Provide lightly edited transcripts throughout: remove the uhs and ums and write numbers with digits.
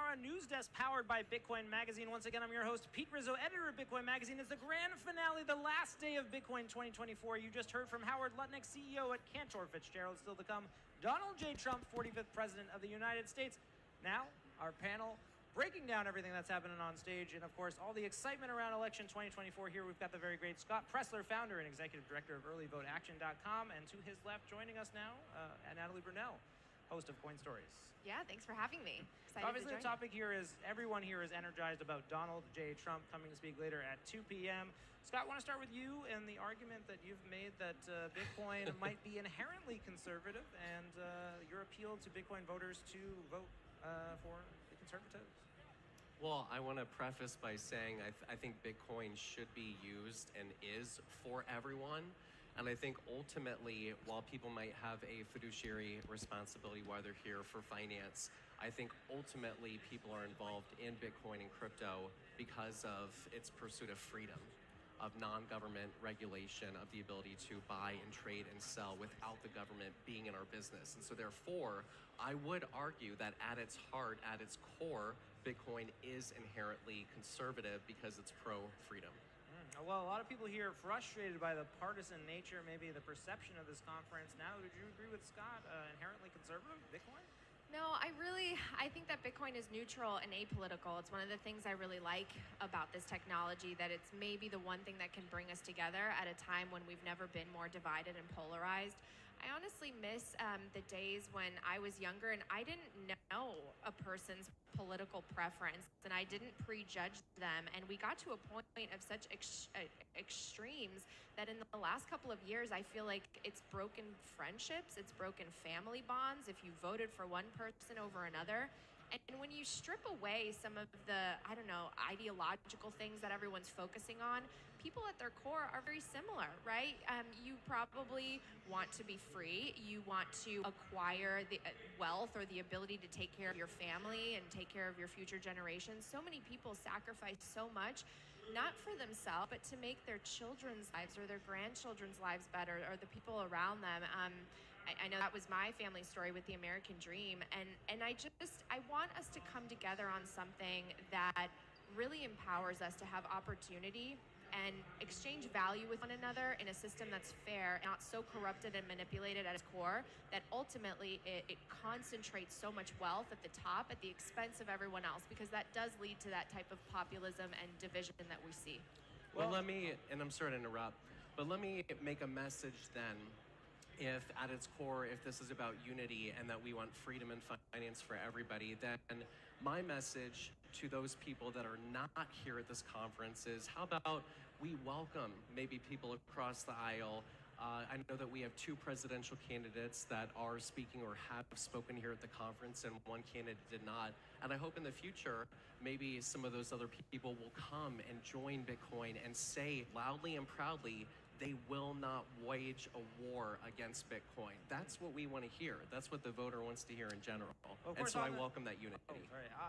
our news desk powered by Bitcoin Magazine. Once again, I'm your host, Pete Rizzo, editor of Bitcoin Magazine. It's the grand finale, the last day of Bitcoin 2024. You just heard from Howard Lutnick, CEO at Cantor Fitzgerald. Still to come, Donald J. Trump, 45th President of the United States. Now, our panel breaking down everything that's happening on stage and, of course, all the excitement around election 2024. Here we've got the very great Scott Pressler, founder and executive director of earlyvoteaction.com. And to his left, joining us now, Natalie Brunell, host of Coin Stories. Yeah, thanks for having me. Excited Obviously, to the topic here is everyone here is energized about Donald J. Trump coming to speak later at 2 p.m. Scott, I want to start with you and the argument that you've made that Bitcoin might be inherently conservative and your appeal to Bitcoin voters to vote for the conservatives. Well, I want to preface by saying I think Bitcoin should be used and is for everyone. And I think ultimately, while people might have a fiduciary responsibility while they're here for finance, I think ultimately people are involved in Bitcoin and crypto because of its pursuit of freedom, of non-government regulation, of the ability to buy and trade and sell without the government being in our business. And so therefore, I would argue that at its heart, at its core, Bitcoin is inherently conservative because it's pro-freedom. Well, a lot of people here are frustrated by the partisan nature, maybe the perception of this conference. Now, would you agree with Scott, inherently conservative, Bitcoin? No, I think that Bitcoin is neutral and apolitical. It's one of the things I really like about this technology, that it's maybe the one thing that can bring us together at a time when we've never been more divided and polarized. I honestly miss the days when I was younger and I didn't know a person's political preference and I didn't prejudge them. And we got to a point of such extremes that in the last couple of years, I feel like it's broken friendships, it's broken family bonds if you voted for one person over another. And when you strip away some of the, ideological things that everyone's focusing on, people at their core are very similar, right? You probably want to be free. You want to acquire the wealth or the ability to take care of your family and take care of your future generations. So many people sacrifice so much, not for themselves, but to make their children's lives or their grandchildren's lives better, or the people around them. I know that was my family story with the American Dream. And I want us to come together on something that really empowers us to have opportunity and exchange value with one another in a system that's fair, not so corrupted and manipulated at its core that ultimately it concentrates so much wealth at the top at the expense of everyone else, because that does lead to that type of populism and division that we see. Well, and I'm sorry to interrupt, but let me make a message then. If at its core, if this is about unity and that we want freedom and finance for everybody, then my message to those people that are not here at this conference is, how about we welcome maybe people across the aisle. I know that we have 2 presidential candidates that are speaking or have spoken here at the conference, and one candidate did not. And I hope in the future, maybe some of those other people will come and join Bitcoin and say loudly and proudly, they will not wage a war against Bitcoin. That's what we want to hear. That's what the voter wants to hear in general. And so I welcome that unity.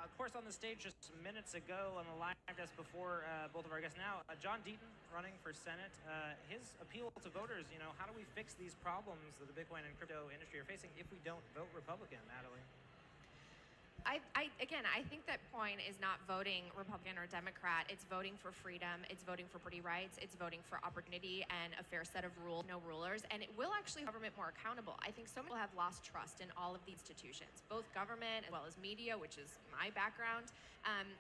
Of course, on the stage just minutes ago on the live desk before both of our guests now, John Deaton running for Senate. His appeal to voters, how do we fix these problems that the Bitcoin and crypto industry are facing if we don't vote Republican, Natalie? I think that point is not voting Republican or Democrat. It's voting for freedom. It's voting for property rights. It's voting for opportunity and a fair set of rules, no rulers. And it will actually make government more accountable. I think so many people have lost trust in all of the institutions, both government as well as media, which is my background.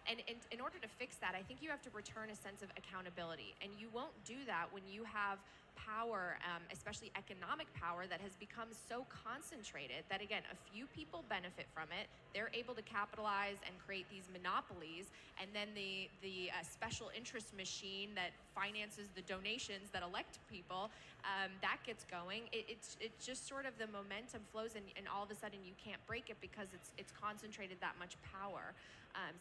And in order to fix that, I think you have to return a sense of accountability. And you won't do that when you have power, especially economic power, that has become so concentrated that, again, a few people benefit from it. They're able to capitalize and create these monopolies, and then the special interest machine that finances the donations that elect people, that gets going. It's just sort of the momentum flows, and all of a sudden you can't break it because it's concentrated that much power.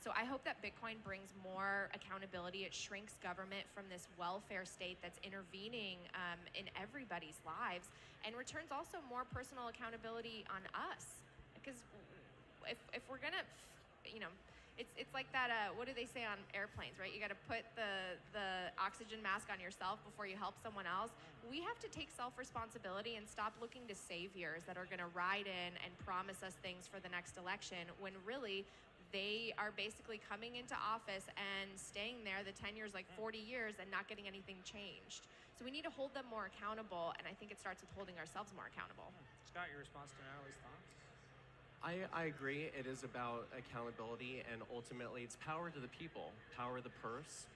So I hope that Bitcoin brings more accountability. It shrinks government from this welfare state that's intervening in everybody's lives, and returns also more personal accountability on us. Because if we're gonna, it's like that, what do they say on airplanes, right? You got to put the oxygen mask on yourself before you help someone else. We have to take self-responsibility and stop looking to saviors that are going to ride in and promise us things for the next election, when really they are basically coming into office and staying there the 10 years, like 40 years, and not getting anything changed. So we need to hold them more accountable, and I think it starts with holding ourselves more accountable. Scott, your response to Natalie's thoughts? I agree. It is about accountability, and ultimately it's power to the people, power of the purse.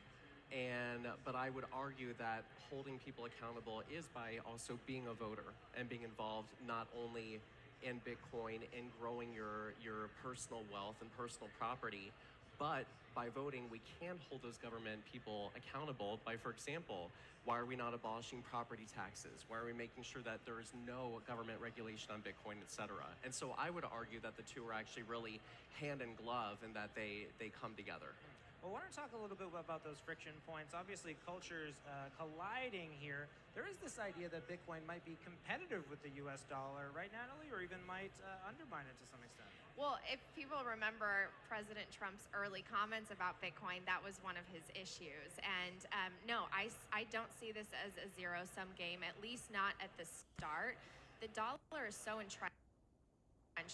But I would argue that holding people accountable is by also being a voter and being involved not only in Bitcoin and growing your personal wealth and personal property, but by voting, we can hold those government people accountable by, for example, why are we not abolishing property taxes? Why are we making sure that there is no government regulation on Bitcoin, et cetera? And so I would argue that the two are actually really hand in glove and that they come together. Well, I want to talk a little bit about those friction points. Obviously, cultures colliding here. There is this idea that Bitcoin might be competitive with the US dollar, right, Natalie, or even might undermine it to some extent. Well, if people remember President Trump's early comments about Bitcoin, that was one of his issues. And no, I don't see this as a zero-sum game, at least not at the start. The dollar is so entrenched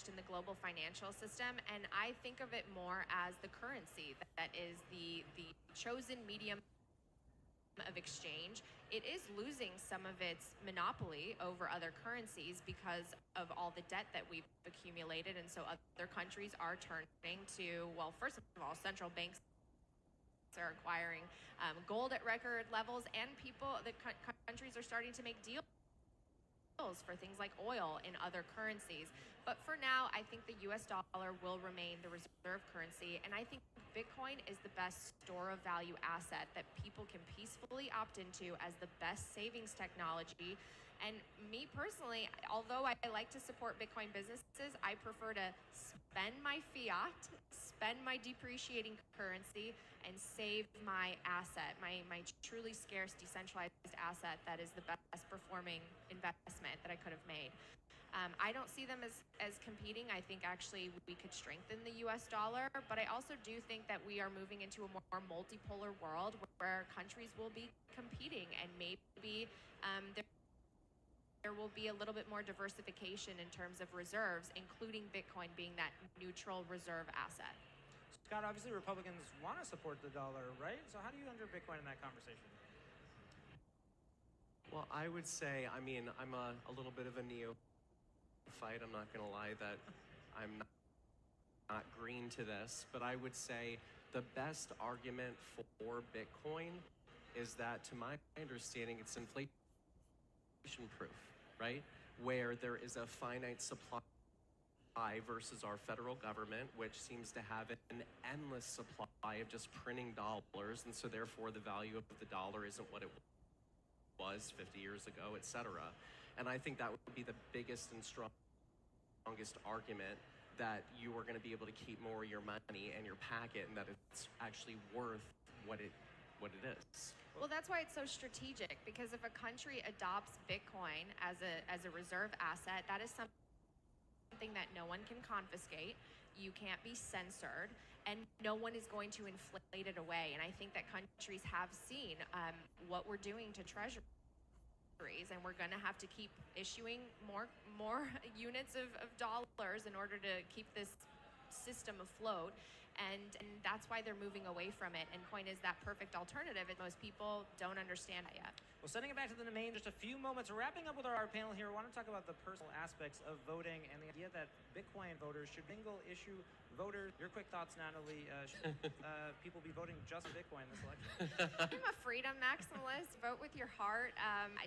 in the global financial system, and I think of it more as the currency that is the chosen medium of exchange. It is losing some of its monopoly over other currencies because of all the debt that we've accumulated, and so other countries are turning to, well, first of all, central banks are acquiring gold at record levels, and countries are starting to make deals for things like oil in other currencies. But for now, I think the US dollar will remain the reserve currency, and I think Bitcoin is the best store of value asset that people can peacefully opt into as the best savings technology. And me personally, although I like to support Bitcoin businesses, I prefer to spend my fiat, spend my depreciating currency, and save my asset, my truly scarce decentralized asset that is the best performing investment that I could have made. I don't see them as competing. I think actually we could strengthen the US dollar, but I also do think that we are moving into a more multipolar world where countries will be competing, and maybe there will be a little bit more diversification in terms of reserves, including Bitcoin being that neutral reserve asset. Scott, obviously Republicans want to support the dollar, right? So how do you enter Bitcoin in that conversation? Well, I would say, I'm a little bit of a neophyte. I'm not going to lie that I'm not green to this, but I would say the best argument for Bitcoin is that, to my understanding, it's inflation proof, right? Where there is a finite supply versus our federal government, which seems to have an endless supply of just printing dollars, and so therefore the value of the dollar isn't what it was 50 years ago, et cetera. And I think that would be the biggest and strongest argument that you are going to be able to keep more of your money and your packet, and that it's actually worth what it is. Well, that's why it's so strategic, because if a country adopts Bitcoin as a reserve asset, that is something that no one can confiscate, you can't be censored, and no one is going to inflate it away. And I think that countries have seen what we're doing to treasuries, and we're going to have to keep issuing more units of dollars in order to keep this system afloat. And that's why they're moving away from it. And Bitcoin is that perfect alternative, and most people don't understand it yet. Well, sending it back to the domain, just a few moments. Wrapping up with our panel here, I want to talk about the personal aspects of voting and the idea that Bitcoin voters should single-issue voters. Your quick thoughts, Natalie. Should people be voting just Bitcoin this election? I'm a freedom maximalist. Vote with your heart.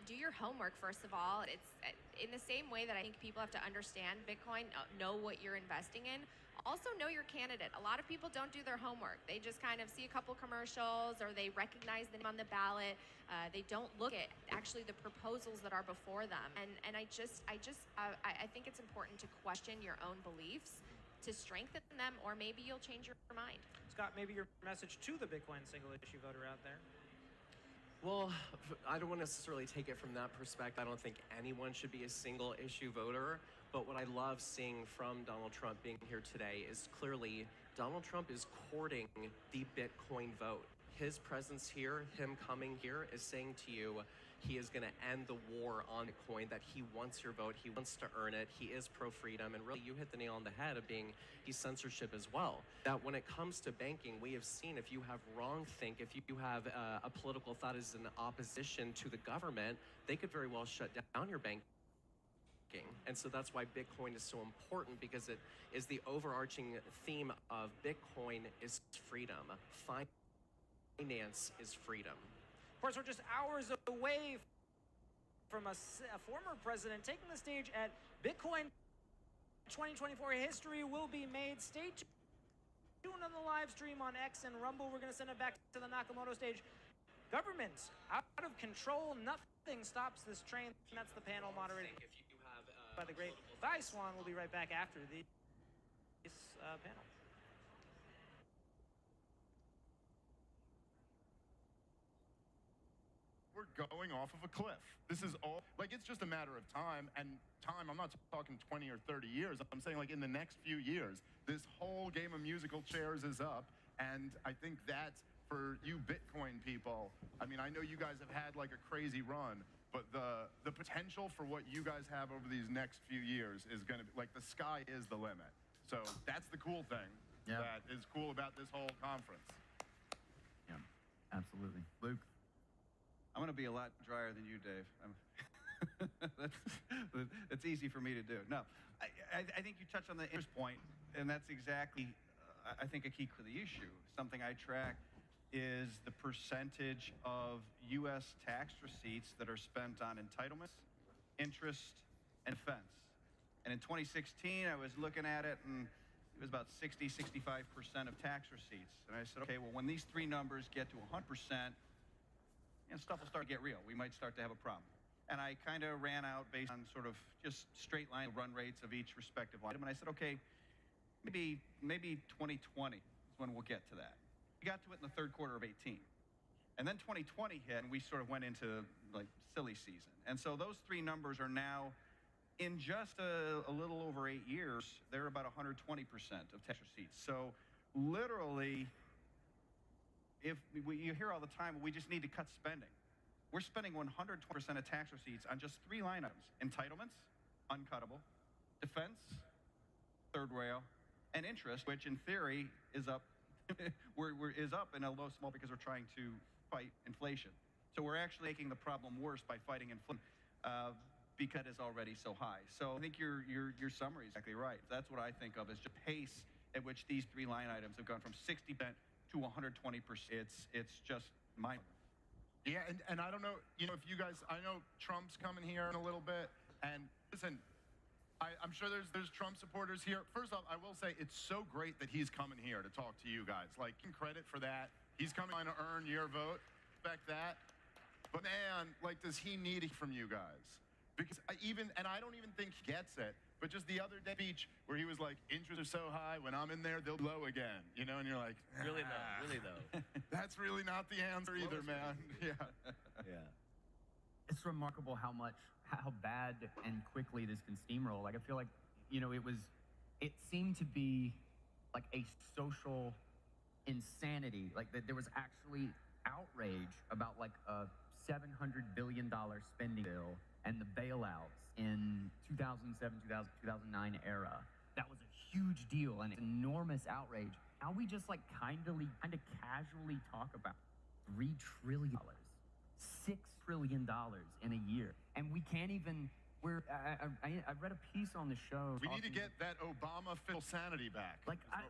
Do your homework, first of all. It's in the same way that I think people have to understand Bitcoin, know what you're investing in. Also know your candidate. A lot of people don't do their homework. They just kind of see a couple commercials, or they recognize the name on the ballot. They don't look at actually the proposals that are before them. And I think it's important to question your own beliefs to strengthen them, or maybe you'll change your mind. Scott, maybe your message to the Bitcoin single-issue voter out there. Well, I don't want to necessarily take it from that perspective. I don't think anyone should be a single-issue voter. But what I love seeing from Donald Trump being here today is clearly Donald Trump is courting the Bitcoin vote. His presence here, him coming here, is saying to you, he is going to end the war on Bitcoin, that he wants your vote, he wants to earn it, he is pro-freedom, and really you hit the nail on the head of being censorship as well. That when it comes to banking, we have seen if you have wrongthink, if you have a political thought is in opposition to the government, they could very well shut down your bank. And so that's why Bitcoin is so important, because it is the overarching theme of Bitcoin is freedom. Finance is freedom. Of course, we're just hours away from a former president taking the stage at Bitcoin 2024. History will be made. Stay tuned on the live stream on X and Rumble. We're going to send it back to the Nakamoto stage. Government out of control. Nothing stops this train. And that's the panel moderated by the great Vi Swan. We'll be right back after this panel. We're going off of a cliff. This is all, like, it's just a matter of time, and time, I'm not talking 20 or 30 years. I'm saying, like, in the next few years, this whole game of musical chairs is up, and I think that for you Bitcoin people, I mean, I know you guys have had, like, a crazy run, but the potential for what you guys have over these next few years is going to be, like, the sky is the limit. So that's the cool thing that is cool about this whole conference. Yeah, absolutely. Luke? I'm going to be a lot drier than you, Dave. That's easy for me to do. No, I think you touched on the interest point, and that's exactly, I think, a key to the issue. Something I track is the percentage of U.S. tax receipts that are spent on entitlements, interest, and defense. And in 2016, I was looking at it, and it was about 65% of tax receipts. And I said, okay, well, when these three numbers get to 100%, stuff will start to get real. We might start to have a problem. And I kind of ran out based on sort of just straight line run rates of each respective item. And I said, okay, maybe 2020 is when we'll get to that. We got to it in the third quarter of 18. And then 2020 hit, and we sort of went into, like, silly season. And so those three numbers are now, in just a little over 8 years, they're about 120% of tax receipts. So literally, you hear all the time, we just need to cut spending. We're spending 120% of tax receipts on just three line items: entitlements, uncuttable, defense, third rail, and interest, which in theory is up. is up in a low small because we're trying to fight inflation. So we're actually making the problem worse by fighting inflation because it's already so high. So I think your summary is exactly right. That's what I think of as the pace at which these three line items have gone from 60% to 120%. It's just mind. Yeah, and I don't know, if you guys, I know Trump's coming here in a little bit, and listen, I'm sure there's Trump supporters here. First off, I will say it's so great that he's coming here to talk to you guys. Like, credit for that. He's coming to earn your vote. Respect that. But man, like, does he need it from you guys? Because I don't even think he gets it. But just the other day speech where he was like, interests are so high, when I'm in there, they'll be low again. And you're like, really though. That's really not the answer either, man. Yeah. It's remarkable how bad and quickly this can steamroll. Like, I feel like, it seemed to be like a social insanity. Like, that there was actually outrage about like a $700 billion spending bill and the bailouts in 2007, 2009 era. That was a huge deal and enormous outrage. Now we just like kind of casually talk about $3 trillion, $6 trillion in a year. And we can't even, I read a piece on the show. We need to get that Obama fiscal sanity back. Like, how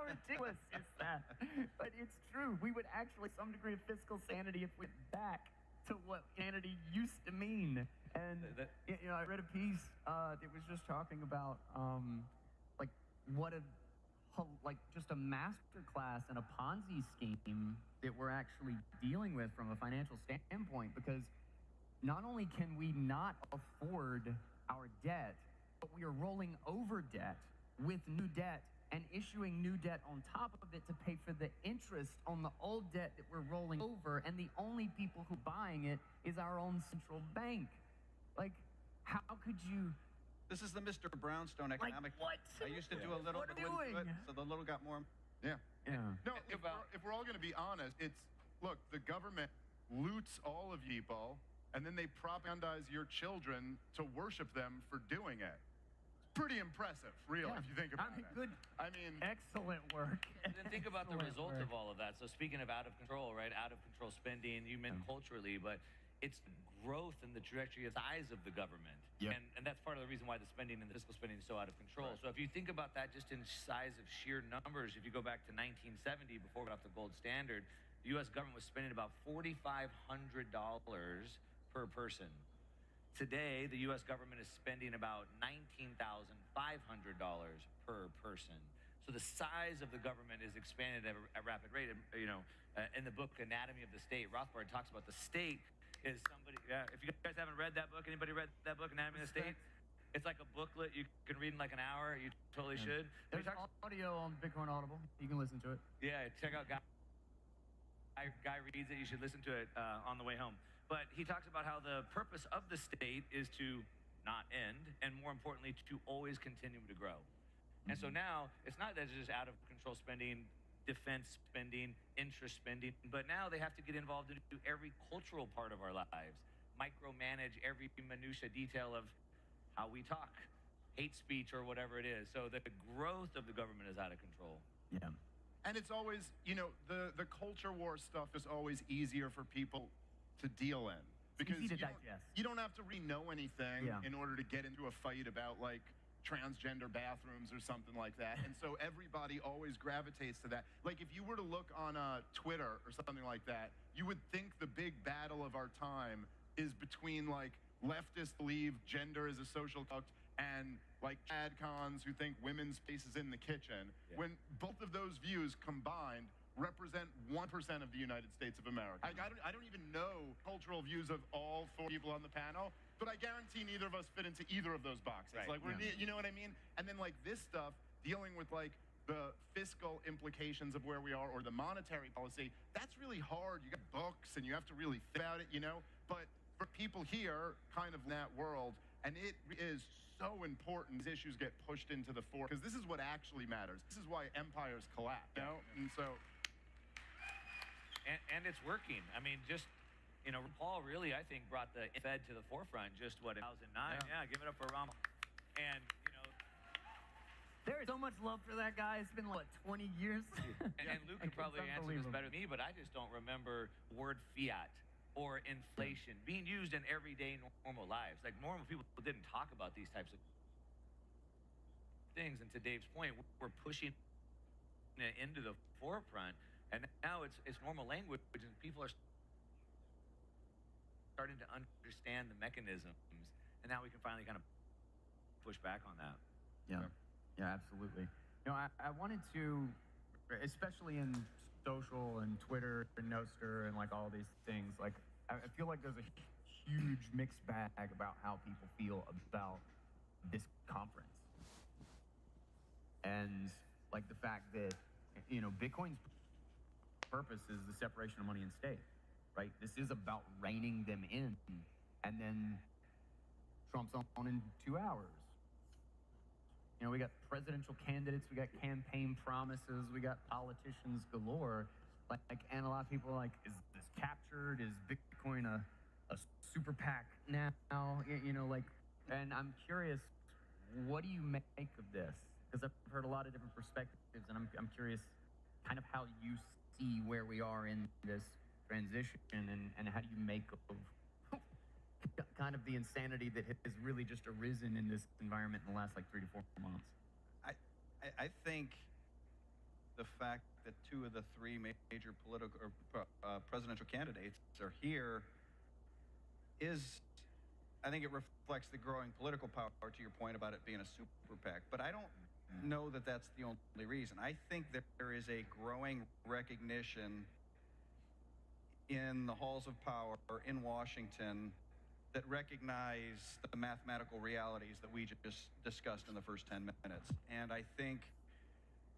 ridiculous is that? But it's true. We would actually some degree of fiscal sanity if we went back to what sanity used to mean. And I read a piece that was just talking about just a master class and a Ponzi scheme that we're actually dealing with from a financial standpoint, because not only can we not afford our debt, but we are rolling over debt with new debt and issuing new debt on top of it to pay for the interest on the old debt that we're rolling over, and the only people who are buying it is our own central bank. Like, how could you... This is the Mr. Brownstone economic... Like, what? I used to do a little, but wouldn't do it, so the little got more... Yeah. No, if we're all going to be honest, look, the government loots all of people, and then they propagandize your children to worship them for doing it. It's pretty impressive, really, if you think about it. Good. I mean, Excellent work. And then think about the Excellent result work. of all of that. So speaking of out of control, right? Out of control spending, you meant culturally, but it's the growth and the trajectory of size of the government. Yep. And that's part of the reason why the spending and the fiscal spending is so out of control. Right. So if you think about that just in size of sheer numbers, if you go back to 1970, before we got off the gold standard, the U.S. government was spending about $4,500 per person. Today, the U.S. government is spending about $19,500 per person. So the size of the government is expanded at a rapid rate. And, in the book Anatomy of the State, Rothbard talks about the state is somebody. If you guys haven't read that book, anybody read that book, Anatomy of the State? It's like a booklet you can read in like an hour. You totally should. There's audio on Bitcoin Audible. You can listen to it. Yeah, check out Guy reads it. You should listen to it on the way home. But he talks about how the purpose of the state is to not end, and more importantly, to always continue to grow. And so now it's not that it's just out of control spending, defense spending, interest spending, but now they have to get involved into every cultural part of our lives, micromanage every minutia detail of how we talk, hate speech or whatever it is. So the growth of the government is out of control. Yeah. and it's always, the culture war stuff is always easier for people to deal in. Because easy to you digest. you don't have to really know anything Yeah. in order to get into a fight about like transgender bathrooms or something like that. And so everybody always gravitates to that. Like if you were to look on Twitter or something like that, you would think the big battle of our time is between like leftists believe gender is a social construct and like adcons who think women's space is in the kitchen. Yeah. When both of those views combined represent 1% of the United States of America. I don't even know cultural views of all four people on the panel, but I guarantee neither of us fit into either of those boxes. Right. Like you know what I mean? And then like this stuff, dealing with like the fiscal implications of where we are or the monetary policy, that's really hard. You got books and you have to really think about it, But for people here, kind of in that world, and it is so important these issues get pushed into the fore, because this is what actually matters. This is why empires collapse, And so... And it's working. I mean, just, Paul really, I think, brought the Fed to the forefront just, in 2009? Yeah, give it up for Ron. And, There is so much love for that guy. It's been, 20 years? and Luke could probably answer this better than me, but I just don't remember word fiat or inflation being used in everyday normal lives. Like, normal people didn't talk about these types of things. And to Dave's point, we're pushing it into the forefront. And now it's normal language, and people are starting to understand the mechanisms. And now we can finally kind of push back on that. Yeah, absolutely. I wanted to, especially in social and Twitter and Nostr and all these things, I feel like there's a huge mixed bag about how people feel about this conference. And the fact that, Bitcoin's purpose is the separation of money and state, right? This is about reining them in, and then Trump's on in 2 hours. We got presidential candidates, we got campaign promises, we got politicians galore. And a lot of people are like, is this captured? Is Bitcoin a super PAC now? And I'm curious, what do you make of this? Because I've heard a lot of different perspectives, and I'm curious kind of how you see where we are in this transition, and how do you make of kind of the insanity that has really just arisen in this environment in the last 3 to 4 months? I think the fact that 2 of the 3 major political or presidential candidates are here is, I think it reflects the growing political power, to your point about it being a super PAC. But I don't know that that's the only reason. I think that there is a growing recognition in the halls of power in Washington that recognize the mathematical realities that we just discussed in the first 10 minutes. And I think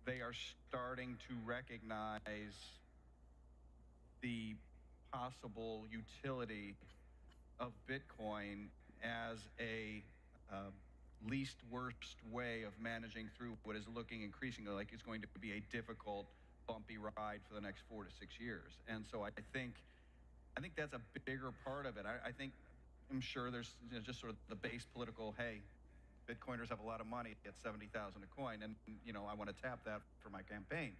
they are starting to recognize the possible utility of Bitcoin as a least worst way of managing through what is looking increasingly like it's going to be a difficult, bumpy ride for the next 4 to 6 years. And so I think I think that's a bigger part of it. I'm sure there's just sort of the base political, hey, Bitcoiners have a lot of money at 70,000 a coin, and I want to tap that for my campaign.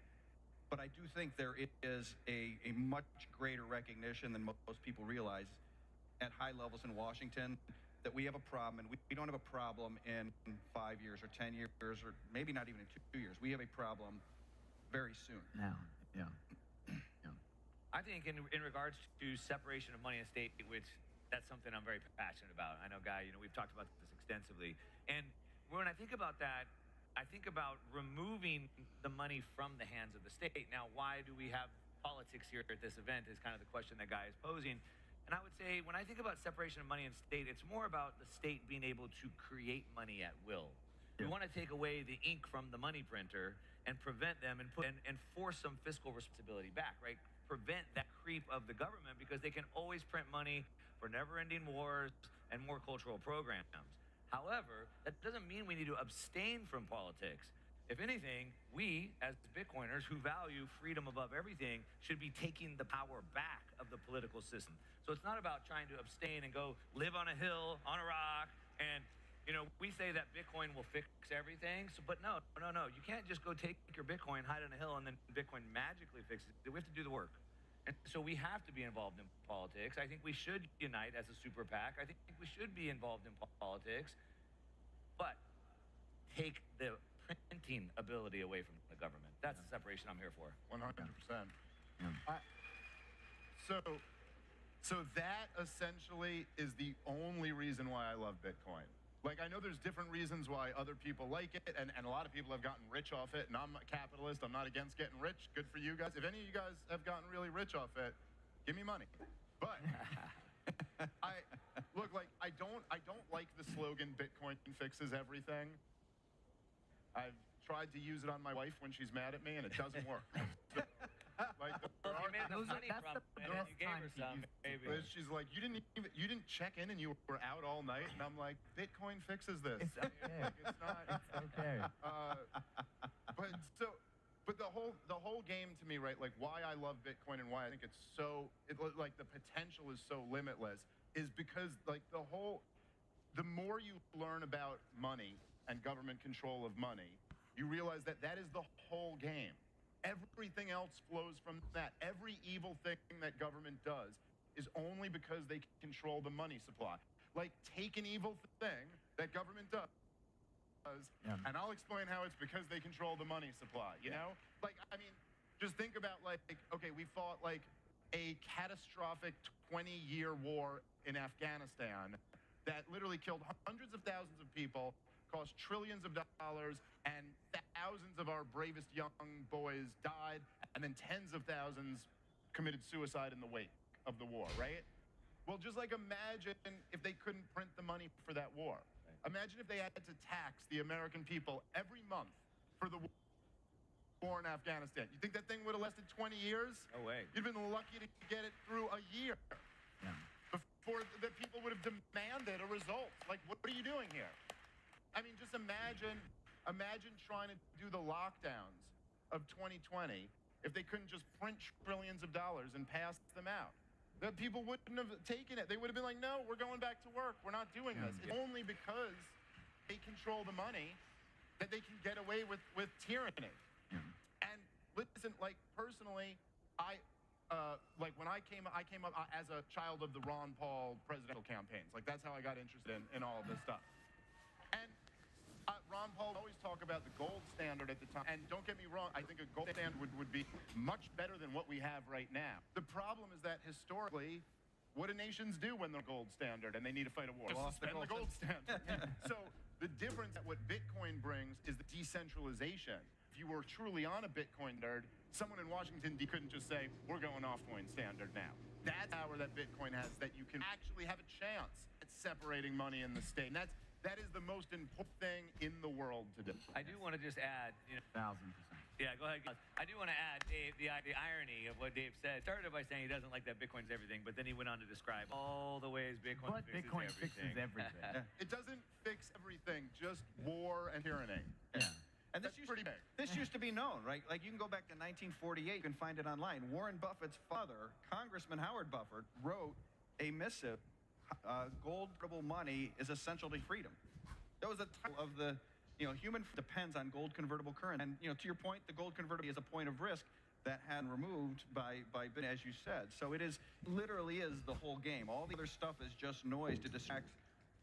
But I do think there is a much greater recognition than most people realize at high levels in Washington that we have a problem, and we don't have a problem in 5 years or 10 years or maybe not even in 2 years. We have a problem very soon. Now, yeah. I think in regards to separation of money and state, which that's something I'm very passionate about. I know, Guy, we've talked about this extensively. And when I think about that, I think about removing the money from the hands of the state. Now, why do we have politics here at this event is kind of the question that Guy is posing. And I would say, when I think about separation of money and state, it's more about the state being able to create money at will. We want to take away the ink from the money printer and prevent them and force some fiscal responsibility back, right? Prevent that creep of the government, because they can always print money for never-ending wars and more cultural programs. However, that doesn't mean we need to abstain from politics. If anything, we, as Bitcoiners who value freedom above everything, should be taking the power back of the political system. So it's not about trying to abstain and go live on a hill, on a rock, and we say that Bitcoin will fix everything, but no. You can't just go take your Bitcoin, hide on a hill, and then Bitcoin magically fixes it. We have to do the work. And so we have to be involved in politics. I think we should unite as a super PAC. I think we should be involved in politics, but take the printing ability away from the government. That's the separation I'm here for. 100%. So that essentially is the only reason why I love Bitcoin. Like, I know there's different reasons why other people like it, and a lot of people have gotten rich off it, and I'm a capitalist. I'm not against getting rich. Good for you guys. If any of you guys have gotten really rich off it, give me money. But I don't like the slogan "Bitcoin fixes everything." I've tried to use it on my wife when she's mad at me, and it doesn't work. You made the money from it, and then you gave her some, maybe. She's like, you didn't check in, and you were out all night, and I'm like, Bitcoin fixes this. It's okay. It's not. It's okay. But the whole game to me, right? Like, why I love Bitcoin and why I think it's like the potential is so limitless is because like the more you learn about money and government control of money, you realize that is the whole game. Everything else flows from that. Every evil thing that government does is only because they control the money supply. Like, take an evil thing that government does, and I'll explain how it's because they control the money supply, you know? Like, I mean, just think about, like, okay, we fought, like, a catastrophic 20-year war in Afghanistan that literally killed hundreds of thousands of people, cost trillions of dollars, and thousands of our bravest young boys died, and then tens of thousands committed suicide in the wake of the war, right? Well, just like imagine if they couldn't print the money for that war. Imagine if they had to tax the American people every month for the war in Afghanistan. You think that thing would have lasted 20 years? No way. You'd have been lucky to get it through a year. Yeah. Before the people would have demanded a result. Like, what are you doing here? I mean, just imagine trying to do the lockdowns of 2020 if they couldn't just print trillions of dollars and pass them out. The people wouldn't have taken it. They would have been like, no, we're going back to work. We're not doing this. It's only because they control the money that they can get away with tyranny. And listen, like, personally, when I came up as a child of the Ron Paul presidential campaigns. Like, that's how I got interested in all of this stuff. And Ron Paul always talk about the gold standard at the time. And don't get me wrong, I think a gold standard would be much better than what we have right now. The problem is that historically, what do nations do when they're gold standard and they need to fight a war? Suspend the gold standard. So the difference that what Bitcoin brings is the decentralization. If you were truly on a Bitcoin standard, someone in Washington couldn't just say, we're going off coin standard now. That's the power that Bitcoin has, that you can actually have a chance at separating money in the state. And that is the most important thing in the world today. I do want to just add, 1,000%. Yeah, go ahead. I do want to add, Dave, the irony of what Dave said. Started by saying he doesn't like that Bitcoin's everything, but then he went on to describe all the ways Bitcoin fixes everything. It doesn't fix everything, just war and tyranny. Yeah. And That's pretty big. This used to be known, right? Like you can go back to 1948, you can find it online. Warren Buffett's father, Congressman Howard Buffett, wrote a missive, gold convertible money is essential to freedom. That was the title of the, human depends on gold convertible currency. And, to your point, the gold convertible is a point of risk that had been removed by Bitcoin, as you said. So it literally is the whole game. All the other stuff is just noise to distract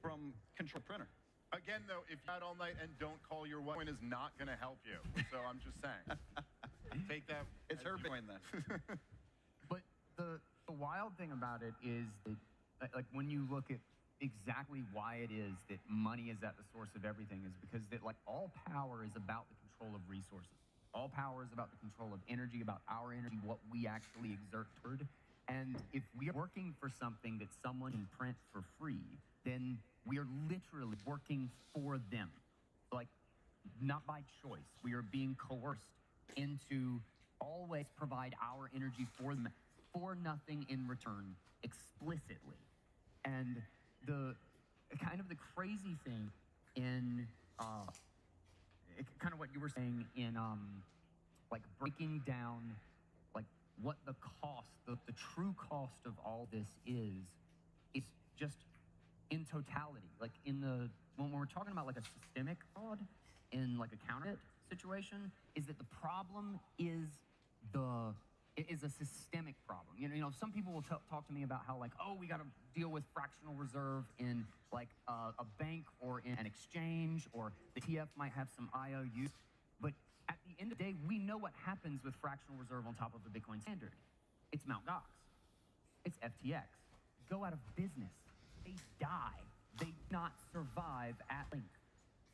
from control printer. Again, though, if you had all night and don't call your wife, Bitcoin is not going to help you. So I'm just saying. Take that. It's her Bitcoin then. But the wild thing about it is that, like, when you look at exactly why it is that money is at the source of everything, is because that, like, all power is about the control of resources. All power is about the control of energy, about our energy, what we actually exert toward. And if we are working for something that someone can print for free, then we are literally working for them. Like, not by choice. We are being coerced into always provide our energy for them for nothing in return, explicitly. And the kind of the crazy thing in kind of what you were saying in like breaking down like what the cost, the true cost of all this is just in totality. Like when we're talking about like a systemic fraud in like a counterfeit situation, is that the problem is a systemic problem. You know, some people will talk to me about how, like, oh, we got to deal with fractional reserve in like a bank or in an exchange, or the TF might have some IOUs. But at the end of the day, we know what happens with fractional reserve on top of the Bitcoin standard. It's Mt. Gox. It's FTX. Go out of business. They die. They not survive at length.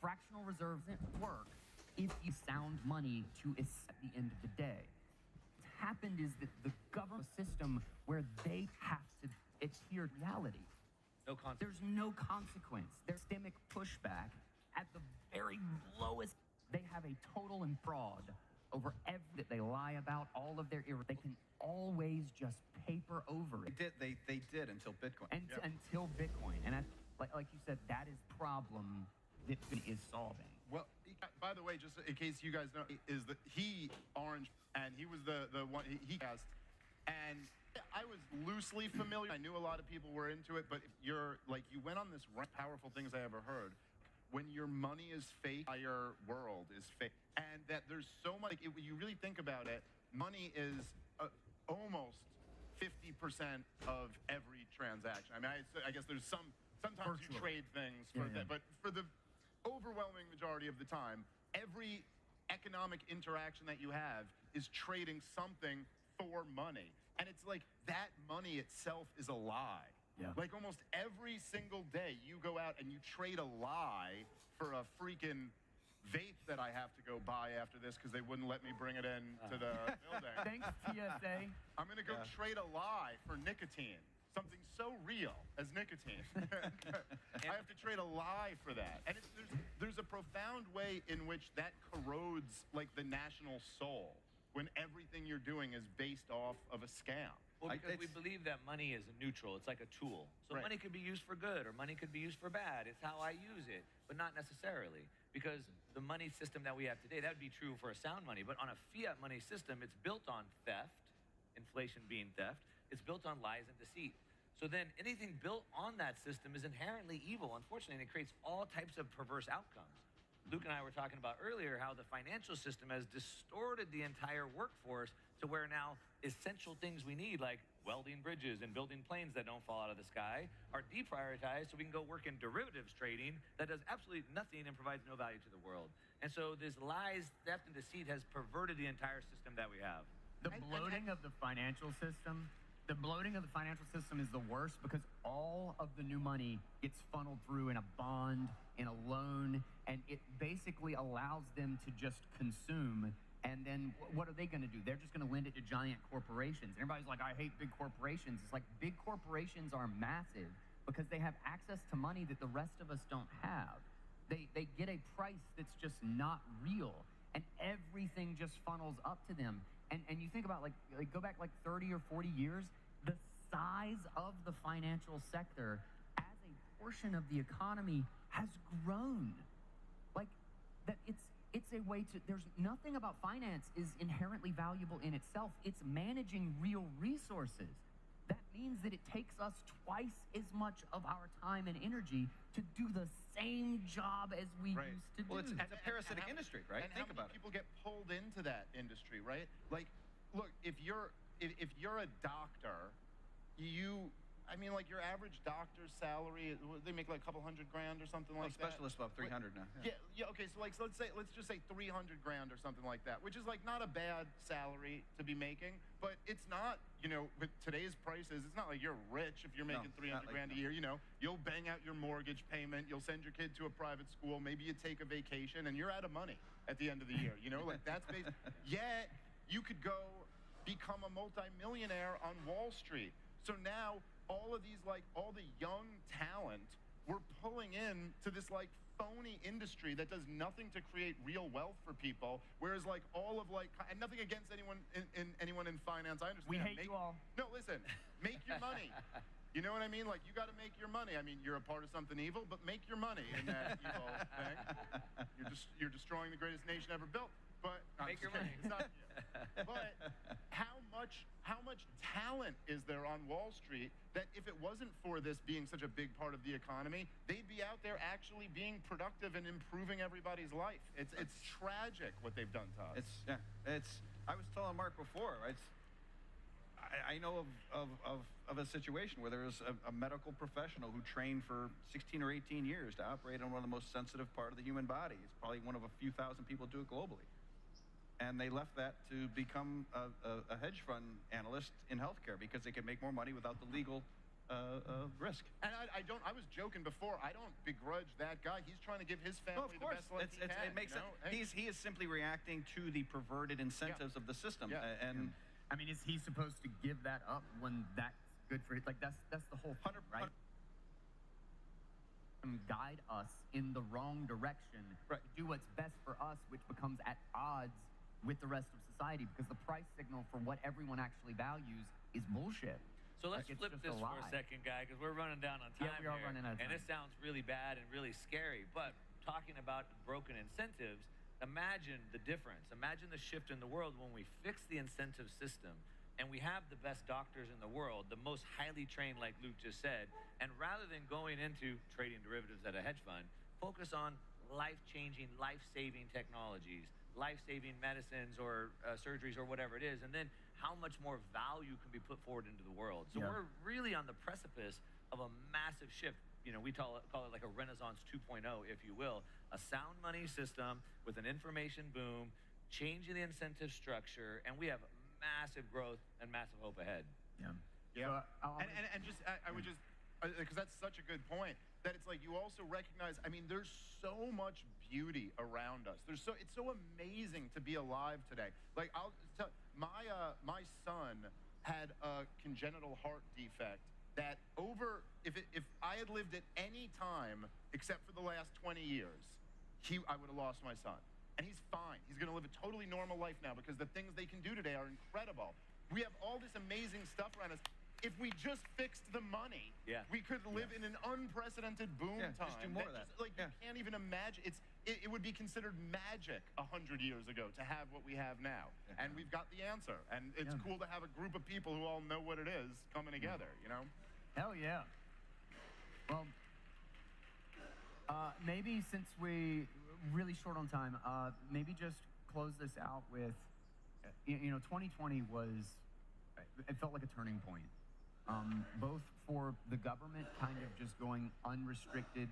Fractional reserves work if you sound money to at the end of the day. Happened is that the government system where they have to adhere to reality. No consequence. There's no consequence. There's systemic pushback at the very lowest. They have a total and fraud over everything that they lie about, all of their they can always just paper over it. They did until Bitcoin. And until Bitcoin. And like you said, that is the problem that is solving. Well, by the way, just in case you guys know, is that Orange, and he was the one he cast, and I was loosely familiar. I knew a lot of people were into it, but you went on this powerful things I ever heard. When your money is fake, your world is fake, and that there's so much. When you really think about it, money is almost 50% of every transaction. I mean, I guess there's sometimes you trade things for that, but for the overwhelming majority of the time, every economic interaction that you have is trading something for money. And it's like that money itself is a lie. Yeah. Like almost every single day you go out and you trade a lie for a freaking vape that I have to go buy after this because they wouldn't let me bring it in to the building. Thanks, TSA. I'm going to go trade a lie for nicotine. Something so real as nicotine. I have to trade a lie for that. And there's a profound way in which that corrodes like the national soul when everything you're doing is based off of a scam. Well, because we believe that money is neutral. It's like a tool. So money could be used for good or money could be used for bad. It's how I use it, but not necessarily. Because the money system that we have today, that would be true for a sound money. But on a fiat money system, it's built on theft, inflation being theft. It's built on lies and deceit. So then anything built on that system is inherently evil, unfortunately, and it creates all types of perverse outcomes. Luke and I were talking about earlier how the financial system has distorted the entire workforce to where now essential things we need, like welding bridges and building planes that don't fall out of the sky, are deprioritized so we can go work in derivatives trading that does absolutely nothing and provides no value to the world. And so this lies, theft, and deceit has perverted the entire system that we have. The bloating of the financial system is the worst because all of the new money gets funneled through in a bond, in a loan, and it basically allows them to just consume. And then what are they going to do? They're just going to lend it to giant corporations. Everybody's like, I hate big corporations. It's like big corporations are massive because they have access to money that the rest of us don't have. They get a price that's just not real, and everything just funnels up to them. And you think about like go back like 30 or 40 years, the size of the financial sector as a portion of the economy has grown. Like that it's a way to, there's nothing about finance is inherently valuable in itself. It's managing real resources. That means that it takes us twice as much of our time and energy to do the same job as we used to Well, do. it's a parasitic industry, right? And Think how about many it. people get pulled into that industry, right? Like, look, if you're a doctor, I mean, like your average doctor's salary, they make like a couple $100,000 or something like that. Specialists about 300 now. Yeah. Okay. So like, let's just say 300 grand or something like that, which is like not a bad salary to be making, but it's not, with today's prices, it's not like you're rich if you're making 300 grand a year. You'll bang out your mortgage payment, you'll send your kid to a private school, maybe you take a vacation, and you're out of money at the end of the year. Like that's basic. Yet you could go become a multimillionaire on Wall Street. So now all the young talent we're pulling in to this like phony industry that does nothing to create real wealth for people, whereas like all of and nothing against anyone in finance, I understand. We hate you all. No, listen, make your money. You know what I mean? Like, you got to make your money. I mean, you're a part of something evil, but make your money in that evil thing. You're destroying the greatest nation ever built. But Make your money. It's not, but how much talent is there on Wall Street that if it wasn't for this being such a big part of the economy, they'd be out there actually being productive and improving everybody's life. It's tragic what they've done to us. I was telling Mark before, I know of a situation where there was a medical professional who trained for 16 or 18 years to operate on one of the most sensitive part of the human body. It's probably one of a few thousand people do it globally. And they left that to become a hedge fund analyst in healthcare because they could make more money without the legal risk. And I was joking before. I don't begrudge that guy. He's trying to give his family the best life he can. It makes sense. Hey. He is simply reacting to the perverted incentives of the system. Yeah. And I mean, is he supposed to give that up when that's good for it? Like, that's the whole thing, right? Guide us in the wrong direction to do what's best for us, which becomes at odds with the rest of society, because the price signal for what everyone actually values is bullshit. So let's Like, it's flip just this a for lie. a second, guy, because we're running down on time. Yeah, we are here, running out of and time. it sounds really bad and really scary. But talking about broken incentives, imagine the difference. Imagine the shift in the world when we fix the incentive system and we have the best doctors in the world, the most highly trained, like Luke just said, and rather than going into trading derivatives at a hedge fund, focus on life-changing, life-saving technologies, life-saving medicines or surgeries or whatever it is, and then how much more value can be put forward into the world. So we're really on the precipice of a massive shift. We call it like a Renaissance 2.0, if you will, a sound money system with an information boom, changing the incentive structure, and we have massive growth and massive hope ahead. Yeah. So, I would just, because that's such a good point, that it's like you also recognize, I mean, there's so much beauty around us. It's so amazing to be alive today. Like, I'll tell my son had a congenital heart defect that if I had lived at any time except for the last 20 years, I would have lost my son. And he's fine. He's going to live a totally normal life now because the things they can do today are incredible. We have all this amazing stuff around us. If we just fixed the money, we could live in an unprecedented boom time. Just do more of that. You can't even imagine. It would be considered magic 100 years ago to have what we have now. And we've got the answer. And it's cool to have a group of people who all know what it is coming together, Hell yeah. Well, maybe since we really short on time, maybe just close this out with, 2020 it felt like a turning point. Both for the government kind of just going unrestricted,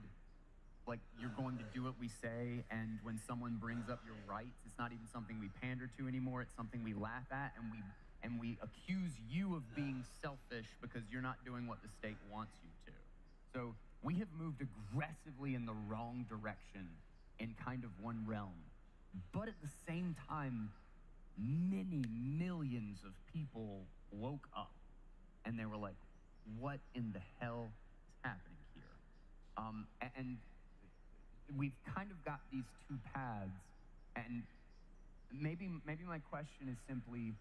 like you're going to do what we say, and when someone brings up your rights, it's not even something we pander to anymore, it's something we laugh at, and we accuse you of being selfish because you're not doing what the state wants you to. So we have moved aggressively in the wrong direction in kind of one realm. But at the same time, many millions of people woke up and they were like, what in the hell is happening here? And we've kind of got these two paths, and maybe my question is simply,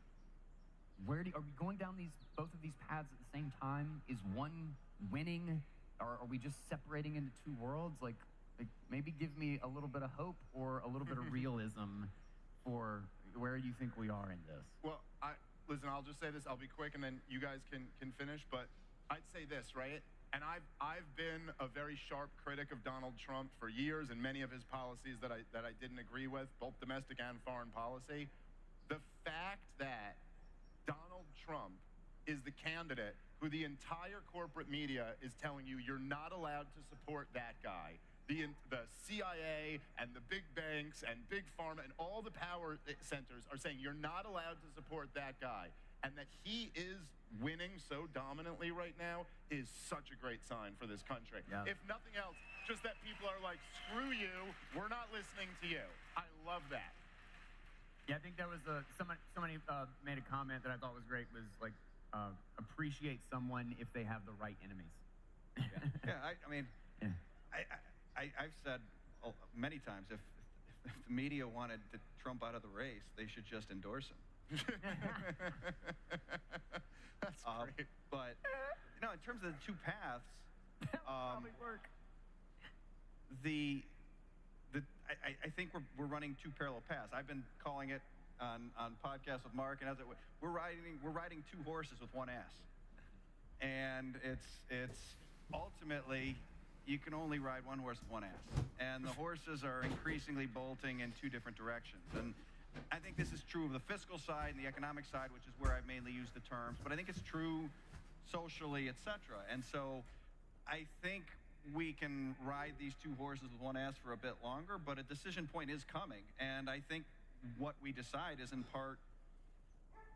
are we going down both of these paths at the same time? Is one winning, or are we just separating into two worlds? Like, like maybe give me a little bit of hope or a little bit of realism for where you think we are in this. Well, listen, I'll just say this. I'll be quick, and then you guys can finish. But I'd say this, right? And I've been a very sharp critic of Donald Trump for years, and many of his policies that I didn't agree with, both domestic and foreign policy. The fact that Donald Trump is the candidate who the entire corporate media is telling you you're not allowed to support that guy. The CIA and the big banks and big pharma and all the power centers are saying you're not allowed to support that guy. And that he is winning so dominantly right now is such a great sign for this country. Yeah. If nothing else, just that people are like, screw you, we're not listening to you. I love that. Yeah, I think there was somebody made a comment that I thought was great, was like, appreciate someone if they have the right enemies. I mean, Yeah. I've said many times, if the media wanted Trump out of the race, they should just endorse him. That's great. But in terms of the two paths, Probably work. I think we're running two parallel paths. I've been calling it on podcasts with Mark and others. We're riding two horses with one ass, and it's ultimately you can only ride one horse with one ass, and the horses are increasingly bolting in two different directions. And I think this is true of the fiscal side and the economic side, which is where I mainly use the terms, but I think it's true socially, etc. And so I think we can ride these two horses with one ass for a bit longer, but a decision point is coming. And I think what we decide is in part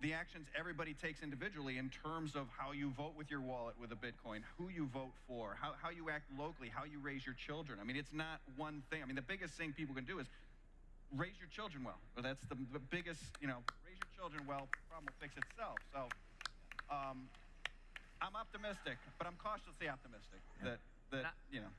the actions everybody takes individually in terms of how you vote with your wallet with a Bitcoin, who you vote for, how you act locally, how you raise your children. I mean, it's not one thing. I mean, the biggest thing people can do is raise your children well. Or that's the biggest, raise your children well, problem will fix itself. So I'm optimistic, but I'm cautiously optimistic that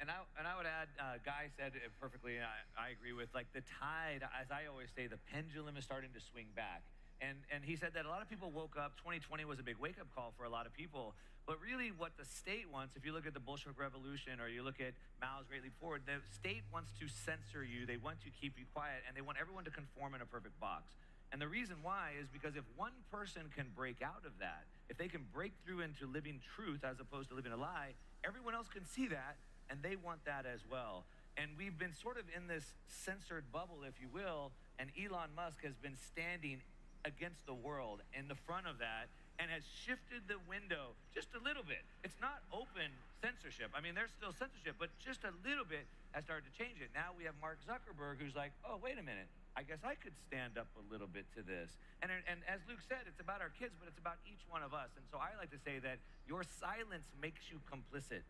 And I would add, Guy said it perfectly, and I agree with, like, the tide, as I always say, the pendulum is starting to swing back. And he said that a lot of people woke up, 2020 was a big wake-up call for a lot of people, but really what the state wants, if you look at the Bolshevik Revolution or you look at Mao's Great Leap Forward, the state wants to censor you, they want to keep you quiet, and they want everyone to conform in a perfect box. And the reason why is because if one person can break out of that, if they can break through into living truth as opposed to living a lie, everyone else can see that, and they want that as well. And we've been sort of in this censored bubble, if you will, and Elon Musk has been standing against the world in the front of that and has shifted the window just a little bit. It's not open censorship. I mean, there's still censorship, but just a little bit has started to change it. Now we have Mark Zuckerberg who's like, oh, wait a minute. I guess I could stand up a little bit to this. And as Luke said, it's about our kids, but it's about each one of us. And so I like to say that your silence makes you complicit.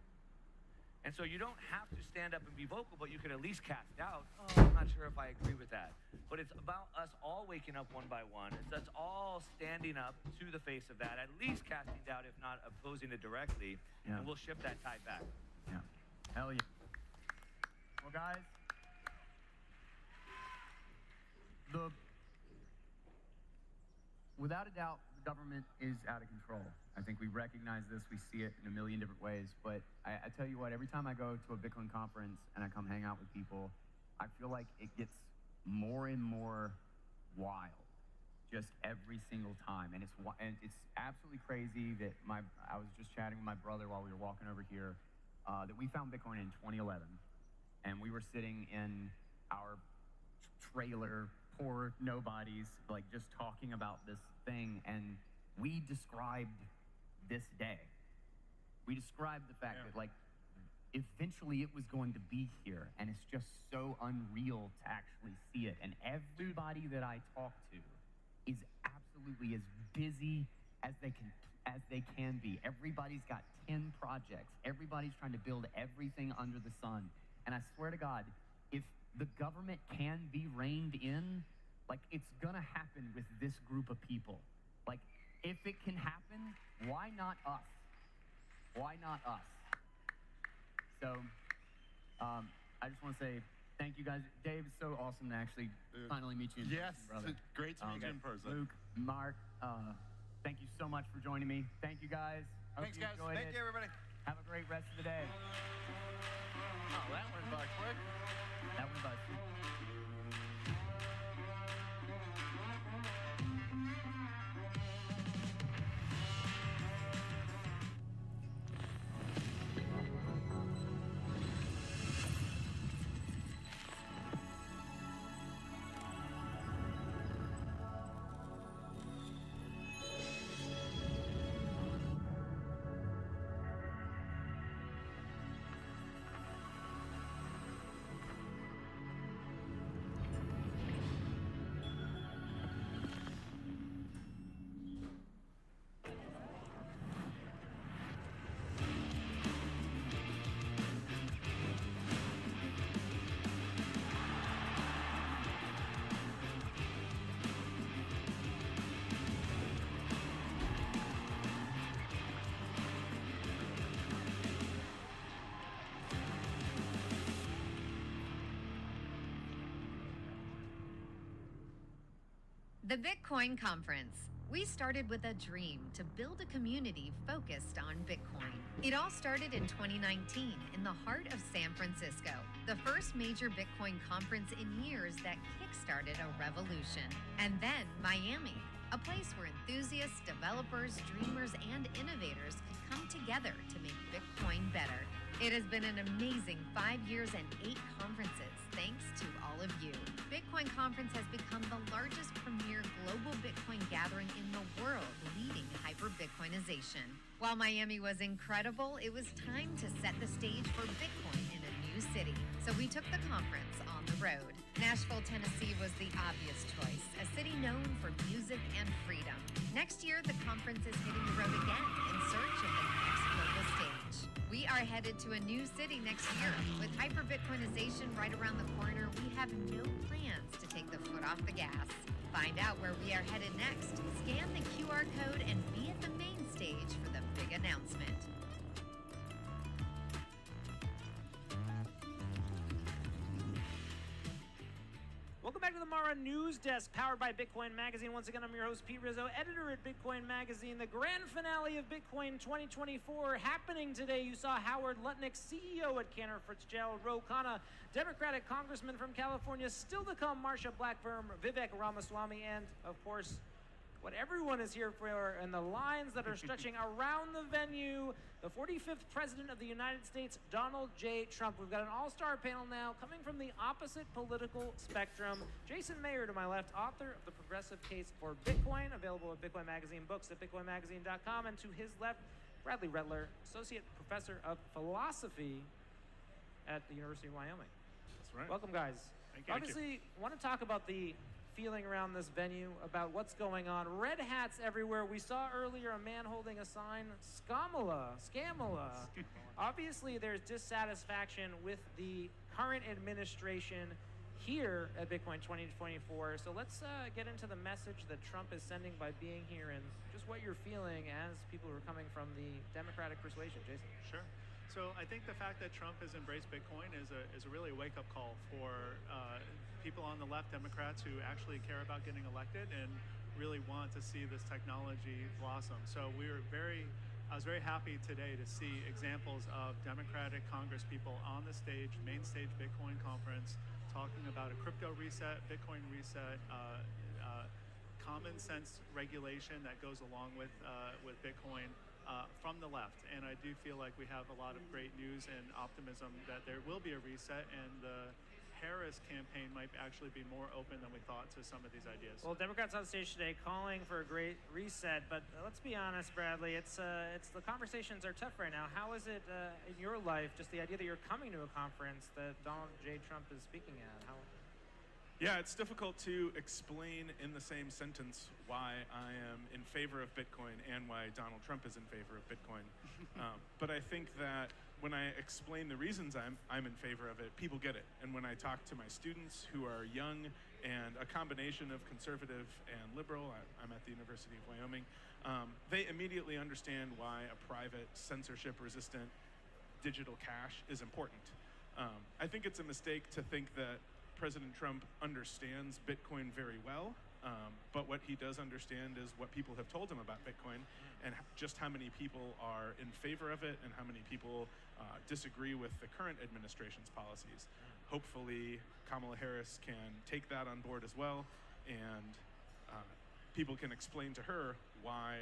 And so you don't have to stand up and be vocal, but you can at least cast doubt. Oh, I'm not sure if I agree with that. But it's about us all waking up one by one. It's us all standing up to the face of that, at least casting doubt, if not opposing it directly. Yeah. And we'll shift that tide back. Yeah. Hell yeah. Well, guys, without a doubt, the government is out of control. I think we recognize this, we see it in a million different ways, but I tell you what, every time I go to a Bitcoin conference and I come hang out with people, I feel like it gets more and more wild just every single time. And it's absolutely crazy that I was just chatting with my brother while we were walking over here, that we found Bitcoin in 2011, and we were sitting in our trailer, poor nobodies, like just talking about this thing, and we described this day. We described the fact that, like, eventually it was going to be here, and it's just so unreal to actually see it. And everybody that I talk to is absolutely as busy as they can be. Everybody's got 10 projects. Everybody's trying to build everything under the sun. And I swear to God, if the government can be reined in, like, it's gonna happen with this group of people. Like, if it can happen, why not us? Why not us? So, I just want to say thank you guys. Dave, it's so awesome to actually finally meet you in person, brother. It's great to meet you in person. Luke, Mark, thank you so much for joining me. Thank you, guys. Hope Thanks, you guys. enjoyed Thank it. you, everybody. Have a great rest of the day. Oh, that went by quick. That went by. The Bitcoin Conference. We started with a dream to build a community focused on Bitcoin. It all started in 2019 in the heart of San Francisco, the first major Bitcoin conference in years that kickstarted a revolution. And then Miami, a place where enthusiasts, developers, dreamers, and innovators could come together to make Bitcoin better. It has been an amazing 5 years and 8 conferences, thanks to all of you. Bitcoin Conference has become the largest premier global Bitcoin gathering in the world, leading hyper-Bitcoinization. While Miami was incredible, it was time to set the stage for Bitcoin in a new city. So we took the conference on the road. Nashville, Tennessee was the obvious choice, a city known for music and freedom. Next year, the conference is hitting the road again in search of the next global stage. We are headed to a new city next year. With hyper-Bitcoinization right around the corner, we have no plans to take the foot off the gas. Find out where we are headed next. Scan the QR code and be at the main stage for the big announcement. Welcome back to the Mara News Desk, powered by Bitcoin Magazine. Once again, I'm your host, Pete Rizzo, editor at Bitcoin Magazine. The grand finale of Bitcoin 2024 happening today. You saw Howard Lutnick, CEO at Cantor Fitzgerald, Ro Khanna, Democratic Congressman from California, still to come, Marsha Blackburn, Vivek Ramaswamy, and, of course, what everyone is here for, and the lines that are stretching around the venue, the 45th President of the United States, Donald J. Trump. We've got an all-star panel now coming from the opposite political spectrum. Jason Mayer to my left, author of The Progressive Case for Bitcoin, available at Bitcoin Magazine books at bitcoinmagazine.com. And to his left, Bradley Redler, Associate Professor of Philosophy at the University of Wyoming. That's right. Welcome, guys. Thank you. Obviously, want to talk about the feeling around this venue, about what's going on. Red hats everywhere. We saw earlier a man holding a sign, Scamala. Obviously, there's dissatisfaction with the current administration here at Bitcoin 2024. So let's get into the message that Trump is sending by being here and just what you're feeling as people who are coming from the Democratic persuasion. Jason. Sure. So I think the fact that Trump has embraced Bitcoin is a really a wake-up call for people on the left, Democrats, who actually care about getting elected and really want to see this technology blossom. So I was very happy today to see examples of Democratic Congress people on the stage, main stage Bitcoin conference, talking about a crypto reset, Bitcoin reset, common sense regulation that goes along with Bitcoin. From the left, and I do feel like we have a lot of great news and optimism that there will be a reset, and the Harris campaign might actually be more open than we thought to some of these ideas. Well, Democrats on stage today calling for a great reset, but let's be honest, Bradley, it's the conversations are tough right now. How is it in your life, just the idea that you're coming to a conference that Donald J. Trump is speaking at? Yeah, it's difficult to explain in the same sentence why I am in favor of Bitcoin and why Donald Trump is in favor of Bitcoin. But I think that when I explain the reasons I'm in favor of it, people get it. And when I talk to my students who are young and a combination of conservative and liberal, I'm at the University of Wyoming, they immediately understand why a private, censorship-resistant digital cash is important. I think it's a mistake to think that President Trump understands Bitcoin very well. But what he does understand is what people have told him about Bitcoin and just how many people are in favor of it and how many people disagree with the current administration's policies. Hopefully, Kamala Harris can take that on board as well, and people can explain to her why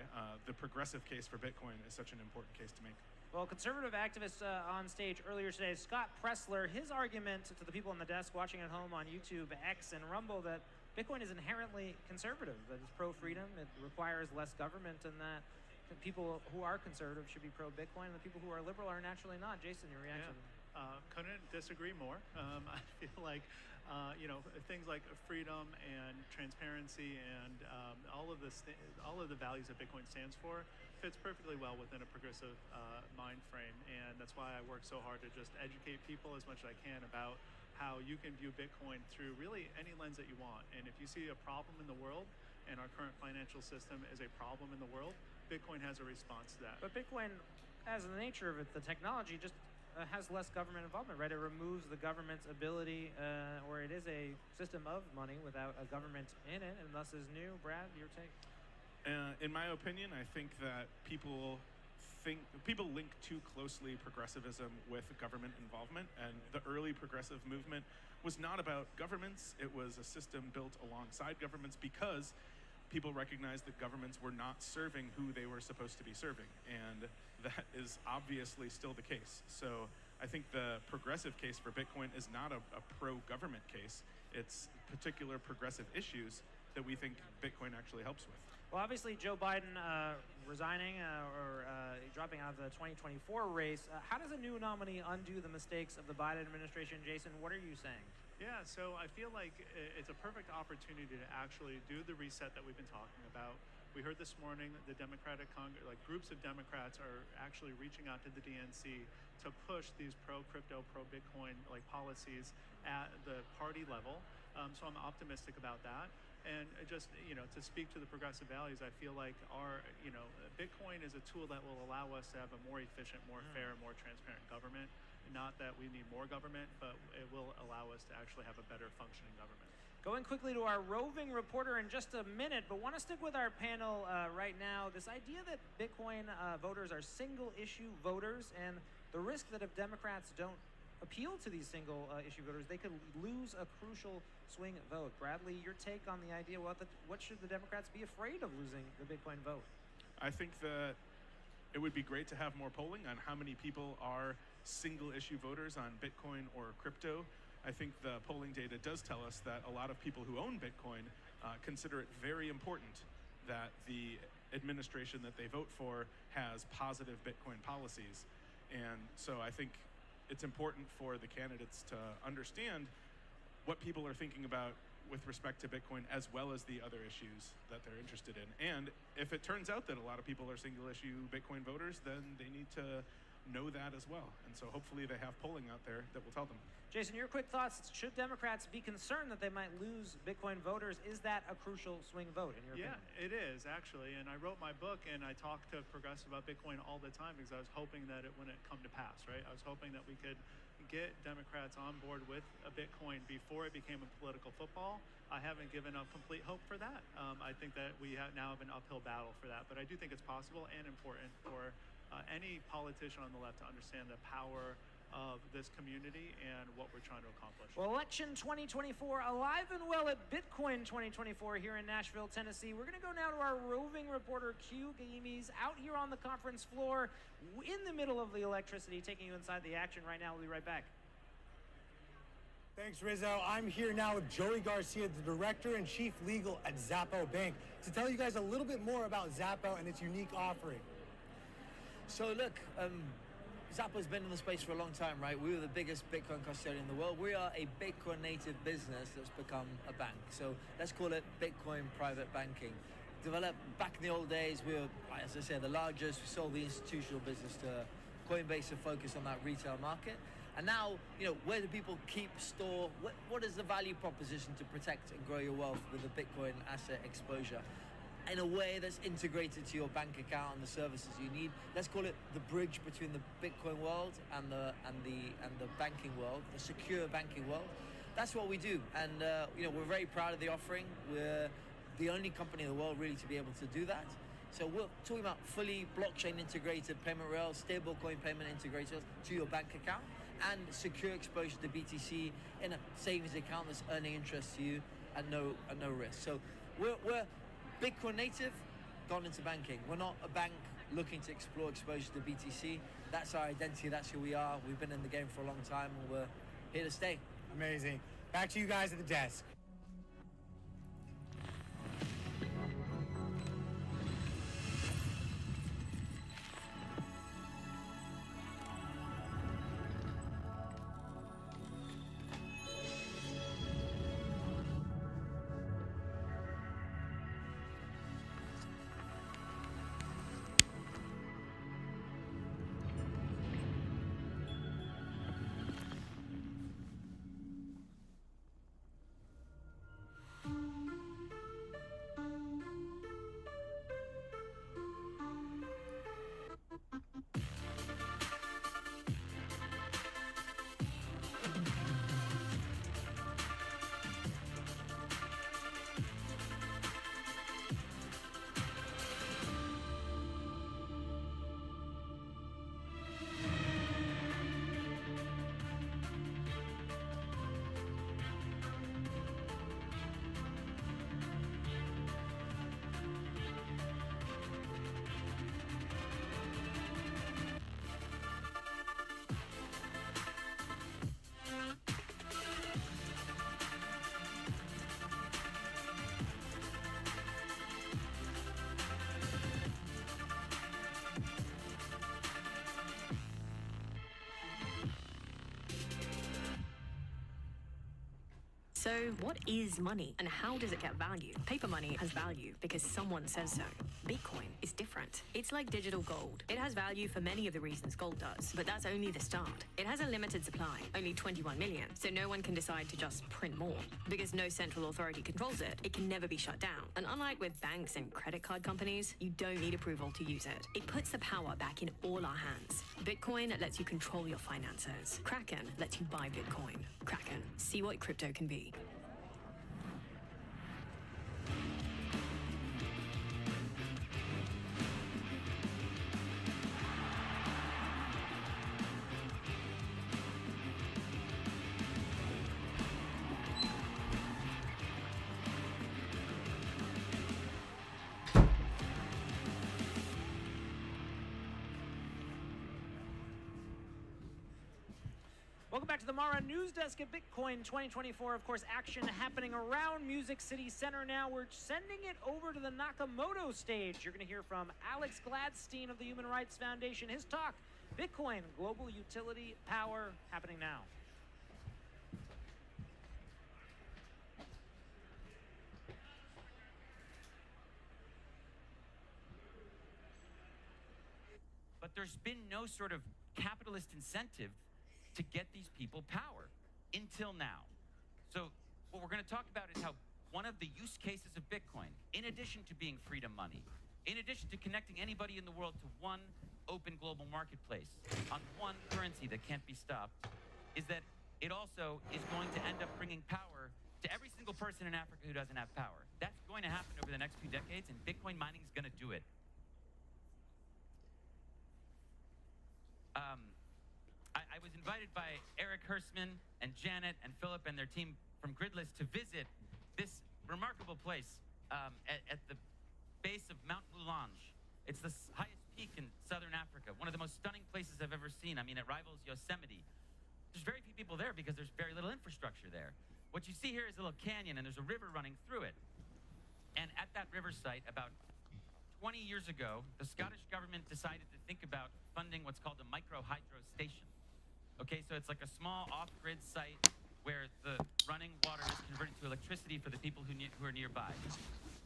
the progressive case for Bitcoin is such an important case to make. Well, conservative activists on stage earlier today, Scott Pressler, his argument to the people on the desk watching at home on YouTube, X, and Rumble that Bitcoin is inherently conservative, that it's pro-freedom, it requires less government, and that people who are conservative should be pro-Bitcoin, and the people who are liberal are naturally not. Jason, your reaction? Couldn't disagree more. I feel like, things like freedom and transparency and all of the values that Bitcoin stands for fits perfectly well within a progressive mind frame, and that's why I work so hard to just educate people as much as I can about how you can view Bitcoin through really any lens that you want. And if you see a problem in the world, and our current financial system is a problem in the world, Bitcoin has a response to that. But Bitcoin, as the nature of it, the technology just has less government involvement, right? It removes the government's ability, or it is a system of money without a government in it, and thus is new. Brad, your take? In my opinion, I think that people link too closely progressivism with government involvement, and the early progressive movement was not about governments. It was a system built alongside governments because people recognized that governments were not serving who they were supposed to be serving, and that is obviously still the case. So I think the progressive case for Bitcoin is not a pro-government case. It's particular progressive issues that we think Bitcoin actually helps with. Well, obviously, Joe Biden resigning or dropping out of the 2024 race. How does a new nominee undo the mistakes of the Biden administration? Jason, what are you saying? Yeah, so I feel like it's a perfect opportunity to actually do the reset that we've been talking about. We heard this morning that the Democratic Congress, like groups of Democrats, are actually reaching out to the DNC to push these pro-crypto, pro-Bitcoin like policies at the party level. So I'm optimistic about that. And just, to speak to the progressive values, I feel like Bitcoin is a tool that will allow us to have a more efficient, more fair, more transparent government. Not that we need more government, but it will allow us to actually have a better functioning government. Going quickly to our roving reporter in just a minute, but want to stick with our panel right now. This idea that Bitcoin voters are single-issue voters, and the risk that if Democrats don't appeal to these single-issue voters, they could lose a crucial swing vote. Bradley, your take on the idea, what should the Democrats be afraid of losing the Bitcoin vote? I think that it would be great to have more polling on how many people are single-issue voters on Bitcoin or crypto. I think the polling data does tell us that a lot of people who own Bitcoin consider it very important that the administration that they vote for has positive Bitcoin policies. And so I think it's important for the candidates to understand what people are thinking about with respect to Bitcoin, as well as the other issues that they're interested in. And if it turns out that a lot of people are single-issue Bitcoin voters, then they need to know that as well. And so hopefully they have polling out there that will tell them. Jason, your quick thoughts. Should Democrats be concerned that they might lose Bitcoin voters? Is that a crucial swing vote in your opinion? Yeah, it is, actually. And I wrote my book, and I talked to progressives about Bitcoin all the time because I was hoping that it wouldn't come to pass, right? I was hoping that we could get Democrats on board with a Bitcoin before it became a political football. I haven't given up complete hope for that. I think that we now have an uphill battle for that. But I do think it's possible and important for any politician on the left to understand the power of this community and what we're trying to accomplish. Well, election 2024 alive and well at Bitcoin 2024 here in Nashville, Tennessee. We're going to go now to our roving reporter, Q Gamies, out here on the conference floor in the middle of the electricity, taking you inside the action right now. We'll be right back. Thanks, Rizzo. I'm here now with Joey Garcia, the Director and Chief Legal at Zappo Bank, to tell you guys a little bit more about Zappo and its unique offering. So look, Zappo's been in the space for a long time, right? We were the biggest Bitcoin custodian in the world. We are a Bitcoin native business that's become a bank. So let's call it Bitcoin private banking. Developed back in the old days, we were, as I said, the largest. We sold the institutional business to Coinbase to focus on that retail market. And now, where do people keep, store? What is the value proposition to protect and grow your wealth with a Bitcoin asset exposure? In a way that's integrated to your bank account and the services you need. Let's call it the bridge between the Bitcoin world and the banking world, the secure banking world. That's what we do, and we're very proud of the offering. We're the only company in the world really to be able to do that. So we're talking about fully blockchain integrated payment rails, stablecoin payment integrators to your bank account, and secure exposure to BTC in a savings account that's earning interest to you at no risk. So we're Bitcoin native, gone into banking. We're not a bank looking to explore exposure to BTC. That's our identity, that's who we are. We've been in the game for a long time, and we're here to stay. Amazing. Back to you guys at the desk. So what is money and how does it get value? Paper money has value because someone says so. Bitcoin is different. It's like digital gold. It has value for many of the reasons gold does, but that's only the start. It has a limited supply, only 21 million, so no one can decide to just print more. Because no central authority controls it, it can never be shut down. And unlike with banks and credit card companies, you don't need approval to use it. It puts the power back in all our hands. Bitcoin lets you control your finances. Kraken lets you buy Bitcoin. Kraken, see what crypto can be. Welcome back to the Mara News Desk at Bitcoin 2024. Of course, action happening around Music City Center now. We're sending it over to the Nakamoto stage. You're going to hear from Alex Gladstein of the Human Rights Foundation. His talk, Bitcoin, Global Utility Power, happening now. But there's been no sort of capitalist incentive to get these people power until now. So what we're going to talk about is how one of the use cases of Bitcoin, in addition to being freedom money, in addition to connecting anybody in the world to one open global marketplace on one currency that can't be stopped, is that it also is going to end up bringing power to every single person in Africa who doesn't have power. That's going to happen over the next few decades, and Bitcoin mining is going to do it. I was invited by Eric Hirschman and Janet and Philip and their team from Gridless to visit this remarkable place at the base of Mount Mulange. It's the highest peak in southern Africa, one of the most stunning places I've ever seen. I mean, it rivals Yosemite. There's very few people there because there's very little infrastructure there. What you see here is a little canyon, and there's a river running through it. And at that river site, about 20 years ago, the Scottish government decided to think about funding what's called a micro-hydro station. Okay, so it's like a small off-grid site where the running water is converted to electricity for the people who are nearby.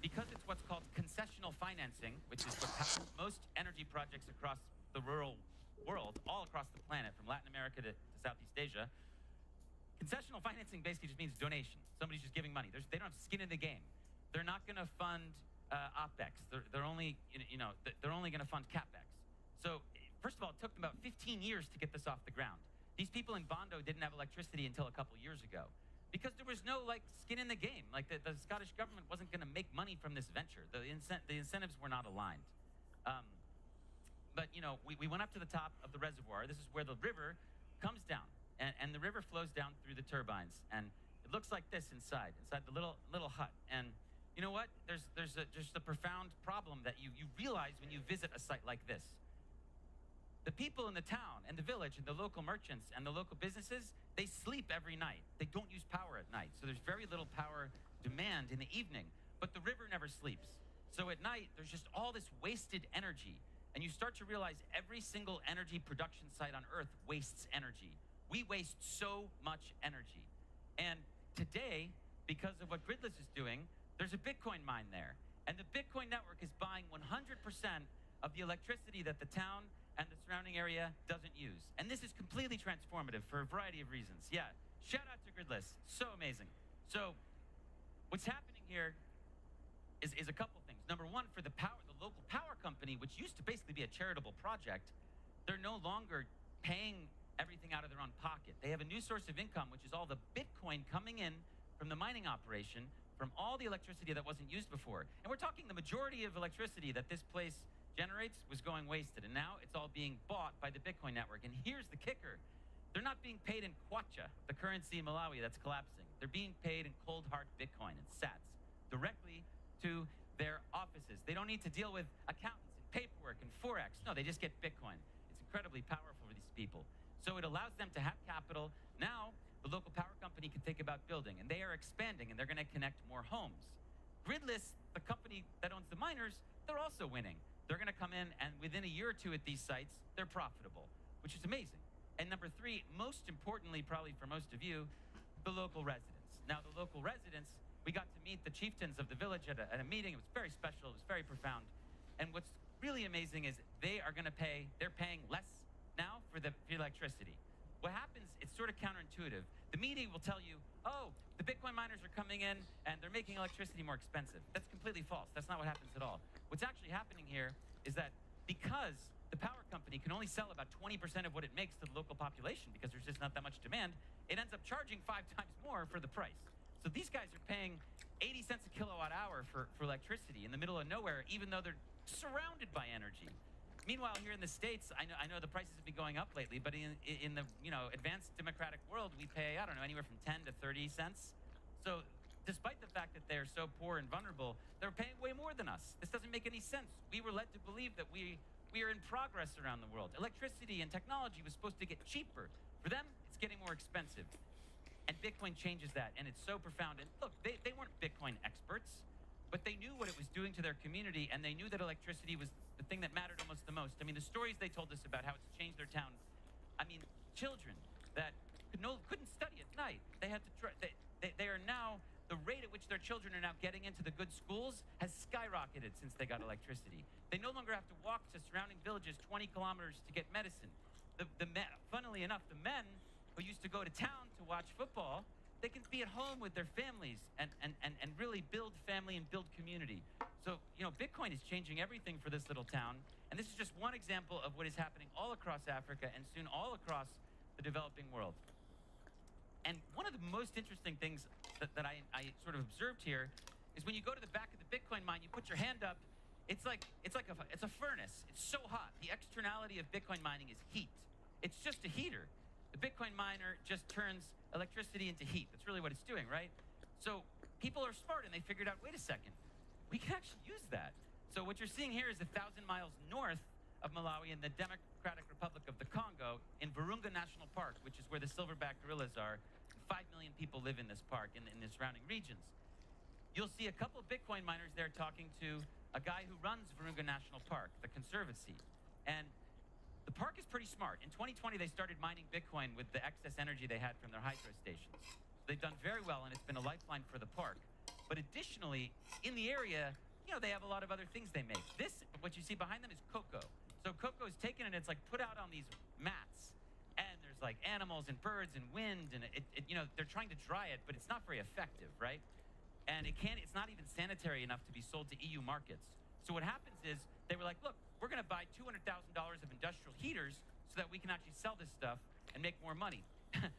Because it's what's called concessional financing, which is what powers most energy projects across the rural world, all across the planet, from Latin America to Southeast Asia, concessional financing basically just means donation. Somebody's just giving money. They don't have skin in the game. They're not going to fund OpEx. They're only, they're only going to fund CapEx. So first of all, it took them about 15 years to get this off the ground. These people in Bondo didn't have electricity until a couple years ago because there was no like skin in the game. Like the Scottish government wasn't going to make money from this venture. The incentives were not aligned. But you know, we went up to the top of the reservoir. This is where the river comes down, and the river flows down through the turbines, and it looks like this inside the little hut. And you know what? There's just a profound problem that you realize when you visit a site like this. The people in the town and the village and the local merchants and the local businesses, they sleep every night. They don't use power at night. So there's very little power demand in the evening, but the river never sleeps. So at night, there's just all this wasted energy. And you start to realize every single energy production site on Earth wastes energy. We waste so much energy. And today, because of what Gridless is doing, there's a Bitcoin mine there. And the Bitcoin network is buying 100% of the electricity that the town and the surrounding area doesn't use. And this is completely transformative for a variety of reasons. Yeah, shout out to Gridless, so amazing. So what's happening here is a couple things. Number one, for the local power company, which used to basically be a charitable project, they're no longer paying everything out of their own pocket. They have a new source of income, which is all the Bitcoin coming in from the mining operation, from all the electricity that wasn't used before. And we're talking the majority of electricity that this place generates was going wasted, and now it's all being bought by the Bitcoin network. And here's the kicker. They're not being paid in kwacha, the currency in Malawi that's collapsing. They're being paid in cold hard Bitcoin and sats directly to their offices. They don't need to deal with accountants and paperwork and Forex. No, they just get Bitcoin. It's incredibly powerful for these people. So it allows them to have capital. Now, the local power company can think about building, and they are expanding, and they're going to connect more homes. Gridless, the company that owns the miners, they're also winning. They're going to come in, and within a year or two at these sites, they're profitable, which is amazing. And number three, most importantly, probably for most of you, the local residents. Now, the local residents, we got to meet the chieftains of the village at a meeting. It was very special. It was very profound. And what's really amazing is they're paying less now for the electricity. What happens, it's sort of counterintuitive. The media will tell you, oh, the Bitcoin miners are coming in and they're making electricity more expensive. That's completely false. That's not what happens at all. What's actually happening here is that because the power company can only sell about 20% of what it makes to the local population because there's just not that much demand, it ends up charging 5 times more for the price. So these guys are paying 80 cents a kilowatt hour for electricity in the middle of nowhere, even though they're surrounded by energy. Meanwhile, here in the States, I know the prices have been going up lately, but in the advanced democratic world, we pay, I don't know, anywhere from 10 to 30 cents. So despite the fact that they're so poor and vulnerable, they're paying way more than us. This doesn't make any sense. We were led to believe that we are in progress around the world. Electricity and technology was supposed to get cheaper. For them, it's getting more expensive. And Bitcoin changes that, and it's so profound. And look, they weren't Bitcoin experts, but they knew what it was doing to their community, and they knew that electricity was the thing that mattered almost the most. I mean, the stories they told us about how it's changed their town. I mean, children that couldn't study at night. They had to try. They are now, the rate at which their children are now getting into the good schools has skyrocketed since they got electricity. They no longer have to walk to surrounding villages 20 kilometers to get medicine. Funnily enough, the men who used to go to town to watch football, they can be at home with their families and really build family and build community. So, Bitcoin is changing everything for this little town. And this is just one example of what is happening all across Africa and soon all across the developing world. And one of the most interesting things that I sort of observed here is when you go to the back of the Bitcoin mine, you put your hand up, it's a furnace. It's so hot. The externality of Bitcoin mining is heat. It's just a heater. The Bitcoin miner just turns electricity into heat. That's really what it's doing, right? So people are smart, and they figured out, wait a second, we can actually use that. So what you're seeing here is 1,000 miles north of Malawi in the Democratic Republic of the Congo in Virunga National Park, which is where the silverback gorillas are. 5 million people live in this park in the surrounding regions. You'll see a couple of Bitcoin miners there talking to a guy who runs Virunga National Park, the Conservancy. And the park is pretty smart. In 2020, they started mining Bitcoin with the excess energy they had from their hydro stations. They've done very well, and it's been a lifeline for the park. But additionally, in the area, they have a lot of other things they make. This, what you see behind them, is cocoa. So cocoa is taken and it's like put out on these mats. And there's like animals and birds and wind, and they're trying to dry it, but it's not very effective, right? And it's not even sanitary enough to be sold to EU markets. So what happens is they were like, look, we're going to buy $200,000 of industrial heaters so that we can actually sell this stuff and make more money.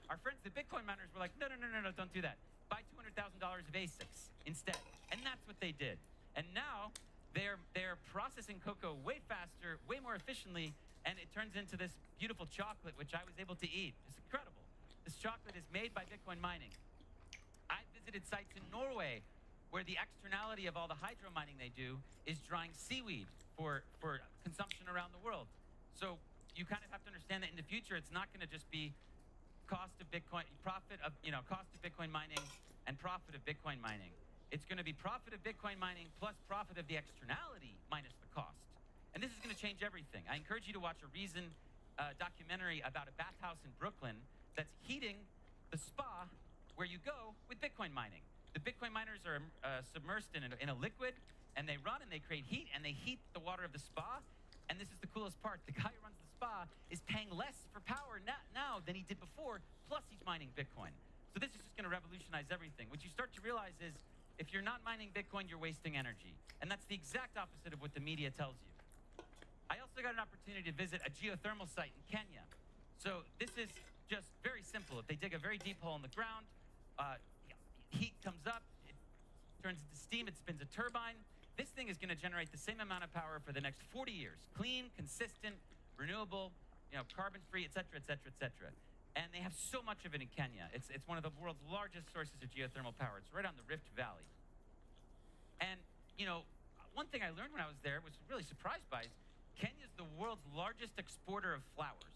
our friends, the Bitcoin miners, were like, no, don't do that. Buy $200,000 of ASICs instead. And that's what they did. And now they're processing cocoa way faster, way more efficiently, and it turns into this beautiful chocolate, which I was able to eat. It's incredible. This chocolate is made by Bitcoin mining. I visited sites in Norway where the externality of all the hydro mining they do is drying seaweed for consumption around the world. So you kind of have to understand that in the future, it's not going to just be cost of Bitcoin, cost of Bitcoin mining and profit of Bitcoin mining. It's going to be profit of Bitcoin mining plus profit of the externality minus the cost. And this is going to change everything. I encourage you to watch a Reason documentary about a bathhouse in Brooklyn that's heating the spa where you go with Bitcoin mining. The Bitcoin miners are submersed in a liquid, and they run and they create heat, and they heat the water of the spa. And this is the coolest part. The guy who runs the spa is paying less for power now than he did before, plus he's mining Bitcoin. So this is just going to revolutionize everything. What you start to realize is if you're not mining Bitcoin, you're wasting energy. And that's the exact opposite of what the media tells you. I also got an opportunity to visit a geothermal site in Kenya. So this is just very simple. If they dig a very deep hole in the ground, heat comes up, it turns into steam, it spins a turbine. This thing is going to generate the same amount of power for the next 40 years. Clean, consistent, renewable, carbon-free, et cetera, et cetera, et cetera. And they have so much of it in Kenya. It's one of the world's largest sources of geothermal power. It's right on the Rift Valley. And, one thing I learned when I was there, was really surprised by, is Kenya's the world's largest exporter of flowers.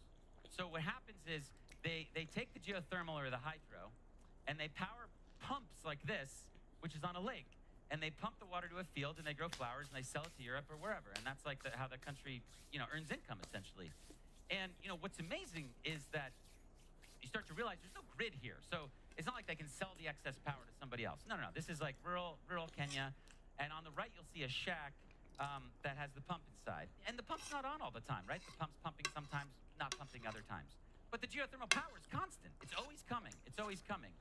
So what happens is they take the geothermal or the hydro, and they power pumps like this, which is on a lake. And they pump the water to a field, and they grow flowers, and they sell it to Europe or wherever. And that's like how the country, earns income, essentially. And, what's amazing is that you start to realize there's no grid here. So it's not like they can sell the excess power to somebody else. No. This is like rural Kenya. And on the right, you'll see a shack that has the pump inside. And the pump's not on all the time, right? The pump's pumping sometimes, not pumping other times. But the geothermal power is constant. It's always coming. It's always coming.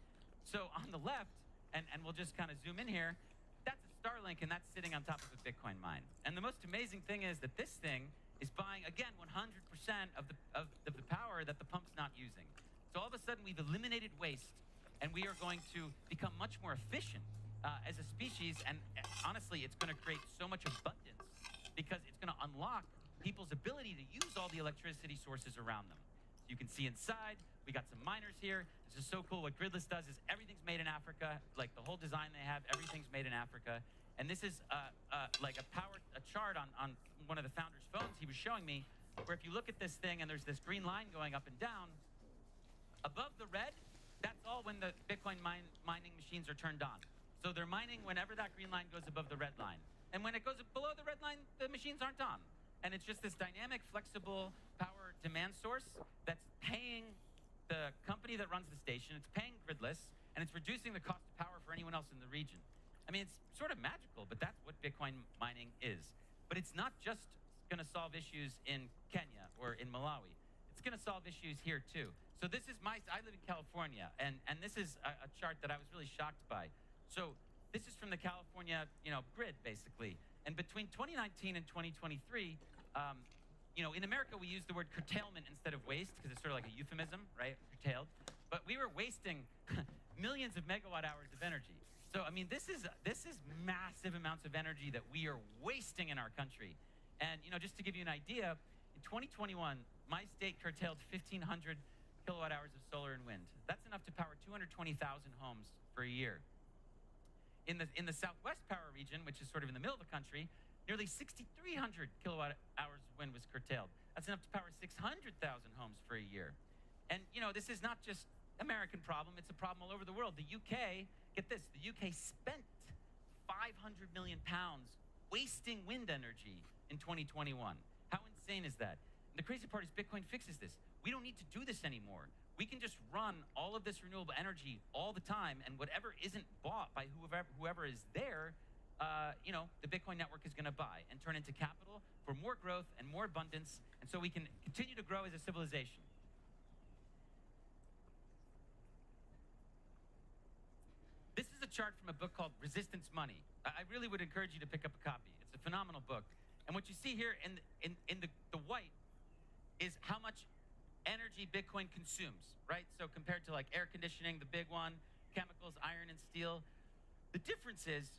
So on the left, and we'll just kind of zoom in here, that's a Starlink, and that's sitting on top of a Bitcoin mine. And the most amazing thing is that this thing is buying, again, 100% of the power that the pump's not using. So all of a sudden, we've eliminated waste, and we are going to become much more efficient as a species. And honestly, it's going to create so much abundance because it's going to unlock people's ability to use all the electricity sources around them. So you can see inside, we got some miners here. This is so cool. What Gridless does is everything's made in Africa. Like the whole design they have, everything's made in Africa. And this is like a chart on one of the founder's phones he was showing me, where if you look at this thing and there's this green line going up and down, above the red, that's all when the Bitcoin mining machines are turned on. So they're mining whenever that green line goes above the red line. And when it goes below the red line, the machines aren't on. And it's just this dynamic, flexible power demand source that's paying the company that runs the station, it's paying Gridless, and it's reducing the cost of power for anyone else in the region. I mean, it's sort of magical, but that's what Bitcoin mining is. But it's not just going to solve issues in Kenya or in Malawi. It's going to solve issues here too. So this is I live in California, and this is a chart that I was really shocked by. So this is from the California, grid, basically. And between 2019 and 2023, in America, we use the word curtailment instead of waste because it's sort of like a euphemism, right? Curtailed. But we were wasting millions of megawatt hours of energy. So, I mean, this is massive amounts of energy that we are wasting in our country. And, just to give you an idea, in 2021, my state curtailed 1,500 kilowatt hours of solar and wind. That's enough to power 220,000 homes for a year. In the Southwest power region, which is sort of in the middle of the country, nearly 6,300 kilowatt hours of wind was curtailed. That's enough to power 600,000 homes for a year. And, this is not just American problem, it's a problem all over the world. The UK, get this, the UK spent 500 million pounds wasting wind energy in 2021. How insane is that? And the crazy part is Bitcoin fixes this. We don't need to do this anymore. We can just run all of this renewable energy all the time, and whatever isn't bought by whoever is there, the Bitcoin network is going to buy and turn into capital for more growth and more abundance, and so we can continue to grow as a civilization. This is a chart from a book called Resistance Money. I really would encourage you to pick up a copy. It's a phenomenal book. And what you see here in the white is how much energy Bitcoin Bitcoin consumes, right? So compared to like air conditioning, the big one, chemicals, iron and steel, the difference is,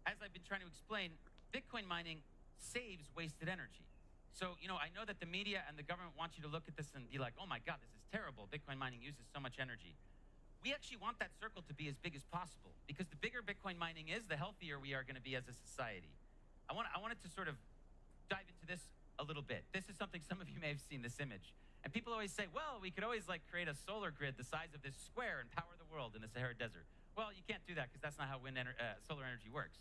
as I've been trying to explain, Bitcoin mining saves wasted energy. So, I know that the media and the government want you to look at this and be like, oh my God, this is terrible. Bitcoin mining uses so much energy. We actually want that circle to be as big as possible, because the bigger Bitcoin mining is, the healthier we are going to be as a society. I wanted to sort of dive into this a little bit. This is something some of you may have seen, this image. And people always say, well, we could always like create a solar grid the size of this square and power the world in the Sahara Desert. Well, you can't do that because that's not how solar energy works.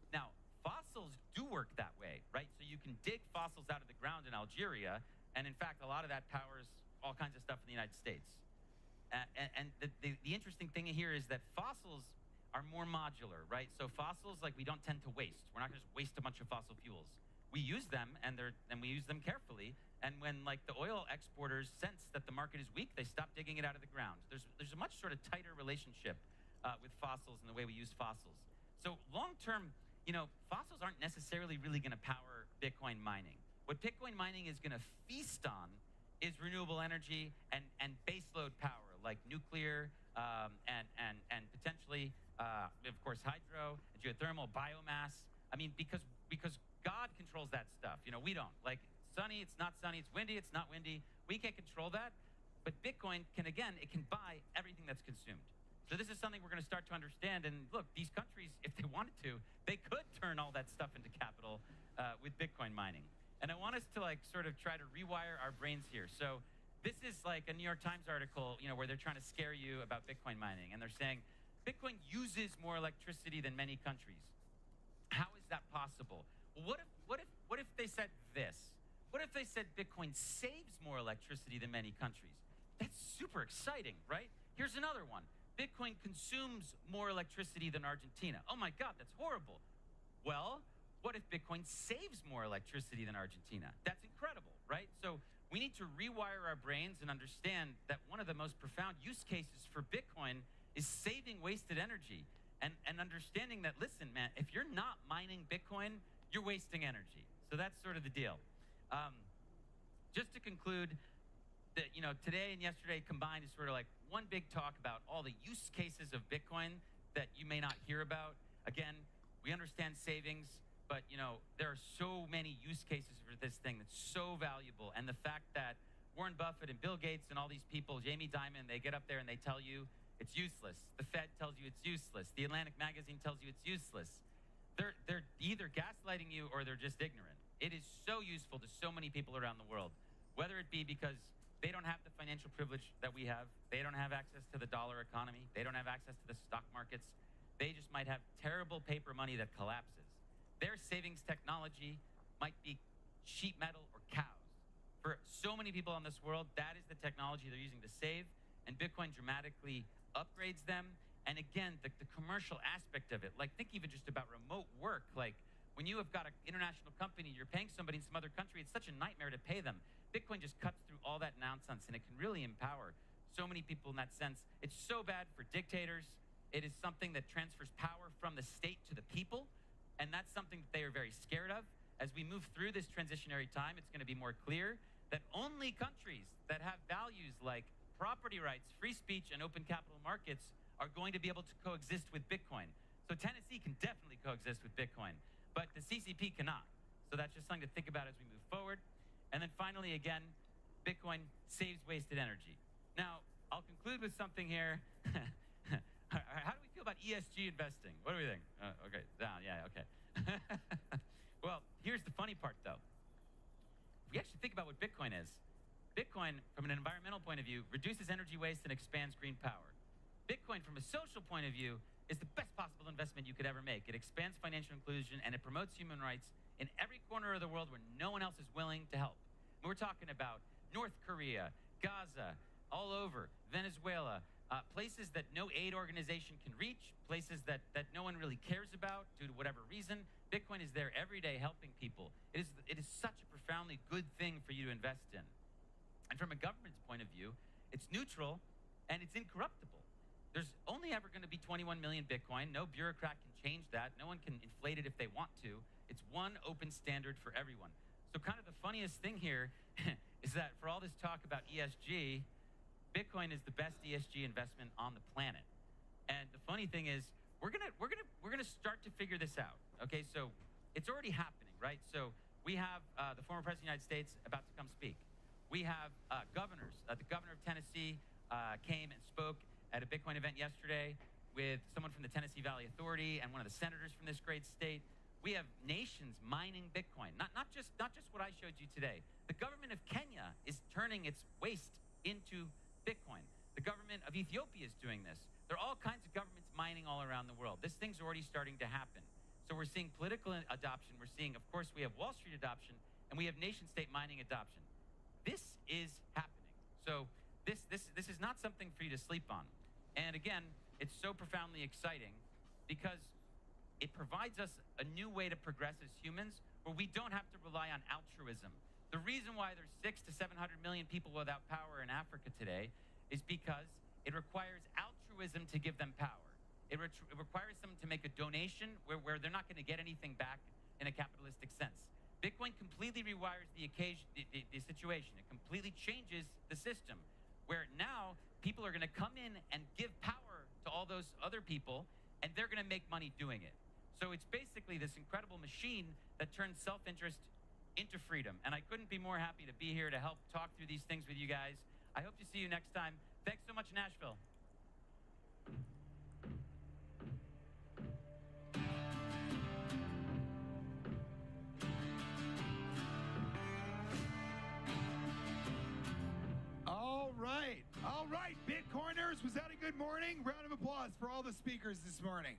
Now, fossils do work that way, right? So you can dig fossils out of the ground in Algeria, and in fact, a lot of that powers all kinds of stuff in the United States. And the interesting thing here is that fossils are more modular, right? So fossils, like, we don't tend to waste. We're not going to just waste a bunch of fossil fuels. We use them, and we use them carefully. And when, like, the oil exporters sense that the market is weak, they stop digging it out of the ground. There's a much sort of tighter relationship with fossils and the way we use fossils. So long term, fossils aren't necessarily really going to power Bitcoin mining. What Bitcoin mining is going to feast on is renewable energy and baseload power, like nuclear and potentially, of course, hydro, geothermal, biomass. I mean, because God controls that stuff. We don't. Like, sunny, it's not sunny. It's windy, it's not windy. We can't control that. But Bitcoin can buy everything that's consumed. So this is something we're going to start to understand. And look, these countries, if they wanted to, they could turn all that stuff into capital with Bitcoin mining. And I want us to sort of try to rewire our brains here. So this is like a New York Times article, where they're trying to scare you about Bitcoin mining. And they're saying, Bitcoin uses more electricity than many countries. How is that possible? Well, what if they said this? What if they said Bitcoin saves more electricity than many countries? That's super exciting, right? Here's another one. Bitcoin consumes more electricity than Argentina. Oh my God, that's horrible. Well, what if Bitcoin saves more electricity than Argentina? That's incredible, right? So we need to rewire our brains and understand that one of the most profound use cases for Bitcoin is saving wasted energy and understanding that, listen, man, if you're not mining Bitcoin, you're wasting energy. So that's sort of the deal. Just to conclude, that today and yesterday combined is sort of like one big talk about all the use cases of Bitcoin that you may not hear about. Again, we understand savings, but there are so many use cases for this thing that's so valuable. And the fact that Warren Buffett and Bill Gates and all these people, Jamie Dimon, they get up there and they tell you it's useless. The Fed tells you it's useless. The Atlantic magazine tells you it's useless. They're either gaslighting you or they're just ignorant. It is so useful to so many people around the world, whether it be because they don't have the financial privilege that we have. They don't have access to the dollar economy. They don't have access to the stock markets. They just might have terrible paper money that collapses. Their savings technology might be sheet metal or cows. For so many people in this world, that is the technology they're using to save, and Bitcoin dramatically upgrades them. And again, the commercial aspect of it, like think even just about remote work. Like when you have got an international company, you're paying somebody in some other country, it's such a nightmare to pay them. Bitcoin just cuts through all that nonsense, and it can really empower so many people in that sense. It's so bad for dictators. It is something that transfers power from the state to the people, and that's something that they are very scared of. As we move through this transitionary time, it's going to be more clear that only countries that have values like property rights, free speech, and open capital markets are going to be able to coexist with Bitcoin. So Tennessee can definitely coexist with Bitcoin, but the CCP cannot. So that's just something to think about as we move forward. And then finally, again, Bitcoin saves wasted energy. Now, I'll conclude with something here. How do we feel about ESG investing? What do we think? Okay, down, yeah, okay. Well, here's the funny part, though. If we actually think about what Bitcoin is, Bitcoin, from an environmental point of view, reduces energy waste and expands green power. Bitcoin, from a social point of view, is the best possible investment you could ever make. It expands financial inclusion, and it promotes human rights in every corner of the world where no one else is willing to help. We're talking about North Korea, Gaza, all over, Venezuela, places that no aid organization can reach, places that no one really cares about due to whatever reason. Bitcoin is there every day helping people. It is such a profoundly good thing for you to invest in. And from a government's point of view, it's neutral and it's incorruptible. There's only ever going to be 21 million Bitcoin. No bureaucrat can change that. No one can inflate it if they want to. It's one open standard for everyone. So kind of the funniest thing here is is that for all this talk about ESG, Bitcoin is the best ESG investment on the planet. And the funny thing is, we're gonna start to figure this out. Okay, so it's already happening, right? So we have the former president of the United States about to come speak. We have governors. The governor of Tennessee came and spoke at a Bitcoin event yesterday with someone from the Tennessee Valley Authority and one of the senators from this great state. We have nations mining Bitcoin, not just what I showed you today. The government of Kenya is turning its waste into Bitcoin. The government of Ethiopia is doing this. There are all kinds of governments mining all around the world. This thing's already starting to happen. So we're seeing political adoption. We're seeing, of course, we have Wall Street adoption, and we have nation-state mining adoption. This is happening. So this is not something for you to sleep on. And again, it's so profoundly exciting because it provides us a new way to progress as humans where we don't have to rely on altruism. The reason why there's 600 to 700 million people without power in Africa today is because it requires altruism to give them power. It requires them to make a donation where they're not going to get anything back in a capitalistic sense. Bitcoin completely rewires the situation. It completely changes the system where now people are going to come in and give power to all those other people, and they're going to make money doing it. So it's basically this incredible machine that turns self-interest into freedom. And I couldn't be more happy to be here to help talk through these things with you guys. I hope to see you next time. Thanks so much, Nashville. All right, Bitcoiners, was that a good morning? Round of applause for all the speakers this morning.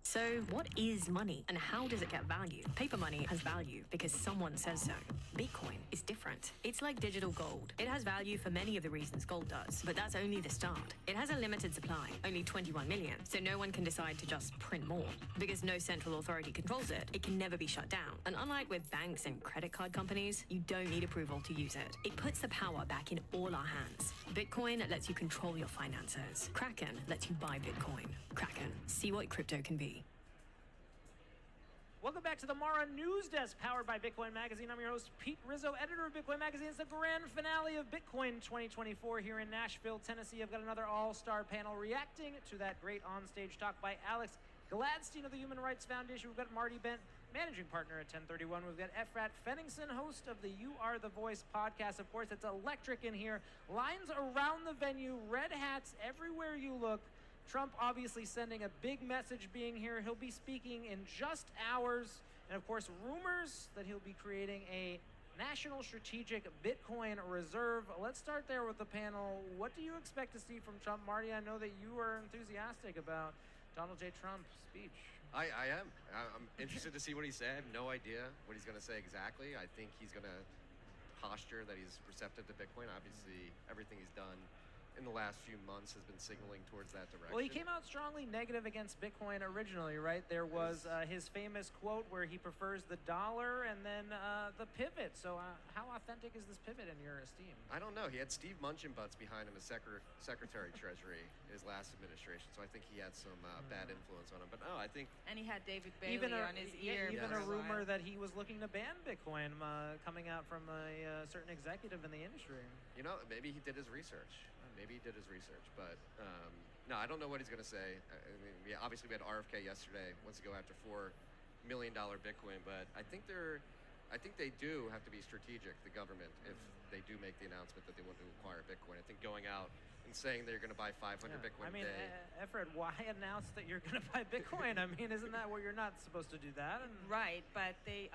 So, what is money and how does it get value? Paper money has value because someone says so. Bitcoin is different. It's like digital gold. It has value for many of the reasons gold does, but that's only the start. It has a limited supply, only 21 million, so no one can decide to just print more. Because no central authority controls it, it can never be shut down. And unlike with banks and credit card companies, you don't need approval to use it. It puts the power back in all our hands. Bitcoin lets you control your finances. Kraken lets you buy Bitcoin. Kraken, see what crypto can be. Welcome back to the Mara News Desk, powered by Bitcoin Magazine. I'm your host, Pete Rizzo, editor of Bitcoin Magazine. It's the grand finale of Bitcoin 2024 here in Nashville, Tennessee. I've got another all-star panel reacting to that great on-stage talk by Alex Gladstein of the Human Rights Foundation. We've got Marty Bent, managing partner at 1031. We've got Efrat Fenningson, host of the You Are the Voice podcast. Of course, it's electric in here. Lines around the venue, red hats everywhere you look. Trump obviously sending a big message being here. He'll be speaking in just hours. And of course, rumors that he'll be creating a national strategic Bitcoin reserve. Let's start there with the panel. What do you expect to see from Trump? Marty, I know that you are enthusiastic about Donald J. Trump's speech. I am. I'm interested to see what he said. I have no idea what he's going to say exactly. I think he's going to posture that he's receptive to Bitcoin. Obviously, everything he's done in the last few months has been signaling towards that direction. Well, he came out strongly negative against Bitcoin originally, right? There was his famous quote where he prefers the dollar and then the pivot. So how authentic is this pivot in your esteem? I don't know. He had Steve Munchenbutts behind him as Secretary Treasury his last administration, so I think he had some bad influence on him. But no, I think... And he had David Bailey on his ear. Even a rumor that he was looking to ban Bitcoin coming out from a certain executive in the industry. You know, maybe he did his research. Maybe he did his research, but no, I don't know what he's going to say. I mean, obviously we had RFK yesterday, wants to go after $4 million Bitcoin, but I think they do have to be strategic, the government, if they do make the announcement that they want to acquire Bitcoin. I think going out and saying they're going to buy 500 Bitcoin I mean, a day. Efred, why announce that you're going to buy Bitcoin? I mean, isn't that where you're not supposed to do that? Right, but they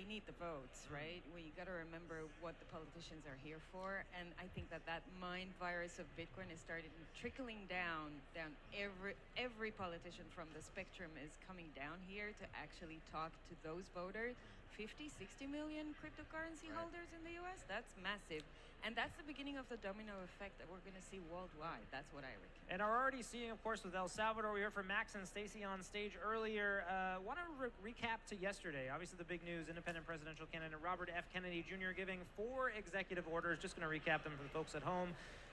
need the votes, right? We got to remember what the politicians are here for, and I think that mind virus of Bitcoin is started trickling down every politician from the spectrum is coming down here to actually talk to those voters. 50, 60 million cryptocurrency holders in the US, that's massive. And that's the beginning of the domino effect that we're going to see worldwide. That's what I reckon. And are already seeing, of course, with El Salvador. We heard from Max and Stacy on stage earlier. Want to recap to yesterday. Obviously, the big news, independent presidential candidate Robert F. Kennedy Jr. giving 4 executive orders. Just going to recap them for the folks at home.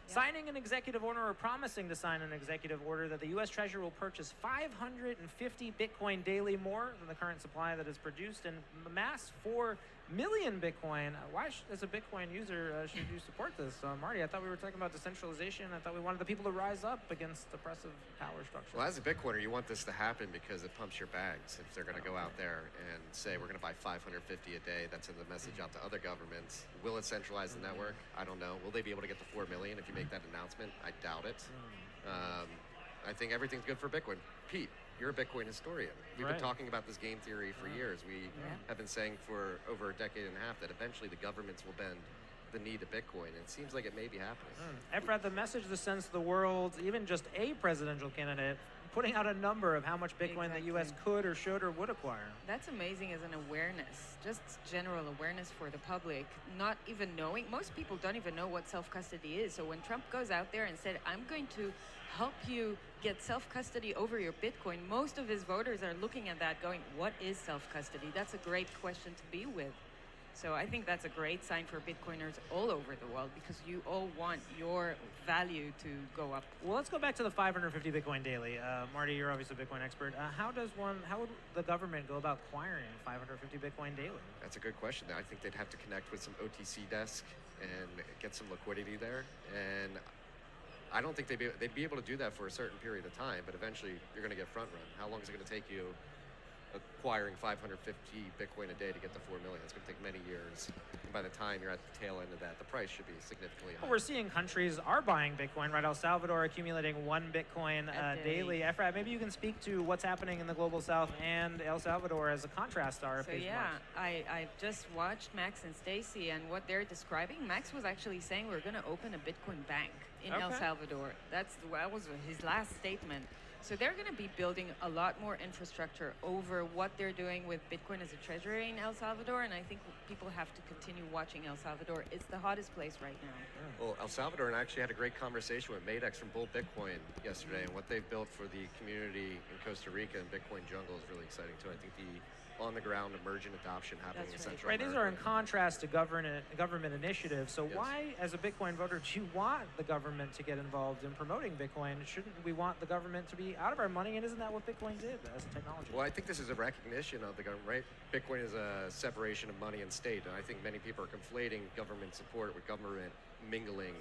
Signing an executive order or promising to sign an executive order that the U.S. Treasury will purchase 550 Bitcoin daily, more than the current supply that is produced, and amass 4 million Bitcoin. Why, as a Bitcoin user, should you support this? Marty, I thought we were talking about decentralization. I thought we wanted the people to rise up against oppressive power structure. Well, as a Bitcoiner, you want this to happen because it pumps your bags. If they're going to go out there and say, we're going to buy 550 a day, that's in the message out to other governments. Will it centralize the network? I don't know. Will they be able to get the 4 million if you make that announcement? I doubt it. I think everything's good for Bitcoin. Pete, you're a Bitcoin historian. We've been talking about this game theory for years. We have been saying for over a decade and a half that eventually the governments will bend the knee to Bitcoin. It seems like it may be happening. Efrat, the message this sends to the world, even just a presidential candidate, putting out a number of how much Bitcoin the U.S. could or should or would acquire. That's amazing as an awareness, just general awareness for the public, not even knowing. Most people don't even know what self-custody is. So when Trump goes out there and said, I'm going to help you get self-custody over your Bitcoin, most of his voters are looking at that going, what is self-custody? That's a great question to be with. So I think that's a great sign for Bitcoiners all over the world because you all want your value to go up. Well, let's go back to the 550 Bitcoin daily. Marty, you're obviously a Bitcoin expert. How would the government go about acquiring 550 Bitcoin daily? That's a good question. I think they'd have to connect with some OTC desk and get some liquidity there. And I don't think they'd be able to do that for a certain period of time, but eventually you're going to get front run. How long is it going to take you acquiring 550 Bitcoin a day to get to 4 million? It's going to take many years. And by the time you're at the tail end of that, the price should be significantly higher. Well, we're seeing countries are buying Bitcoin, right? El Salvador accumulating 1 Bitcoin daily. Efrat, maybe you can speak to what's happening in the global south and El Salvador as a contrast to RFK's So I just watched Max and Stacy, and what they're describing, Max was actually saying we're going to open a Bitcoin bank in El Salvador. That was his last statement. So they're going to be building a lot more infrastructure over what they're doing with Bitcoin as a treasury in El Salvador, and I think people have to continue watching El Salvador. It's the hottest place right now. Well, El Salvador, and I actually had a great conversation with Madex from Bull Bitcoin yesterday, and what they've built for the community in Costa Rica and Bitcoin jungle is really exciting too. I think the on-the-ground emergent adoption happening in Central America. These are in contrast to government initiatives. So why, as a Bitcoin voter, do you want the government to get involved in promoting Bitcoin? Shouldn't we want the government to be out of our money? And isn't that what Bitcoin did as a technology? Well, I think this is a recognition of the government, right? Bitcoin is a separation of money and state, and I think many people are conflating government support with government mingling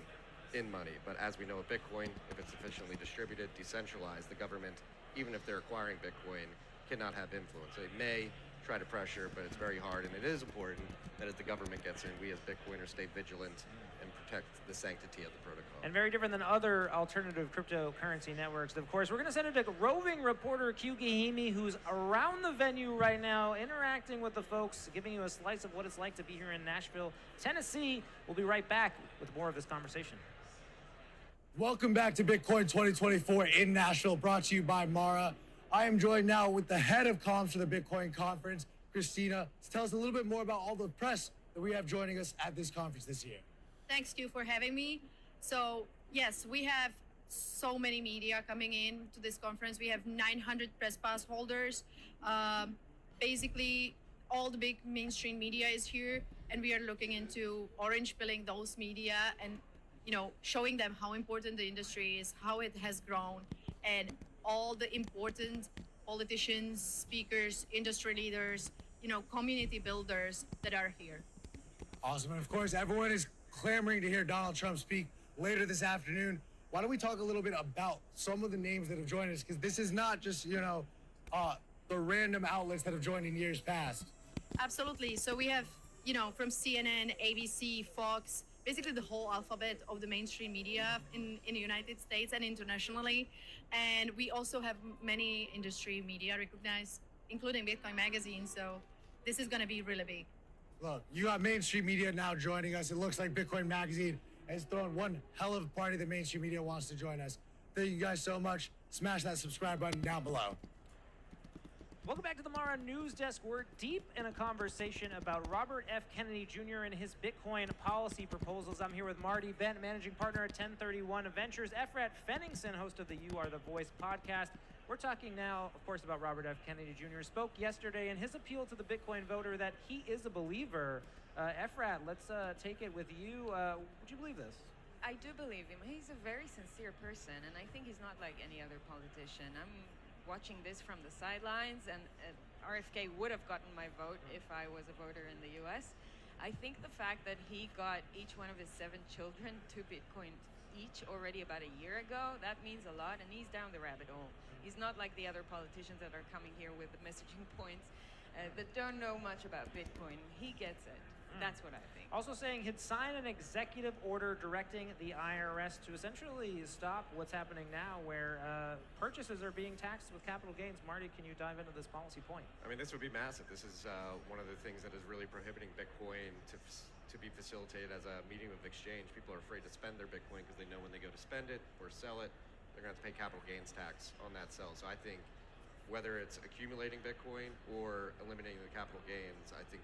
in money. But as we know with Bitcoin, if it's efficiently distributed, decentralized, the government, even if they're acquiring Bitcoin, cannot have influence. They may try to pressure, but it's very hard, and it is important that as the government gets in, we as Bitcoiners stay vigilant and protect the sanctity of the protocol. And very different than other alternative cryptocurrency networks. Of course, we're going to send it to roving reporter Q Gahimi, who's around the venue right now, interacting with the folks, giving you a slice of what it's like to be here in Nashville, Tennessee. We'll be right back with more of this conversation. Welcome back to Bitcoin 2024 in Nashville, brought to you by Mara. I am joined now with the head of comms for the Bitcoin conference, Christina, to tell us a little bit more about all the press that we have joining us at this conference this year. Thanks, Stu, for having me. So yes, we have so many media coming in to this conference. We have 900 press pass holders. Basically, all the big mainstream media is here, and we are looking into orange pilling those media and showing them how important the industry is, how it has grown, and all the important politicians, speakers, industry leaders, community builders that are here. Awesome. And of course, everyone is clamoring to hear Donald Trump speak later this afternoon. Why don't we talk a little bit about some of the names that have joined us? Because this is not just, the random outlets that have joined in years past. Absolutely. So we have, from CNN, ABC, Fox, basically the whole alphabet of the mainstream media in the United States and internationally. And we also have many industry media recognized, including Bitcoin Magazine. So this is going to be really big. Look, you got mainstream media now joining us. It looks like Bitcoin Magazine has thrown one hell of a party that mainstream media wants to join us. Thank you guys so much. Smash that subscribe button down below. Welcome back to the Mara News Desk. We're deep in a conversation about Robert F. Kennedy Jr. and his Bitcoin policy proposals. I'm here with Marty Bent, managing partner at 1031 Ventures, Efrat Fenningson, host of the You Are the Voice podcast. We're talking now, of course, about Robert F. Kennedy Jr. Spoke yesterday in his appeal to the Bitcoin voter that he is a believer. Efrat, let's take it with you. Would you believe this? I do believe him. He's a very sincere person, and I think he's not like any other politician. I'm watching this from the sidelines, and RFK would have gotten my vote if I was a voter in the US. I think the fact that he got each one of his 7 children to Bitcoin each already about a year ago, that means a lot, and he's down the rabbit hole. He's not like the other politicians that are coming here with the messaging points that don't know much about Bitcoin. He gets it. That's what I think. Also saying he'd sign an executive order directing the IRS to essentially stop what's happening now where purchases are being taxed with capital gains. Marty, can you dive into this policy point? I mean, this would be massive. This is one of the things that is really prohibiting Bitcoin to be facilitated as a medium of exchange. People are afraid to spend their Bitcoin because they know when they go to spend it or sell it, they're going to have to pay capital gains tax on that sell. So I think whether it's accumulating Bitcoin or eliminating the capital gains, I think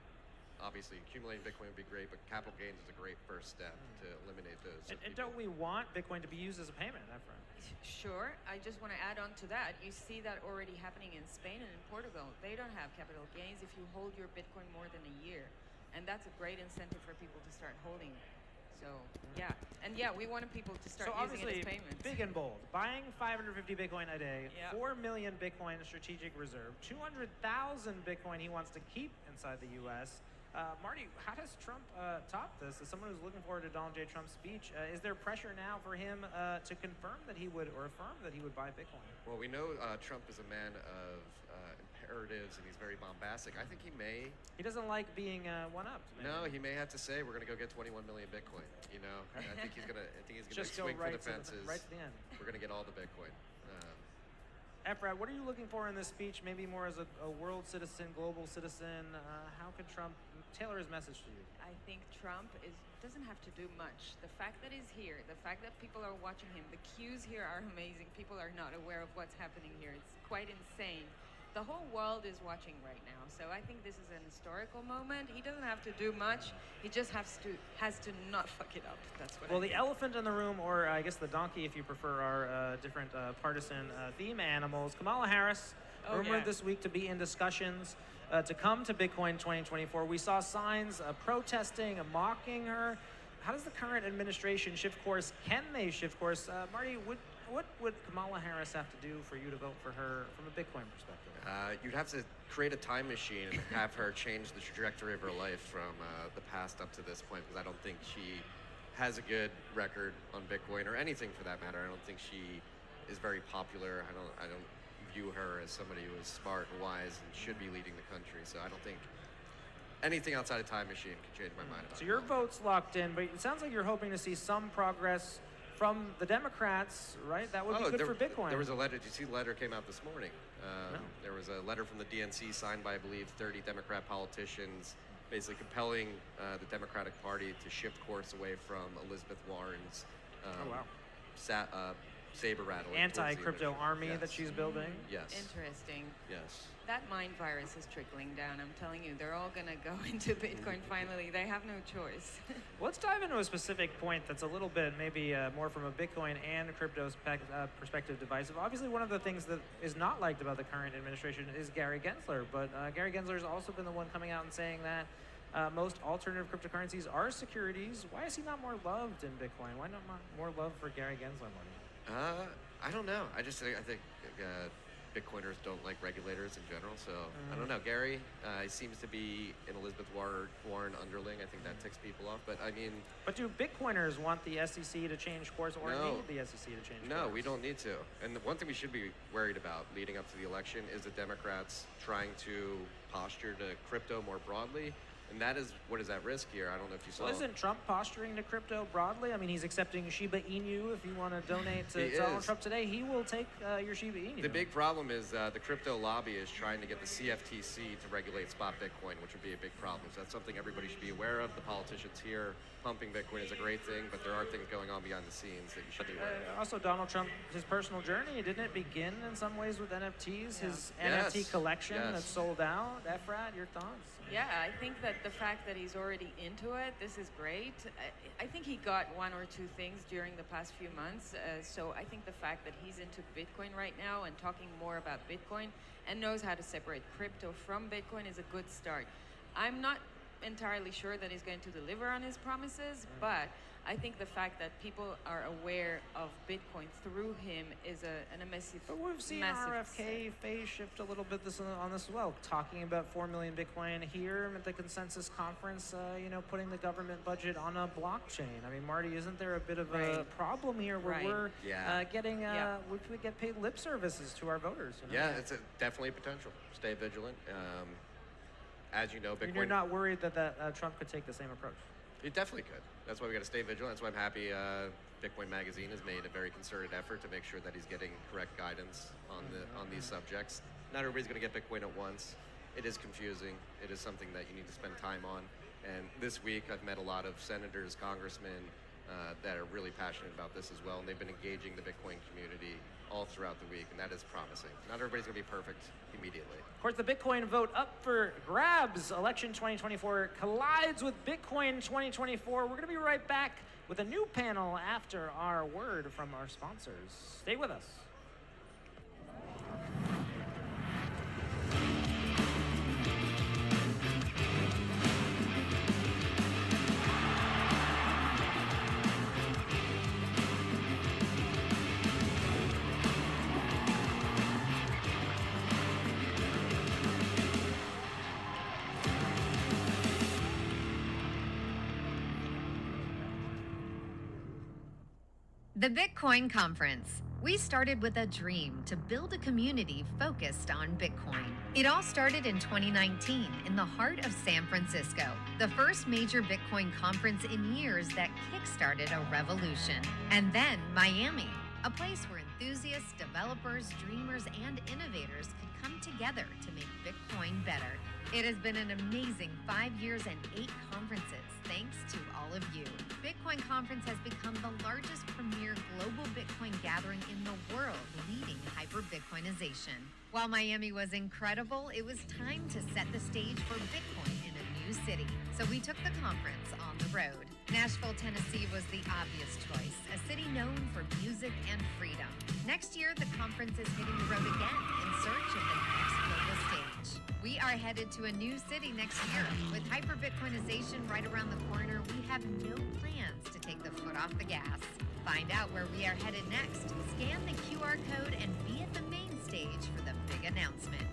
obviously accumulating Bitcoin would be great, but capital gains is a great first step to eliminate those. And don't we want Bitcoin to be used as a payment, Efrat? Sure. I just want to add on to that. You see that already happening in Spain and in Portugal. They don't have capital gains if you hold your Bitcoin more than a year. And that's a great incentive for people to start holding. So, yeah. And yeah, we wanted people to start using it as payments. Big and bold. Buying 550 Bitcoin a day, Yep. 4 million Bitcoin strategic reserve, 200,000 Bitcoin he wants to keep inside the U.S. Marty, how does Trump top this? As someone who's looking forward to Donald J. Trump's speech, is there pressure now for him to confirm that he would, or affirm that he would buy Bitcoin? Well, we know Trump is a man of imperatives, and he's very bombastic. I think he may. He doesn't like being one-upped. No, he may have to say we're going to go get 21 million Bitcoin. You know, I think he's going to. Just swing go right for the fences. right to the end. We're going to get all the Bitcoin. Efrat, what are you looking for in this speech? Maybe more as a world citizen, global citizen. How can Trump tailor his message to you? I think Trump doesn't have to do much. The fact that he's here, the fact that people are watching him, the cues here are amazing. People are not aware of what's happening here. It's quite insane. The whole world is watching right now. So I think this is an historical moment. He doesn't have to do much. He just has to not fuck it up. That's what Well, I the think. elephant in the room, or I guess the donkey if you prefer, our different partisan theme animals. Kamala Harris, rumored this week to be in discussions to come to Bitcoin 2024. We saw signs protesting, mocking her. How does the current administration shift course? Can they shift course? Marty, what would Kamala Harris have to do for you to vote for her from a Bitcoin perspective? You'd have to create a time machine and have her change the trajectory of her life from the past up to this point, because I don't think she has a good record on Bitcoin or anything for that matter. I don't think she is very popular. I don't view her as somebody who is smart and wise and should be leading the country. So I don't think anything outside of time machine can change my mind about So your vote's locked in, but it sounds like you're hoping to see some progress from the Democrats, right? That would be good for Bitcoin. There was a letter. Did you see the letter came out this morning? No. There was a letter from the DNC signed by, I believe, 30 Democrat politicians, basically compelling the Democratic Party to shift course away from Elizabeth Warren's saber rattling. anti-crypto army Yes. that she's building. Yes. Interesting. Yes. That mind virus is trickling down. I'm telling you, they're all gonna go into Bitcoin finally. They have no choice. Let's dive into a specific point that's a little bit maybe more from a Bitcoin and crypto perspective divisive. Obviously, one of the things that is not liked about the current administration is Gary Gensler, but Gary Gensler has also been the one coming out and saying that most alternative cryptocurrencies are securities. Why is he not more loved in Bitcoin? Why not more love for Gary Gensler, Marty? I don't know. I think Bitcoiners don't like regulators in general, so I don't know. Gary seems to be an Elizabeth Warren underling. I think that ticks people off, but I mean... But do Bitcoiners want the SEC to change course or No. need the SEC to change course? No, we don't need to. And the one thing we should be worried about leading up to the election is the Democrats trying to posture to crypto more broadly. And that is what is at risk here. I don't know if you saw... Well, isn't Trump posturing to crypto broadly? I mean, he's accepting Shiba Inu. If you want to donate to He Donald is. Trump today, he will take your Shiba Inu. The big problem is the crypto lobby is trying to get the CFTC to regulate spot Bitcoin, which would be a big problem. So that's something everybody should be aware of. The politicians here pumping Bitcoin is a great thing, but there are things going on behind the scenes that you should be aware of. Also, Donald Trump, his personal journey, didn't it begin in some ways with NFTs? His Yes. NFT collection Yes. that sold out? Efrat, your thoughts? Yeah, I think that the fact that he's already into it, this is great. I think he got one or two things during the past few months. So I think the fact that he's into Bitcoin right now and talking more about Bitcoin and knows how to separate crypto from Bitcoin is a good start. I'm not entirely sure that he's going to deliver on his promises, but I think the fact that people are aware of Bitcoin through him is an massive. But we've seen massive RFK phase shift a little bit on this as well, talking about 4 million Bitcoin here at the consensus conference, putting the government budget on a blockchain. I mean, Marty, isn't there a bit of a problem here where we're getting, we get paid lip services to our voters? Yeah, it's definitely a potential. Stay vigilant. As you know, Bitcoin... And you're not worried that Trump could take the same approach? It definitely could. That's why we got to stay vigilant. That's why I'm happy Bitcoin Magazine has made a very concerted effort to make sure that he's getting correct guidance on these subjects. Not everybody's going to get Bitcoin at once. It is confusing. It is something that you need to spend time on. And this week, I've met a lot of senators, congressmen that are really passionate about this as well. And they've been engaging the Bitcoin community all throughout the week, and that is promising. Not everybody's going to be perfect immediately. Of course, the Bitcoin vote up for grabs. Election 2024 collides with Bitcoin 2024. We're going to be right back with a new panel after our word from our sponsors. Stay with us. The Bitcoin Conference. We started with a dream to build a community focused on Bitcoin. It all started in 2019 in the heart of San Francisco, the first major Bitcoin conference in years that kickstarted a revolution. And then Miami, a place where enthusiasts, developers, dreamers, and innovators could come together to make Bitcoin better. It has been an amazing 5 years and 8 conferences, thanks to all of you. Bitcoin Conference has become the largest premier global Bitcoin gathering in the world, leading hyper-Bitcoinization. While Miami was incredible, it was time to set the stage for Bitcoin in a new city. So we took the conference on the road. Nashville, Tennessee was the obvious choice, a city known for music and freedom. Next year, the conference is hitting the road again in search of the next global stage. We are headed to a new city next year. With hyper-Bitcoinization right around the corner, we have no plans to take the foot off the gas. Find out where we are headed next. Scan the QR code and be at the main stage for the big announcement.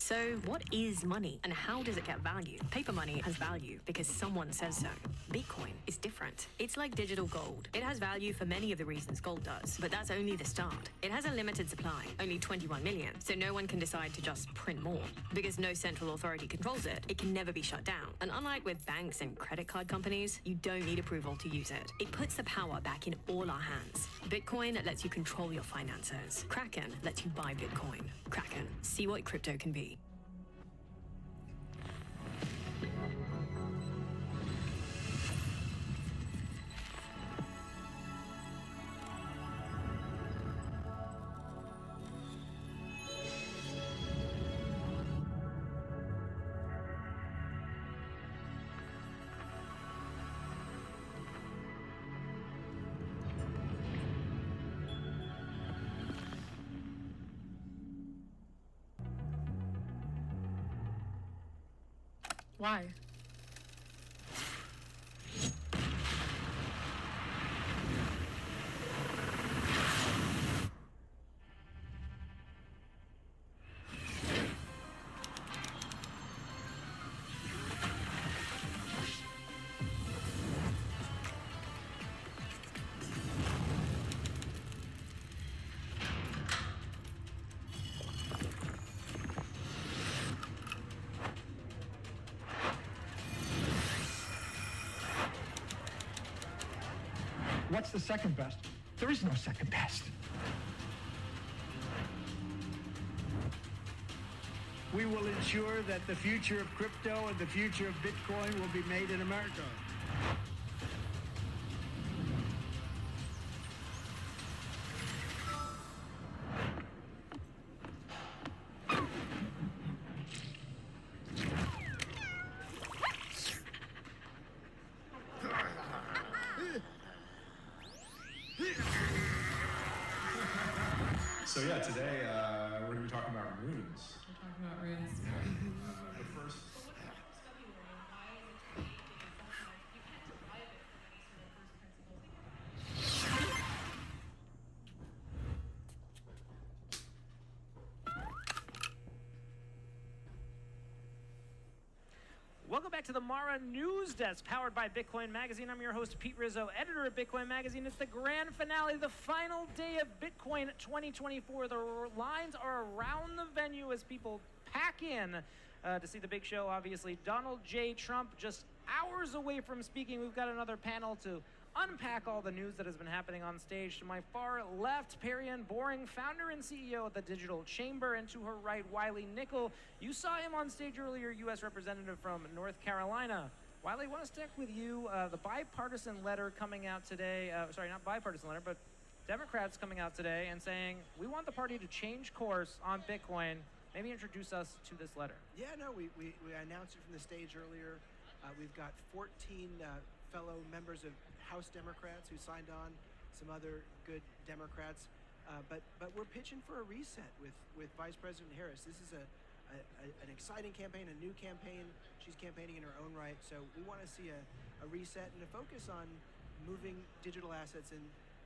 So, what is money and how does it get value? Paper money has value because someone says so. Bitcoin is different. It's like digital gold. It has value for many of the reasons gold does, but that's only the start. It has a limited supply, only 21 million, so no one can decide to just print more. Because no central authority controls it, it can never be shut down. And unlike with banks and credit card companies, you don't need approval to use it. It puts the power back in all our hands. Bitcoin lets you control your finances. Kraken lets you buy Bitcoin. Kraken, see what crypto can be. Why? What's the second best? There is no second best. We will ensure that the future of crypto and the future of Bitcoin will be made in America. So yeah, today we're going to be talking about runes. We're talking about runes. But first, Welcome back to the Mara News Desk, powered by Bitcoin Magazine. I'm your host, Pete Rizzo, editor of Bitcoin Magazine. It's the grand finale, the final day of Bitcoin 2024. The lines are around the venue as people pack in to see the big show. Obviously, Donald J. Trump just hours away from speaking. We've got another panel to unpack all the news that has been happening on stage. To my far left, Perianne Boring, founder and CEO of the Digital Chamber, and to her right, Wiley Nickel. You saw him on stage earlier, U.S. representative from North Carolina. Wiley, I want to stick with you. The bipartisan letter coming out today, sorry, not bipartisan letter, but Democrats coming out today and saying, we want the party to change course on Bitcoin. Maybe introduce us to this letter. Yeah, no, we announced it from the stage earlier. We've got 14 fellow members of House Democrats who signed on, some other good Democrats, but we're pitching for a reset with Vice President Harris. This is an exciting campaign, a new campaign. She's campaigning in her own right, so we want to see a reset and a focus on moving digital assets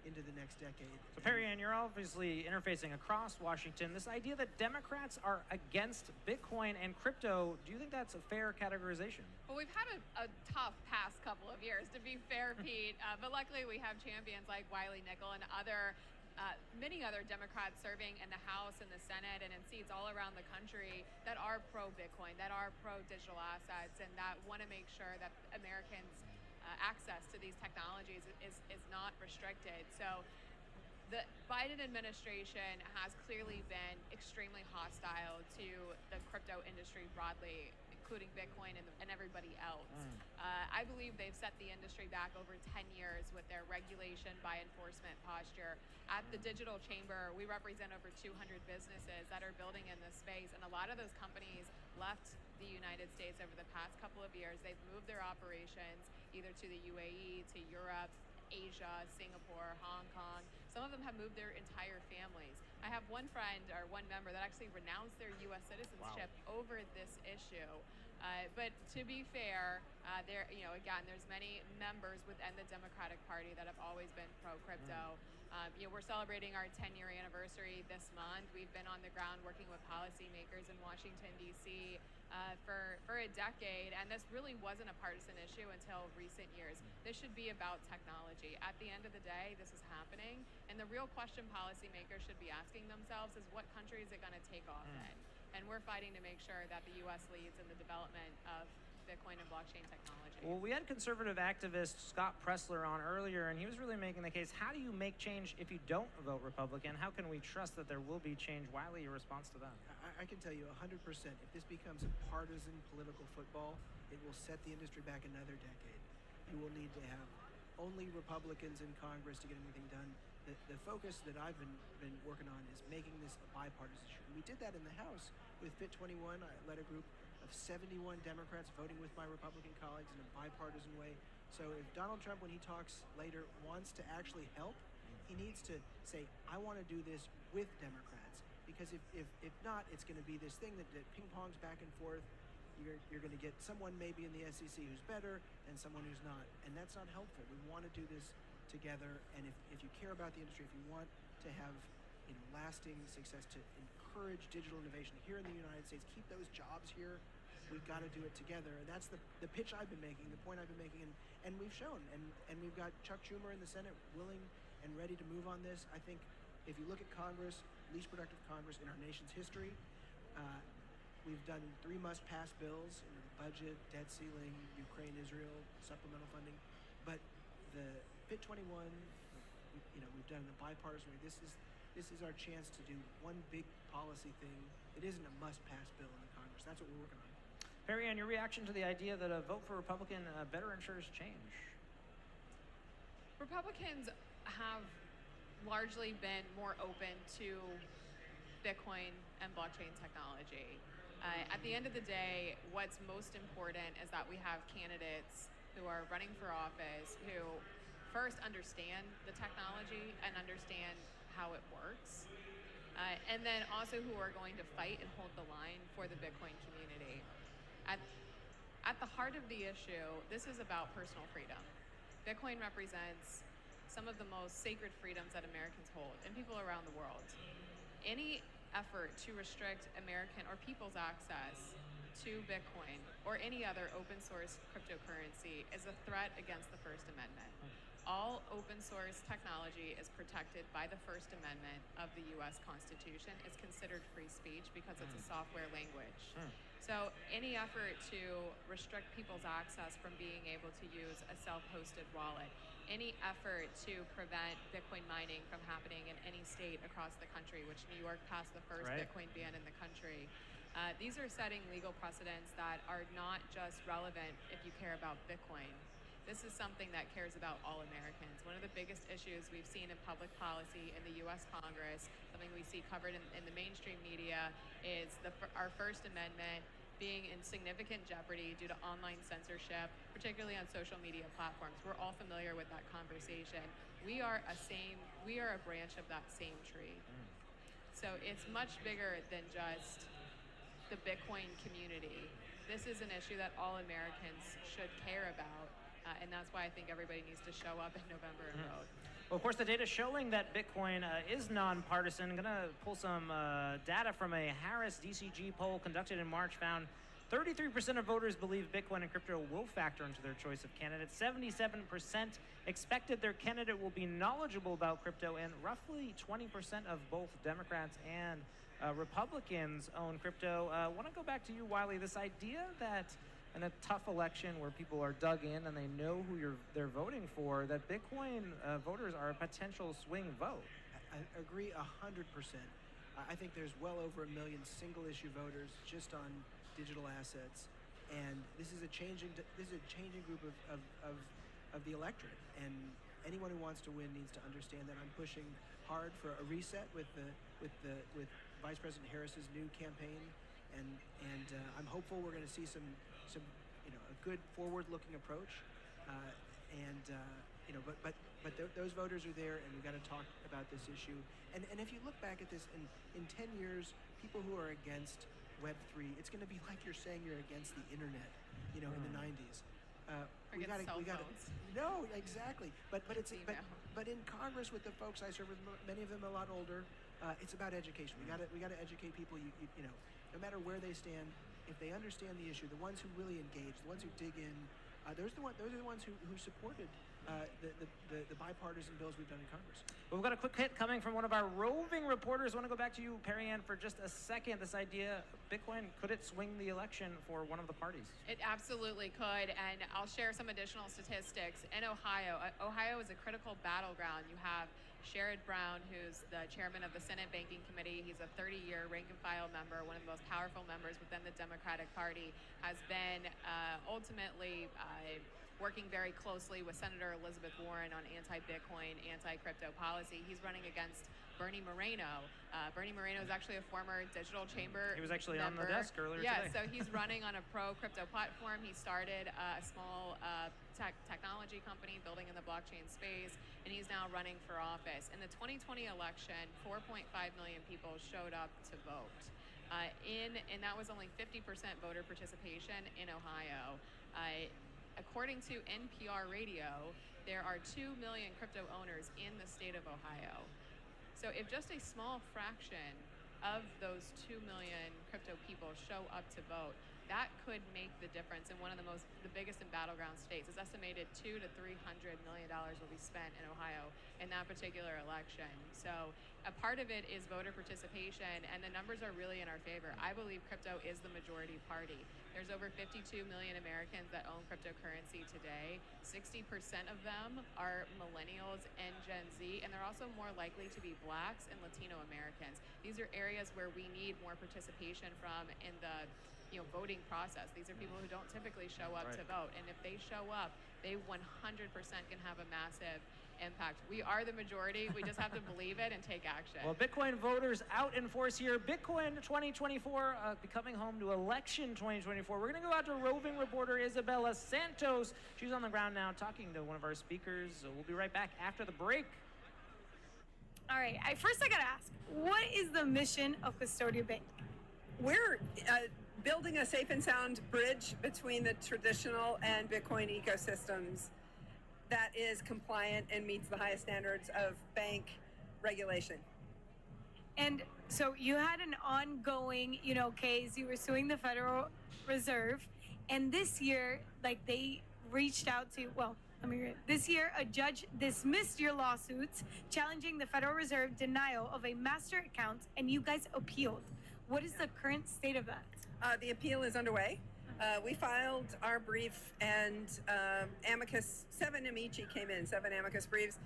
into the next decade. So Perianne, you're obviously interfacing across Washington. This idea that Democrats are against Bitcoin and crypto, do you think that's a fair categorization? Well, we've had a tough past couple of years, to be fair, Pete. But luckily we have champions like Wiley Nickel and many other Democrats serving in the House and the Senate and in seats all around the country that are pro-Bitcoin, that are pro-digital assets, and that want to make sure that Americans' access to these technologies is not restricted. So the Biden administration has clearly been extremely hostile to the crypto industry broadly, including Bitcoin and everybody else. I believe they've set the industry back over 10 years with their regulation by enforcement posture. At the Digital Chamber, we represent over 200 businesses that are building in this space, and a lot of those companies left the United States over the past couple of years. They've moved their operations either to the UAE, to Europe, Asia, Singapore, Hong Kong. Some of them have moved their entire families. I have one friend or one member that actually renounced their U.S. citizenship over this issue. But to be fair, again, there's many members within the Democratic Party that have always been pro-crypto. We're celebrating our 10-year anniversary this month. We've been on the ground working with policymakers in Washington, D.C. For a decade, and this really wasn't a partisan issue until recent years. This should be about technology. At the end of the day, this is happening, and the real question policymakers should be asking themselves is what country is it going to take off in? And we're fighting to make sure that the U.S. leads in the development of Bitcoin and blockchain technology. Well, we had conservative activist Scott Pressler on earlier, and he was really making the case, how do you make change if you don't vote Republican? How can we trust that there will be change? Wiley, your response to that? I can tell you 100%, if this becomes a partisan political football, it will set the industry back another decade. You will need to have only Republicans in Congress to get anything done. The focus that I've been working on is making this a bipartisan issue. And we did that in the House with Fit 21. I led a group of 71 Democrats voting with my Republican colleagues in a bipartisan way. So if Donald Trump, when he talks later, wants to actually help, he needs to say, I want to do this with Democrats. Because if not, it's going to be this thing that ping-pongs back and forth. You're going to get someone maybe in the SEC who's better and someone who's not. And that's not helpful. We want to do this together. And if you care about the industry, if you want to have lasting success, to encourage digital innovation here in the United States, keep those jobs here, we've got to do it together. And that's the pitch I've been making, the point I've been making, and we've shown. And we've got Chuck Schumer in the Senate willing and ready to move on this. I think if you look at Congress, least productive Congress in our nation's history, we've done 3 must-pass bills, the budget, debt ceiling, Ukraine, Israel, supplemental funding. But the Fit 21, we've done in a bipartisan way. This is our chance to do one big policy thing. It isn't a must-pass bill in the Congress. That's what we're working on. Perry Ann, your reaction to the idea that a vote for Republican better ensures change? Republicans have largely been more open to Bitcoin and blockchain technology. At the end of the day, what's most important is that we have candidates who are running for office who first understand the technology and understand how it works, and then also who are going to fight and hold the line for the Bitcoin community. At the heart of the issue, this is about personal freedom. Bitcoin represents some of the most sacred freedoms that Americans hold, and people around the world. Any effort to restrict American or people's access to Bitcoin or any other open source cryptocurrency is a threat against the First Amendment. All open source technology is protected by the First Amendment of the US Constitution. It's considered free speech because it's a software language. So any effort to restrict people's access from being able to use a self-hosted wallet, any effort to prevent Bitcoin mining from happening in any state across the country, which New York passed the first Bitcoin ban in the country. These are setting legal precedents that are not just relevant if you care about Bitcoin. This is something that cares about all Americans. One of the biggest issues we've seen in public policy in the U.S. Congress, something we see covered in the mainstream media, is our First Amendment being in significant jeopardy due to online censorship, particularly on social media platforms. We're all familiar with that conversation. We are a branch of that same tree. So it's much bigger than just the Bitcoin community. This is an issue that all Americans should care about. And that's why I think everybody needs to show up in November and vote. Well, of course, the data showing that Bitcoin is nonpartisan. I'm going to pull some data from a Harris DCG poll conducted in March found 33% of voters believe Bitcoin and crypto will factor into their choice of candidate. 77% expected their candidate will be knowledgeable about crypto, and roughly 20% of both Democrats and Republicans own crypto. I want to go back to you, Wiley. This idea that in a tough election where people are dug in and they know who they're voting for, that Bitcoin voters are a potential swing vote. I agree 100%. I think there's well over 1 million single-issue voters just on digital assets, and this is a changing group of the electorate. And anyone who wants to win needs to understand that. I'm pushing hard for a reset with Vice President Harris's new campaign, and I'm hopeful we're going to see some a good forward-looking approach, but those voters are there, and we've got to talk about this issue. And if you look back at this in 10 years, people who are against Web3, it's going to be like you're saying you're against the internet, in the 90s. we Forget got cell we got phones. no, exactly. But it's Email. but in Congress with the folks I serve with, many of them a lot older, it's about education. We got to educate people. You know, no matter where they stand, if they understand the issue, the ones who really engage, the ones who dig in, those are the ones who supported the bipartisan bills we've done in Congress. Well, we've got a quick hit coming from one of our roving reporters. I want to go back to you, Perrianne, for just a second. This idea, Bitcoin, could it swing the election for one of the parties? It absolutely could, and I'll share some additional statistics. In Ohio, Ohio is a critical battleground. You have Sherrod Brown, who's the chairman of the Senate Banking Committee. He's a 30-year rank-and-file member, one of the most powerful members within the Democratic Party, has been ultimately working very closely with Senator Elizabeth Warren on anti-Bitcoin, anti-crypto policy. He's running against Bernie Moreno. Bernie Moreno is actually a former Digital Chamber He was actually member. on the desk earlier today. So he's running on a pro-crypto platform. He started a small technology company building in the blockchain space, and he's now running for office. In the 2020 election, 4.5 million people showed up to vote. And that was only 50% voter participation in Ohio. According to NPR Radio, there are 2 million crypto owners in the state of Ohio. So if just a small fraction of those 2 million crypto people show up to vote, that could make the difference in one of the biggest and battleground states. It's estimated $200 to $300 million will be spent in Ohio in that particular election. So a part of it is voter participation, and the numbers are really in our favor. I believe crypto is the majority party. There's over 52 million Americans that own cryptocurrency today. 60% of them are millennials and Gen Z, and they're also more likely to be Blacks and Latino Americans. These are areas where we need more participation from in the voting process. These are people who don't typically show up to vote, and if they show up, they 100% can have a massive impact. We are the majority. We just have to believe it and take action. Well, Bitcoin voters out in force here. Bitcoin 2024 becoming home to election 2024. We're going to go out to roving reporter Isabella Santos. She's on the ground now talking to one of our speakers. We'll be right back after the break. All right. First, I got to ask, what is the mission of Custodia Bank? We're building a safe and sound bridge between the traditional and Bitcoin ecosystems that is compliant and meets the highest standards of bank regulation. And so you had an ongoing, case. You were suing the Federal Reserve, and this year, they reached out to, this year, a judge dismissed your lawsuits challenging the Federal Reserve denial of a master account, and you guys appealed. What is the current state of that? The appeal is underway. We filed our brief, and amicus, 7 amici came in, 7 amicus briefs.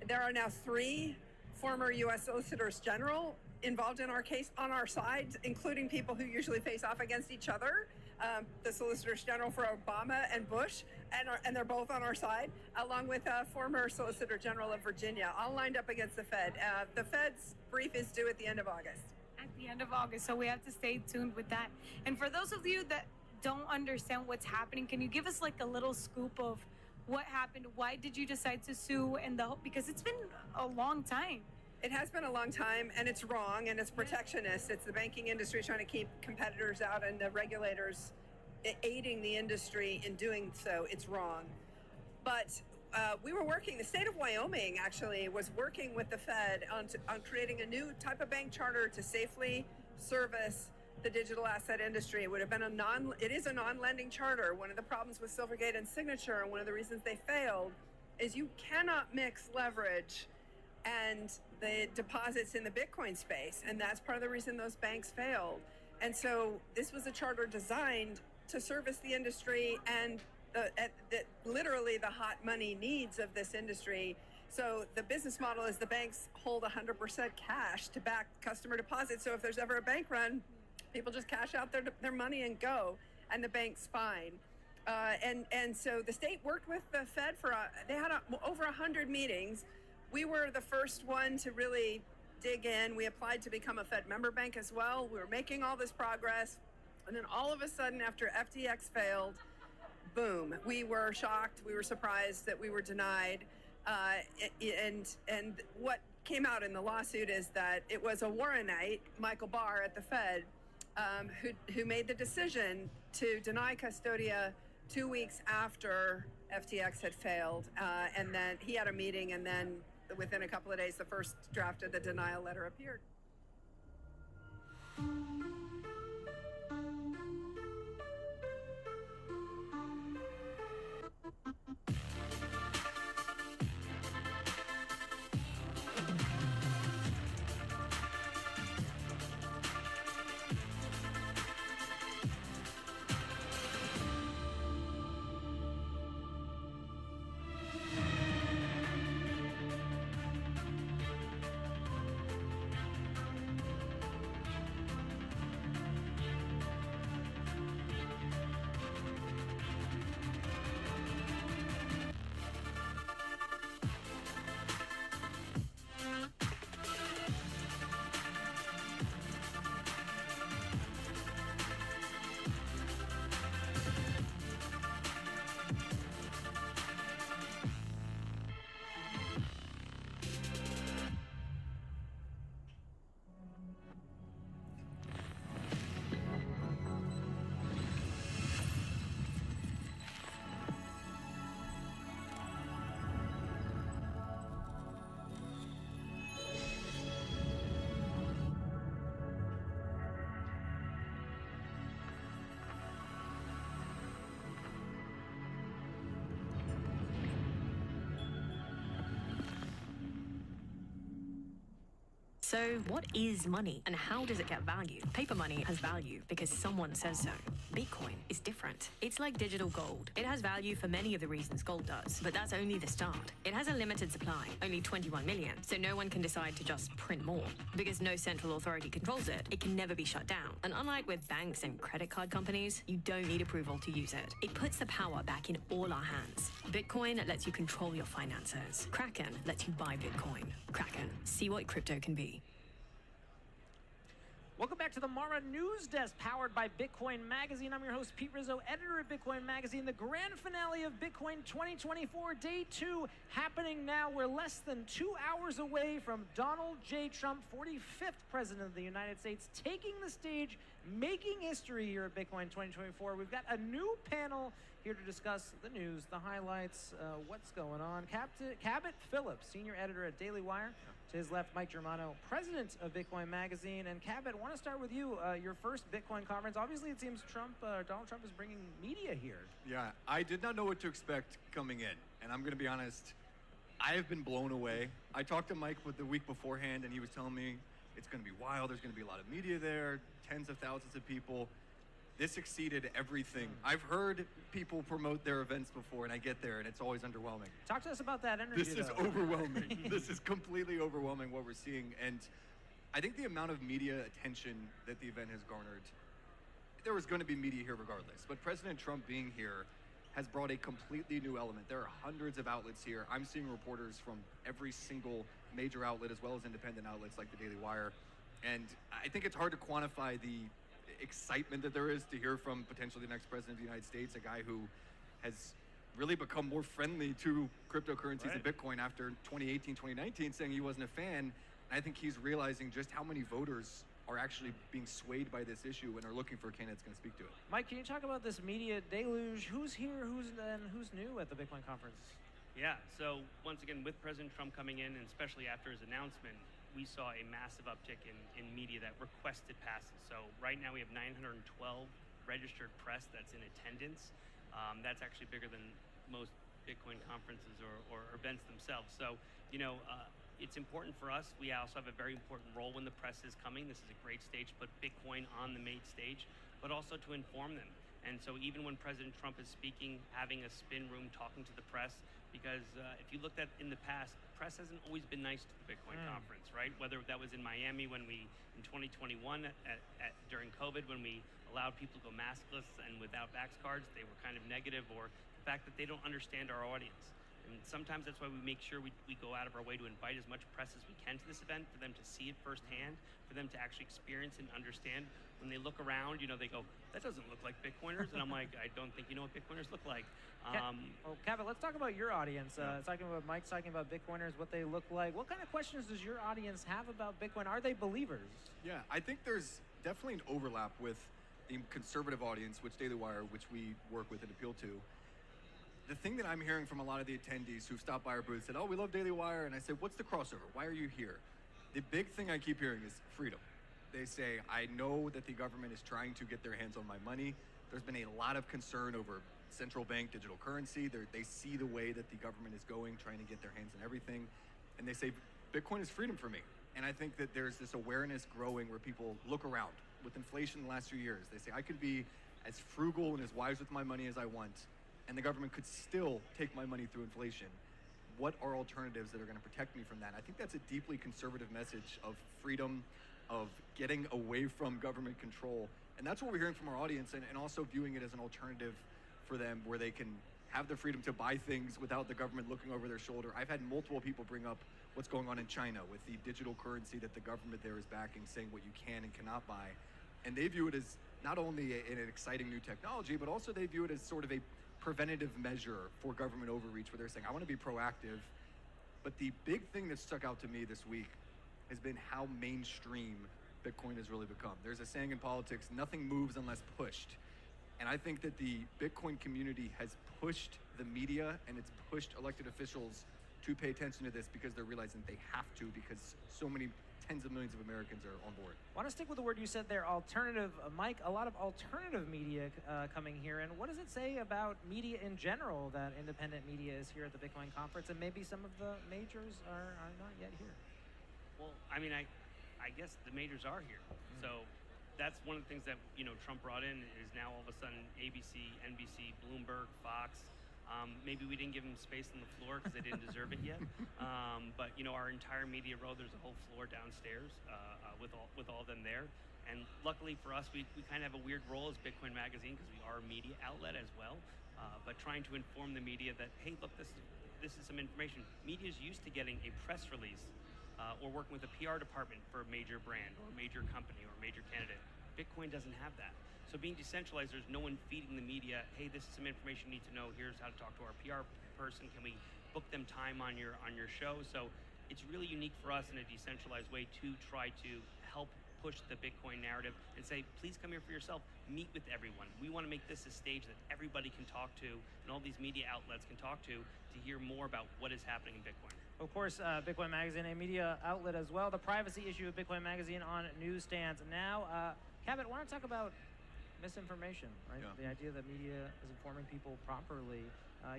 There are now 3 former U.S. Solicitors General involved in our case on our side, including people who usually face off against each other. The Solicitors General for Obama and Bush, and they're both on our side, along with a former Solicitor General of Virginia, all lined up against the Fed. The Fed's brief is due at the end of August. At the end of August, so we have to stay tuned with that. And for those of you that don't understand what's happening, can you give us a little scoop of what happened? Why did you decide to sue? Because it's been a long time. It has been a long time, and it's wrong, and it's protectionist. It's the banking industry trying to keep competitors out, and the regulators aiding the industry in doing so. It's wrong. But we were working, the state of Wyoming actually was working with the Fed on creating a new type of bank charter to safely service the digital asset industry. It would have been it is a non-lending charter. One of the problems with Silvergate and Signature, and one of the reasons they failed, is you cannot mix leverage and the deposits in the Bitcoin space. And that's part of the reason those banks failed. And so this was a charter designed to service the industry and literally the hot money needs of this industry. So the business model is the banks hold 100% cash to back customer deposits. So if there's ever a bank run, people just cash out their money and go, and the bank's fine. And so the state worked with the Fed they had over 100 meetings. We were the first one to really dig in. We applied to become a Fed member bank as well. We were making all this progress. And then all of a sudden, after FTX failed, boom, we were shocked. We were surprised that we were denied. And what came out in the lawsuit is that it was a Warrenite, Michael Barr at the Fed, who made the decision to deny Custodia 2 weeks after FTX had failed, and then he had a meeting, and then within a couple of days, the first draft of the denial letter appeared. So, what is money and how does it get value? Paper money has value because someone says so. Bitcoin is different. It's like digital gold. It has value for many of the reasons gold does, but that's only the start. It has a limited supply, only 21 million, so no one can decide to just print more. Because no central authority controls it, it can never be shut down. And unlike with banks and credit card companies, you don't need approval to use it. It puts the power back in all our hands. Bitcoin lets you control your finances. Kraken lets you buy Bitcoin. Kraken, see what crypto can be. Welcome back to the Mara News Desk, powered by Bitcoin Magazine. I'm your host, Pete Rizzo, editor of Bitcoin Magazine. The grand finale of Bitcoin 2024, Day 2, happening now. We're less than 2 hours away from Donald J. Trump, 45th President of the United States, taking the stage, making history here at Bitcoin 2024. We've got a new panel here to discuss the news, the highlights, what's going on. Cabot Phillips, senior editor at Daily Wire. To his left, Mike Germano, president of Bitcoin Magazine. And Cabot, I want to start with you. Your first Bitcoin conference. Obviously, it seems Donald Trump is bringing media here. Yeah, I did not know what to expect coming in. And I'm going to be honest, I have been blown away. I talked to Mike the week beforehand, and he was telling me it's going to be wild. There's going to be a lot of media there, tens of thousands of people. This exceeded everything. I've heard people promote their events before, and I get there, and it's always underwhelming. Talk to us about that energy, This is overwhelming. This is completely overwhelming what we're seeing. And I think the amount of media attention that the event has garnered, there was going to be media here regardless. But President Trump being here has brought a completely new element. There are hundreds of outlets here. I'm seeing reporters from every single major outlet, as well as independent outlets like the Daily Wire. And I think it's hard to quantify the excitement that there is to hear from potentially the next president of the United States, a guy who has really become more friendly to cryptocurrencies and Bitcoin after 2018, 2019, saying he wasn't a fan. And I think he's realizing just how many voters are actually being swayed by this issue and are looking for a candidate that's going to speak to it. Mike, can you talk about this media deluge? Who's here, who's new at the Bitcoin conference? Yeah, so once again, with President Trump coming in, and especially after his announcement, we saw a massive uptick in media that requested passes. So right now we have 912 registered press that's in attendance. That's actually bigger than most Bitcoin conferences or events themselves. So, it's important for us. We also have a very important role when the press is coming. This is a great stage to put Bitcoin on the main stage, but also to inform them. And so even when President Trump is speaking, having a spin room, talking to the press, because if you looked at in the past, press hasn't always been nice to the Bitcoin conference, right? Whether that was in Miami when in 2021 during COVID, when we allowed people to go maskless and without vax cards, they were kind of negative, or the fact that they don't understand our audience. And sometimes that's why we make sure we go out of our way to invite as much press as we can to this event, for them to see it firsthand, for them to actually experience and understand. When they look around, they go, that doesn't look like Bitcoiners. And I'm like, I don't think you know what Bitcoiners look like. Cabot, let's talk about your audience. Talking about Mike's talking about Bitcoiners, what they look like. What kind of questions does your audience have about Bitcoin? Are they believers? Yeah, I think there's definitely an overlap with the conservative audience, which Daily Wire, which we work with and appeal to. the thing that I'm hearing from a lot of the attendees who stopped by our booth said, oh, we love Daily Wire. And I said, what's the crossover? Why are you here? The big thing I keep hearing is freedom. They say, I know that the government is trying to get their hands on my money. There's been a lot of concern over central bank digital currency. They see the way that the government is going, trying to get their hands on everything. And they say, Bitcoin is freedom for me. And I think that there's this awareness growing where people look around. With inflation in the last few years, they say, I could be as frugal and as wise with my money as I want, and the government could still take my money through inflation. What are alternatives that are going to protect me from that? I think that's a deeply conservative message of freedom, of getting away from government control. And that's what we're hearing from our audience, and also viewing it as an alternative for them where they can have the freedom to buy things without the government looking over their shoulder. I've had multiple people bring up what's going on in China with the digital currency that the government there is backing, saying what you can and cannot buy. And they view it as not only an exciting new technology, but also they view it as sort of a preventative measure for government overreach, where they're saying, I want to be proactive. But the big thing that stuck out to me this week has been how mainstream Bitcoin has really become. There's a saying in politics, nothing moves unless pushed. And I think that the Bitcoin community has pushed the media and it's pushed elected officials to pay attention to this because they're realizing they have to, because so many tens of millions of Americans are on board. I want to stick with the word you said there, alternative. Mike, a lot of alternative media coming here. And what does it say about media in general that independent media is here at the Bitcoin conference and maybe some of the majors are not yet here? Well, I mean, I guess the majors are here. So that's one of the things that, Trump brought in is now all of a sudden ABC, NBC, Bloomberg, Fox. Maybe we didn't give them space on the floor because they didn't deserve it yet. But our entire media row, there's a whole floor downstairs with all of them there. And luckily for us, we kind of have a weird role as Bitcoin Magazine because we are a media outlet as well. But trying to inform the media that, hey, look, this is some information. Media is used to getting a press release or working with a PR department for a major brand or a major company or a major candidate. Bitcoin doesn't have that. So being decentralized, there's no one feeding the media, hey, this is some information you need to know. Here's how to talk to our PR person. Can we book them time on your show? So it's really unique for us in a decentralized way to try to help push the Bitcoin narrative and say, please come here for yourself, meet with everyone. We want to make this a stage that everybody can talk to and all these media outlets can talk to hear more about what is happening in Bitcoin. Of course, Bitcoin Magazine, a media outlet as well. The privacy issue of Bitcoin Magazine on newsstands. Now, Cabot, I want to talk about misinformation, right? Yeah. The idea that media is informing people properly.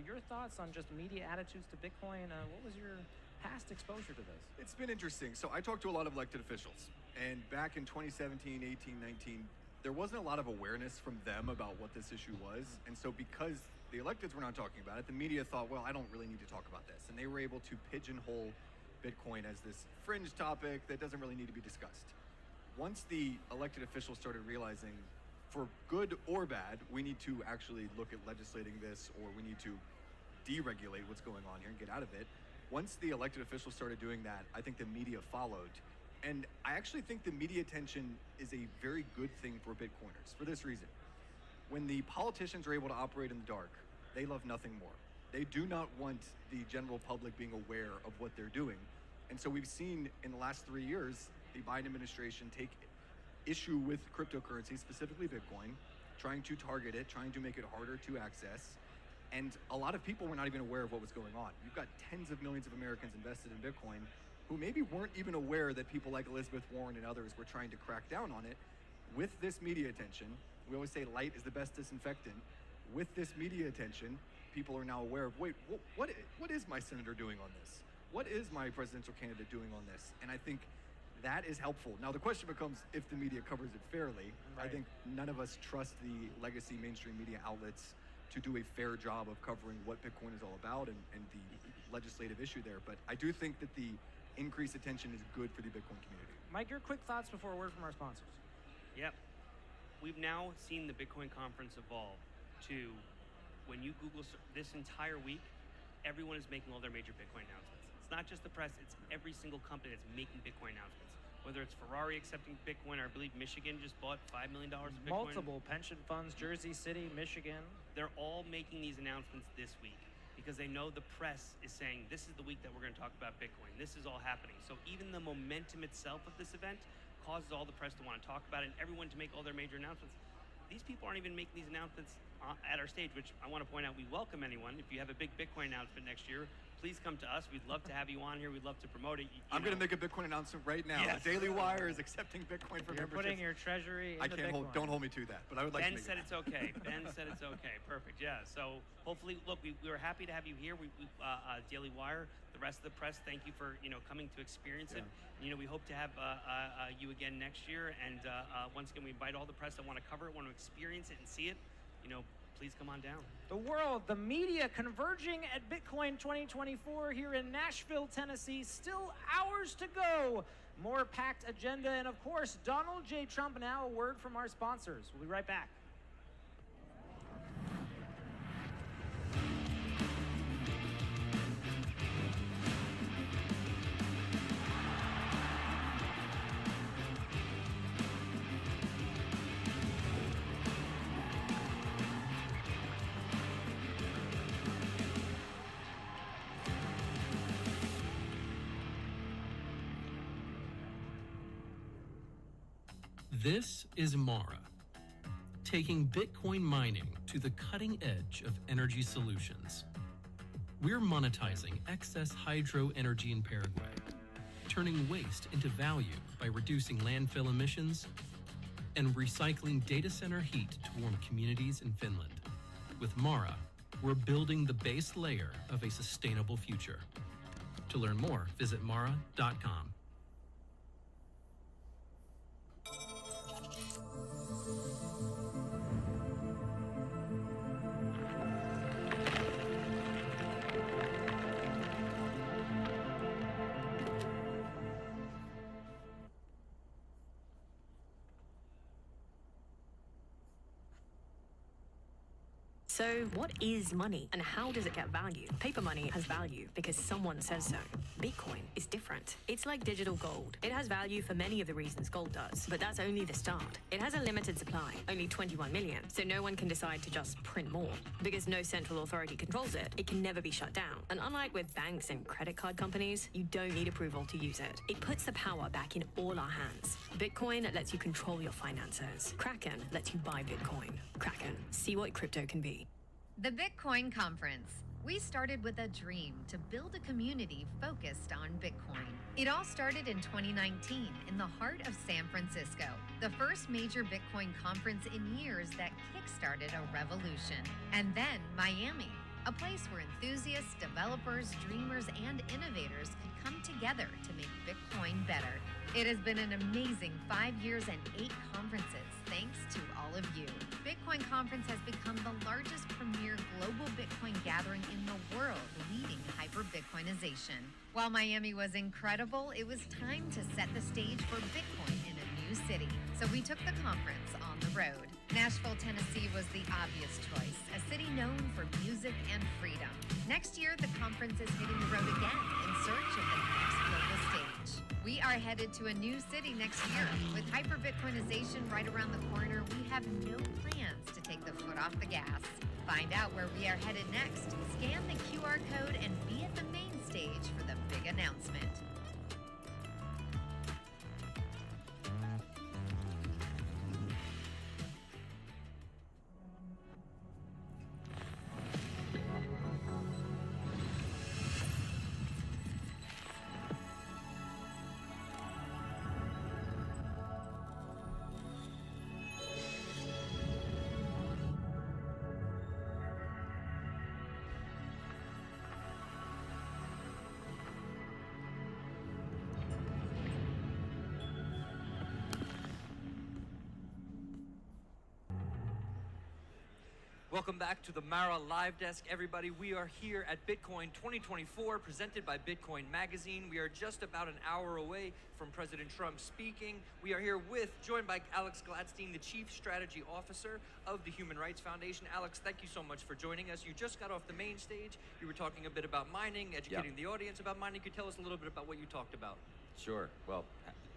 Your thoughts on just media attitudes to Bitcoin? What was your past exposure to this? It's been interesting. So I talked to a lot of elected officials, and back in 2017, 18, 19, there wasn't a lot of awareness from them about what this issue was. And so because the electeds were not talking about it, the media thought, well, I don't really need to talk about this. And they were able to pigeonhole Bitcoin as this fringe topic that doesn't really need to be discussed. Once the elected officials started realizing, for good or bad, we need to actually look at legislating this, or we need to deregulate what's going on here and get out of it. Once the elected officials started doing that, I think the media followed. And I actually think the media attention is a very good thing for Bitcoiners for this reason. When the politicians are able to operate in the dark, they love nothing more. They do not want the general public being aware of what they're doing. And so we've seen in the last 3 years, the Biden administration take issue with cryptocurrency, specifically Bitcoin, trying to target it, trying to make it harder to access. And a lot of people were not even aware of what was going on. You've got tens of millions of Americans invested in Bitcoin who maybe weren't even aware that people like Elizabeth Warren and others were trying to crack down on it. With this media attention, we always say light is the best disinfectant. With this media attention, people are now aware of, wait, what is my senator doing on this? What is my presidential candidate doing on this? And I think that is helpful. Now the question becomes if the media covers it fairly. Right. I think none of us trust the legacy mainstream media outlets to do a fair job of covering what Bitcoin is all about and the legislative issue there. But I do think that the increased attention is good for the Bitcoin community. Mike, your quick thoughts before a word from our sponsors. Yep. We've now seen the Bitcoin conference evolve to when you Google this entire week, everyone is making all their major Bitcoin announcements. It's not just the press, it's every single company that's making Bitcoin announcements. Whether it's Ferrari accepting Bitcoin, or I believe Michigan just bought $5 million of Bitcoin. Multiple pension funds, Jersey City, Michigan. They're all making these announcements this week because they know the press is saying this is the week that we're going to talk about Bitcoin. This is all happening. So even the momentum itself of this event causes all the press to want to talk about it and everyone to make all their major announcements. these people aren't even making these announcements at our stage, which I want to point out, we welcome anyone. If you have a big Bitcoin announcement next year, please come to us. We'd love to have you on here. We'd love to promote it. I'm going to make a Bitcoin announcement right now. Yes. The Daily Wire is accepting Bitcoin for You're memberships. putting your treasury in I the can't Bitcoin. don't hold me to that, but I would like to Ben make said it it's okay. Ben said it's okay. Perfect. Yeah. So hopefully, look, we were happy to have you here. We Daily Wire, the rest of the press, thank you for coming to experience it. We hope to have you again next year. And once again, we invite all the press that want to cover it, want to experience it and see it. Please come on down. The world, the media converging at Bitcoin 2024 here in Nashville, Tennessee. Still hours to go. More packed agenda. And of course, Donald J. Trump. Now a word from our sponsors. We'll be right back. This is Mara, taking Bitcoin mining to the cutting edge of energy solutions. We're monetizing excess hydro energy in Paraguay, turning waste into value by reducing landfill emissions, and recycling data center heat to warm communities in Finland. With Mara, we're building the base layer of a sustainable future. To learn more, visit mara.com. So, what is money and how does it get value? Paper money has value because someone says so. Bitcoin is different. It's like digital gold. It has value for many of the reasons gold does, but that's only the start. It has a limited supply, only 21 million, so no one can decide to just print more. Because no central authority controls it, it can never be shut down. And unlike with banks and credit card companies, you don't need approval to use it. It puts the power back in all our hands. Bitcoin lets you control your finances. Kraken lets you buy Bitcoin. Kraken, see what crypto can be. The Bitcoin Conference. We started with a dream to build a community focused on Bitcoin. It all started in 2019 in the heart of San Francisco, the first major Bitcoin conference in years that kickstarted a revolution. And then Miami, a place where enthusiasts, developers, dreamers, and innovators could come together to make Bitcoin better. It has been an amazing 5 years and 8 conferences, thanks to all of you. Bitcoin Conference has become the largest premier global Bitcoin gathering in the world, leading hyper-Bitcoinization. While Miami was incredible, it was time to set the stage for Bitcoin in a new city. So we took the conference on the road. Nashville, Tennessee was the obvious choice, a city known for music and freedom. Next year, the conference is hitting the road again in search of the next global stage. We are headed to a new city next year. With hyper-Bitcoinization right around the corner, we have no plans to take the foot off the gas. Find out where we are headed next. Scan the QR code and be at the main stage for the big announcement. Welcome back to the Mara Live Desk, everybody. We are here at Bitcoin 2024, presented by Bitcoin Magazine. We are just about an hour away from President Trump speaking. We are here joined by Alex Gladstein, the Chief Strategy Officer of the Human Rights Foundation. Alex, thank you so much for joining us. You just got off the main stage. You were talking a bit about mining, educating the audience about mining. Could you tell us a little bit about what you talked about? Sure. Well,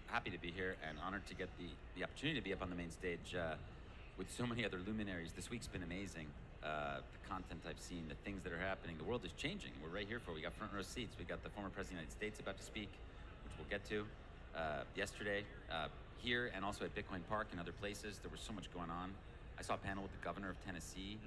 happy to be here and honored to get the opportunity to be up on the main stage with so many other luminaries. This week's been amazing. The content I've seen, the things that are happening, the world is changing. We're right here for it. We got front row seats. We got the former President of the United States about to speak, which we'll get to. Yesterday, here and also at Bitcoin Park and other places, there was so much going on. I saw a panel with the governor of Tennessee,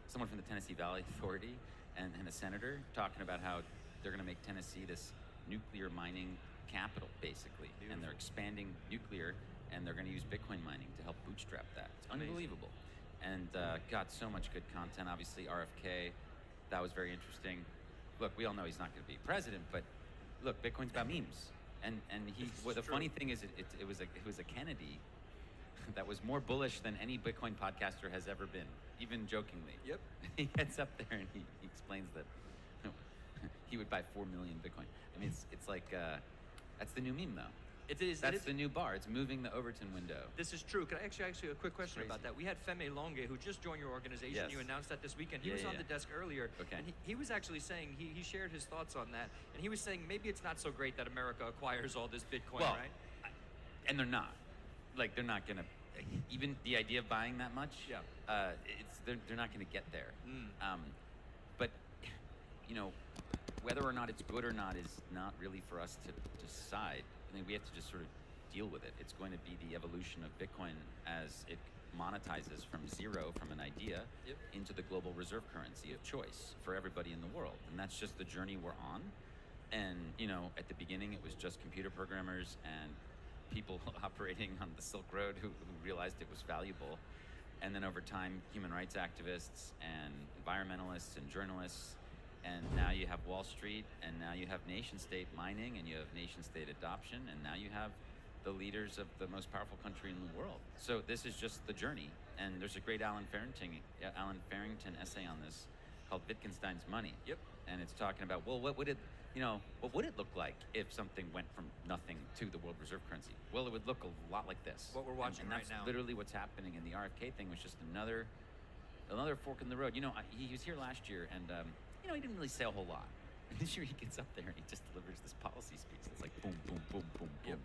someone from the Tennessee Valley Authority, and a senator talking about how they're going to make Tennessee this nuclear mining capital, basically. And they're expanding nuclear, and they're going to use Bitcoin mining to help bootstrap that. It's unbelievable. And got so much good content. Obviously, RFK, that was very interesting. Look, we all know he's not going to be president, but look, Bitcoin's about memes. And the funny thing is, it was a Kennedy that was more bullish than any Bitcoin podcaster has ever been, even jokingly. Yep. He gets up there and he explains that he would buy 4 million Bitcoin. I mean, it's like that's the new meme, though. It is. That's the new bar. It's moving the Overton window. This is true. Can I actually ask you a quick question about that? We had Femi Longue, who just joined your organization. Yes. You announced that this weekend. He was on the desk earlier. Okay. And he was actually saying, he shared his thoughts on that. And he was saying maybe it's not so great that America acquires all this Bitcoin, Well, right? And they're not. Like, they're not going to, even the idea of buying that much, they're not going to get there. But, you know, whether or not it's good or not is not really for us to decide. I think we have to just sort of deal with it. It's going to be the evolution of Bitcoin as it monetizes from zero, from an idea, into the global reserve currency of choice for everybody in the world. And that's just the journey we're on. And, you know, at the beginning, it was just computer programmers and people operating on the Silk Road who realized it was valuable. And then over time, human rights activists and environmentalists and journalists. And now you have Wall Street, and now you have nation-state mining, and you have nation-state adoption, and now you have the leaders of the most powerful country in the world. So this is just the journey. And there's a great Alan Farrington essay on this called Wittgenstein's Money. Yep. And it's talking about, well, what would it look like if something went from nothing to the world reserve currency? Well, it would look a lot like this. What we're watching and right that's now. literally what's happening. And the RFK thing was just another fork in the road. You know, he was here last year, and you know, he didn't really say a whole lot. This year he gets up there and he just delivers this policy speech. It's like boom, boom, boom, boom, boom.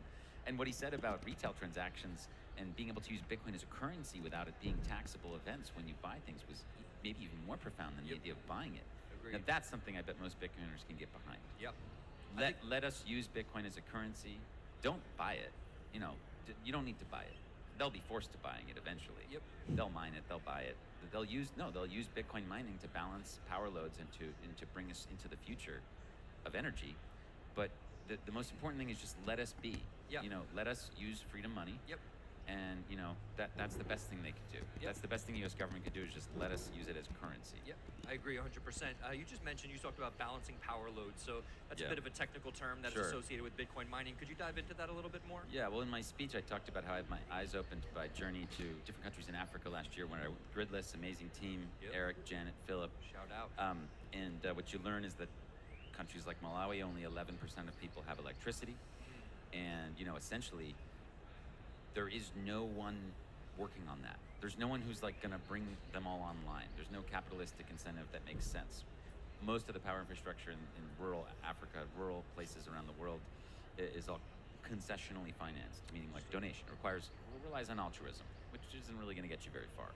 And what he said about retail transactions and being able to use Bitcoin as a currency without it being taxable events when you buy things was maybe even more profound than the idea of buying it. Agreed. Now that's something I bet most Bitcoiners can get behind. Yep. Let us use Bitcoin as a currency. Don't buy it. You know, you don't need to buy it. They'll be forced to buying it eventually. Yep. They'll mine it. They'll buy it. They'll use Bitcoin mining to balance power loads and to bring us into the future of energy. But the most important thing is just let us be. You know, let us use freedom money. Yep. And you know that's the best thing they could do. That's the best thing the U.S. government could do is just let us use it as currency. Yep, I agree 100%. You just mentioned, you talked about balancing power loads, so that's a bit of a technical term that's associated with Bitcoin mining. Could you dive into that a little bit more? Yeah, well, in my speech, I talked about how I had my eyes opened by journey to different countries in Africa last year when I Gridless, amazing team, Eric, Janet, Philip. Shout out. And what you learn is that countries like Malawi, only 11% of people have electricity. And, you know, essentially, there is no one working on that. There's no one who's like going to bring them all online. There's no capitalistic incentive that makes sense. Most of the power infrastructure in rural Africa, rural places around the world, is all concessionally financed, meaning like donation. Relies on altruism, which isn't really going to get you very far.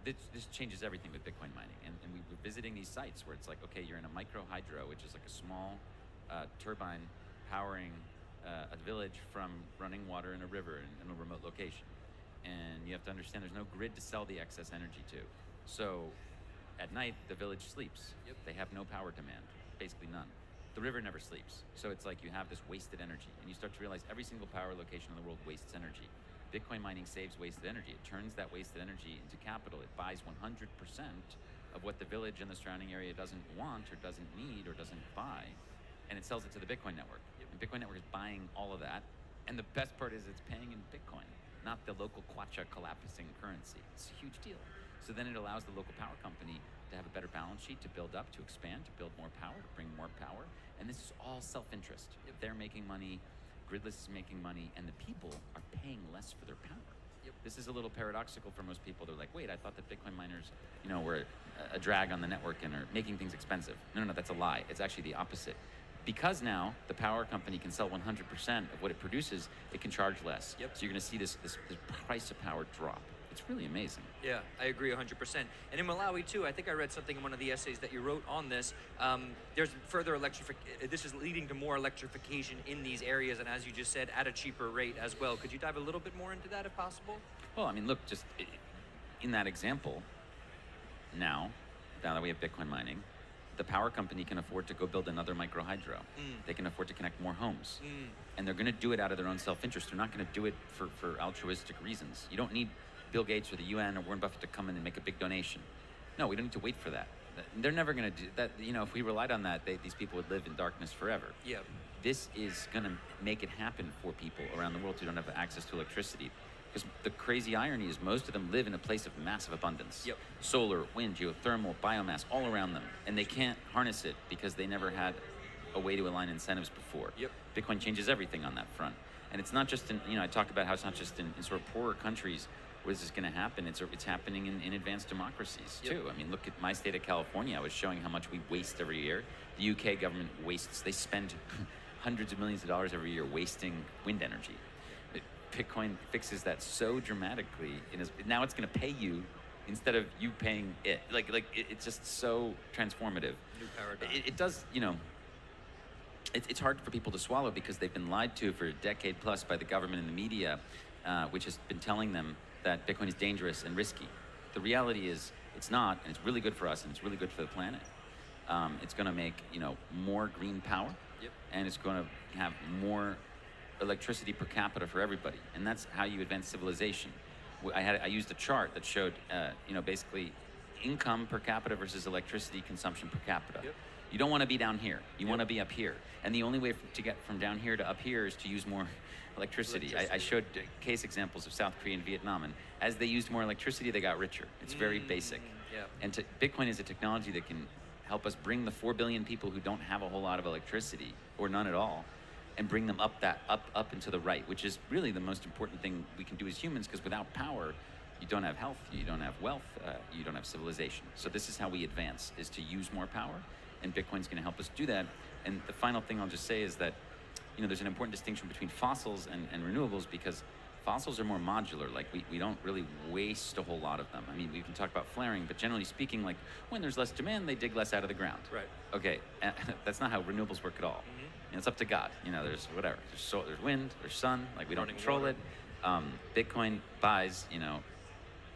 This changes everything with Bitcoin mining. And we were visiting these sites where it's like, okay, you're in a micro hydro, which is like a small turbine powering a village from running water in a river in a remote location. And you have to understand there's no grid to sell the excess energy to. So at night, the village sleeps. They have no power demand, basically none. The river never sleeps. So it's like you have this wasted energy. And you start to realize every single power location in the world wastes energy. Bitcoin mining saves wasted energy. It turns that wasted energy into capital. It buys 100% of what the village and the surrounding area doesn't want or doesn't need or doesn't buy, and it sells it to the Bitcoin network. And Bitcoin network is buying all of that, and the best part is it's paying in Bitcoin, not the local kwacha collapsing currency. It's a huge deal. So then it allows the local power company to have a better balance sheet, to build up, to expand, to build more power, to bring more power, and this is all self-interest. If they're making money, Gridless is making money, and the people are paying less for their power. This is a little paradoxical for most people. They're like, wait, I thought that Bitcoin miners, you know, were a drag on the network and are making things expensive. No, that's a lie. It's actually the opposite. Because now the power company can sell 100% of what it produces, it can charge less. So you're going to see this price of power drop. It's really amazing. Yeah, I agree 100%. And in Malawi too, I think I read something in one of the essays that you wrote on this. There's further this is leading to more electrification in these areas, and as you just said, at a cheaper rate as well. Could you dive a little bit more into that if possible? Well, I mean, look, just in that example, now that we have Bitcoin mining, the power company can afford to go build another microhydro. They can afford to connect more homes. And they're going to do it out of their own self-interest. They're not going to do it for altruistic reasons. You don't need Bill Gates or the UN or Warren Buffett to come in and make a big donation. No, we don't need to wait for that. They're never going to do that. You know, if we relied on that, these people would live in darkness forever. Yeah. This is going to make it happen for people around the world who don't have access to electricity. Because the crazy irony is most of them live in a place of massive abundance. Yep. Solar, wind, geothermal, biomass, all around them. And they can't harness it because they never had a way to align incentives before. Yep. Bitcoin changes everything on that front. And it's not just in, you know, I talk about how it's not just in sort of poorer countries where this is going to happen. It's happening in advanced democracies too. I mean, look at my state of California. I was showing how much we waste every year. The UK government wastes, they spend hundreds of millions of dollars every year wasting wind energy. Bitcoin fixes that so dramatically. Now it's going to pay you instead of you paying it. It's just so transformative. New paradigm. It does, you know, it's hard for people to swallow because they've been lied to for a decade plus by the government and the media, which has been telling them that Bitcoin is dangerous and risky. The reality is it's not, and it's really good for us, and it's really good for the planet. It's going to make, you know, more green power, and it's going to have more electricity per capita for everybody, and that's how you advance civilization. I used a chart that showed, you know, basically income per capita versus electricity consumption per capita. You don't want to be down here. You want to be up here, and the only way to get from down here to up here is to use more electricity. I showed case examples of South Korea and Vietnam, and as they used more electricity, they got richer. It's very basic. And Bitcoin is a technology that can help us bring the 4 billion people who don't have a whole lot of electricity or none at all, and bring them up into the right, which is really the most important thing we can do as humans, because without power, you don't have health, you don't have wealth, you don't have civilization. So this is how we advance, is to use more power, and Bitcoin's going to help us do that. And the final thing I'll just say is that, you know, there's an important distinction between fossils and renewables, because fossils are more modular. Like we don't really waste a whole lot of them. I mean, we can talk about flaring, but generally speaking, like when there's less demand, they dig less out of the ground. Right. Okay, that's not how renewables work at all. And it's up to God. You know, there's whatever. There's wind, there's sun. Like we don't control it. Bitcoin buys, you know,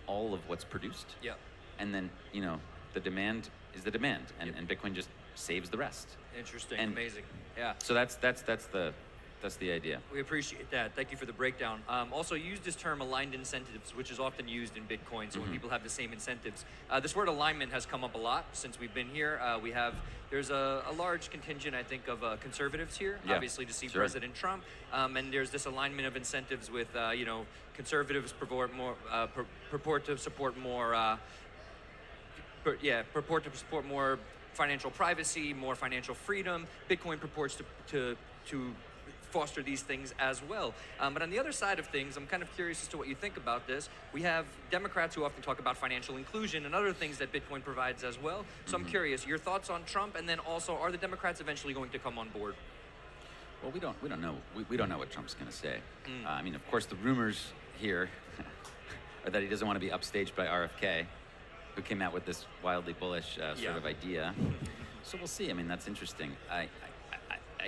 all of what's produced. Yeah. And then, you know, the demand is the demand, and Bitcoin just saves the rest. Interesting. And amazing. Yeah. So that's the idea. We appreciate that. Thank you for the breakdown. Also, you used this term aligned incentives, which is often used in Bitcoin. So when people have the same incentives, this word alignment has come up a lot since we've been here. There's a large contingent, I think, of conservatives here, obviously, to see President Trump. And there's this alignment of incentives with, you know, conservatives purport to support more financial privacy, more financial freedom. Bitcoin purports to foster these things as well. But on the other side of things, I'm kind of curious as to what you think about this. We have Democrats who often talk about financial inclusion and other things that Bitcoin provides as well. So I'm curious, your thoughts on Trump, and then also, are the Democrats eventually going to come on board? Well, we don't know. We don't know what Trump's going to say. I mean, of course, the rumors here are that he doesn't want to be upstaged by RFK, who came out with this wildly bullish sort of idea. So we'll see. I mean, that's interesting. I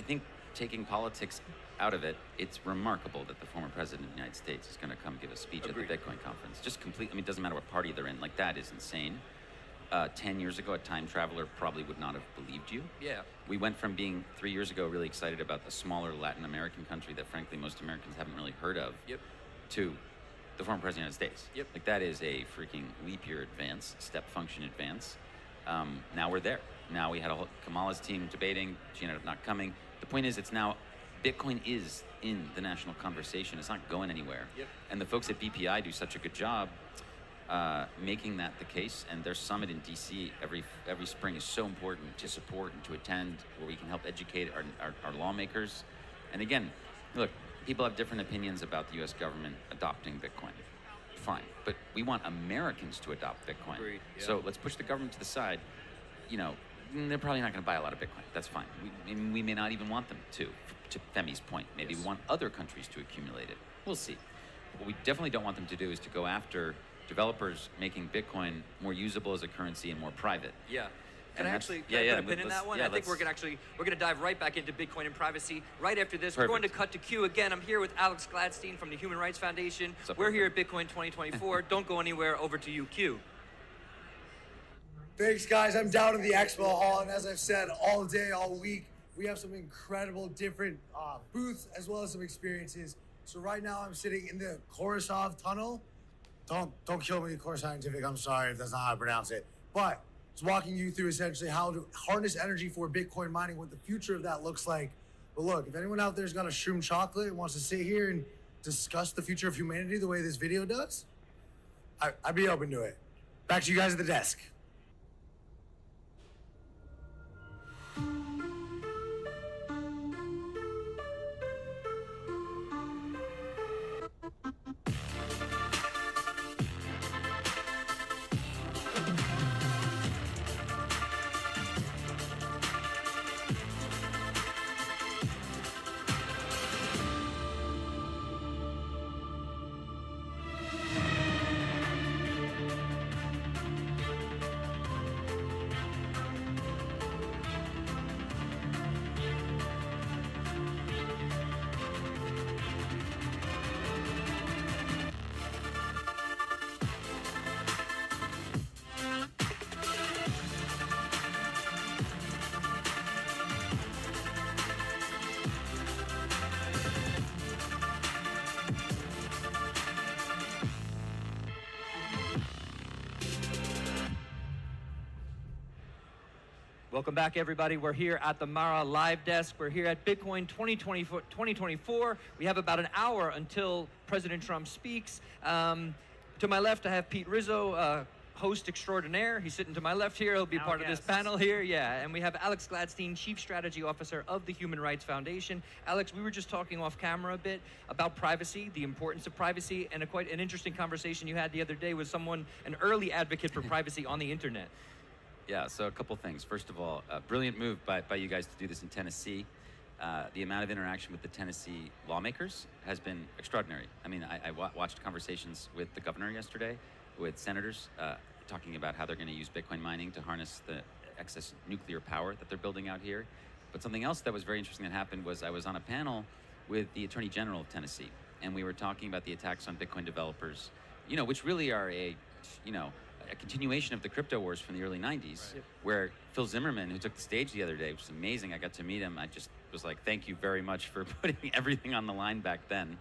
think taking politics out of it, it's remarkable that the former president of the United States is going to come give a speech at the Bitcoin conference. Just complete. I mean, it doesn't matter what party they're in. Like, that is insane. 10 years ago, a time traveler probably would not have believed you. Yeah. We went from being 3 years ago really excited about the smaller Latin American country that frankly most Americans haven't really heard of, to the former president of the United States. Like, that is a freaking leap year advance, step function advance. Now we're there. Now we had Kamala's team debating. She ended up not coming. The point is, it's now, Bitcoin is in the national conversation. It's not going anywhere. And the folks at BPI do such a good job making that the case. And their summit in DC every spring is so important to support and to attend, where we can help educate our lawmakers. And again, look, people have different opinions about the US government adopting Bitcoin. Fine. But we want Americans to adopt Bitcoin. Agreed, So let's push the government to the side. You know, they're probably not going to buy a lot of Bitcoin. That's fine. We may not even want them to Femi's point. Maybe we want other countries to accumulate it. We'll see. What we definitely don't want them to do is to go after developers making Bitcoin more usable as a currency and more private. Yeah. And Can I that's- actually yeah, can I yeah, put a pin in let's- that one? yeah, I think we're let's- gonna dive right back into Bitcoin and privacy right after this. We're going to cut to Q again. I'm here with Alex Gladstein from the Human Rights Foundation. We're here at Bitcoin 2024. Don't go anywhere. Over to you, Q. Thanks, guys. I'm down in the expo hall, and as I've said all day, all week, we have some incredible different booths as well as some experiences. So right now, I'm sitting in the Korsov tunnel. Don't kill me, Core Scientific. I'm sorry if that's not how I pronounce it. But it's walking you through essentially how to harness energy for Bitcoin mining, what the future of that looks like. But look, if anyone out there's got a shroom chocolate and wants to sit here and discuss the future of humanity the way this video does, I'd be open to it. Back to you guys at the desk. Welcome back, everybody. We're here at the Mara Live Desk. We're here at Bitcoin 2024. We have about an hour until President Trump speaks. To my left, I have Pete Rizzo, host extraordinaire. He's sitting to my left here. He'll be part of this panel here. Yeah, and we have Alex Gladstein, Chief Strategy Officer of the Human Rights Foundation. Alex, we were just talking off camera a bit about privacy, the importance of privacy, and quite an interesting conversation you had the other day with someone, an early advocate for privacy on the internet. Yeah, so a couple things. First of all, a brilliant move by you guys to do this in Tennessee. The amount of interaction with the Tennessee lawmakers has been extraordinary. I mean, I watched conversations with the governor yesterday, with senators, talking about how they're going to use Bitcoin mining to harness the excess nuclear power that they're building out here. But something else that was very interesting that happened was I was on a panel with the Attorney General of Tennessee, and we were talking about the attacks on Bitcoin developers, which really are a continuation of the crypto wars from the early 90s, where Phil Zimmerman, who took the stage the other day, which was amazing. I got to meet him. I just was like, thank you very much for putting everything on the line back then.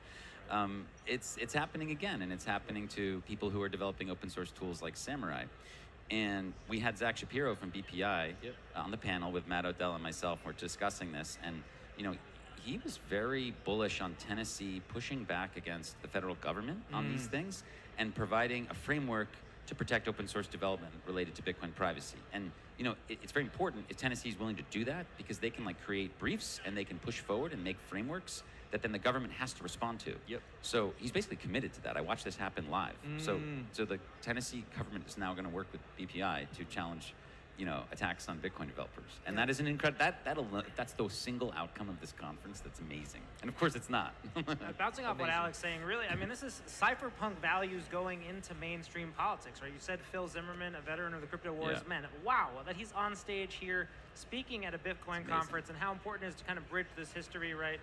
It's happening again, and it's happening to people who are developing open source tools like Samurai. And we had Zach Shapiro from BPI on the panel with Matt Odell and myself. We're discussing this, and he was very bullish on Tennessee pushing back against the federal government on these things and providing a framework to protect open source development related to Bitcoin privacy. And it's very important if Tennessee is willing to do that, because they can create briefs and they can push forward and make frameworks that then the government has to respond to. So he's basically committed to that. I watched this happen live. So the Tennessee government is now going to work with BPI to challenge attacks on Bitcoin developers. And that is an incredible, that's the single outcome of this conference that's amazing. And of course it's not. Bouncing off what Alex saying, really, I mean, this is cypherpunk values going into mainstream politics, right? You said Phil Zimmerman, a veteran of the crypto wars, man, wow, that he's on stage here speaking at a Bitcoin conference, and how important it is to kind of bridge this history, right?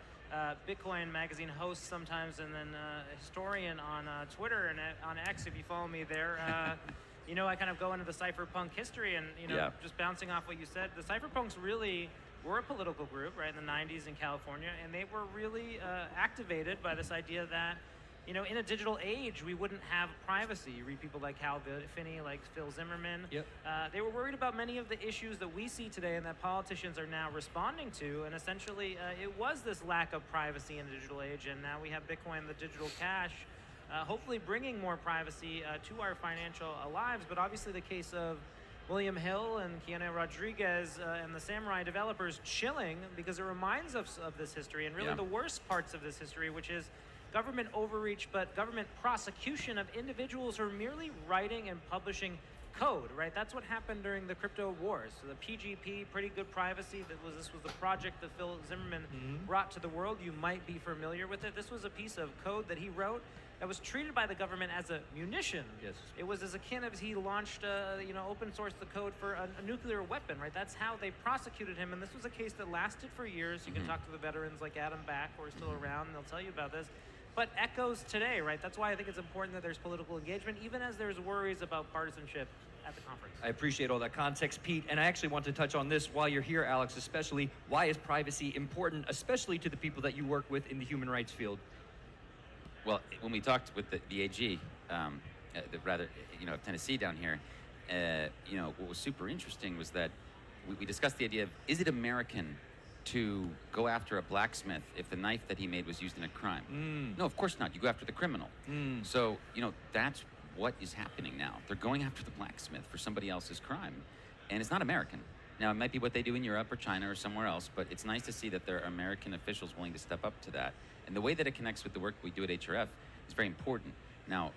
Bitcoin Magazine host sometimes, and then a historian on Twitter and on X, if you follow me there. I kind of go into the cypherpunk history, and just bouncing off what you said, the cypherpunks really were a political group, right, in the 90s in California, and they were really activated by this idea that, in a digital age, we wouldn't have privacy. You read people like Hal Finney, like Phil Zimmerman. They were worried about many of the issues that we see today and that politicians are now responding to, and essentially it was this lack of privacy in the digital age, and now we have Bitcoin, the digital cash, hopefully bringing more privacy to our financial lives. But obviously the case of William Hill and Keanu Rodriguez and the Samurai developers chilling, because it reminds us of this history, and really the worst parts of this history, which is government overreach, but government prosecution of individuals who are merely writing and publishing code, right? That's what happened during the crypto wars. So the PGP, pretty good privacy. This was the project that Phil Zimmerman brought to the world. You might be familiar with it. This was a piece of code that he wrote that that was treated by the government as a munition. Yes. It was as akin as he launched, open sourced the code for a nuclear weapon, right? That's how they prosecuted him, and this was a case that lasted for years. You can talk to the veterans like Adam Back, who are still around, and they'll tell you about this. But echoes today, right? That's why I think it's important that there's political engagement, even as there's worries about partisanship at the conference. I appreciate all that context, Pete, and I actually want to touch on this while you're here, Alex, especially. Why is privacy important, especially to the people that you work with in the human rights field? Well, when we talked with the AG, of Tennessee down here, what was super interesting was that we discussed the idea of, is it American to go after a blacksmith if the knife that he made was used in a crime? No, of course not. You go after the criminal. So, that's what is happening now. They're going after the blacksmith for somebody else's crime, and it's not American. Now, it might be what they do in Europe or China or somewhere else, but it's nice to see that there are American officials willing to step up to that. And the way that it connects with the work we do at HRF is very important. Now,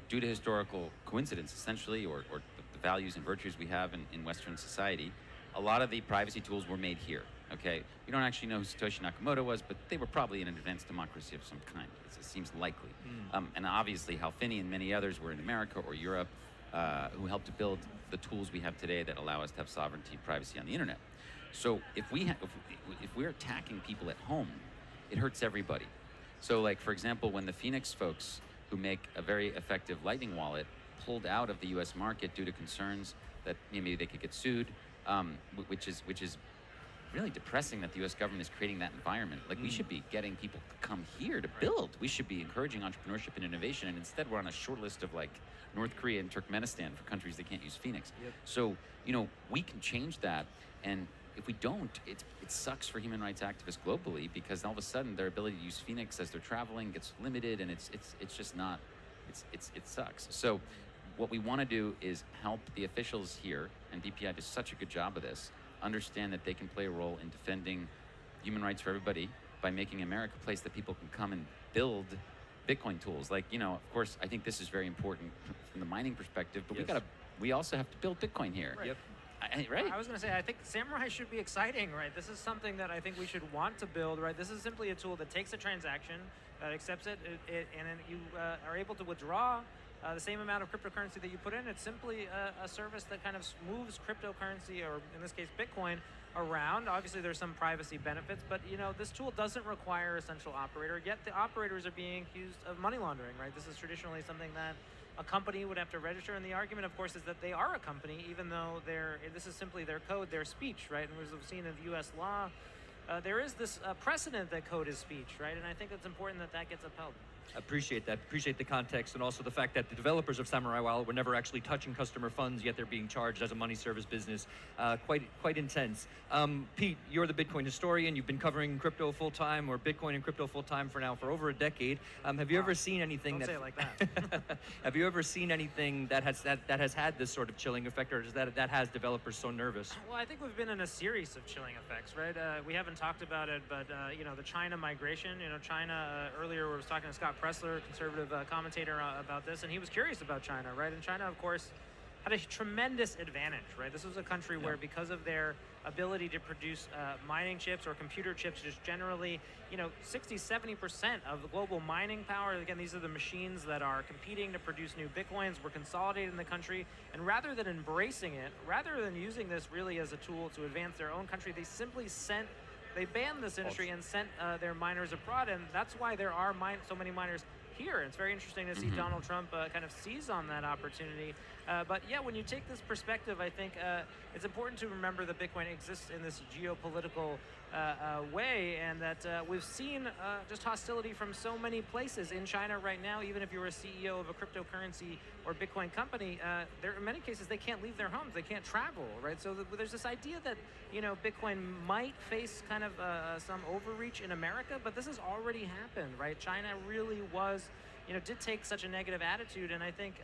due to historical coincidence, essentially, or the values and virtues we have in Western society, a lot of the privacy tools were made here, okay? We don't actually know who Satoshi Nakamoto was, but they were probably in an advanced democracy of some kind. It seems likely. And obviously, Hal Finney and many others were in America or Europe who helped to build the tools we have today that allow us to have sovereignty and privacy on the internet. So if we're attacking people at home, it hurts everybody. So like, for example, when the Phoenix folks who make a very effective Lightning wallet pulled out of the US market due to concerns that maybe they could get sued, which is really depressing that the US government is creating that environment. Like, we should be getting people to come here to build. We should be encouraging entrepreneurship and innovation, and instead we're on a short list of like North Korea and Turkmenistan for countries that can't use Phoenix. So, we can change that, and if we don't, it sucks for human rights activists globally, because all of a sudden their ability to use Phoenix as they're traveling gets limited, and it's just not, it sucks. So what we want to do is help the officials here, and BPI does such a good job of this, understand that they can play a role in defending human rights for everybody by making America a place that people can come and build Bitcoin tools. Like, of course, I think this is very important from the mining perspective, but we also have to build Bitcoin here. Right. Right. I was going to say, I think Samurai should be exciting, right? This is something that I think we should want to build, right? This is simply a tool that takes a transaction, accepts it, and then you are able to withdraw the same amount of cryptocurrency that you put in. It's simply a service that kind of moves cryptocurrency, or in this case, Bitcoin, around. Obviously, there's some privacy benefits, but this tool doesn't require a central operator, yet the operators are being accused of money laundering, right? This is traditionally something that a company would have to register, and the argument, of course, is that they are a company, even though this is simply their code, their speech, right? And as we've seen in U.S. law, there is this precedent that code is speech, right? And I think it's important that that gets upheld. Appreciate that. Appreciate the context, and also the fact that the developers of Samurai Wallet were never actually touching customer funds, yet they're being charged as a money service business. Quite intense. Pete, you're the Bitcoin historian. You've been covering crypto full time, or Bitcoin and crypto full time for over a decade. Have you ever seen anything Don't say it like that. Have you ever seen anything that has had this sort of chilling effect, or that has developers so nervous? Well, I think we've been in a series of chilling effects, right? We haven't talked about it, but the China migration. China earlier we was talking to Scott Pressler, conservative commentator, about this, and he was curious about China, right? And China, of course, had a tremendous advantage, right? This was a country where, because of their ability to produce mining chips or computer chips, just generally, 60-70% of the global mining power, again, these are the machines that are competing to produce new Bitcoins, were consolidated in the country, and rather than embracing it, rather than using this really as a tool to advance their own country, they banned this industry and sent their miners abroad, and that's why there are so many miners here. It's very interesting to see Donald Trump kind of seize on that opportunity. But yeah, when you take this perspective, I think it's important to remember that Bitcoin exists in this geopolitical way, and that we've seen just hostility from so many places in China right now. Even if you're a CEO of a cryptocurrency or Bitcoin company, there in many cases they can't leave their homes, they can't travel, right? So there's this idea that Bitcoin might face kind of some overreach in America, but this has already happened, right? China really was, did take such a negative attitude, and I think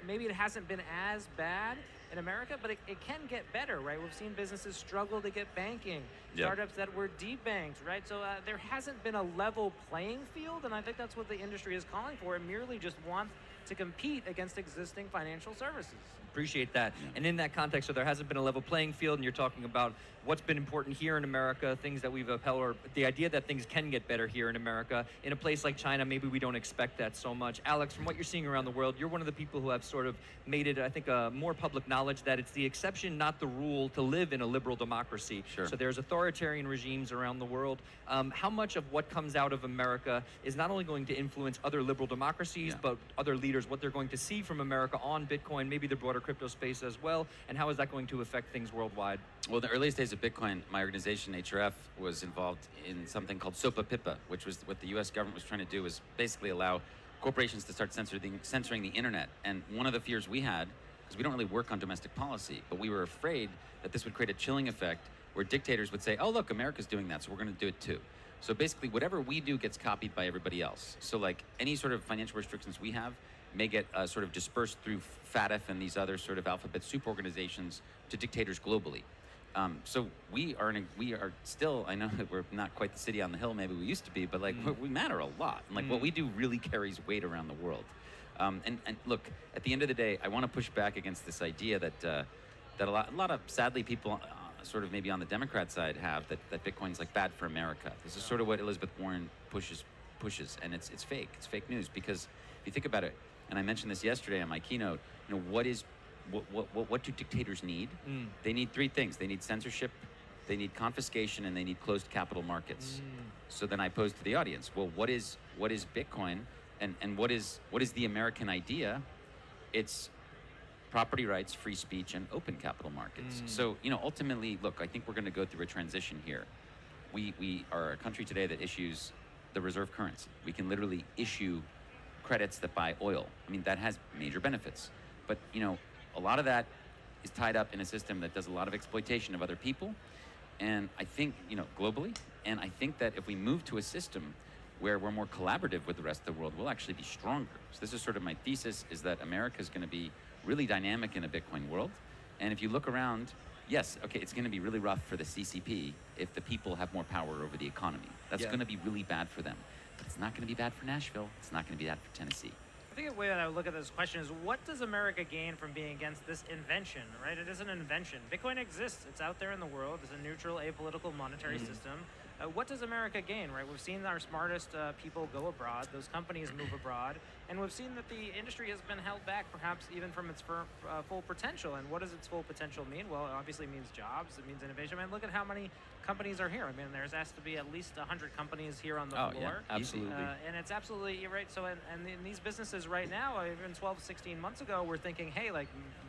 maybe it hasn't been as bad in America, but it can get better, right? We've seen businesses struggle to get banking, Yep. startups that were debanked, right? So there hasn't been a level playing field, and I think that's what the industry is calling for. It merely just wants to compete against existing financial services. Appreciate that. And in that context, so there hasn't been a level playing field, and you're talking about what's been important here in America, things that we've upheld, or the idea that things can get better here in America. In a place like China, maybe we don't expect that so much. Alex, from what you're seeing around the world, you're one of the people who have sort of made it, I think, more public knowledge that it's the exception, not the rule, to live in a liberal democracy. Sure. So there's authoritarian regimes around the world. How much of what comes out of America is not only going to influence other liberal democracies, but other leaders, what they're going to see from America on Bitcoin, maybe the broader crypto space as well, and how is that going to affect things worldwide? Well, in the earliest days of Bitcoin, my organization, HRF, was involved in something called SOPA PIPA, which was what the US government was trying to do, was basically allow corporations to start censoring the internet. And one of the fears we had, because we don't really work on domestic policy, but we were afraid that this would create a chilling effect where dictators would say, oh, look, America's doing that, so we're going to do it too. So basically, whatever we do gets copied by everybody else. So like any sort of financial restrictions we have may get sort of dispersed through FATF and these other sort of alphabet soup organizations to dictators globally. So we are still, I know that we're not quite the city on the hill maybe we used to be, but like we matter a lot. And like what we do really carries weight around the world. And look, at the end of the day, I want to push back against this idea that that a lot of sadly people sort of maybe on the Democrat side have that Bitcoin's like bad for America. This is sort of what Elizabeth Warren pushes, and it's fake. It's fake news, because if you think about it, and I mentioned this yesterday on my keynote, you know, what do dictators need? They need three things. They need censorship, they need confiscation, and they need closed capital markets. So then I posed to the audience, well, what is Bitcoin, and what is the American idea? It's property rights, free speech, and open capital markets. So, you know, ultimately, look, I think we're going to go through a transition here. We are a country today that issues the reserve currency. We can literally issue credits that buy oil. I mean, that has major benefits. But, you know, a lot of that is tied up in a system that does a lot of exploitation of other people, and I think, you know, globally, and I think that if we move to a system where we're more collaborative with the rest of the world, we'll actually be stronger. So this is sort of my thesis, is that America is going to be really dynamic in a Bitcoin world. And if you look around, yes, okay, it's going to be really rough for the CCP if the people have more power over the economy. That's going to be really bad for them. But it's not going to be bad for Nashville. It's not going to be bad for Tennessee. I think the way that I would look at this question is, what does America gain from being against this invention, right? It is an invention. Bitcoin exists. It's out there in the world. It's a neutral, apolitical monetary system. What does America gain, right? We've seen our smartest people go abroad. Those companies move abroad. And we've seen that the industry has been held back, perhaps even from its full potential. And what does its full potential mean? Well, it obviously means jobs. It means innovation. I mean, look at how many companies are here. I mean, there's has to be at least 100 companies here on the floor. Yeah, absolutely. And it's absolutely right. So, and these businesses right now, even 12, 16 months ago, were thinking, hey, like,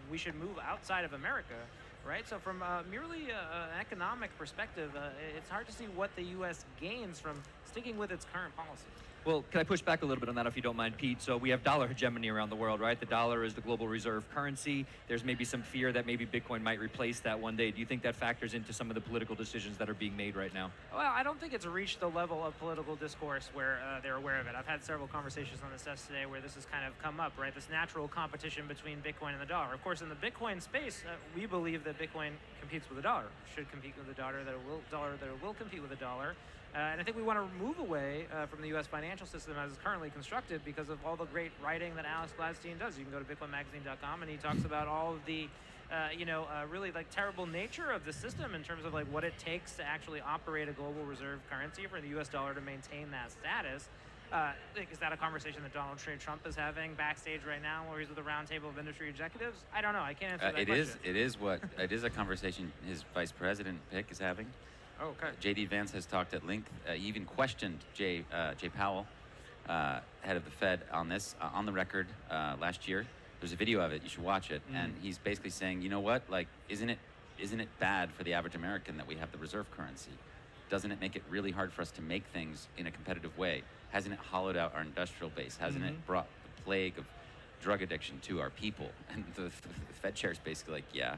we should move outside of America. Right, so from merely an economic perspective, it's hard to see what the U.S. gains from sticking with its current policy. Well, can I push back a little bit on that, if you don't mind, Pete? So we have dollar hegemony around the world, right? The dollar is the global reserve currency. There's maybe some fear that maybe Bitcoin might replace that one day. Do you think that factors into some of the political decisions that are being made right now? Well, I don't think it's reached the level of political discourse where they're aware of it. I've had several conversations on this desk today where this has kind of come up, right? This natural competition between Bitcoin and the dollar. Of course, in the Bitcoin space, we believe that Bitcoin competes with the dollar, should compete with the dollar, that it will compete with the dollar. And I think we want to move away from the U.S. financial system as it's currently constructed because of all the great writing that Alex Gladstein does. You can go to bitcoinmagazine.com, and he talks about all of the, really like terrible nature of the system in terms of like what it takes to actually operate a global reserve currency for the U.S. dollar to maintain that status. Is that a conversation that Donald Trump is having backstage right now, where he's with a roundtable of industry executives? I don't know. I can't answer that question. It is a conversation his vice president pick is having. Oh, okay. J.D. Vance has talked at length. He even questioned Jay Powell, head of the Fed, on this on the record last year. There's a video of it. You should watch it. And he's basically saying, you know what? Like, isn't it bad for the average American that we have the reserve currency? Doesn't it make it really hard for us to make things in a competitive way? Hasn't it hollowed out our industrial base? Hasn't it brought the plague of drug addiction to our people? And the Fed chair is basically like, yeah.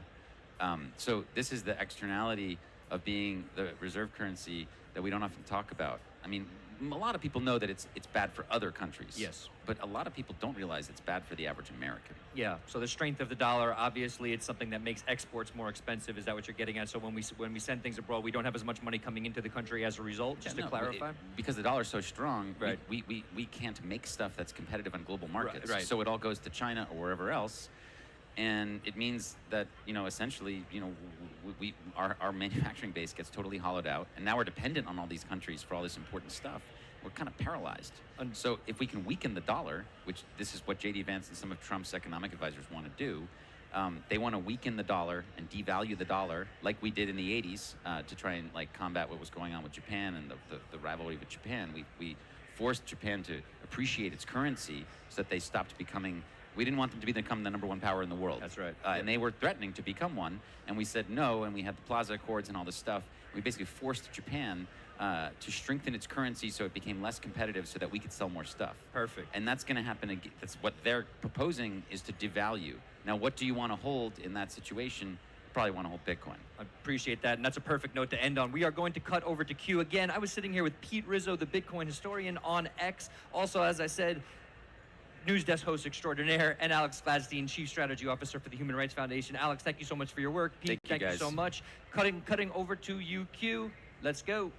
So this is the externality of being the reserve currency that we don't often talk about. I mean, a lot of people know that it's bad for other countries. Yes. But a lot of people don't realize it's bad for the average American. Yeah. So the strength of the dollar, obviously, it's something that makes exports more expensive. Is that what you're getting at? So when we send things abroad, we don't have as much money coming into the country as a result. Just to clarify. Because the dollar's so strong, Right. we can't make stuff that's competitive on global markets. Right. So it all goes to China or wherever else. And it means that, essentially, our manufacturing base gets totally hollowed out. And now we're dependent on all these countries for all this important stuff. We're kind of paralyzed. And so if we can weaken the dollar, which this is what J.D. Vance and some of Trump's economic advisors want to do, they want to weaken the dollar and devalue the dollar like we did in the 80s to try and combat what was going on with Japan and the rivalry with Japan. We forced Japan to appreciate its currency so that they stopped becoming... We didn't want them to become the number one power in the world. That's right. And they were threatening to become one, and we said no, and we had the Plaza Accords and all this stuff. We basically forced Japan to strengthen its currency so it became less competitive so that we could sell more stuff. Perfect. And that's going to happen again. That's what they're proposing, is to devalue. Now, what do you want to hold in that situation? You probably want to hold Bitcoin. I appreciate that, and that's a perfect note to end on. We are going to cut over to Q again. I was sitting here with Pete Rizzo, the Bitcoin historian on X. Also, as I said, news desk host extraordinaire, and Alex Gladstein, Chief Strategy Officer for the Human Rights Foundation. Alex, thank you so much for your work. Pete, thank you so much. Cutting over to you, Q. Let's go.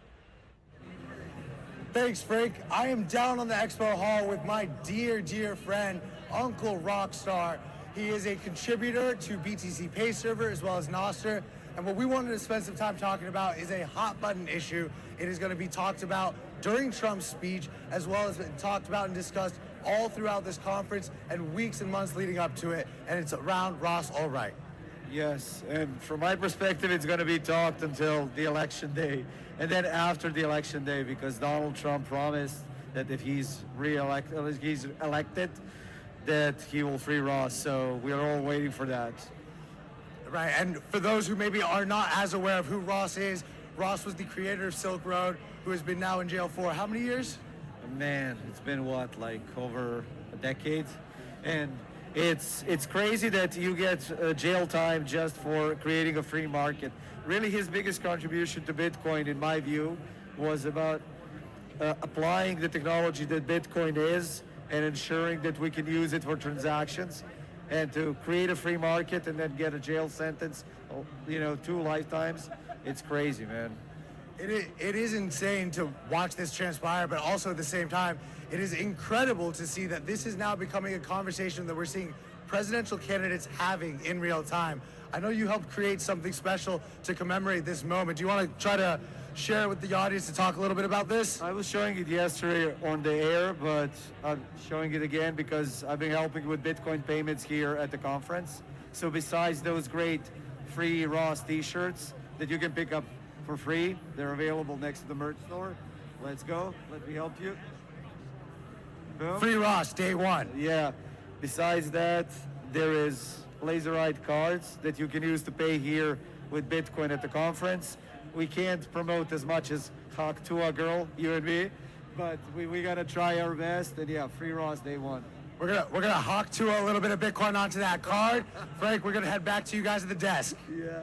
Thanks, Frank. I am down on the expo hall with my dear, dear friend, Uncle Rockstar. He is a contributor to BTC Pay Server as well as Nostr. And what we wanted to spend some time talking about is a hot button issue. It is going to be talked about during Trump's speech, as well as been talked about and discussed all throughout this conference and weeks and months leading up to it. And it's around Ross Ulbricht. Yes, and from my perspective, it's going to be talked until the election day, and then after the election day, because Donald Trump promised that if he's elected, that he will free Ross. So we are all waiting for that. Right, and for those who maybe are not as aware of who Ross is, Ross was the creator of Silk Road, who has been now in jail for how many years? Man, it's been what, like over a decade? And it's crazy that you get jail time just for creating a free market. Really, his biggest contribution to Bitcoin, in my view, was about applying the technology that Bitcoin is and ensuring that we can use it for transactions, and to create a free market and then get a jail sentence, 2 lifetimes. It's crazy, man. It is insane to watch this transpire, but also at the same time, it is incredible to see that this is now becoming a conversation that we're seeing presidential candidates having in real time. I know you helped create something special to commemorate this moment. Do you want to try to share it with the audience to talk a little bit about this? I was showing it yesterday on the air, but I'm showing it again because I've been helping with Bitcoin payments here at the conference. So besides those great free Ross t-shirts that you can pick up for free, they're available next to the merch store. Let's go. Let me help you. Boom. Free Ross, day one. Yeah. Besides that, there is Laserite cards that you can use to pay here with Bitcoin at the conference. We can't promote as much as Hawk Tua Girl, you and me, but we gotta try our best. And yeah, free Ross day one. We're gonna Hawk Tua a little bit of Bitcoin onto that card. Frank, we're gonna head back to you guys at the desk. Yeah.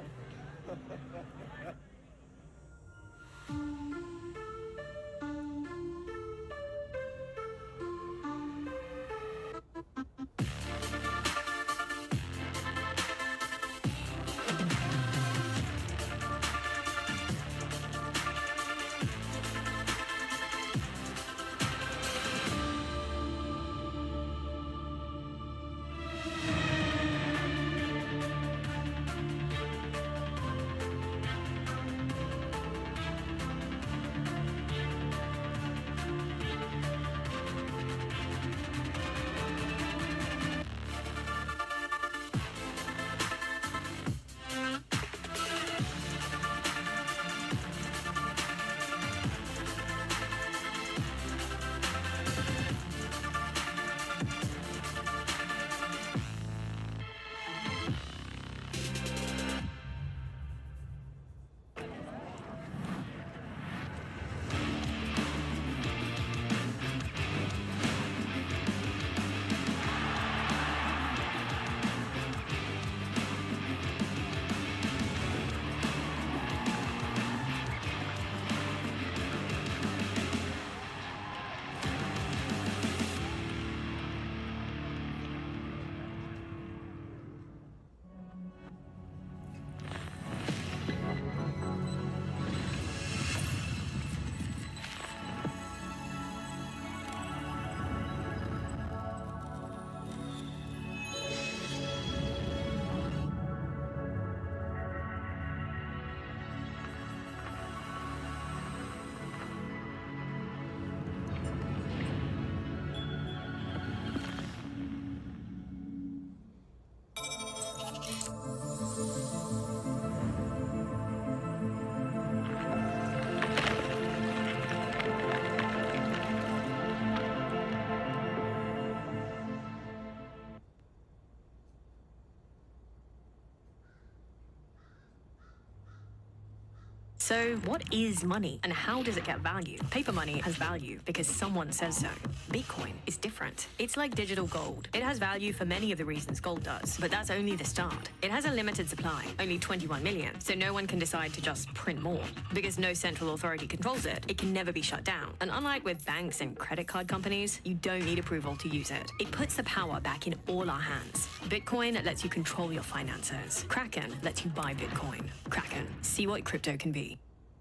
So, what is money and how does it get value? Paper money has value because someone says so. Bitcoin is different. It's like digital gold. It has value for many of the reasons gold does, but that's only the start. It has a limited supply, only 21 million, so no one can decide to just print more. Because no central authority controls it, it can never be shut down. And unlike with banks and credit card companies, you don't need approval to use it. It puts the power back in all our hands. Bitcoin lets you control your finances. Kraken lets you buy Bitcoin. Kraken, see what crypto can be.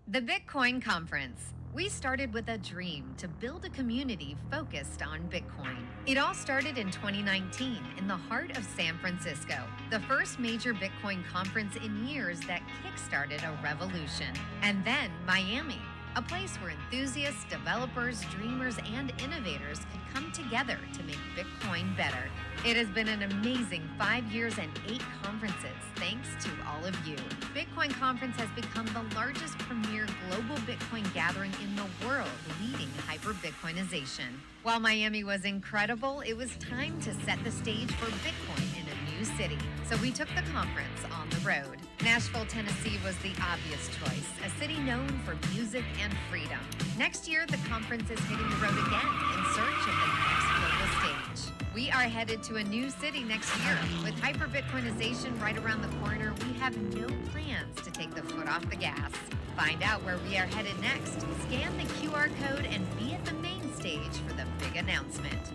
The Bitcoin Conference. We started with a dream to build a community focused on Bitcoin. It all started in 2019 in the heart of San Francisco, the first major Bitcoin conference in years that kickstarted a revolution. And then Miami, a place where enthusiasts, developers, dreamers, and innovators could come together to make Bitcoin better. It has been an amazing 5 years and 8 conferences, thanks to all of you. Bitcoin Conference has become the largest premier global Bitcoin gathering in the world, leading hyper-Bitcoinization. While Miami was incredible, it was time to set the stage for Bitcoin in a new city. So we took the conference on the road. Nashville, Tennessee was the obvious choice, a city known for music and freedom. Next year, the conference is hitting the road again in search of the next global stage. We are headed to a new city next year. With hyper-Bitcoinization right around the corner, we have no plans to take the foot off the gas. Find out where we are headed next. Scan the QR code and be at the main stage for the big announcement.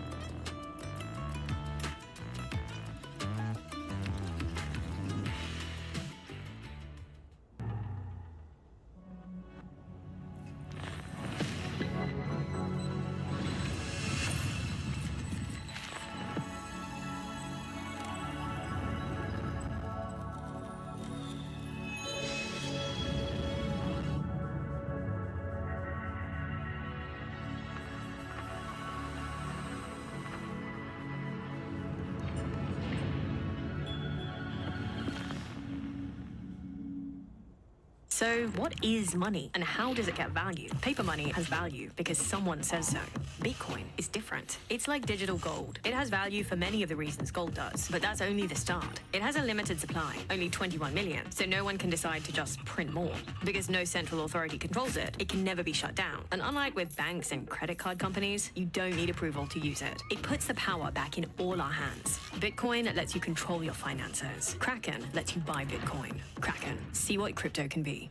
So, what is money and how does it get value? Paper money has value because someone says so. Bitcoin is different. It's like digital gold. It has value for many of the reasons gold does, but that's only the start. It has a limited supply, only 21 million, so no one can decide to just print more. Because no central authority controls it, it can never be shut down. And unlike with banks and credit card companies, you don't need approval to use it. It puts the power back in all our hands. Bitcoin lets you control your finances. Kraken lets you buy Bitcoin. Kraken, see what crypto can be.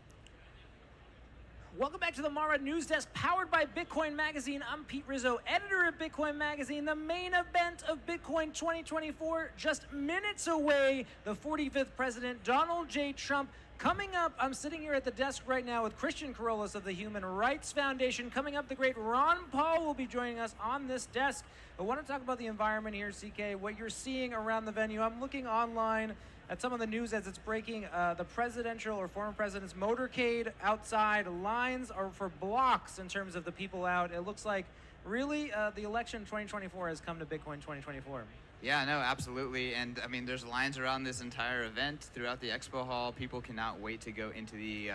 Welcome back to the Mara News Desk, powered by Bitcoin Magazine. I'm Pete Rizzo, editor of Bitcoin Magazine. The main event of Bitcoin 2024, just minutes away. The 45th president, Donald J. Trump, coming up. I'm sitting here at the desk right now with Christian Carolus of the Human Rights Foundation. Coming up, the great Ron Paul will be joining us on this desk. I want to talk about the environment here, CK, what you're seeing around the venue. I'm looking online at some of the news as it's breaking. The presidential or former president's motorcade outside. Lines are for blocks in terms of the people out. It looks like really the election 2024 has come to Bitcoin 2024. Yeah, no, absolutely. And I mean, there's lines around this entire event throughout the expo hall. People cannot wait to go into the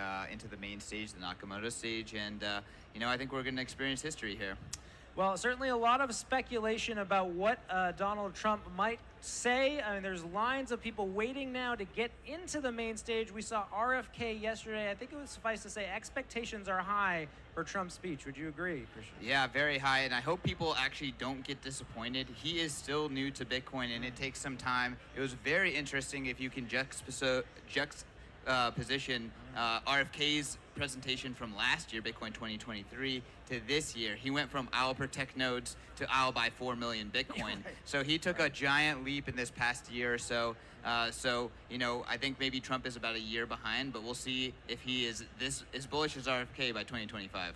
main stage, the Nakamoto stage. And, you know, I think we're going to experience history here. Well, certainly a lot of speculation about what Donald Trump might say. I mean, there's lines of people waiting now to get into the main stage. We saw RFK yesterday. I think it would suffice to say expectations are high for Trump's speech. Would you agree, Christian? Yeah, very high. And I hope people actually don't get disappointed. He is still new to Bitcoin, and it takes some time. It was very interesting if you can juxtaposition RFK's presentation from last year, Bitcoin 2023, to this year. He went from I'll protect nodes to I'll buy 4 million Bitcoin. So he took a giant leap in this past year or so. So, you know, I think maybe Trump is about a year behind, but we'll see if he is as bullish as RFK by 2025.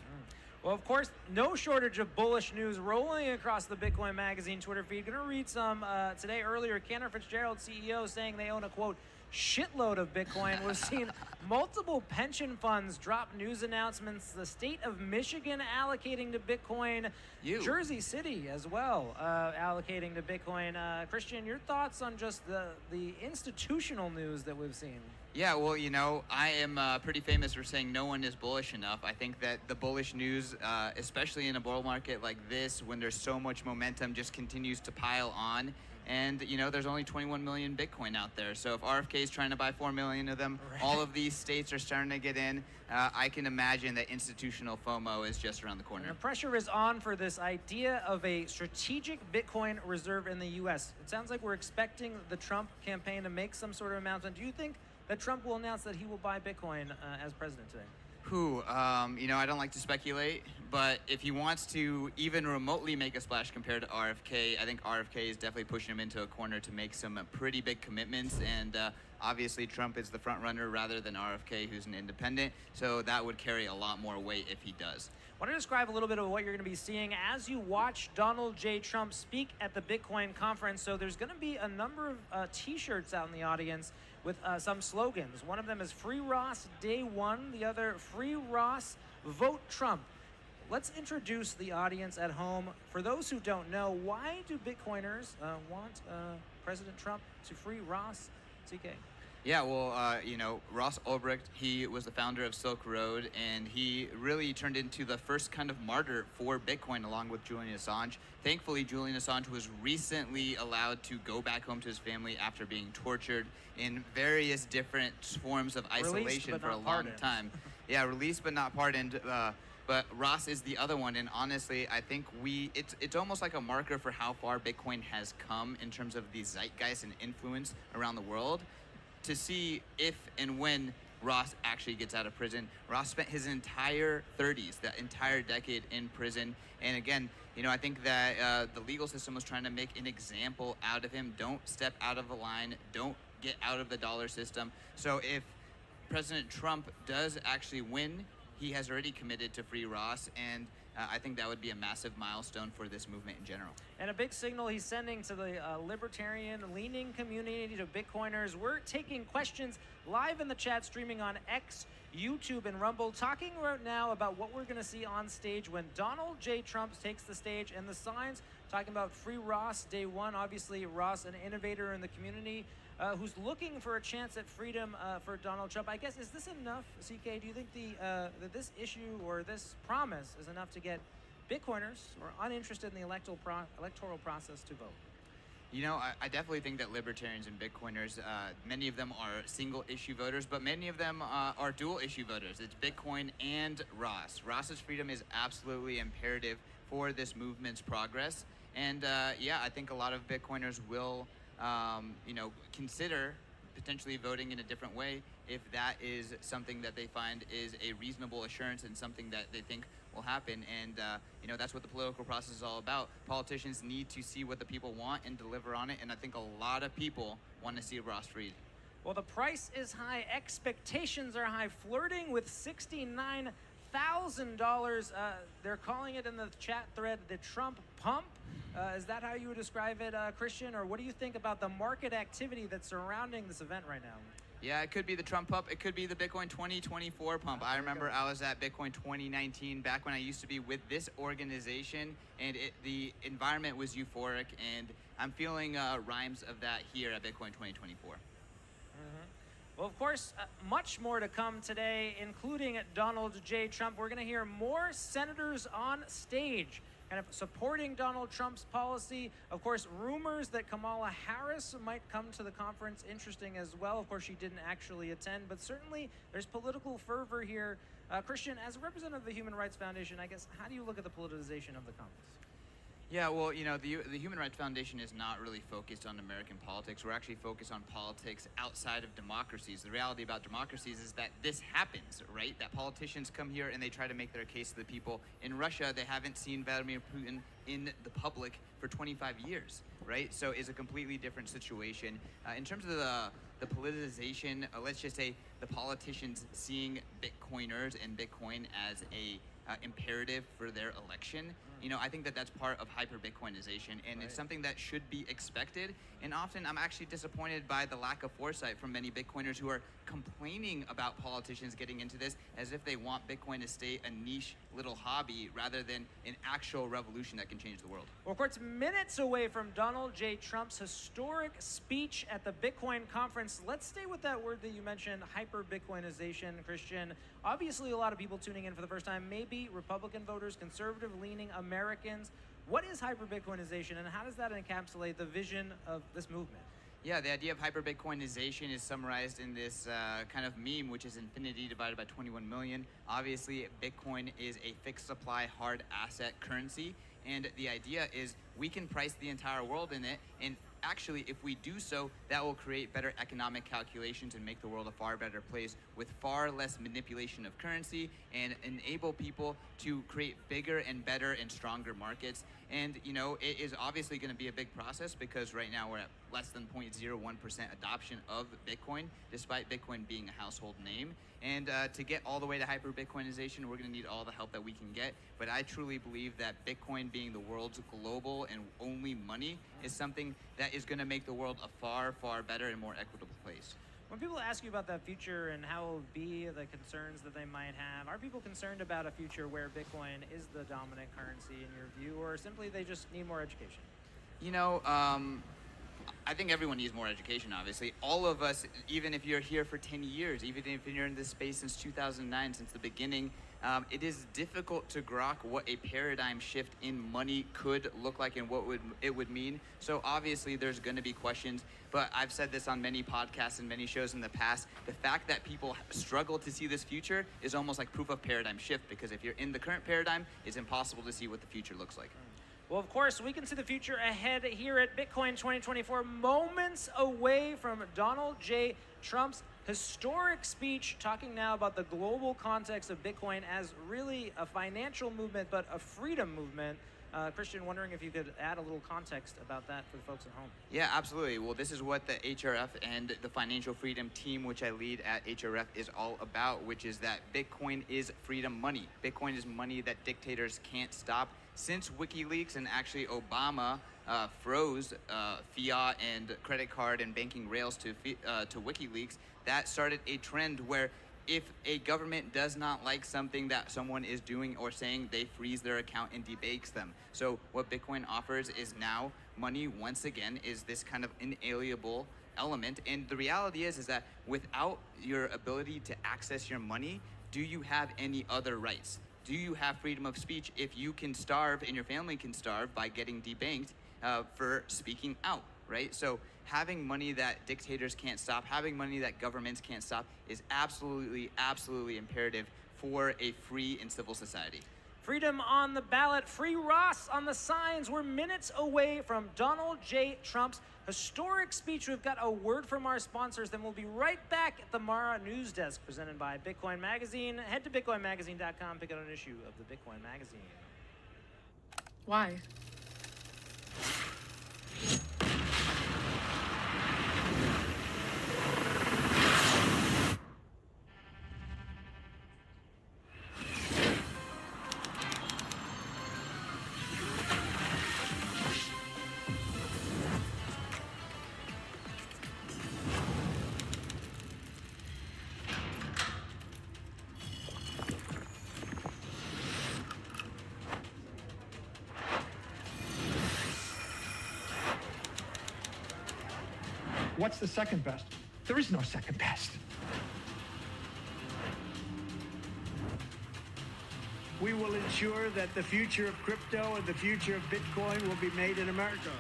Well, of course, no shortage of bullish news rolling across the Bitcoin Magazine Twitter feed. Going to read some today earlier. Cantor Fitzgerald, CEO, saying they own a, quote, shitload of Bitcoin. We've seen multiple pension funds drop news announcements. The state of Michigan allocating to Bitcoin. Jersey City as well allocating to Bitcoin. Christian, your thoughts on just the institutional news that we've seen? Yeah, well, you know, I am pretty famous for saying no one is bullish enough. I think that the bullish news, especially in a bull market like this, when there's so much momentum, just continues to pile on. And, you know, there's only 21 million Bitcoin out there. So if RFK is trying to buy 4 million of them, all of these states are starting to get in. I can imagine that institutional FOMO is just around the corner. And the pressure is on for this idea of a strategic Bitcoin reserve in the U.S. It sounds like we're expecting the Trump campaign to make some sort of announcement. Do you think that Trump will announce that he will buy Bitcoin as president today? You know, I don't like to speculate, but if he wants to even remotely make a splash compared to RFK, I think RFK is definitely pushing him into a corner to make some pretty big commitments. And obviously, Trump is the front runner rather than RFK, who's an independent. So that would carry a lot more weight if he does. I want to describe a little bit of what you're going to be seeing as you watch Donald J. Trump speak at the Bitcoin conference. So there's going to be a number of T-shirts out in the audience with some slogans. One of them is Free Ross Day One, the other Free Ross Vote Trump. Let's introduce the audience at home. For those who don't know, why do Bitcoiners want President Trump to free Ross? CK. Yeah, well, you know, Ross Ulbricht, he was the founder of Silk Road, and he really turned into the first kind of martyr for Bitcoin along with Julian Assange. Thankfully, Julian Assange was recently allowed to go back home to his family after being tortured in various different forms of isolation for a long time. Yeah, released but not pardoned. But Ross is the other one, and honestly, I think it's almost like a marker for how far Bitcoin has come in terms of the zeitgeist and influence around the world. To see if and when Ross actually gets out of prison. Ross spent his entire 30s, that entire decade in prison. And again, you know, I think that the legal system was trying to make an example out of him. Don't step out of the line. Don't get out of the dollar system. So if President Trump does actually win, he has already committed to free Ross, and I think that would be a massive milestone for this movement in general. And a big signal he's sending to the libertarian-leaning community, to Bitcoiners. We're taking questions live in the chat, streaming on X, YouTube, and Rumble, talking right now about what we're going to see on stage when Donald J. Trump takes the stage, and the signs talking about Free Ross Day One. Obviously, Ross, an innovator in the community, who's looking for a chance at freedom for Donald Trump. I guess, is this enough, CK? Do you think that this issue or this promise is enough to get Bitcoiners or uninterested in the electoral process to vote? You know, I definitely think that libertarians and Bitcoiners, many of them are single issue voters, but many of them are dual issue voters. It's Bitcoin and Ross. Ross's freedom is absolutely imperative for this movement's progress. And yeah, I think a lot of Bitcoiners will you know, consider potentially voting in a different way if that is something that they find is a reasonable assurance and something that they think will happen. And you know, that's what the political process is all about. Politicians need to see what the people want and deliver on it, and I think a lot of people want to see Ross freed. Well, the price is high, expectations are high, flirting with $69,000. They're calling it in the chat thread the Trump pump. Is that how you would describe it, Christian? Or what do you think about the market activity that's surrounding this event right now? Yeah, it could be the Trump pump. It could be the Bitcoin 2024 pump. I remember I was at Bitcoin 2019 back when I used to be with this organization, and the environment was euphoric, and I'm feeling rhymes of that here at Bitcoin 2024. Well, of course, much more to come today, including Donald J. Trump. We're going to hear more senators on stage kind of supporting Donald Trump's policy. Of course, rumors that Kamala Harris might come to the conference, interesting as well. Of course, she didn't actually attend, but certainly there's political fervor here. Christian, as a representative of the Human Rights Foundation, I guess, how do you look at the politicization of the conference? Yeah, well, you know, the Human Rights Foundation is not really focused on American politics. We're actually focused on politics outside of democracies. The reality about democracies is that this happens, right? That politicians come here and they try to make their case to the people. In Russia, they haven't seen Vladimir Putin in the public for 25 years, right? So it's a completely different situation. In terms of the politicization, let's just say the politicians seeing Bitcoiners and Bitcoin as a imperative for their election. You know, I think that that's part of hyper-Bitcoinization, and it's something that should be expected. And often I'm actually disappointed by the lack of foresight from many Bitcoiners who are complaining about politicians getting into this as if they want Bitcoin to stay a niche little hobby rather than an actual revolution that can change the world. Well, of course, minutes away from Donald J. Trump's historic speech at the Bitcoin conference. Let's stay with that word that you mentioned, hyper-Bitcoinization, Christian. Obviously, a lot of people tuning in for the first time, maybe Republican voters, conservative-leaning Americans. What is hyper-Bitcoinization, and how does that encapsulate the vision of this movement? Yeah, the idea of hyper-Bitcoinization is summarized in this kind of meme, which is infinity divided by 21 million. Obviously, Bitcoin is a fixed supply hard asset currency, and the idea is we can price the entire world in it, and actually, if we do so, that will create better economic calculations and make the world a far better place with far less manipulation of currency and enable people to create bigger and better and stronger markets. And, you know, it is obviously going to be a big process because right now we're at less than 0.01% adoption of Bitcoin, despite Bitcoin being a household name. And to get all the way to hyper-Bitcoinization, we're going to need all the help that we can get. But I truly believe that Bitcoin being the world's global and only money is something that is going to make the world a far, far better and more equitable place. When people ask you about that future and how it will be, the concerns that they might have, are people concerned about a future where Bitcoin is the dominant currency in your view, or simply they just need more education? You know, I think everyone needs more education, obviously. All of us, even if you're here for 10 years, even if you're in this space since 2009, since the beginning, it is difficult to grok what a paradigm shift in money could look like and what it would mean. So obviously there's going to be questions, but I've said this on many podcasts and many shows in the past. The fact that people struggle to see this future is almost like proof of paradigm shift, because if you're in the current paradigm, it's impossible to see what the future looks like. Well, of course, we can see the future ahead here at Bitcoin 2024, moments away from Donald J. Trump's historic speech, talking now about the global context of Bitcoin as really a financial movement, but a freedom movement. Christian, wondering if you could add a little context about that for the folks at home. Yeah, absolutely. Well, this is what the HRF and the financial freedom team, which I lead at HRF, is all about, which is that Bitcoin is freedom money. Bitcoin is money that dictators can't stop. Since WikiLeaks and actually Obama froze fiat and credit card and banking rails to WikiLeaks, that started a trend where if a government does not like something that someone is doing or saying, they freeze their account and debase them. So what Bitcoin offers is now money, once again, is this kind of inalienable element. And the reality is that without your ability to access your money, do you have any other rights? Do you have freedom of speech if you can starve and your family can starve by getting debanked for speaking out, right? So having money that dictators can't stop, having money that governments can't stop is absolutely, absolutely imperative for a free and civil society. Freedom on the ballot, free Ross on the signs. We're minutes away from Donald J. Trump's historic speech. We've got a word from our sponsors, then we'll be right back at the Mara News Desk presented by Bitcoin Magazine. Head to bitcoinmagazine.com, pick out an issue of the Bitcoin Magazine. Why? What's the second best? There is no second best. We will ensure that the future of crypto and the future of Bitcoin will be made in America.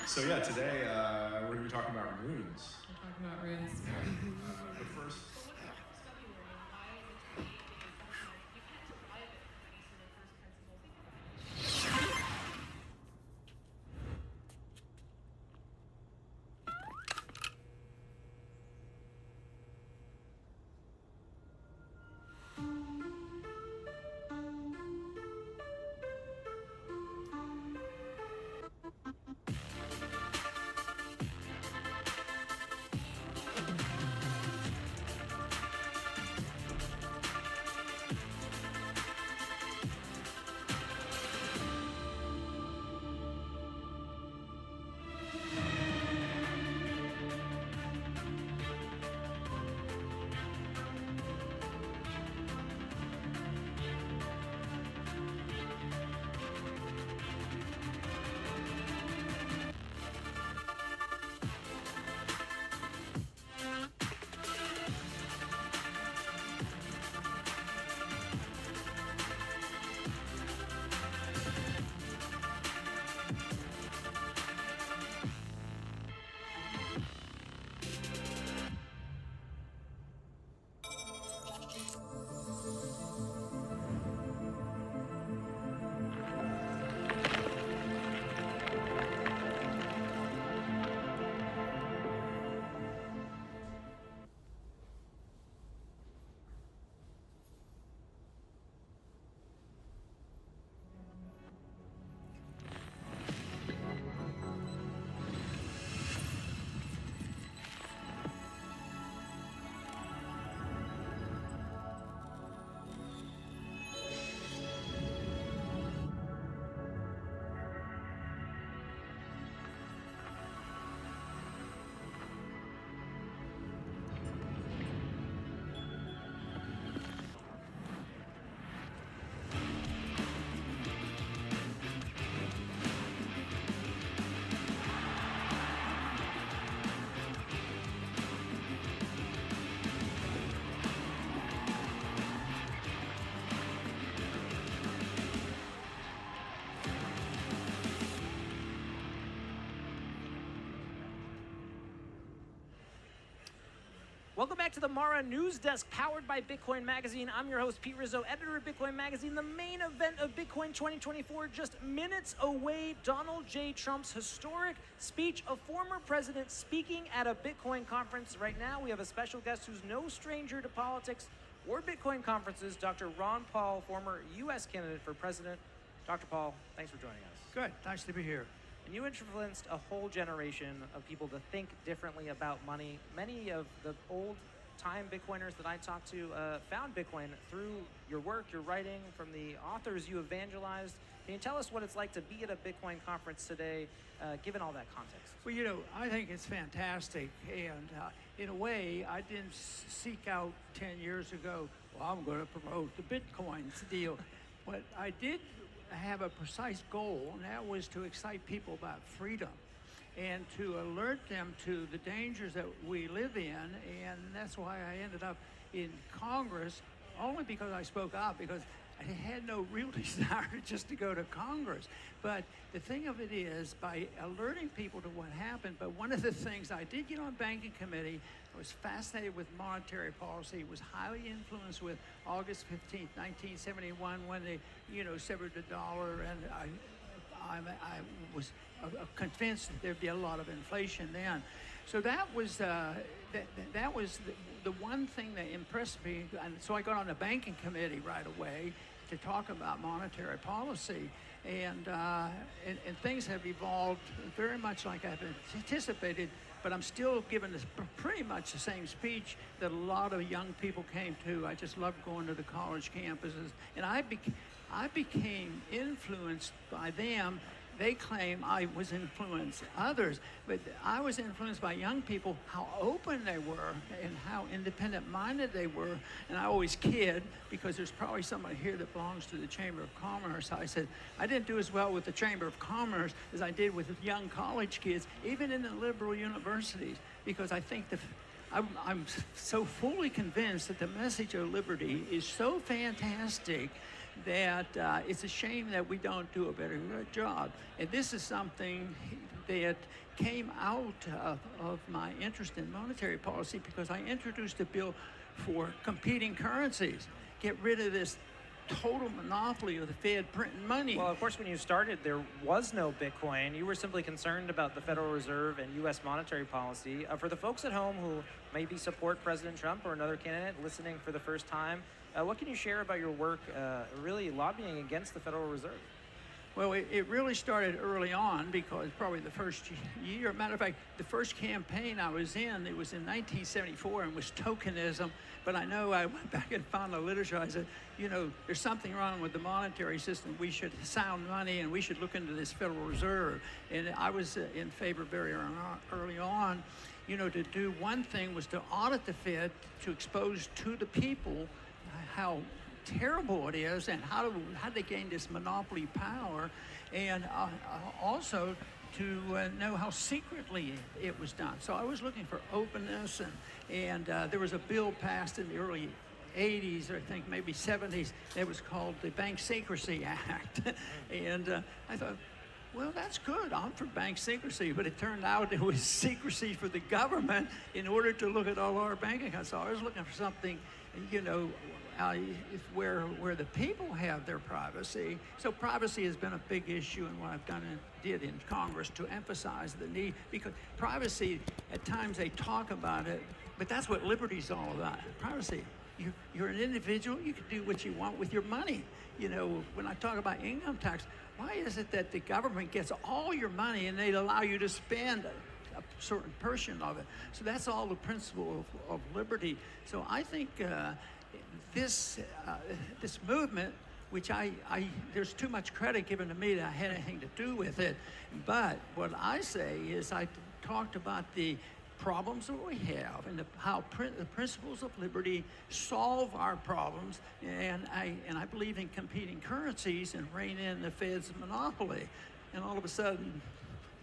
So yeah, today we're going to be talking about runes. We're talking about runes. But first, Welcome back to the Mara News Desk, powered by Bitcoin Magazine. I'm your host, Pete Rizzo, editor of Bitcoin Magazine. The main event of Bitcoin 2024, just minutes away. Donald J. Trump's historic speech, a former president speaking at a Bitcoin conference. Right now, we have a special guest who's no stranger to politics or Bitcoin conferences, Dr. Ron Paul, former U.S. candidate for president. Dr. Paul, thanks for joining us. Good. Nice to be here. And you influenced a whole generation of people to think differently about money. Many of the old-time Bitcoiners that I talked to found Bitcoin through your work, your writing, from the authors you evangelized. Can you tell us what it's like to be at a Bitcoin conference today, given all that context? Well, you know, I think it's fantastic. And in a way, I didn't seek out 10 years ago, well, I'm going to promote the Bitcoin deal. But I did have a precise goal, and that was to excite people about freedom and to alert them to the dangers that we live in. And that's why I ended up in Congress, only because I spoke out, because I had no real desire just to go to Congress. But the thing of it is, by alerting people to what happened, but one of the things I did get on banking committee, I was fascinated with monetary policy, was highly influenced with August 15th, 1971, when they, severed the dollar, and I was convinced that there'd be a lot of inflation then. So that was that was the one thing that impressed me, and so I got on the banking committee right away to talk about monetary policy, and things have evolved very much like I've anticipated. But I'm still giving this pretty much the same speech that a lot of young people came to. I just loved going to the college campuses, and I became influenced by them. They claim I was influenced others, but I was influenced by young people, how open they were and how independent-minded they were. And I always kid, because there's probably somebody here that belongs to the Chamber of Commerce. I said, I didn't do as well with the Chamber of Commerce as I did with young college kids, even in the liberal universities, because I think I'm so fully convinced that the message of liberty is so fantastic that it's a shame that we don't do a better job. And this is something that came out of my interest in monetary policy, because I introduced a bill for competing currencies. Get rid of this total monopoly of the Fed printing money. Well, of course, when you started, there was no Bitcoin. You were simply concerned about the Federal Reserve and U.S. monetary policy. For the folks at home who maybe support President Trump or another candidate listening for the first time, what can you share about your work really lobbying against the Federal Reserve? Well, it really started early on, because probably the first year, matter of fact, the first campaign I was in, it was in 1974, and was tokenism. But I know I went back and found the literature. I said, there's something wrong with the monetary system. We should sound money, and we should look into this Federal Reserve. And I was in favor very early on. To do one thing was to audit the Fed, to expose to the people how terrible it is and how they gain this monopoly power, and also to know how secretly it was done. So I was looking for openness, and there was a bill passed in the early 80s, or I think maybe 70s, that was called the Bank Secrecy Act. And I thought, well, that's good. I'm for bank secrecy. But it turned out it was secrecy for the government in order to look at all our bank accounts. So I was looking for something, where the people have their privacy. So privacy has been a big issue in what I've did in Congress, to emphasize the need, because privacy, at times they talk about it, but that's what liberty's all about. Privacy. You're an individual. You can do what you want with your money. When I talk about income tax, why is it that the government gets all your money and they allow you to spend a certain portion of it? So that's all the principle of liberty. So I think this movement, which there's too much credit given to me that I had anything to do with it. But what I say is I talked about the problems that we have, and how the principles of liberty solve our problems, and I believe in competing currencies and rein in the Fed's monopoly. And all of a sudden,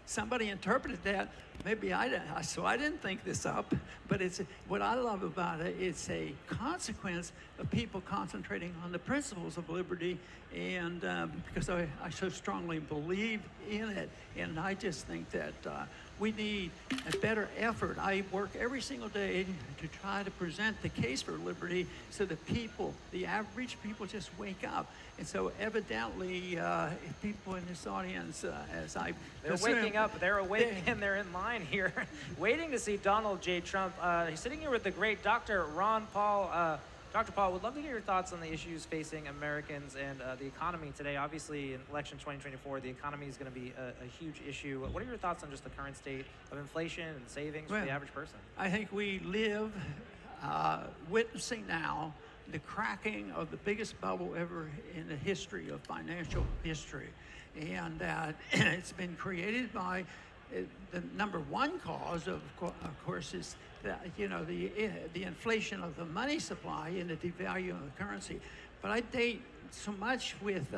somebody interpreted that. Maybe I didn't, so I didn't think this up. But it's what I love about it. It's a consequence of people concentrating on the principles of liberty, and because I so strongly believe in it, and I just think that we need a better effort. I work every single day to try to present the case for liberty so that people, the average people, just wake up. And so evidently, people in this audience, as I They're waking up, they're awake, and they're in line here, waiting to see Donald J. Trump. He's sitting here with the great Dr. Ron Paul. Dr. Paul, would love to hear your thoughts on the issues facing Americans and the economy today. Obviously, in election 2024, the economy is going to be a huge issue. What are your thoughts on just the current state of inflation and savings for the average person? I think we live witnessing now the cracking of the biggest bubble ever in the history of financial history. And it's been created by the number one cause, of course, is the inflation of the money supply and the devaluing of the currency. But I date so much with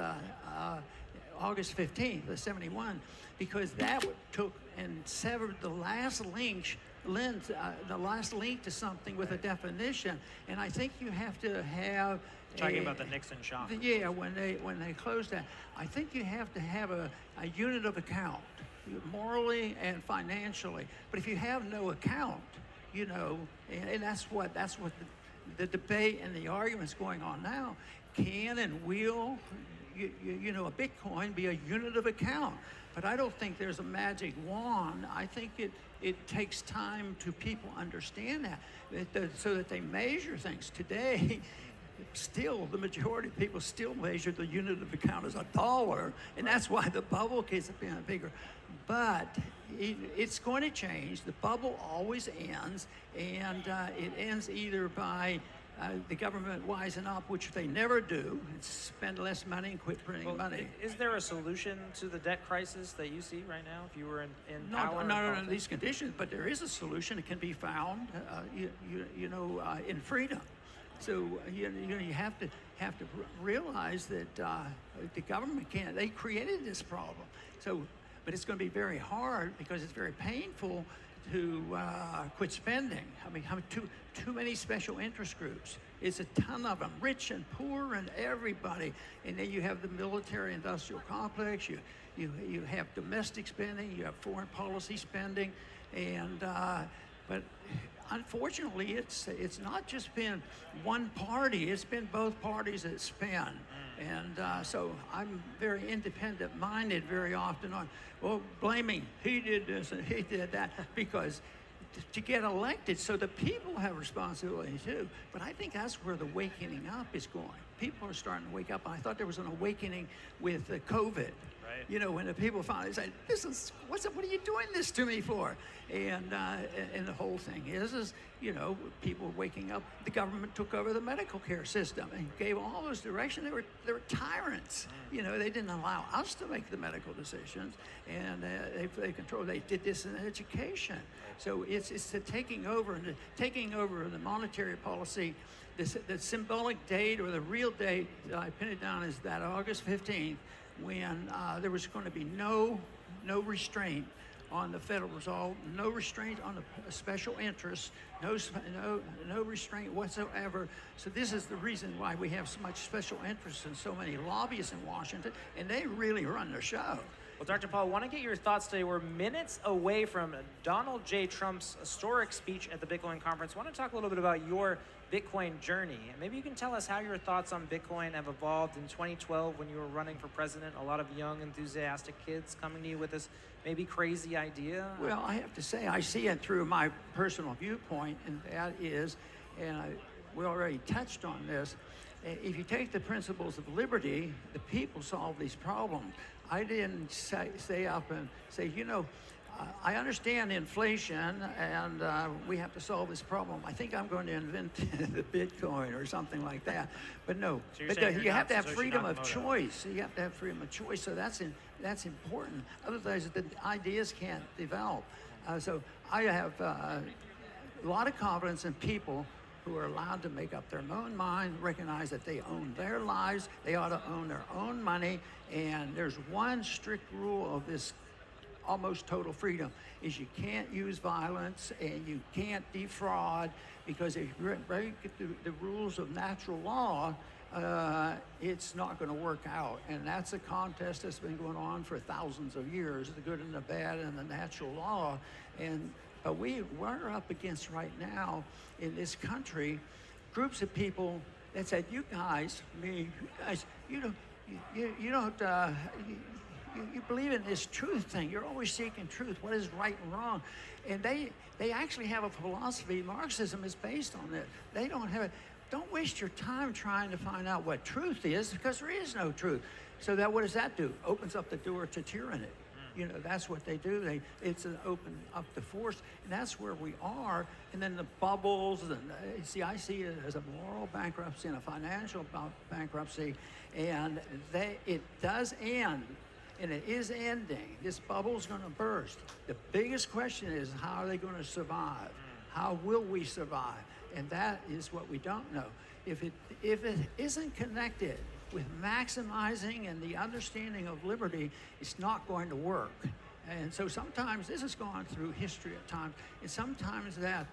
August 15th, the 71, because that took and severed the last link to something with a definition. And I think you have to have talking about the Nixon shock. Yeah, when they closed that, I think you have to have a unit of account, morally and financially. But if you have no account, and that's what the debate and the arguments going on now. Can and will a Bitcoin be a unit of account? But I don't think there's a magic wand. I think it takes time to people understand that so that they measure things. Today, still, the majority of people still measure the unit of account as $1, and that's why the bubble gets bigger. But it's going to change. The bubble always ends, and it ends either by the government wising up, which they never do, and spend less money and quit printing money. Is there a solution to the debt crisis that you see right now if you were in power? Not under these conditions, but there is a solution. It can be found, in freedom. So you have to realize that the government can't. They created this problem. So, but it's going to be very hard because it's very painful to quit spending. I mean, too many special interest groups. It's a ton of them, rich and poor and everybody. And then you have the military-industrial complex. You have domestic spending. You have foreign policy spending, and but. Unfortunately, it's not just been one party. It's been both parties that spend. And so I'm very independent-minded very often on, blaming he did this and he did that, because to get elected, so the people have responsibility too. But I think that's where the waking up is going. People are starting to wake up. I thought there was an awakening with COVID. Right. When the people finally say, what are you doing this to me for? And the whole thing is people waking up. The government took over the medical care system and gave all those directions. They were tyrants. They didn't allow us to make the medical decisions, and they control. They did this in education. So it's the taking over the monetary policy. The symbolic date or the real date that I pin it down is that August 15th, when there was going to be no restraint on the Federal Reserve, no restraint on the special interests, no restraint whatsoever. So this is the reason why we have so much special interest and so many lobbyists in Washington, and they really run the show. Well, Dr. Paul, I want to get your thoughts today. We're minutes away from Donald J. Trump's historic speech at the Bitcoin conference. I want to talk a little bit about your Bitcoin journey. Maybe you can tell us how your thoughts on Bitcoin have evolved in 2012 when you were running for president. A lot of young, enthusiastic kids coming to you with this maybe crazy idea. Well, I have to say, I see it through my personal viewpoint, and that is, we already touched on this, if you take the principles of liberty, the people solve these problems. I didn't stay up and say, I understand inflation, and we have to solve this problem. I think I'm going to invent the Bitcoin or something like that. But no, So you have to have freedom of choice. You have to have freedom of choice. So that's important. Otherwise, the ideas can't develop. So I have a lot of confidence in people who are allowed to make up their own mind, recognize that they own their lives, they ought to own their own money, and there's one strict rule of this almost total freedom is you can't use violence and you can't defraud, because if you break the rules of natural law, it's not going to work out. And that's a contest that's been going on for thousands of years, the good and the bad and the natural law. And we're up against right now in this country groups of people that said, you guys, you believe in this truth thing. You're always seeking truth. What is right and wrong? And they actually have a philosophy. Marxism is based on it. They don't have it. Don't waste your time trying to find out what truth is, because there is no truth. So what does that do? Opens up the door to tyranny. You know, that's what they do. It's an open up the force, and that's where we are. And then the bubbles, and I see it as a moral bankruptcy and a financial bankruptcy, and it does end, and it is ending. This bubble's going to burst. The biggest question is, how are they going to survive? How will we survive? And that is what we don't know. If it isn't connected with maximizing and the understanding of liberty, it's not going to work. And so sometimes this has gone through history at times, and sometimes that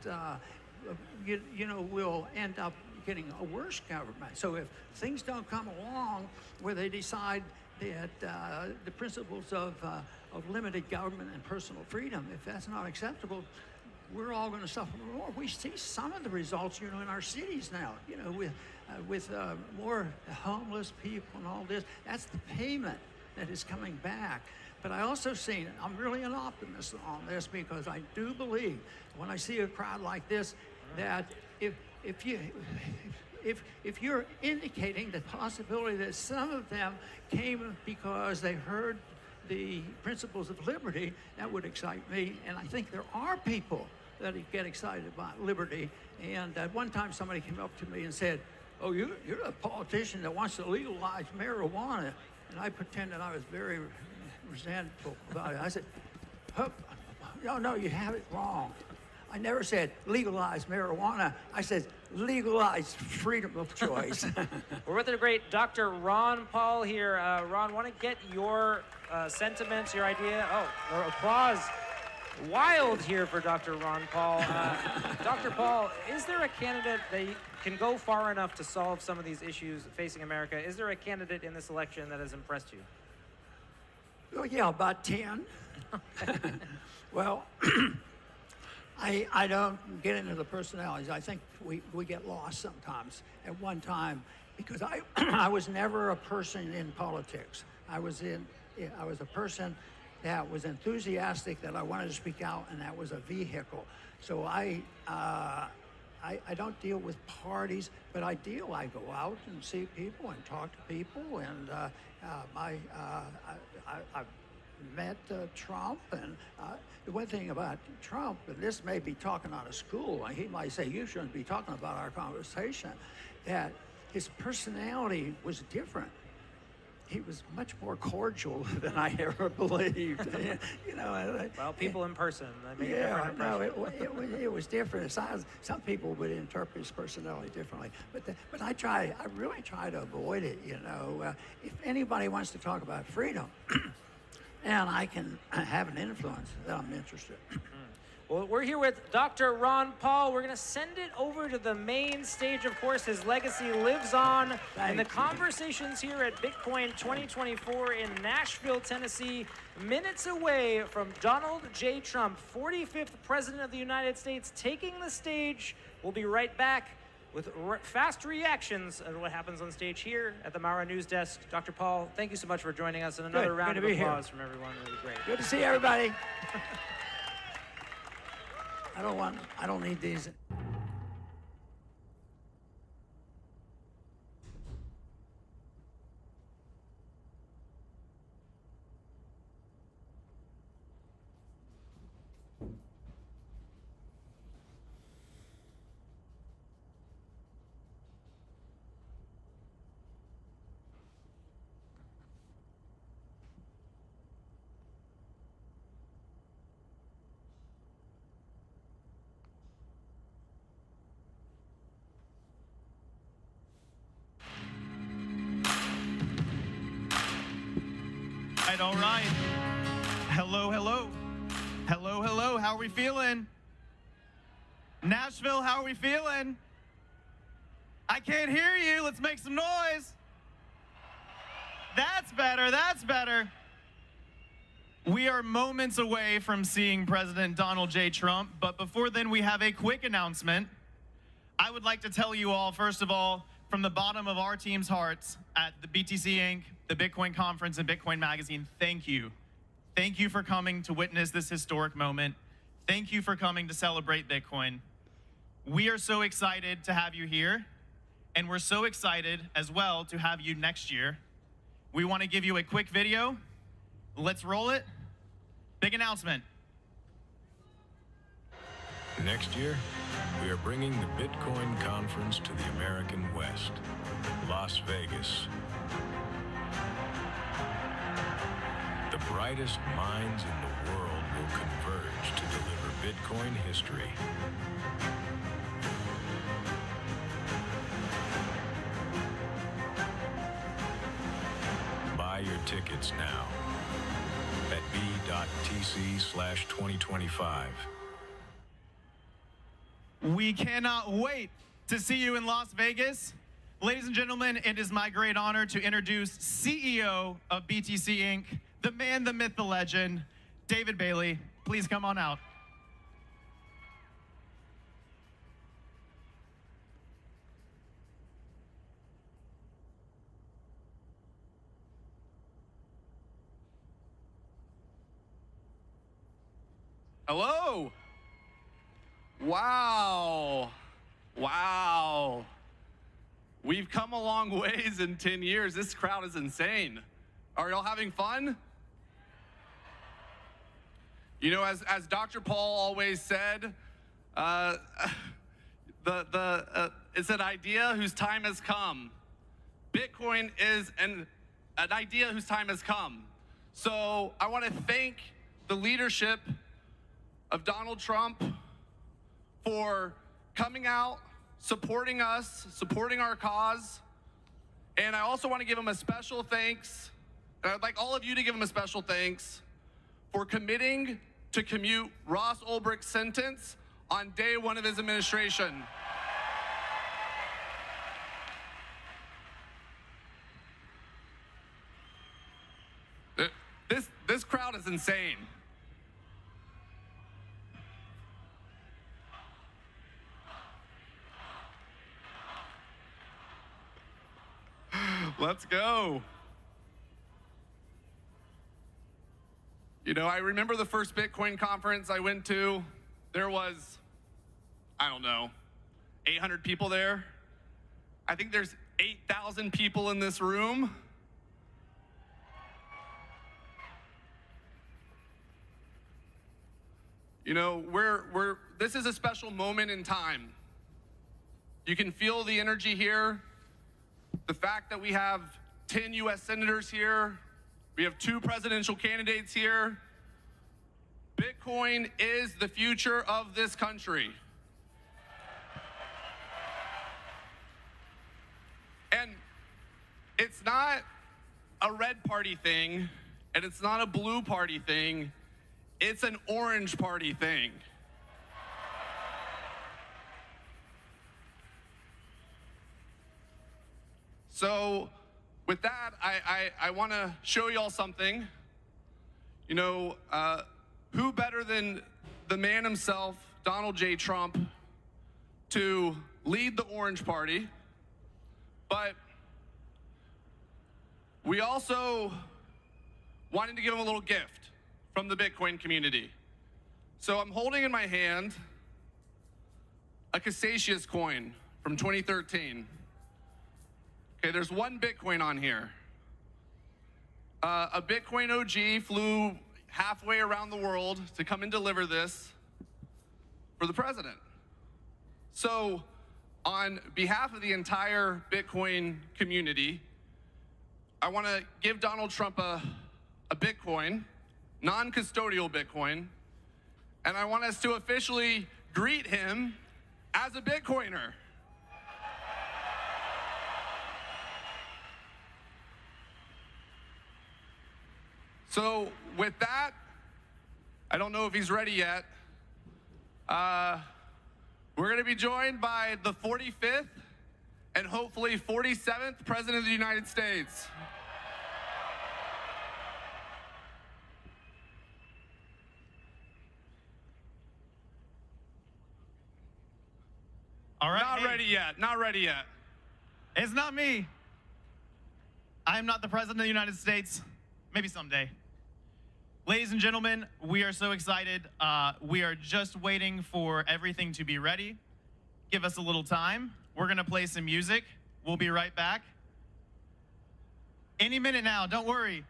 we'll end up getting a worse government. So if things don't come along where they decide that the principles of limited government and personal freedom, if that's not acceptable, we're all going to suffer more. We see some of the results, in our cities now, with more homeless people and all this. That's the payment that is coming back. But I also see, I'm really an optimist on this, because I do believe when I see a crowd like this, that if you're indicating the possibility that some of them came because they heard the principles of liberty, that would excite me. And I think there are people that get excited about liberty. And at one time somebody came up to me and said, oh, you're a politician that wants to legalize marijuana. And I pretended I was very resentful about it. I said, no, you have it wrong. I never said legalize marijuana. I said legalize freedom of choice. We're with the great Dr. Ron Paul here. Ron, want to get your sentiments, your idea. Oh, applause. Wild here for Dr. Ron Paul. Dr. Paul, is there a candidate that can go far enough to solve some of these issues facing America? Is there a candidate in this election that has impressed you? Oh, yeah, about 10. Well, I don't get into the personalities. I think we get lost sometimes. At one time, because I was never a person in politics. I was a person that was enthusiastic, that I wanted to speak out, and that was a vehicle. So I don't deal with parties, but I go out and see people and talk to people, and I've met Trump, and the one thing about Trump, and this may be talking out of school, and he might say, you shouldn't be talking about our conversation, that his personality was different. He was much more cordial than I ever believed. Well, people in person, they make a different impression. It was different. Some people would interpret his personality differently, but I really try to avoid it. If anybody wants to talk about freedom, and I can have an influence, then I'm interested. Well, we're here with Dr. Ron Paul. We're going to send it over to the main stage. Of course, his legacy lives on in the conversations here at Bitcoin 2024 in Nashville, Tennessee, minutes away from Donald J. Trump, 45th President of the United States, taking the stage. We'll be right back with fast reactions of what happens on stage here at the Mara News Desk. Dr. Paul, thank you so much for joining us, and another round of applause from everyone. Really great. Good to see everybody. I don't need these. All right. Hello, hello. Hello, hello. How are we feeling? Nashville, how are we feeling? I can't hear you. Let's make some noise. That's better. That's better. We are moments away from seeing President Donald J. Trump, but before then, we have a quick announcement. I would like to tell you all, first of all, from the bottom of our team's hearts at the BTC Inc., the Bitcoin Conference, and Bitcoin Magazine, thank you. Thank you for coming to witness this historic moment. Thank you for coming to celebrate Bitcoin. We are so excited to have you here, and we're so excited as well to have you next year. We want to give you a quick video. Let's roll it. Big announcement. Next year, we are bringing the Bitcoin Conference to the American West, Las Vegas. The brightest minds in the world will converge to deliver Bitcoin history. Buy your tickets now at b.tc/2025. We cannot wait to see you in Las Vegas. Ladies and gentlemen, it is my great honor to introduce CEO of BTC Inc., the man, the myth, the legend, David Bailey. Please come on out. Hello. Wow. Wow. We've come a long ways in 10 years. This crowd is insane. Are y'all having fun? You know, as Dr. Paul always said, it's an idea whose time has come. Bitcoin is an idea whose time has come. So I want to thank the leadership of Donald Trump for coming out, supporting us, supporting our cause. And I also want to give him a special thanks, and I'd like all of you to give him a special thanks for committing to commute Ross Ulbricht's sentence on day one of his administration. This crowd is insane. Let's go. You know, I remember the first Bitcoin conference I went to. There was, I don't know, 800 people there. I think there's 8,000 people in this room. You know, this is a special moment in time. You can feel the energy here. The fact that we have 10 U.S. senators here, we have 2 presidential candidates here. Bitcoin is the future of this country. And it's not a red party thing, and it's not a blue party thing. It's an orange party thing. So with that, I want to show y'all something. You know, who better than the man himself, Donald J. Trump, to lead the Orange Party? But we also wanted to give him a little gift from the Bitcoin community. So I'm holding in my hand a Cassasius coin from 2013. Okay, there's 1 Bitcoin on here. A Bitcoin OG flew halfway around the world to come and deliver this for the president. So on behalf of the entire Bitcoin community, I want to give Donald Trump a Bitcoin, non-custodial Bitcoin, and I want us to officially greet him as a Bitcoiner. So with that, I don't know if he's ready yet. We're going to be joined by the 45th and hopefully 47th President of the United States. All right. Not ready yet. Not ready yet. It's not me. I am not the President of the United States. Maybe someday. Ladies and gentlemen, we are so excited. We are just waiting for everything to be ready. Give us a little time. We're going to play some music. We'll be right back. Any minute now, don't worry.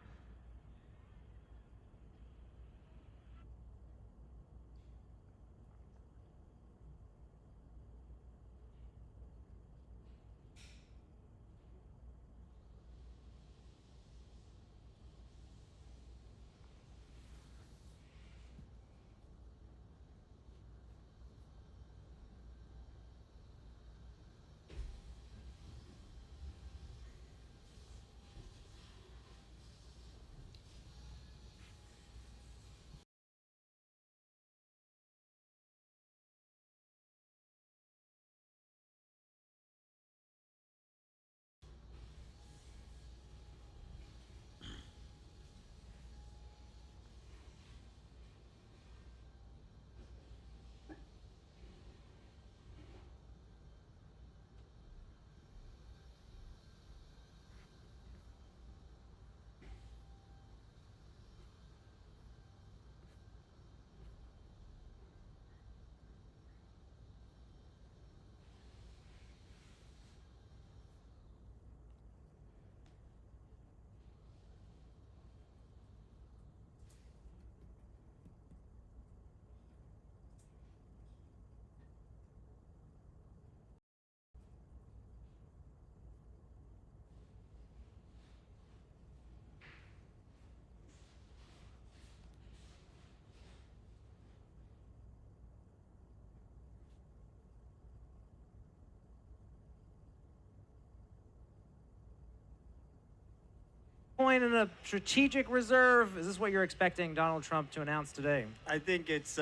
Bitcoin in a strategic reserve. Is this what you're expecting Donald Trump to announce today? I think it's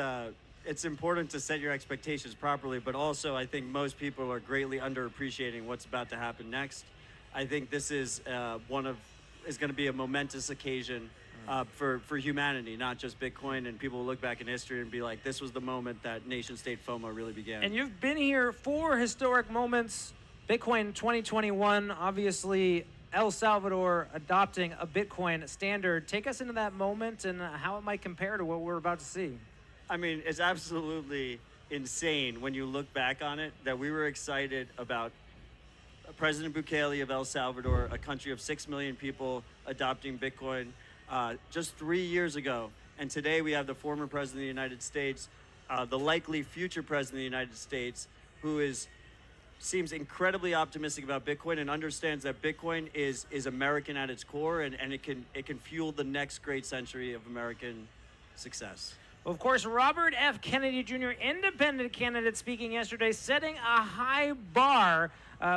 important to set your expectations properly, but also I think most people are greatly underappreciating what's about to happen next. I think this is going to be a momentous occasion for humanity, not just Bitcoin, and people will look back in history and be like, this was the moment that nation-state FOMO really began. And you've been here for historic moments. Bitcoin 2021, obviously El Salvador adopting a Bitcoin standard. Take us into that moment and how it might compare to what we're about to see. I mean, it's absolutely insane when you look back on it that we were excited about President Bukele of El Salvador, a country of 6 million people, adopting Bitcoin just 3 years ago. And today we have the former President of the United States, the likely future President of the United States, who seems incredibly optimistic about Bitcoin and understands that Bitcoin is American at its core, and it can fuel the next great century of American success. Well, of course, Robert F. Kennedy Jr., independent candidate, speaking yesterday, setting a high bar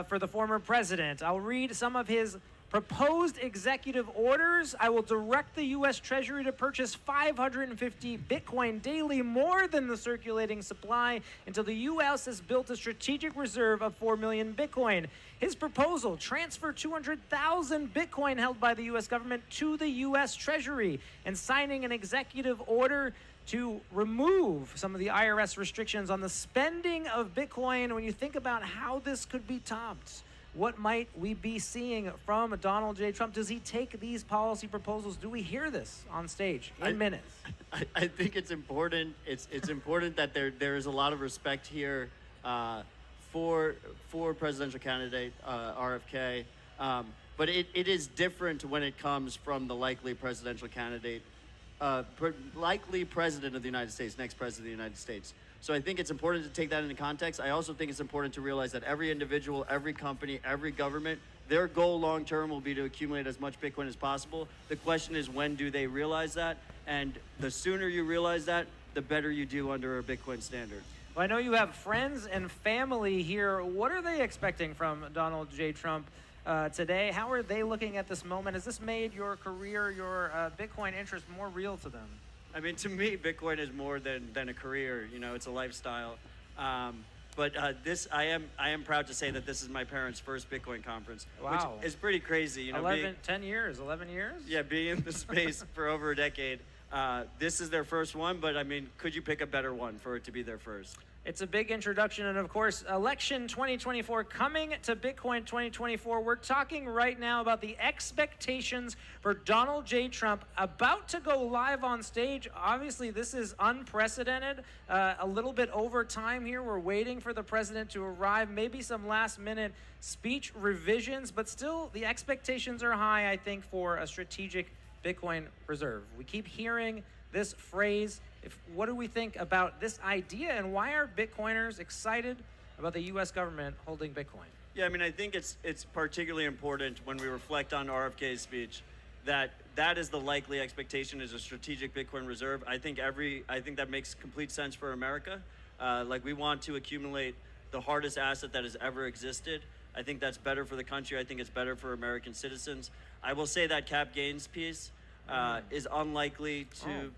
for the former president. I'll read some of his proposed executive orders. I will direct the U.S. Treasury to purchase 550 Bitcoin daily, more than the circulating supply, until the U.S. has built a strategic reserve of 4 million Bitcoin. His proposal, transfer 200,000 Bitcoin held by the U.S. government to the U.S. Treasury, and signing an executive order to remove some of the IRS restrictions on the spending of Bitcoin. When you think about how this could be topped, what might we be seeing from Donald J. Trump? Does he take these policy proposals? Do we hear this on stage in minutes? I think it's important. It's important that there is a lot of respect here for presidential candidate RFK. But it is different when it comes from the likely presidential candidate, likely president of the United States, next president of the United States. So I think it's important to take that into context. I also think it's important to realize that every individual, every company, every government, their goal long term will be to accumulate as much Bitcoin as possible. The question is, when do they realize that? And the sooner you realize that, the better you do under a Bitcoin standard. Well, I know you have friends and family here. What are they expecting from Donald J. Trump today? How are they looking at this moment? Has this made your career, your Bitcoin interest more real to them? I mean, to me, Bitcoin is more than a career. You know, it's a lifestyle. But I am proud to say that this is my parents' first Bitcoin conference, Wow. which is pretty crazy. You know, 10 years, 11 years? yeah, being in the space for over a decade. This is their first one, but I mean, could you pick a better one for it to be their first? It's a big introduction, and of course, election 2024 coming to Bitcoin 2024. We're talking right now about the expectations for Donald J. Trump about to go live on stage. Obviously, this is unprecedented. A little bit over time here. We're waiting for the president to arrive, maybe some last-minute speech revisions, but still, the expectations are high, I think, for a strategic Bitcoin reserve. We keep hearing this phrase. What do we think about this idea, and why are Bitcoiners excited about the U.S. government holding Bitcoin? Yeah, I mean, I think it's particularly important when we reflect on RFK's speech that is the likely expectation is a strategic Bitcoin reserve. I think that makes complete sense for America. Like, we want to accumulate the hardest asset that has ever existed. I think that's better for the country. I think it's better for American citizens. I will say that cap gains piece is unlikely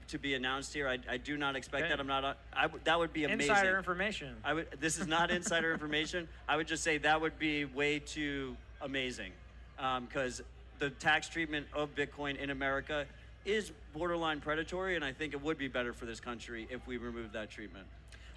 to be announced here. I do not expect that. That would be amazing. Insider information. This is not insider information. I would just say that would be way too amazing, because the tax treatment of Bitcoin in America is borderline predatory, and I think it would be better for this country if we remove that treatment.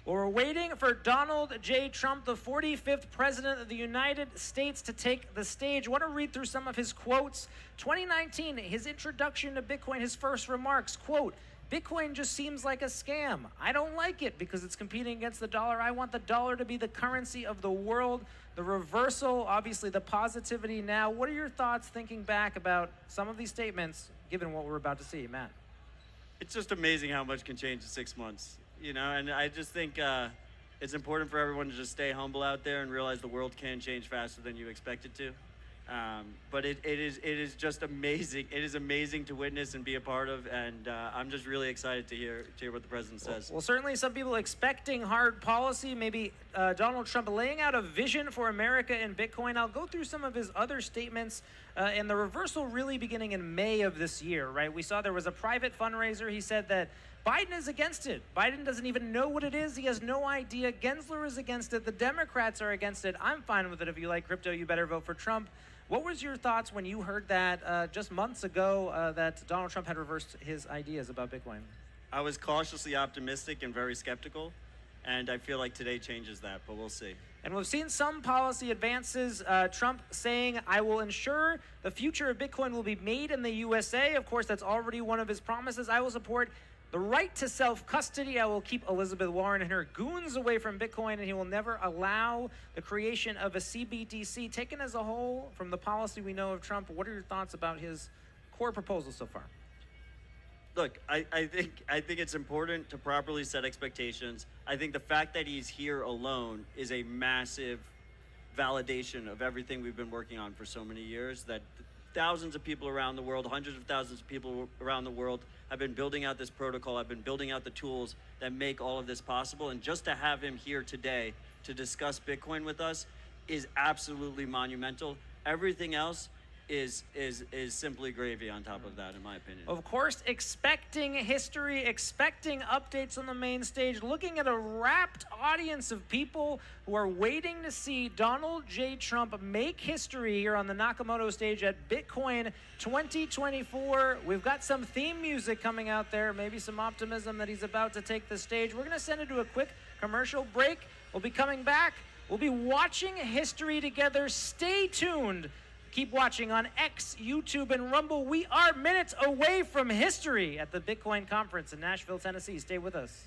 Well, we're waiting for Donald J. Trump, the 45th president of the United States, to take the stage. I want to read through some of his quotes. 2019, his introduction to Bitcoin, his first remarks, quote, "Bitcoin just seems like a scam. I don't like it because it's competing against the dollar. I want the dollar to be the currency of the world." The reversal, obviously the positivity now. What are your thoughts thinking back about some of these statements, given what we're about to see, Matt? It's just amazing how much can change in 6 months. You know, and I just think it's important for everyone to just stay humble out there and realize the world can change faster than you expect it to. But it is just amazing. It is amazing to witness and be a part of, and I'm just really excited to hear what the president says. Well, certainly some people expecting hard policy, maybe Donald Trump laying out a vision for America and Bitcoin. I'll go through some of his other statements, and the reversal really beginning in May of this year, right? We saw there was a private fundraiser. He said that Biden is against it. Biden doesn't even know what it is. He has no idea. Gensler is against it. The Democrats are against it. I'm fine with it. If you like crypto, you better vote for Trump. What was your thoughts when you heard that just months ago that Donald Trump had reversed his ideas about Bitcoin? I was cautiously optimistic and very skeptical, and I feel like today changes that, but we'll see. And we've seen some policy advances. Trump saying, "I will ensure the future of Bitcoin will be made in the USA." Of course, that's already one of his promises. "I will support the right to self-custody. I will keep Elizabeth Warren and her goons away from Bitcoin, and he will never allow the creation of a CBDC." Taken as a whole, from the policy we know of Trump, what are your thoughts about his core proposals so far? Look, I think it's important to properly set expectations. I think the fact that he's here alone is a massive validation of everything we've been working on for so many years, that thousands of people around the world, hundreds of thousands of people around the world have been building out this protocol, have been building out the tools that make all of this possible. And just to have him here today to discuss Bitcoin with us is absolutely monumental. Everything else is simply gravy on top of that, in my opinion. Of course, expecting history, expecting updates on the main stage, looking at a rapt audience of people who are waiting to see Donald J. Trump make history here on the Nakamoto stage at Bitcoin 2024. We've got some theme music coming out there, maybe some optimism that he's about to take the stage. We're going to send it to a quick commercial break. We'll be coming back. We'll be watching history together. Stay tuned. Keep watching on X, YouTube, and Rumble. We are minutes away from history at the Bitcoin conference in Nashville, Tennessee. Stay with us.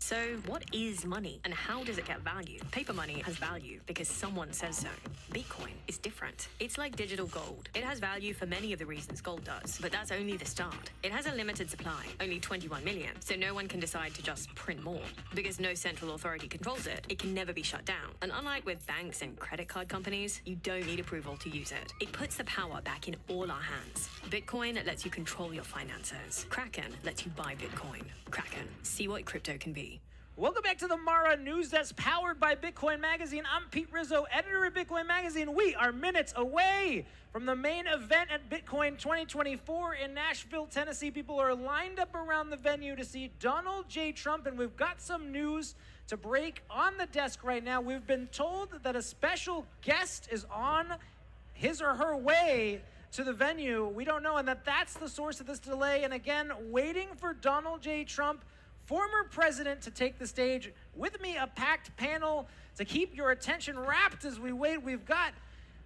So, what is money and how does it get value? Paper money has value because someone says so. Bitcoin is different. It's like digital gold. It has value for many of the reasons gold does, but that's only the start. It has a limited supply, only 21 million, so no one can decide to just print more. Because no central authority controls it, it can never be shut down. And unlike with banks and credit card companies, you don't need approval to use it. It puts the power back in all our hands. Bitcoin lets you control your finances. Kraken lets you buy Bitcoin. Kraken, see what crypto can be. Welcome back to the Mara News Desk, powered by Bitcoin Magazine. I'm Pete Rizzo, editor of Bitcoin Magazine. We are minutes away from the main event at Bitcoin 2024 in Nashville, Tennessee. People are lined up around the venue to see Donald J. Trump, and we've got some news to break on the desk right now. We've been told that a special guest is on his or her way to the venue. We don't know, and that's the source of this delay. And again, waiting for Donald J. Trump, former president, to take the stage. With me, a packed panel to keep your attention wrapped as we wait. We've got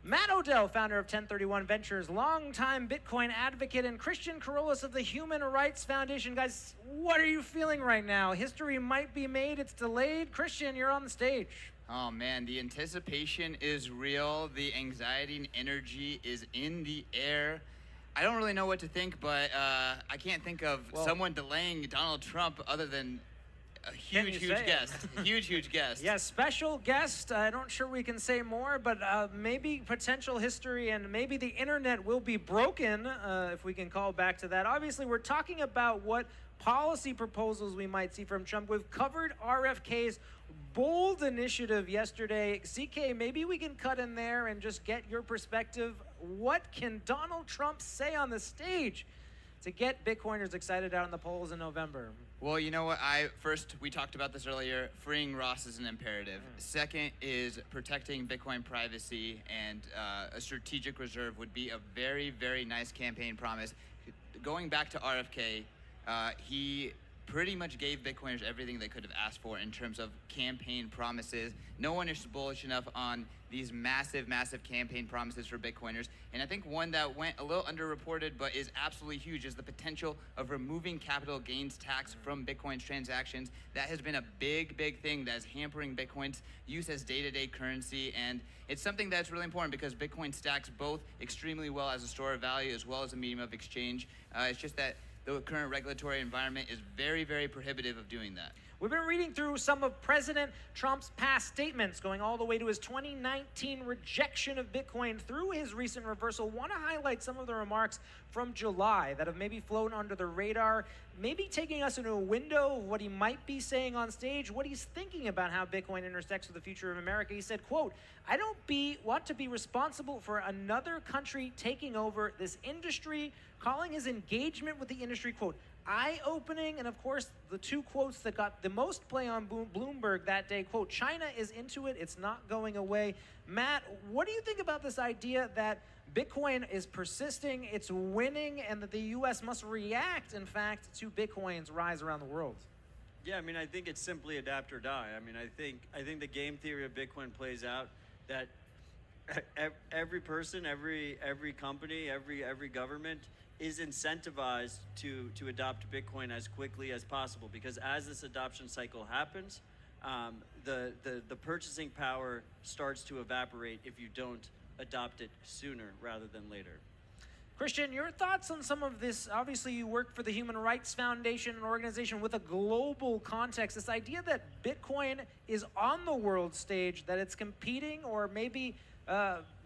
Matt Odell, founder of 1031 Ventures, longtime Bitcoin advocate, and Christian Carolus of the Human Rights Foundation. Guys, what are you feeling right now? History might be made. It's delayed. Christian, you're on the stage. Oh man, the anticipation is real. The anxiety and energy is in the air. I don't really know what to think, but I can't think of someone delaying Donald Trump other than a huge guest. Huge guest. Yeah, special guest. I'm not sure we can say more, but maybe potential history and maybe the internet will be broken, if we can call back to that. Obviously, we're talking about what policy proposals we might see from Trump. We've covered RFK's bold initiative yesterday. CK, maybe we can cut in there and just get your perspective. What can Donald Trump say on the stage to get Bitcoiners excited out in the polls in November? Well, you know what? We talked about this earlier. Freeing Ross is an imperative. Second is protecting Bitcoin privacy, and a strategic reserve would be a very, very nice campaign promise. Going back to RFK, he pretty much gave Bitcoiners everything they could have asked for in terms of campaign promises. No one is bullish enough on these massive campaign promises for Bitcoiners. And I think one that went a little underreported but is absolutely huge is the potential of removing capital gains tax from Bitcoin's transactions. That has been a big thing that is hampering Bitcoin's use as day-to-day currency. And it's something that's really important because Bitcoin stacks both extremely well as a store of value as well as a medium of exchange. It's just that the current regulatory environment is very prohibitive of doing that. We've been reading through some of President Trump's past statements, going all the way to his 2019 rejection of Bitcoin through his recent reversal. Want to highlight some of the remarks from July that have maybe flown under the radar, maybe taking us into a window of what he might be saying on stage, what he's thinking about how Bitcoin intersects with the future of America. He said, quote, "I don't want to be responsible for another country taking over this industry," calling his engagement with the industry, quote, eye-opening. And of course, the two quotes that got the most play on Bloomberg that day, quote, "China is into it, it's not going away." Matt, what do you think about this idea that Bitcoin is persisting, it's winning, and that the U.S. must react, in fact, to Bitcoin's rise around the world? Yeah, I mean, I think it's simply adapt or die. I mean, I think the game theory of Bitcoin plays out that every person, every company, every government is incentivized to adopt Bitcoin as quickly as possible, because as this adoption cycle happens, the purchasing power starts to evaporate if you don't adopt it sooner rather than later. Christian, your thoughts on some of this? Obviously, you work for the Human Rights Foundation, an organization with a global context. This idea that Bitcoin is on the world stage, that it's competing or maybe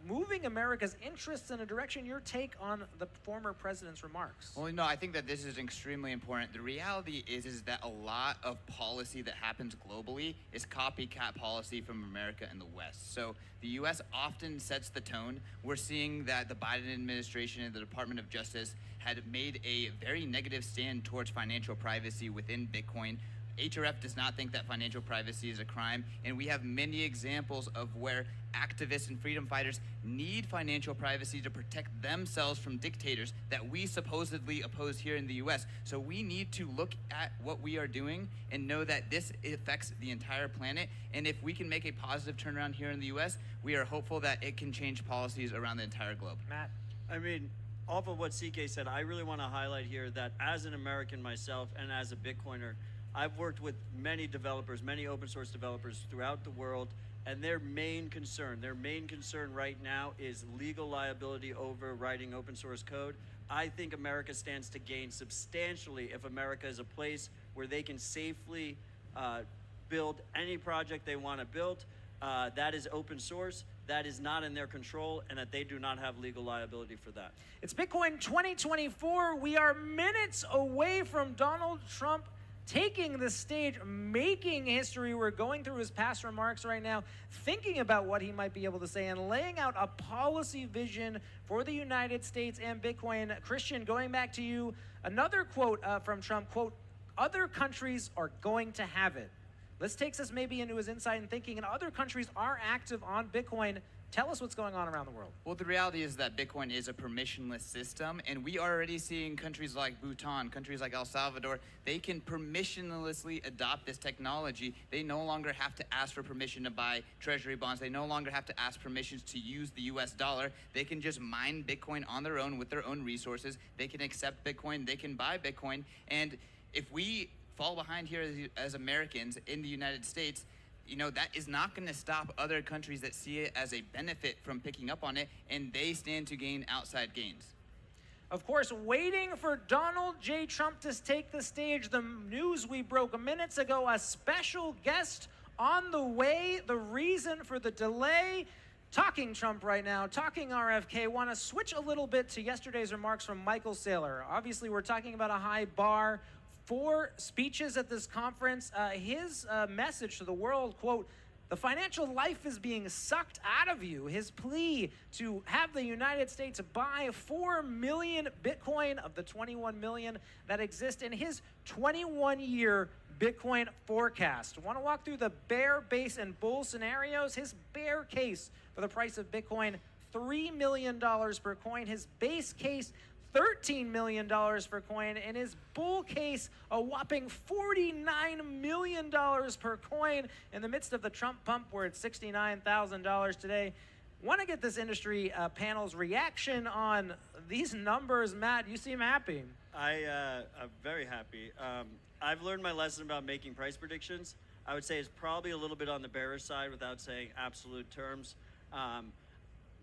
moving America's interests in a direction. Your take on the former president's remarks? Well, no, I think that this is extremely important. The reality is that a lot of policy that happens globally is copycat policy from America and the West. So the U.S. often sets the tone. We're seeing that the Biden administration and the Department of Justice had made a very negative stand towards financial privacy within Bitcoin. HRF does not think that financial privacy is a crime, and we have many examples of where activists and freedom fighters need financial privacy to protect themselves from dictators that we supposedly oppose here in the US. So we need to look at what we are doing and know that this affects the entire planet, and if we can make a positive turnaround here in the US, we are hopeful that it can change policies around the entire globe. Matt? I mean, off of what CK said, I really want to highlight here that as an American myself and as a Bitcoiner, I've worked with many developers, many open source developers throughout the world, and their main concern right now is legal liability over writing open source code. I think America stands to gain substantially if America is a place where they can safely build any project they want to build that is open source, that is not in their control, and that they do not have legal liability for that. It's Bitcoin 2024. We are minutes away from Donald Trump taking the stage, making history. We're going through his past remarks right now, thinking about what he might be able to say and laying out a policy vision for the United States and Bitcoin. Christian, going back to you, another quote from Trump, quote, "Other countries are going to have it." This takes us maybe into his insight and thinking, and other countries are active on Bitcoin. Tell us what's going on around the world. Well, the reality is that Bitcoin is a permissionless system, and we are already seeing countries like Bhutan, countries like El Salvador, they can permissionlessly adopt this technology. They no longer have to ask for permission to buy treasury bonds. They no longer have to ask permissions to use the US dollar. They can just mine Bitcoin on their own with their own resources. They can accept Bitcoin, they can buy Bitcoin, and if we fall behind here as Americans in the United States, you know, that is not going to stop other countries that see it as a benefit from picking up on it, and they stand to gain outside gains. Of course, waiting for Donald J. Trump to take the stage, the news we broke minutes ago, a special guest on the way. The reason for the delay, talking Trump right now, talking RFK. Want to switch a little bit to yesterday's remarks from Michael Saylor. Obviously, we're talking about a high bar for speeches at this conference. His message to the world, quote, "The financial life is being sucked out of you." His plea to have the United States buy 4 million Bitcoin of the 21 million that exist in his 21-year Bitcoin forecast. Want to walk through the bear, base, and bull scenarios? His bear case for the price of Bitcoin, $3 million per coin. His base case, $13 million per coin. In his bull case, a whopping $49 million per coin. In the midst of the Trump pump, we're at $69,000 today. Want to get this industry panel's reaction on these numbers. Matt, you seem happy. I'm very happy. I've learned my lesson about making price predictions. I would say it's probably a little bit on the bearish side without saying absolute terms.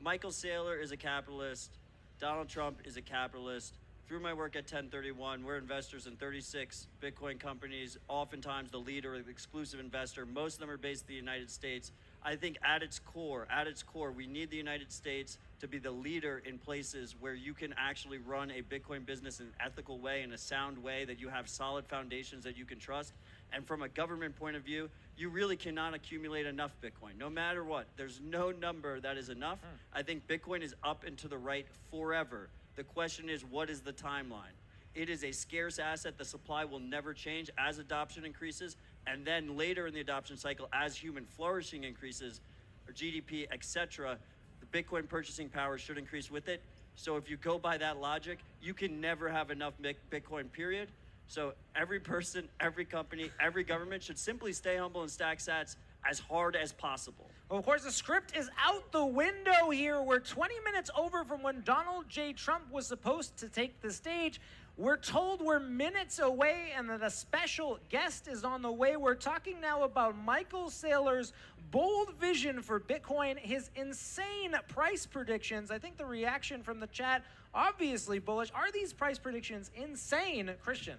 Michael Saylor is a capitalist. Donald Trump is a capitalist. Through my work at 1031, we're investors in 36 Bitcoin companies, oftentimes the lead or the exclusive investor. Most of them are based in the United States. I think at its core, we need the United States to be the leader in places where you can actually run a Bitcoin business in an ethical way, in a sound way, that you have solid foundations that you can trust. And from a government point of view, you really cannot accumulate enough Bitcoin. No matter what, there's no number that is enough. I think Bitcoin is up and to the right forever. The question is, what is the timeline? It is a scarce asset. The supply will never change as adoption increases. And then later in the adoption cycle, as human flourishing increases, or GDP, etc., the Bitcoin purchasing power should increase with it. So if you go by that logic, you can never have enough Bitcoin, period. So every person, every company, every government should simply stay humble and stack sats as hard as possible. Well, of course, the script is out the window here. We're 20 minutes over from when Donald J. Trump was supposed to take the stage. We're told we're minutes away and that a special guest is on the way. We're talking now about Michael Saylor's bold vision for Bitcoin, his insane price predictions. I think the reaction from the chat, obviously bullish. Are these price predictions insane, Christian?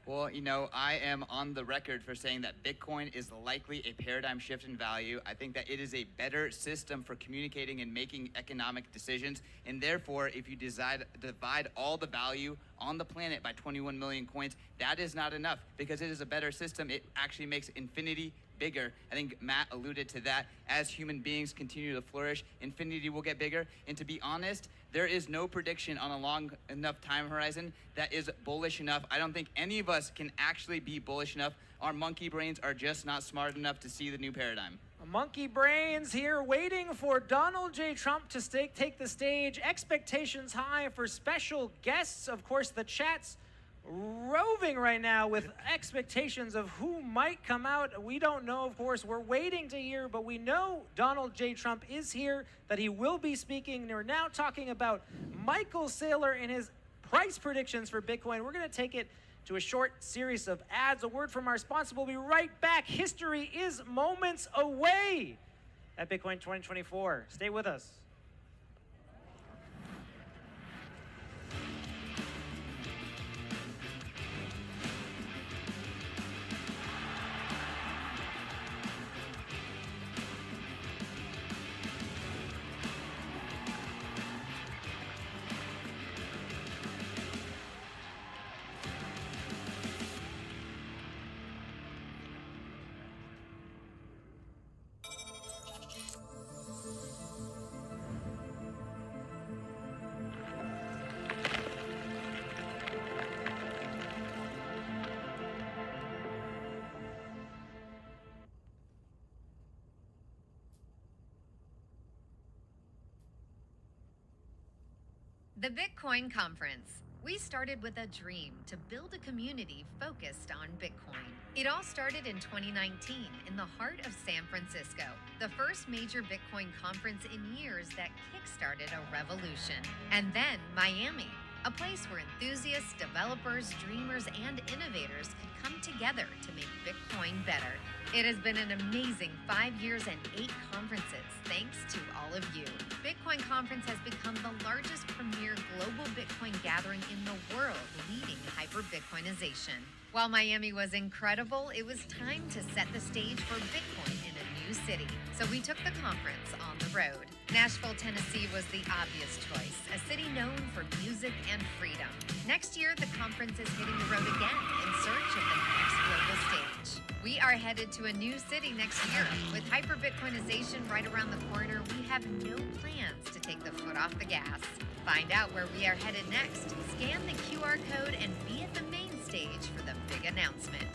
Well, you know, I am on the record for saying that Bitcoin is likely a paradigm shift in value. I think that it is a better system for communicating and making economic decisions. And therefore, if you divide all the value on the planet by 21 million coins, that is not enough because it is a better system. It actually makes infinity bigger. I think Matt alluded to that. As human beings continue to flourish, infinity will get bigger. And to be honest, there is no prediction on a long enough time horizon that is bullish enough. I don't think any of us can actually be bullish enough. Our monkey brains are just not smart enough to see the new paradigm. Monkey brains here waiting for Donald J. Trump to take the stage. Expectations high for special guests. Of course, the chat's roving right now with expectations of who might come out. We don't know, of course. We're waiting to hear, but we know Donald J. Trump is here, that he will be speaking. We're now talking about Michael Saylor in his price predictions for Bitcoin. We're going to take it to a short series of ads. A word from our sponsor. We'll be right back. History is moments away at Bitcoin 2024. Stay with us. The Bitcoin Conference. We started with a dream to build a community focused on Bitcoin. It all started in 2019 in the heart of San Francisco, the first major Bitcoin conference in years that kickstarted a revolution. And then Miami, a place where enthusiasts, developers, dreamers, and innovators could come together to make Bitcoin better. It has been an amazing 5 years and 8 conferences, thanks to all of you. Bitcoin Conference has become the largest premier global Bitcoin gathering in the world, leading hyper-Bitcoinization. While Miami was incredible, it was time to set the stage for Bitcoin in a new city. So we took the conference on the road. Nashville, Tennessee was the obvious choice, a city known for music and freedom. Next year, the conference is hitting the road again in search of the next global stage. We are headed to a new city next year. With hyper-Bitcoinization right around the corner, we have no plans to take the foot off the gas. Find out where we are headed next. Scan the QR code and be at the main stage for the big announcement.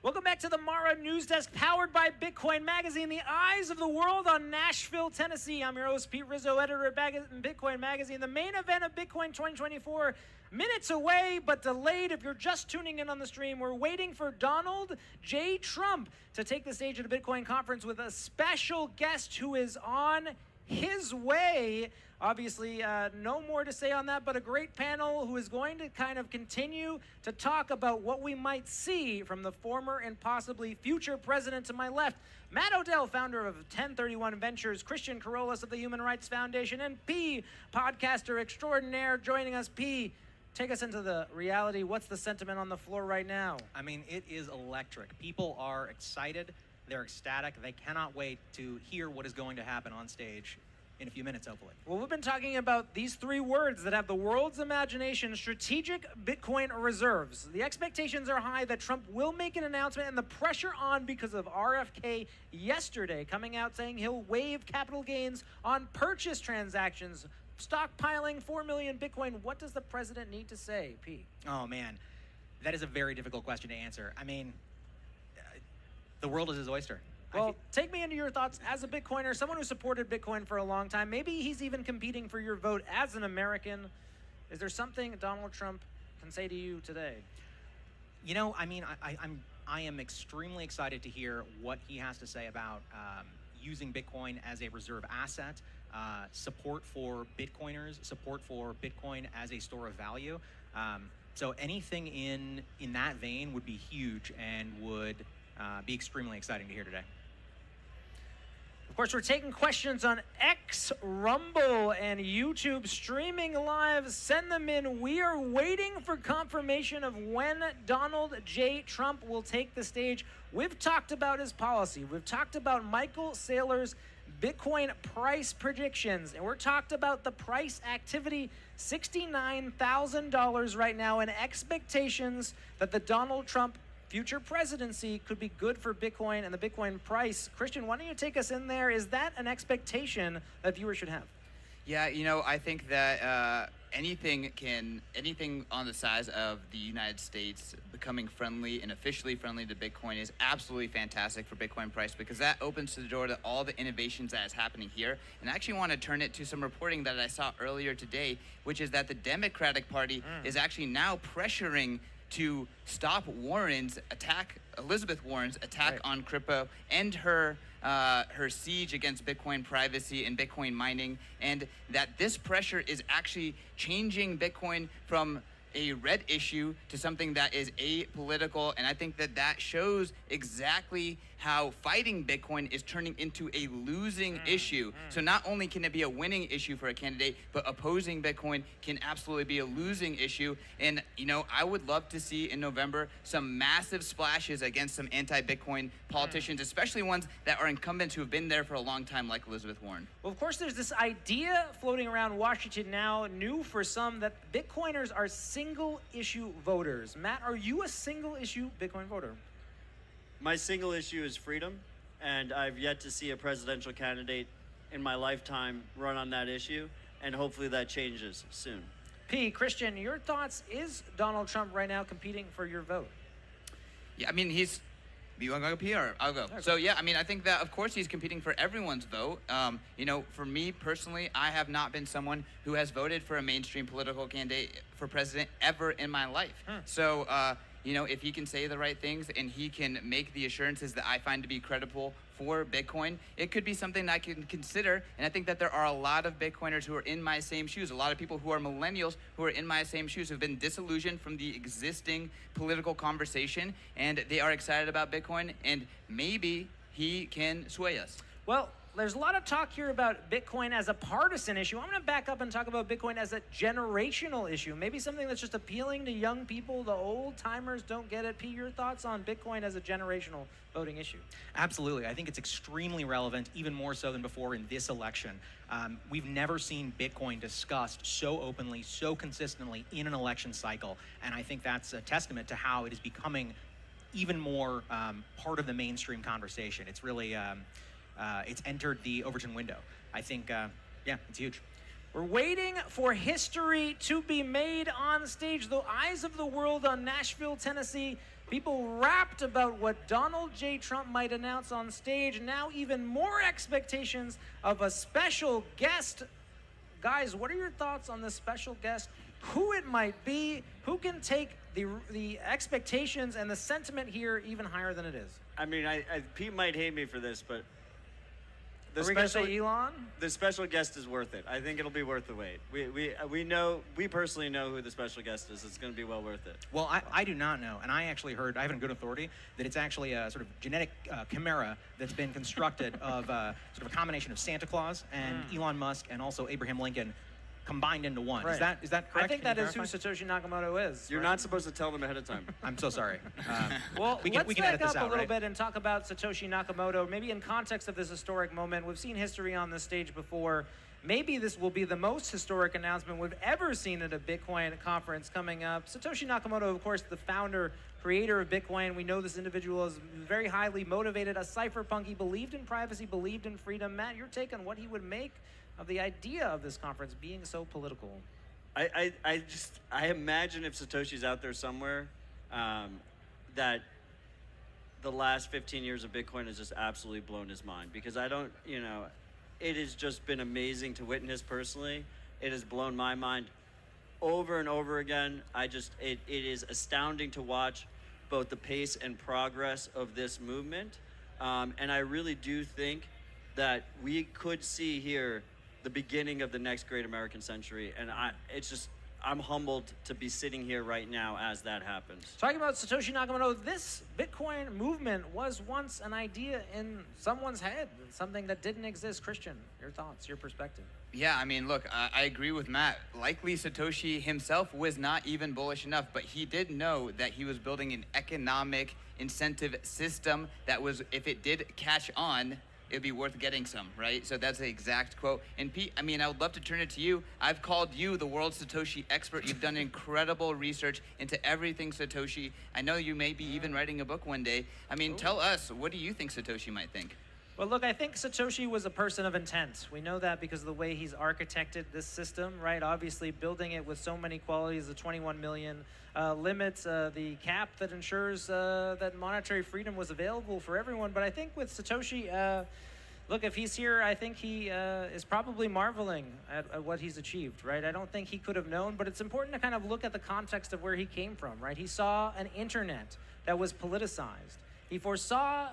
Welcome back to the Mara News Desk, powered by Bitcoin Magazine, the eyes of the world on Nashville, Tennessee. I'm your host, Pete Rizzo, editor at Bitcoin Magazine. The main event of Bitcoin 2024, minutes away, but delayed. If you're just tuning in on the stream, we're waiting for Donald J. Trump to take the stage at a Bitcoin conference with a special guest who is on his way. Obviously, no more to say on that, but a great panel who is going to kind of continue to talk about what we might see from the former and possibly future president to my left. Matt Odell, founder of 1031 Ventures, Christian Carolus of the Human Rights Foundation, and P, podcaster extraordinaire, joining us. P, take us into the reality. What's the sentiment on the floor right now? I mean, it is electric. People are excited. They're ecstatic. They cannot wait to hear what is going to happen on stage in a few minutes, hopefully. Well, we've been talking about these 3 words that have the world's imagination: strategic Bitcoin reserves. The expectations are high that Trump will make an announcement, and the pressure on because of RFK yesterday coming out saying he'll waive capital gains on purchase transactions stockpiling 4 million Bitcoin. What does the president need to say, P? Oh, man. That is a very difficult question to answer. I mean, the world is his oyster. Well, take me into your thoughts as a Bitcoiner, someone who supported Bitcoin for a long time. Maybe he's even competing for your vote as an American. Is there something Donald Trump can say to you today? You know, I mean, I am extremely excited to hear what he has to say about using Bitcoin as a reserve asset, support for Bitcoiners, support for Bitcoin as a store of value. So anything in that vein would be huge and would be extremely exciting to hear today. Of course, we're taking questions on X, Rumble, and YouTube streaming live. Send them in. We are waiting for confirmation of when Donald J. Trump will take the stage. We've talked about his policy. We've talked about Michael Saylor's Bitcoin price predictions, and we're talked about the price activity, $69,000 right now, and expectations that the Donald Trump future presidency could be good for Bitcoin and the Bitcoin price. Christian, why don't you take us in there? Is that an expectation that viewers should have? Yeah, you know, I think that anything on the size of the United States becoming friendly and officially friendly to Bitcoin is absolutely fantastic for Bitcoin price, because that opens the door to all the innovations that is happening here. And I actually want to turn it to some reporting that I saw earlier today, which is that the Democratic Party is actually now pressuring to stop Elizabeth Warren's attack on crypto, and her siege against Bitcoin privacy and Bitcoin mining, and that this pressure is actually changing Bitcoin from a red issue to something that is apolitical. And I think that shows exactly how fighting Bitcoin is turning into a losing issue. So not only can it be a winning issue for a candidate, but opposing Bitcoin can absolutely be a losing issue. And, you know, I would love to see in November some massive splashes against some anti-Bitcoin politicians, especially ones that are incumbents who have been there for a long time, like Elizabeth Warren. Well, of course, there's this idea floating around Washington now, new for some, that Bitcoiners are single-issue voters. Matt, are you a single-issue Bitcoin voter? My single issue is freedom, and I've yet to see a presidential candidate in my lifetime run on that issue, and hopefully that changes soon. P, Christian, your thoughts? Is Donald Trump right now competing for your vote? Yeah, I mean, you want to go P, or I'll go? So yeah, I mean, I think that of course he's competing for everyone's vote. You know, for me personally, I have not been someone who has voted for a mainstream political candidate for president ever in my life. So you know, if he can say the right things and he can make the assurances that I find to be credible for Bitcoin, it could be something I can consider. And I think that there are a lot of Bitcoiners who are in my same shoes, a lot of people who are millennials who are in my same shoes, who've been disillusioned from the existing political conversation, and they are excited about Bitcoin, and maybe he can sway us. Well, there's a lot of talk here about Bitcoin as a partisan issue. I'm going to back up and talk about Bitcoin as a generational issue. Maybe something that's just appealing to young people. The old timers don't get it. P, your thoughts on Bitcoin as a generational voting issue? Absolutely. I think it's extremely relevant, even more so than before in this election. We've never seen Bitcoin discussed so openly, so consistently in an election cycle. And I think that's a testament to how it is becoming even more part of the mainstream conversation. It's really... it's entered the Overton window. I think, yeah, it's huge. We're waiting for history to be made on stage. The eyes of the world on Nashville, Tennessee. People rapt about what Donald J. Trump might announce on stage. Now even more expectations of a special guest. Guys, what are your thoughts on this special guest? Who it might be? Who can take the expectations and the sentiment here even higher than it is? I mean, Pete might hate me for this, but are we going to say Elon? The special guest is worth it. I think it'll be worth the wait. We personally know who the special guest is. It's going to be well worth it. Well, I do not know, and I actually heard, I have it on good authority, that it's actually a sort of genetic chimera that's been constructed of sort of a combination of Santa Claus and Elon Musk and also Abraham Lincoln combined into one. Right. Is that correct? I think that is who Satoshi Nakamoto is. You're not supposed to tell them ahead of time. I'm so sorry. Well, we can back edit this up out, a little right? bit and talk about Satoshi Nakamoto, maybe in context of this historic moment. We've seen history on this stage before. Maybe this will be the most historic announcement we've ever seen at a Bitcoin conference coming up. Satoshi Nakamoto, of course, the founder, creator of Bitcoin. We know this individual is very highly motivated, a cypherpunk. He believed in privacy, believed in freedom. Matt, your take on what he would make of the idea of this conference being so political? I imagine if Satoshi's out there somewhere, that the last 15 years of Bitcoin has just absolutely blown his mind, because it has just been amazing to witness personally. It has blown my mind over and over again. It is astounding to watch both the pace and progress of this movement. And I really do think that we could see here the beginning of the next great American century. And I'm humbled to be sitting here right now as that happens. Talking about Satoshi Nakamoto, this Bitcoin movement was once an idea in someone's head, something that didn't exist. Christian, your thoughts, your perspective? Yeah, I mean, look, I agree with Matt. Likely Satoshi himself was not even bullish enough, but he did know that he was building an economic incentive system that was, if it did catch on, it'd be worth getting some, right? So that's the exact quote. And Pete, I mean, I would love to turn it to you. I've called you the world's Satoshi expert. You've done incredible research into everything Satoshi. I know you may be even writing a book one day. I mean, tell us, what do you think Satoshi might think? Well, look, I think Satoshi was a person of intent. We know that because of the way he's architected this system, right? Obviously, building it with so many qualities, the 21 million limits, the cap that ensures that monetary freedom was available for everyone. But I think with Satoshi, look, if he's here, I think he is probably marveling at what he's achieved, right? I don't think he could have known, but it's important to kind of look at the context of where he came from, right? He saw an internet that was politicized. He foresaw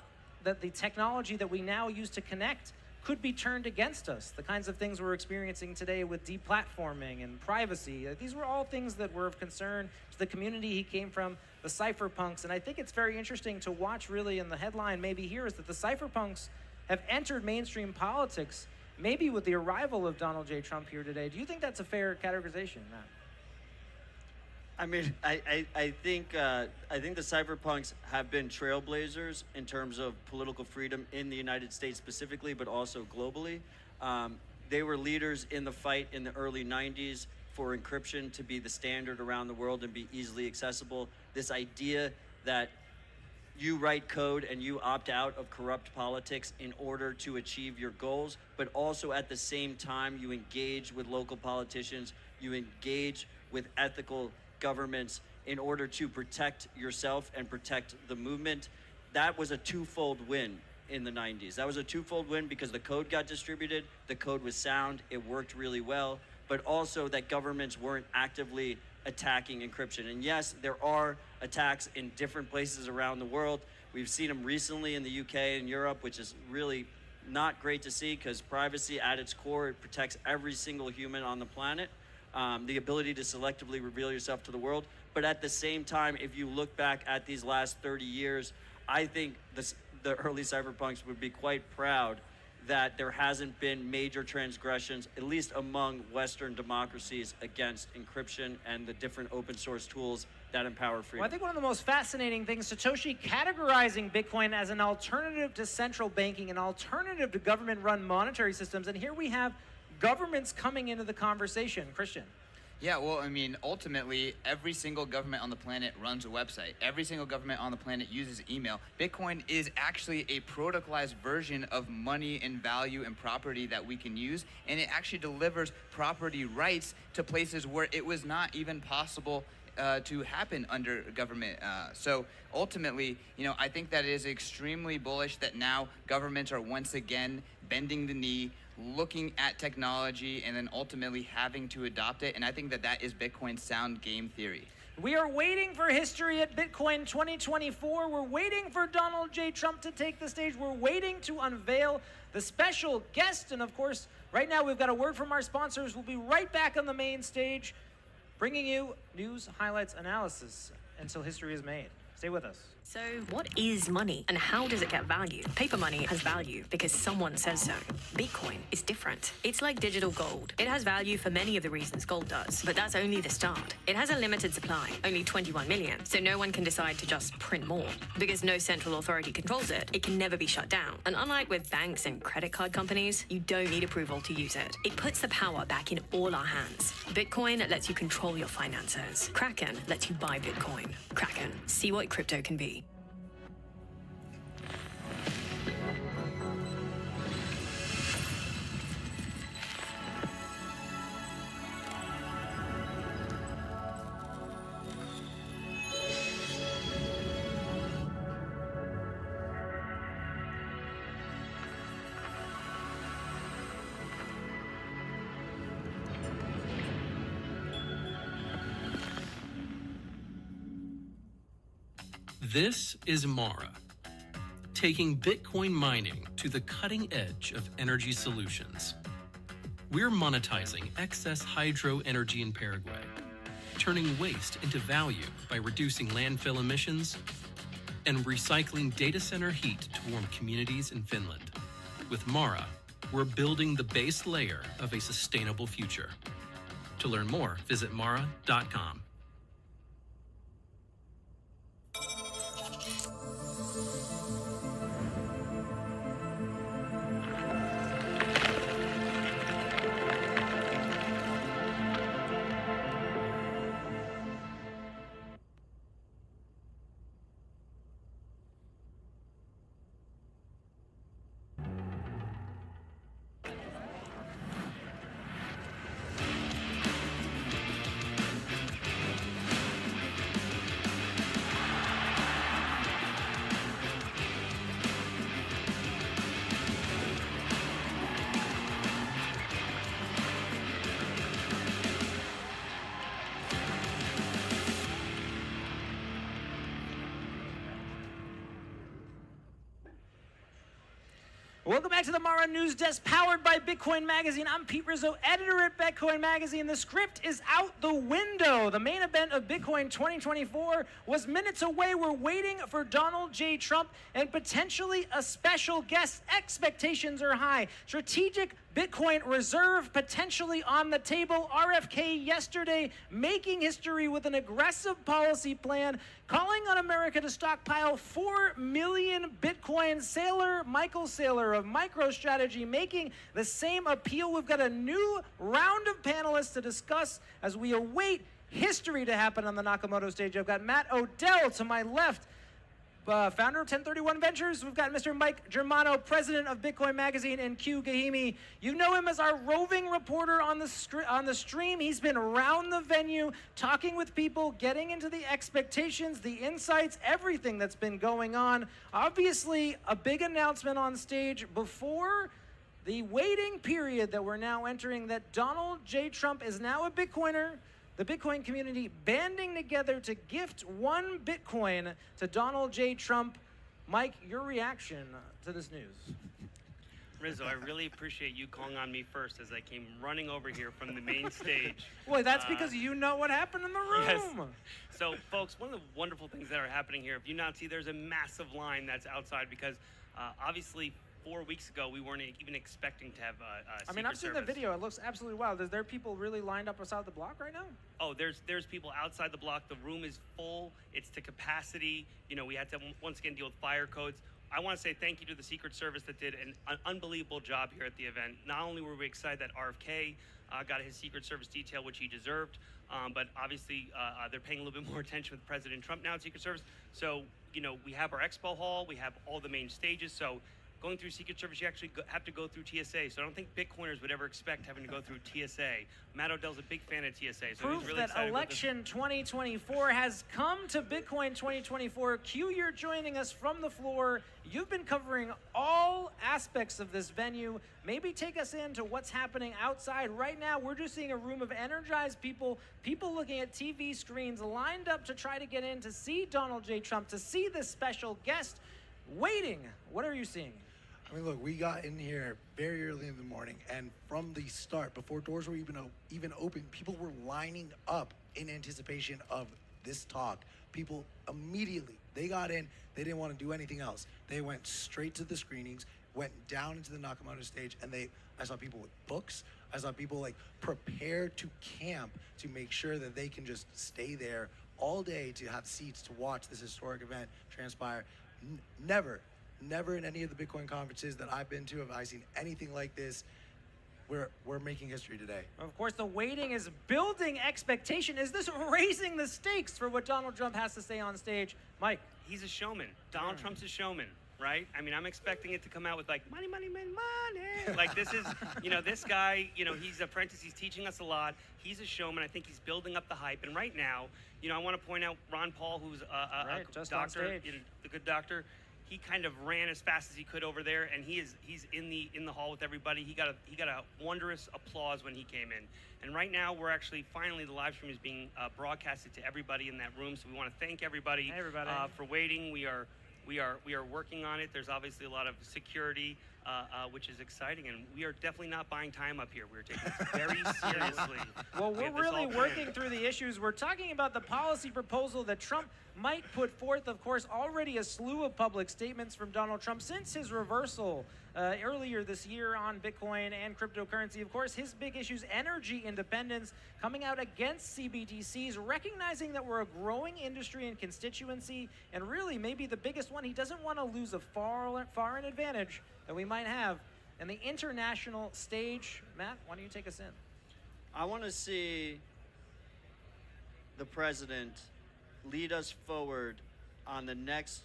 that the technology that we now use to connect could be turned against us. The kinds of things we're experiencing today with deplatforming and privacy, these were all things that were of concern to the community he came from, the cypherpunks. And I think it's very interesting to watch, really, in the headline maybe here, is that the cypherpunks have entered mainstream politics, maybe with the arrival of Donald J. Trump here today. Do you think that's a fair categorization, Matt? I mean, I think the cypherpunks have been trailblazers in terms of political freedom in the United States specifically, but also globally. They were leaders in the fight in the early 90s for encryption to be the standard around the world and be easily accessible. This idea that you write code and you opt out of corrupt politics in order to achieve your goals, but also at the same time you engage with local politicians, you engage with ethical governments in order to protect yourself and protect the movement. That was a twofold win in the 90s. That was a twofold win because the code got distributed, the code was sound, it worked really well, but also that governments weren't actively attacking encryption. And yes, there are attacks in different places around the world. We've seen them recently in the UK and Europe, which is really not great to see because privacy at its core, it protects every single human on the planet. The ability to selectively reveal yourself to the world. But at the same time, if you look back at these last 30 years, I think the early cypherpunks would be quite proud that there hasn't been major transgressions, at least among Western democracies, against encryption and the different open source tools that empower freedom. Well, I think one of the most fascinating things, Satoshi categorizing Bitcoin as an alternative to central banking, an alternative to government-run monetary systems, and here we have governments coming into the conversation. Christian. Yeah, well, I mean, ultimately, every single government on the planet runs a website. Every single government on the planet uses email. Bitcoin is actually a protocolized version of money and value and property that we can use, and it actually delivers property rights to places where it was not even possible to happen under government. So ultimately, I think that it is extremely bullish that now governments are once again bending the knee, looking at technology, and then ultimately having to adopt it. And I think that that is Bitcoin's sound game theory. We are waiting for history at Bitcoin 2024. We're waiting for Donald J. Trump to take the stage. We're waiting to unveil the special guest. And of course, right now we've got a word from our sponsors. We'll be right back on the main stage, bringing you news, highlights, analysis until history is made. Stay with us. So what is money and how does it get value? Paper money has value because someone says so. Bitcoin is different. It's like digital gold. It has value for many of the reasons gold does, but that's only the start. It has a limited supply, only 21 million, so no one can decide to just print more. Because no central authority controls it, it can never be shut down. And unlike with banks and credit card companies, you don't need approval to use it. It puts the power back in all our hands. Bitcoin lets you control your finances. Kraken lets you buy Bitcoin. Kraken, see what crypto can be. This is Mara, taking Bitcoin mining to the cutting edge of energy solutions. We're monetizing excess hydro energy in Paraguay, turning waste into value by reducing landfill emissions, and recycling data center heat to warm communities in Finland. With Mara, we're building the base layer of a sustainable future. To learn more, visit mara.com. Welcome back to the Mara News Desk, powered by Bitcoin Magazine. I'm Pete Rizzo, editor at Bitcoin Magazine. The script is out the window. The main event of Bitcoin 2024 was minutes away. We're waiting for Donald J. Trump and potentially a special guest. Expectations are high. Strategic Bitcoin reserve potentially on the table. RFK yesterday making history with an aggressive policy plan, calling on America to stockpile 4 million Bitcoin. Michael Saylor of MicroStrategy making the same appeal. We've got a new round of panelists to discuss as we await history to happen on the Nakamoto stage. I've got Matt Odell to my left, founder of 1031 Ventures. We've got Mr. Mike Germano, president of Bitcoin Magazine, and Q Gahimi. You know him as our roving reporter on the stream. He's been around the venue, talking with people, getting into the expectations, the insights, everything that's been going on. Obviously, a big announcement on stage before the waiting period that we're now entering, that Donald J. Trump is now a Bitcoiner. The Bitcoin community banding together to gift 1 Bitcoin to Donald J. Trump. Mike, your reaction to this news? Rizzo, I really appreciate you calling on me first as I came running over here from the main stage. Well, that's because you know what happened in the room. Yes. So, folks, one of the wonderful things that are happening here, if you not see, there's a massive line that's outside because obviously 4 weeks ago, we weren't even expecting to have a I mean, I've seen the video. It looks absolutely wild. Is there people really lined up outside the block right now? Oh, there's people outside the block. The room is full. It's to capacity. You know, we had to once again deal with fire codes. I want to say thank you to the Secret Service that did an unbelievable job here at the event. Not only were we excited that RFK got his Secret Service detail, which he deserved, but obviously they're paying a little bit more attention with President Trump now at Secret Service. So, you know, we have our expo hall. We have all the main stages. So going through Secret Service, you actually have to go through TSA. So I don't think Bitcoiners would ever expect having to go through TSA. Matt Odell's a big fan of TSA. So Proof he's really that excited election 2024 has come to Bitcoin 2024. Q, you're joining us from the floor. You've been covering all aspects of this venue. Maybe take us into what's happening outside. Right now, we're just seeing a room of energized people, people looking at TV screens, lined up to try to get in to see Donald J. Trump, to see this special guest, waiting. What are you seeing? I mean, look, we got in here very early in the morning, and from the start, before doors were even open, people were lining up in anticipation of this talk. People immediately, they got in, they didn't want to do anything else. They went straight to the screenings, went down into the Nakamoto stage, and I saw people with books. I saw people like prepared to camp to make sure that they can just stay there all day to have seats to watch this historic event transpire. Never in any of the Bitcoin conferences that I've been to have I seen anything like this. We're making history today. Of course, the waiting is building expectation. Is this raising the stakes for what Donald Trump has to say on stage? Mike? He's a showman. Donald Trump's a showman, right? I mean, I'm expecting it to come out with like, money, money, money, money. Like this is, you know, this guy, you know, he's an apprentice. He's teaching us a lot. He's a showman. I think he's building up the hype. And right now, you know, I want to point out Ron Paul, who's a just doctor, on stage. You know, the good doctor. he kind of ran as fast as he could over there, and he's in the hall with everybody. He got a wondrous applause when he came in. And right now, we're actually finally the live stream is being broadcasted to everybody in that room. So we want to thank everybody, for waiting. We are working on it. There's obviously a lot of security, which is exciting, and we are definitely not buying time up here. We're taking this very seriously. Well, We we're have this really all working planned. through the issues. We're talking about the policy proposal that Trump might put forth. Of course, already a slew of public statements from Donald Trump since his reversal earlier this year on Bitcoin and cryptocurrency. Of course, his big issues, energy independence, coming out against CBDCs, recognizing that we're a growing industry and constituency, and really maybe the biggest one, he doesn't want to lose a foreign advantage that we might have in the international stage. Matt, why don't you take us in? I want to see the president lead us forward on the next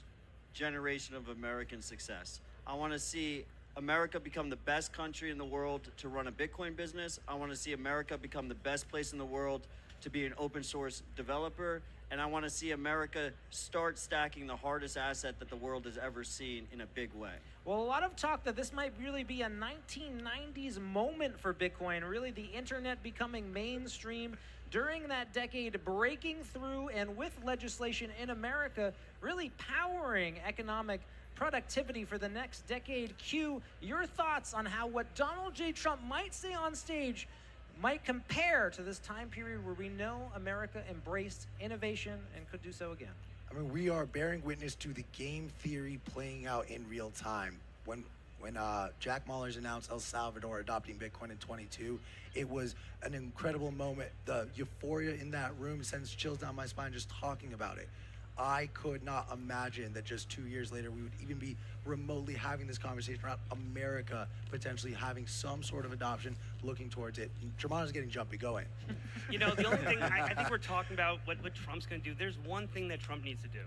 generation of American success. I want to see America become the best country in the world to run a Bitcoin business. I want to see America become the best place in the world to be an open source developer. And I want to see America start stacking the hardest asset that the world has ever seen in a big way. Well, a lot of talk that this might really be a 1990s moment for Bitcoin, really the internet becoming mainstream during that decade, breaking through and with legislation in America, really powering economic productivity for the next decade. Q, your thoughts on how what Donald J. Trump might say on stage might compare to this time period where we know America embraced innovation and could do so again? I mean, we are bearing witness to the game theory playing out in real time. When Jack Mallers announced El Salvador adopting Bitcoin in 22, it was an incredible moment. The euphoria in that room sends chills down my spine just talking about it. I could not imagine that just 2 years later we would even be remotely having this conversation around America potentially having some sort of adoption, looking towards it. Germano's getting jumpy. Go ahead. You know, the only thing I think we're talking about what Trump's going to do. There's one thing that Trump needs to do.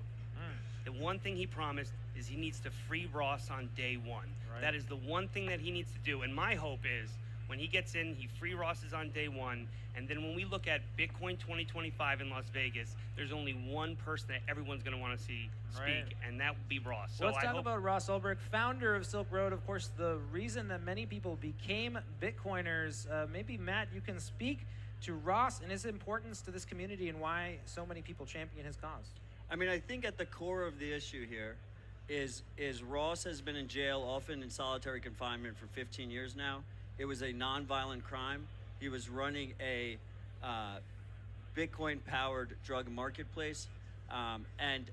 The one thing he promised is he needs to free Ross on day one. Right. That is the one thing that he needs to do. And my hope is when he gets in, he free Rosses on day one. And then when we look at Bitcoin 2025 in Las Vegas, there's only one person that everyone's going to want to see speak, Right. and that would be Ross. So Well, let's I talk hope about Ross Ulbricht, founder of Silk Road. Of course, the reason that many people became Bitcoiners. Maybe, Matt, you can speak to Ross and his importance to this community and why so many people champion his cause. I mean, I think at the core of the issue here is Ross has been in jail, often in solitary confinement for 15 years now. It was a nonviolent crime. He was running a Bitcoin-powered drug marketplace. And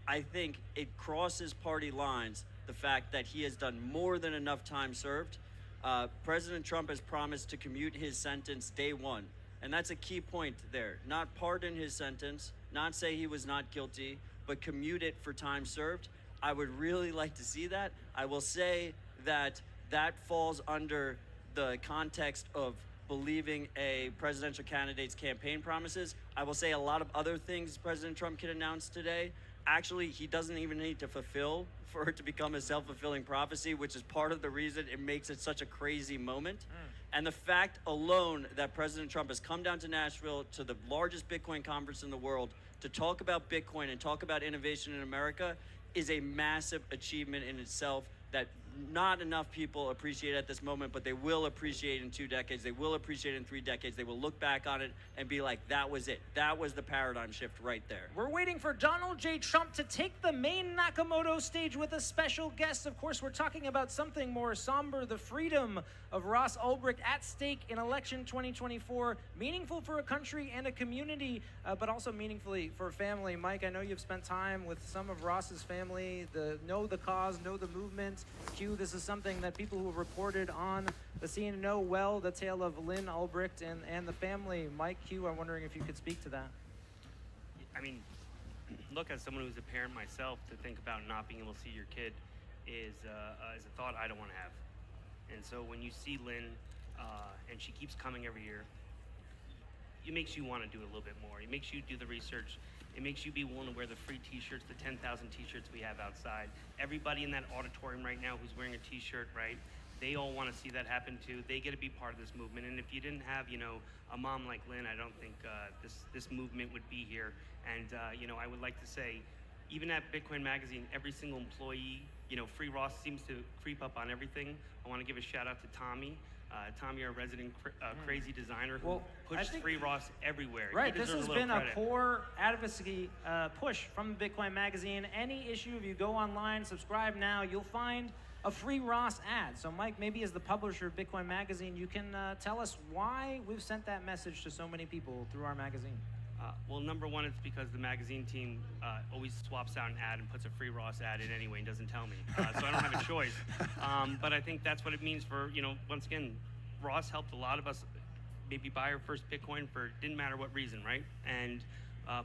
I think it crosses party lines, the fact that he has done more than enough time served. President Trump has promised to commute his sentence day one. And that's a key point there. Not pardon his sentence, not say he was not guilty, but commute it for time served. I would really like to see that. I will say that that falls under the context of believing a presidential candidate's campaign promises. I will say a lot of other things President Trump can announce today, actually, he doesn't even need to fulfill for it to become a self-fulfilling prophecy, which is part of the reason it makes it such a crazy moment. And the fact alone that President Trump has come down to Nashville, to the largest Bitcoin conference in the world, to talk about Bitcoin and talk about innovation in America is a massive achievement in itself that not enough people appreciate at this moment, but they will appreciate in 2 decades. They will appreciate in 3 decades. They will look back on it and be like, that was it. That was the paradigm shift right there. We're waiting for Donald J. Trump to take the main Nakamoto stage with a special guest. Of course, we're talking about something more somber, the freedom of Ross Ulbricht at stake in election 2024, meaningful for a country and a community, but also meaningfully for a family. Mike, I know you've spent time with some of Ross's family, know the cause, know the movement. Q, this is something that people who have reported on the scene know well, the tale of Lynn Ulbricht and the family. Mike, Q, I'm wondering if you could speak to that. I mean, look, as someone who's a parent myself, to think about not being able to see your kid is a thought I don't want to have. And so when you see Lynn, and she keeps coming every year, it makes you want to do a little bit more. It makes you do the research. It makes you be willing to wear the free t-shirts, the 10,000 t-shirts we have outside. Everybody in that auditorium right now who's wearing a t-shirt, right? They all want to see that happen too. They get to be part of this movement. And if you didn't have, a mom like Lynn, I don't think this movement would be here. And, I would like to say, even at Bitcoin Magazine, every single employee, Free Ross seems to creep up on everything. I want to give a shout out to Tommy. Tommy, our resident crazy designer, who pushed Free Ross everywhere. Right, He this has deserves a little been a credit. core advocacy push from Bitcoin Magazine. Any issue, if you go online, subscribe now, you'll find a Free Ross ad. So Mike, maybe as the publisher of Bitcoin Magazine, you can tell us why we've sent that message to so many people through our magazine. Well, number one, it's because the magazine team always swaps out an ad and puts a Free Ross ad in anyway and doesn't tell me. So I don't have a choice. But I think that's what it means for, once again, Ross helped a lot of us maybe buy our first Bitcoin for didn't matter what reason, right? And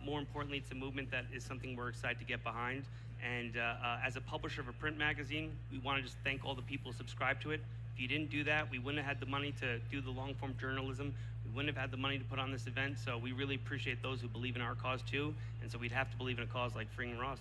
more importantly, it's a movement that is something we're excited to get behind. And as a publisher of a print magazine, we want to just thank all the people who subscribe to it. If you didn't do that, we wouldn't have had the money to do the long-form journalism. We wouldn't have had the money to put on this event. So we really appreciate those who believe in our cause too. And so we'd have to believe in a cause like freeing Ross.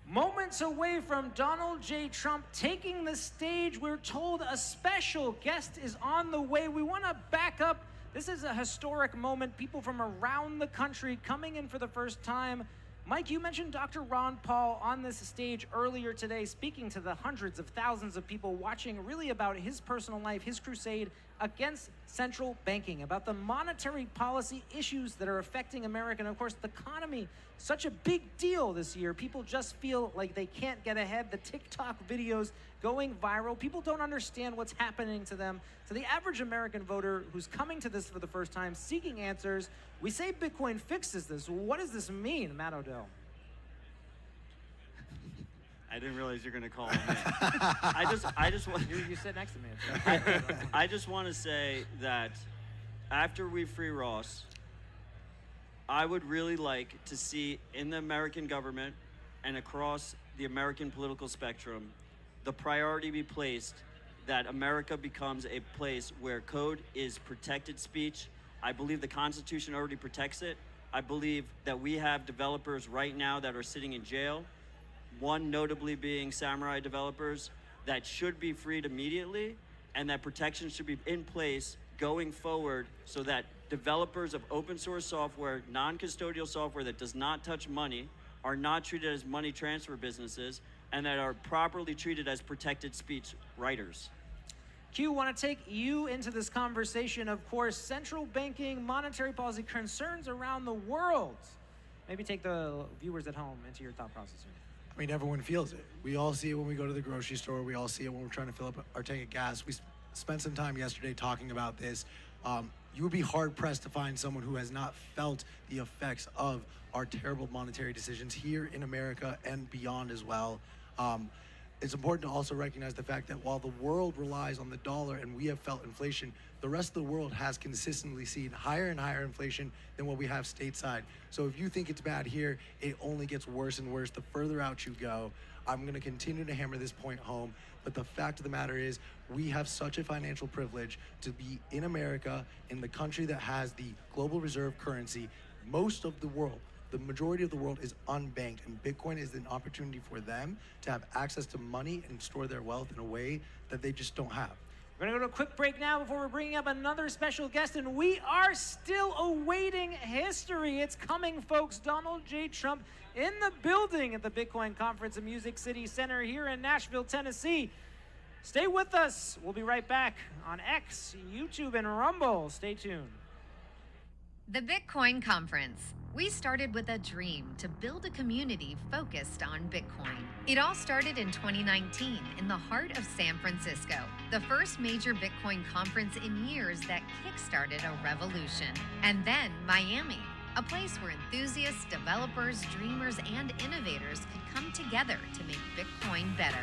Moments away from Donald J. Trump taking the stage, we're told a special guest is on the way. We want to back up. This is a historic moment. People from around the country coming in for the first time. Mike, you mentioned Dr. Ron Paul on this stage earlier today, speaking to the hundreds of thousands of people watching really about his personal life, his crusade against central banking, about the monetary policy issues that are affecting America, and of course, the economy. Such a big deal this year. People just feel like they can't get ahead. The TikTok videos going viral. People don't understand what's happening to them. So the average American voter who's coming to this for the first time, seeking answers, we say Bitcoin fixes this. What does this mean, Matt Odell? I didn't realize you're going to call him in. I just want. You sit next to me. I just want to say that after we free Ross, I would really like to see in the American government and across the American political spectrum, the priority be placed that America becomes a place where code is protected speech. I believe the Constitution already protects it. I believe that we have developers right now that are sitting in jail, one notably being Samurai developers, that should be freed immediately, and that protections should be in place going forward so that developers of open source software, non-custodial software that does not touch money, are not treated as money transfer businesses, and that are properly treated as protected speech writers. Q, want to take you into this conversation. Of course, central banking, monetary policy concerns around the world. Maybe take the viewers at home into your thought process here. I mean, everyone feels it. We all see it when we go to the grocery store. We all see it when we're trying to fill up our tank of gas. We spent some time yesterday talking about this. You would be hard-pressed to find someone who has not felt the effects of our terrible monetary decisions here in America and beyond as well. It's important to also recognize the fact that while the world relies on the dollar and we have felt inflation, the rest of the world has consistently seen higher and higher inflation than what we have stateside. So if you think it's bad here, it only gets worse and worse the further out you go. I'm going to continue to hammer this point home, but the fact of the matter is we have such a financial privilege to be in America, in the country that has the global reserve currency. Most of the world, the majority of the world is unbanked, and Bitcoin is an opportunity for them to have access to money and store their wealth in a way that they just don't have. We're going to go to a quick break now before we're bringing up another special guest, and we are still awaiting history. It's coming, folks. Donald J. Trump in the building at the Bitcoin Conference at Music City Center here in Nashville, Tennessee. Stay with us. We'll be right back on X, YouTube, and Rumble. Stay tuned. The Bitcoin Conference. We started with a dream to build a community focused on Bitcoin. It all started in 2019 in the heart of San Francisco, the first major Bitcoin conference in years that kickstarted a revolution. And then Miami, a place where enthusiasts, developers, dreamers, and innovators could come together to make Bitcoin better.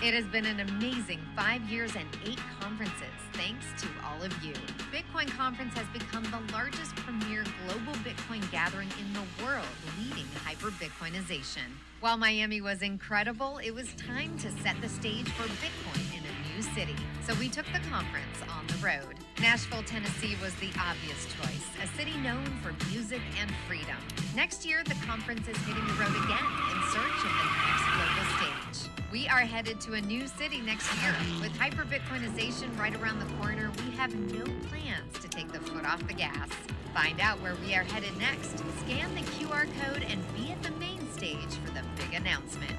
It has been an amazing 5 years and 8 conferences, thanks to all of you. Bitcoin Conference has become the largest premier global Bitcoin gathering in the world, leading hyper-Bitcoinization. While Miami was incredible, it was time to set the stage for Bitcoin in a new city. So we took the conference on the road. Nashville, Tennessee was the obvious choice, a city known for music and freedom. Next year, the conference is hitting the road again in search of the next global stage. We are headed to a new city next year. With hyper-Bitcoinization right around the corner, we have no plans to take the foot off the gas. Find out where we are headed next. Scan the QR code and be at the main stage stage for the big announcement.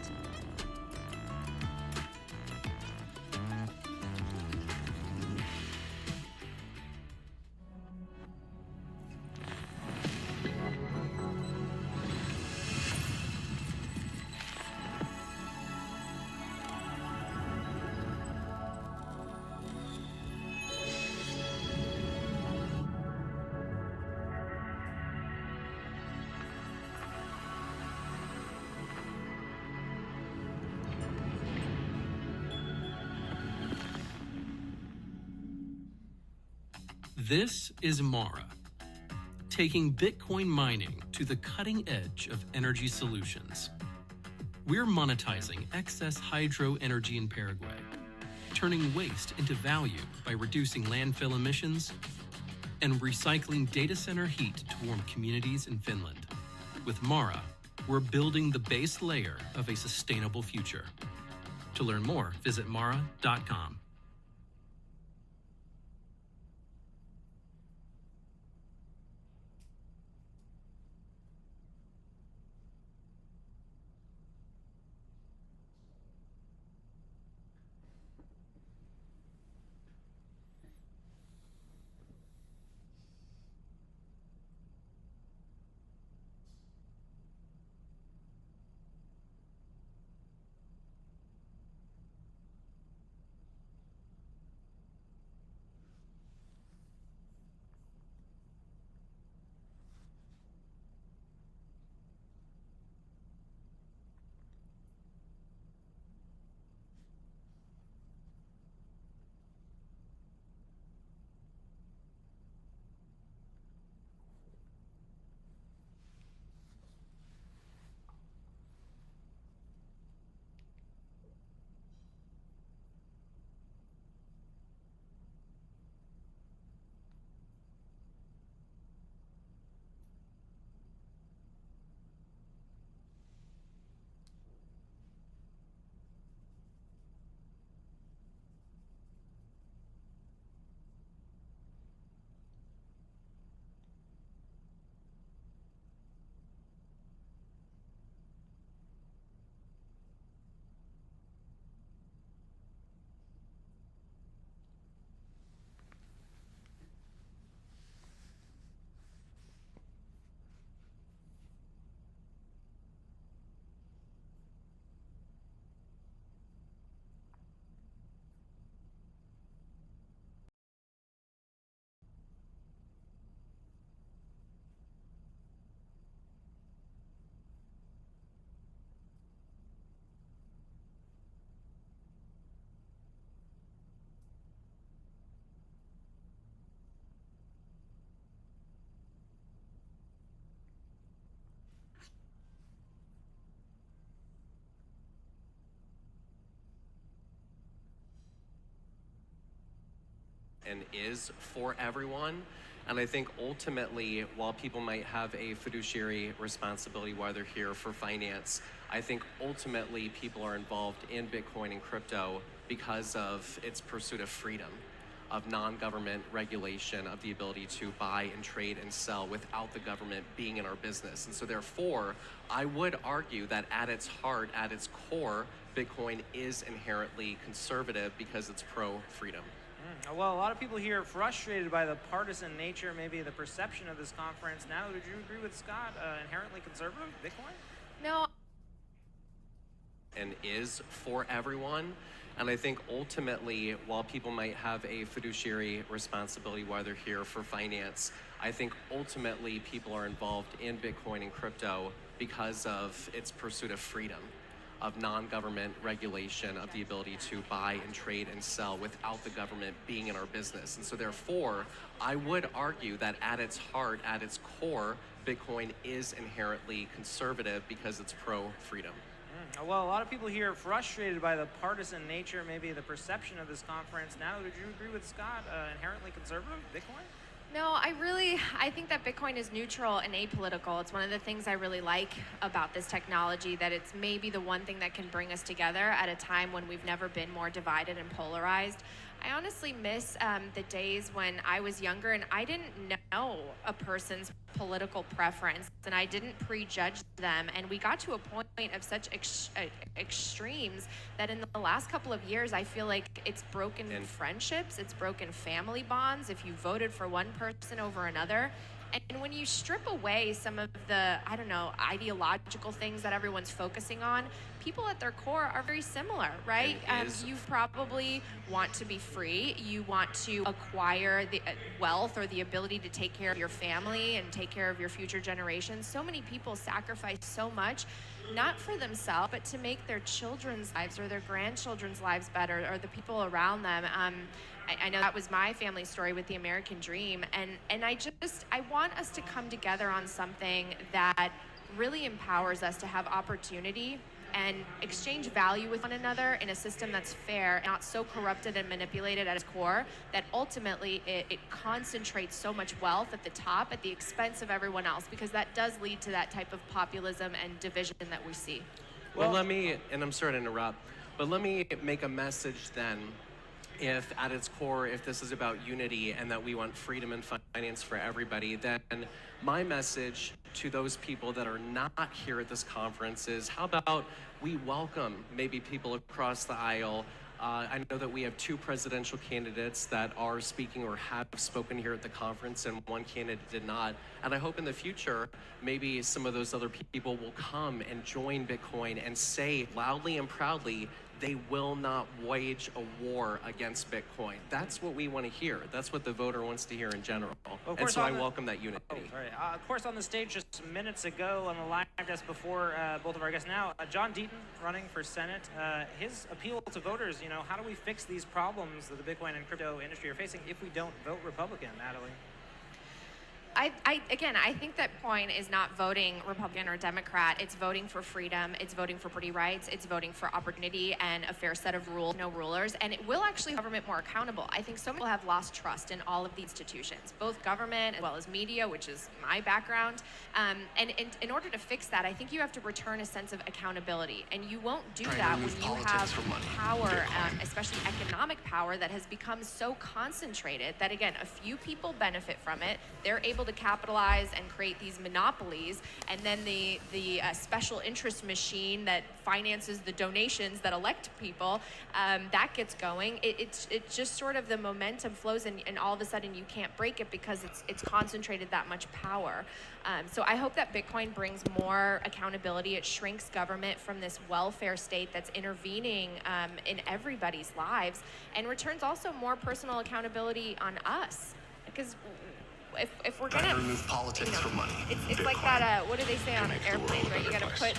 This is Mara, taking Bitcoin mining to the cutting edge of energy solutions. We're monetizing excess hydro energy in Paraguay, turning waste into value by reducing landfill emissions and recycling data center heat to warm communities in Finland. With Mara, we're building the base layer of a sustainable future. To learn more, visit mara.com. And is for everyone. And I think ultimately, while people might have a fiduciary responsibility while they're here for finance, I think ultimately people are involved in Bitcoin and crypto because of its pursuit of freedom, of non-government regulation, of the ability to buy and trade and sell without the government being in our business. And so therefore, I would argue that at its heart, at its core, Bitcoin is inherently conservative because it's pro-freedom. Well, a lot of people here are frustrated by the partisan nature, maybe the perception of this conference. Now, would you agree with Scott, inherently conservative, Bitcoin? No. And is for everyone. And I think ultimately, while people might have a fiduciary responsibility while they're here for finance, I think ultimately people are involved in Bitcoin and crypto because of its pursuit of freedom, of non-government regulation, of the ability to buy and trade and sell without the government being in our business. And so therefore, I would argue that at its heart, at its core, Bitcoin is inherently conservative because it's pro-freedom. Well, a lot of people here are frustrated by the partisan nature, maybe the perception of this conference. Now, would you agree with Scott, inherently conservative, Bitcoin? No, I think that Bitcoin is neutral and apolitical. It's one of the things I really like about this technology, that it's maybe the one thing that can bring us together at a time when we've never been more divided and polarized. I honestly miss the days when I was younger and I didn't know a person's political preference and I didn't prejudge them. And we got to a point of such extremes that in the last couple of years, I feel like it's broken friendships, it's broken family bonds if you voted for one person over another. And when you strip away some of the, I don't know, ideological things that everyone's focusing on, people at their core are very similar, right? You probably want to be free. You want to acquire the wealth or the ability to take care of your family and take care of your future generations. So many people sacrifice so much, not for themselves, but to make their children's lives or their grandchildren's lives better or the people around them. I know that was my family story with the American Dream, and I want us to come together on something that really empowers us to have opportunity and exchange value with one another in a system that's fair, not so corrupted and manipulated at its core that ultimately it concentrates so much wealth at the top at the expense of everyone else, because that does lead to that type of populism and division that we see. Well, let me, and I'm sorry to interrupt, but let me make a message then. If at its core, if this is about unity and that we want freedom and finance for everybody, then my message to those people that are not here at this conference is, how about we welcome maybe people across the aisle. I know that we have 2 presidential candidates that are speaking or have spoken here at the conference, and one candidate did not. And I hope in the future, maybe some of those other people will come and join Bitcoin and say loudly and proudly, they will not wage a war against Bitcoin. That's what we want to hear. That's what the voter wants to hear in general. Well, and so I welcome that unity. Of course, on the stage just minutes ago on the live desk before both of our guests now, John Deaton running for Senate. His appeal to voters, how do we fix these problems that the Bitcoin and crypto industry are facing if we don't vote Republican, Natalie? I think that point is not voting Republican or Democrat. It's voting for freedom. It's voting for property rights. It's voting for opportunity and a fair set of rules, no rulers. And it will actually make government more accountable. I think so many people have lost trust in all of the institutions, both government as well as media, which is my background. And in order to fix that, I think you have to return a sense of accountability. And you won't do that when you have power, especially economic power, that has become so concentrated that, again, a few people benefit from it. They're able to capitalize and create these monopolies, and then the special interest machine that finances the donations that elect people, that gets going. It's just sort of the momentum flows, and all of a sudden you can't break it because it's concentrated that much power. So I hope that Bitcoin brings more accountability. It shrinks government from this welfare state that's intervening in everybody's lives, and returns also more personal accountability on us, because if we're gonna remove politics from money, it's like that. What do they say on airplanes, right? You got to put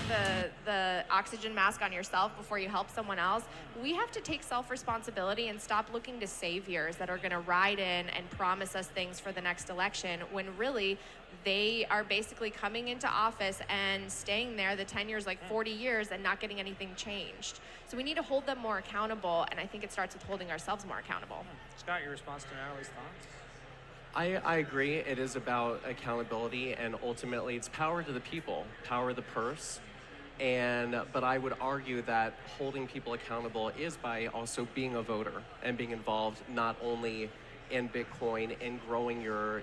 the oxygen mask on yourself before you help someone else. We have to take self-responsibility and stop looking to saviors that are going to ride in and promise us things for the next election, when really they are basically coming into office and staying there the 10 years, like 40 years, and not getting anything changed. So we need to hold them more accountable, and I think it starts with holding ourselves more accountable. Scott, your response to Natalie's thoughts? I agree. It is about accountability, and ultimately it's power to the people, power of the purse. But I would argue that holding people accountable is by also being a voter and being involved not only in Bitcoin and growing your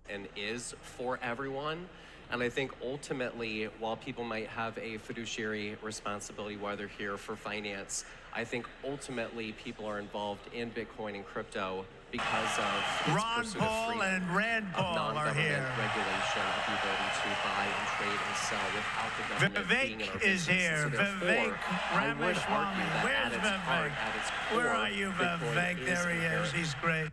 and is for everyone. And I think ultimately, while people might have a fiduciary responsibility while they're here for finance, I think ultimately people are involved in Bitcoin and crypto because of its Ron pursuit Paul of freedom, and Rand Paul of are non-government here. regulation, of the ability to buy and trade and sell without the government being in our Vivek business. is here. So therefore, Vivek I would argue Ramaswamy. that Where's at its heart, Vivek? at its Where core, are you, Bitcoin Vivek? There he is. inherent. He's great.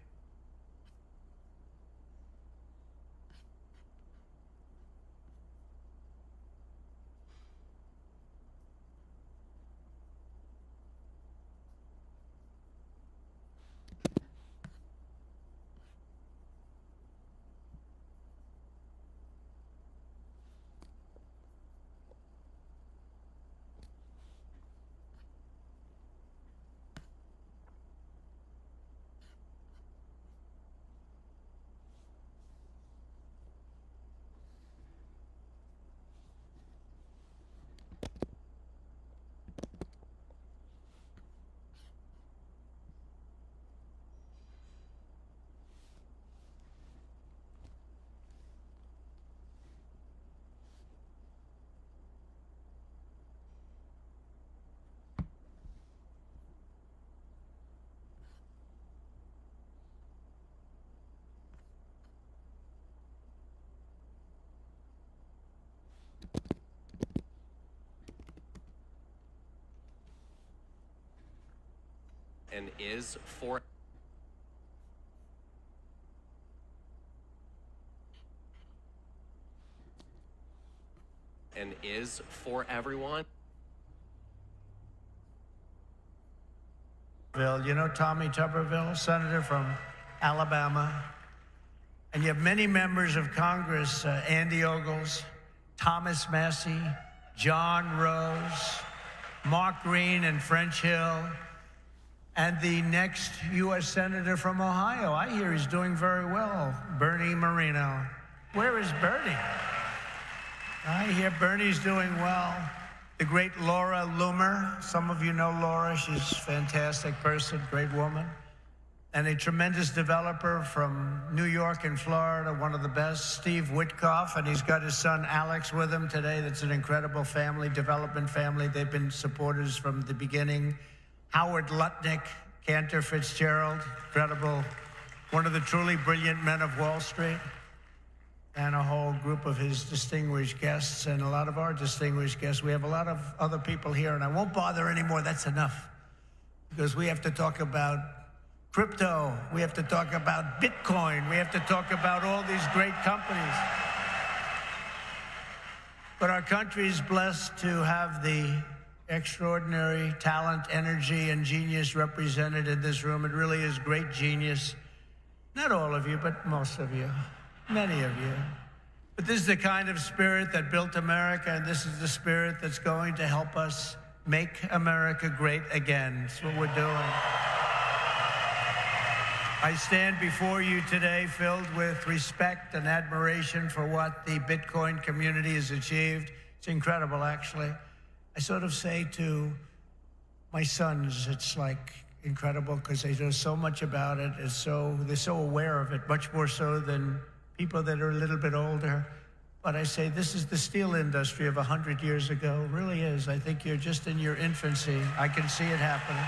and is for everyone. You know Tommy Tuberville, senator from Alabama. And you have many members of Congress, Andy Ogles, Thomas Massey, John Rose, Mark Green and French Hill, and the next U.S. Senator from Ohio. I hear he's doing very well, Bernie Moreno. Where is Bernie? I hear Bernie's doing well. The great Laura Loomer. Some of you know Laura. She's a fantastic person, great woman. And a tremendous developer from New York and Florida, one of the best, Steve Witkoff, and he's got his son Alex with him today. That's an incredible family, development family. They've been supporters from the beginning. Howard Lutnick, Cantor Fitzgerald, incredible, one of the truly brilliant men of Wall Street, and a whole group of his distinguished guests and a lot of our distinguished guests. We have a lot of other people here, and I won't bother anymore. That's enough, because we have to talk about crypto. We have to talk about Bitcoin. We have to talk about all these great companies. But our country is blessed to have the extraordinary talent, energy, and genius represented in this room. It really is great genius. Not all of you, but most of you. Many of you. But this is the kind of spirit that built America, and this is the spirit that's going to help us make America great again. That's what we're doing. I stand before you today filled with respect and admiration for what the Bitcoin community has achieved. It's incredible, actually. I sort of say to my sons, it's like incredible because they know so much about it. They're so aware of it, much more so than people that are a little bit older. But I say this is the steel industry of 100 years ago. It really is. I think you're just in your infancy. I can see it happening.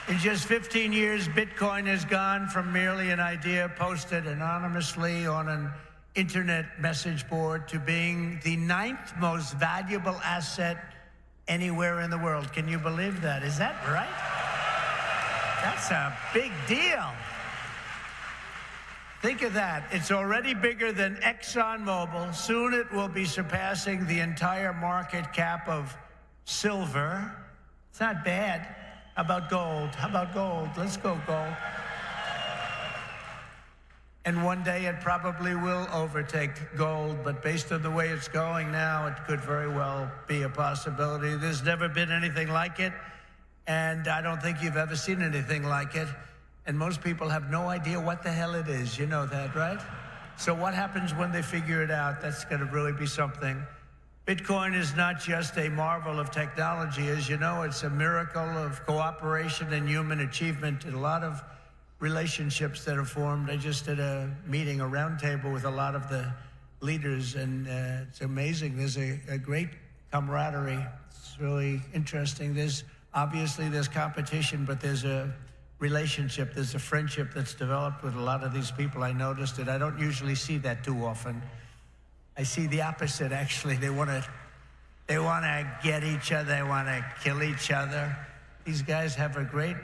In just 15 years, Bitcoin has gone from merely an idea posted anonymously on an internet message board to being the 9th most valuable asset anywhere in the world. Can you believe that? Is that right? That's a big deal. Think of that. It's already bigger than ExxonMobil. Soon it will be surpassing the entire market cap of silver. It's not bad. How about gold? How about gold? Let's go gold. And one day it probably will overtake gold, but based on the way it's going now, it could very well be a possibility. There's never been anything like it, and I don't think you've ever seen anything like it. And most people have no idea what the hell it is. You know that, right? So what happens when they figure it out? That's going to really be something. Bitcoin is not just a marvel of technology. As you know, it's a miracle of cooperation and human achievement and a lot of relationships that are formed. I just did a meeting, a roundtable with a lot of the leaders, and it's amazing. There's a great camaraderie. It's really interesting. There's competition, but there's a relationship, there's a friendship that's developed with a lot of these people. I noticed it. I don't usually see that too often. I see the opposite, actually. They want to get each other. They want to kill each other. These guys have a great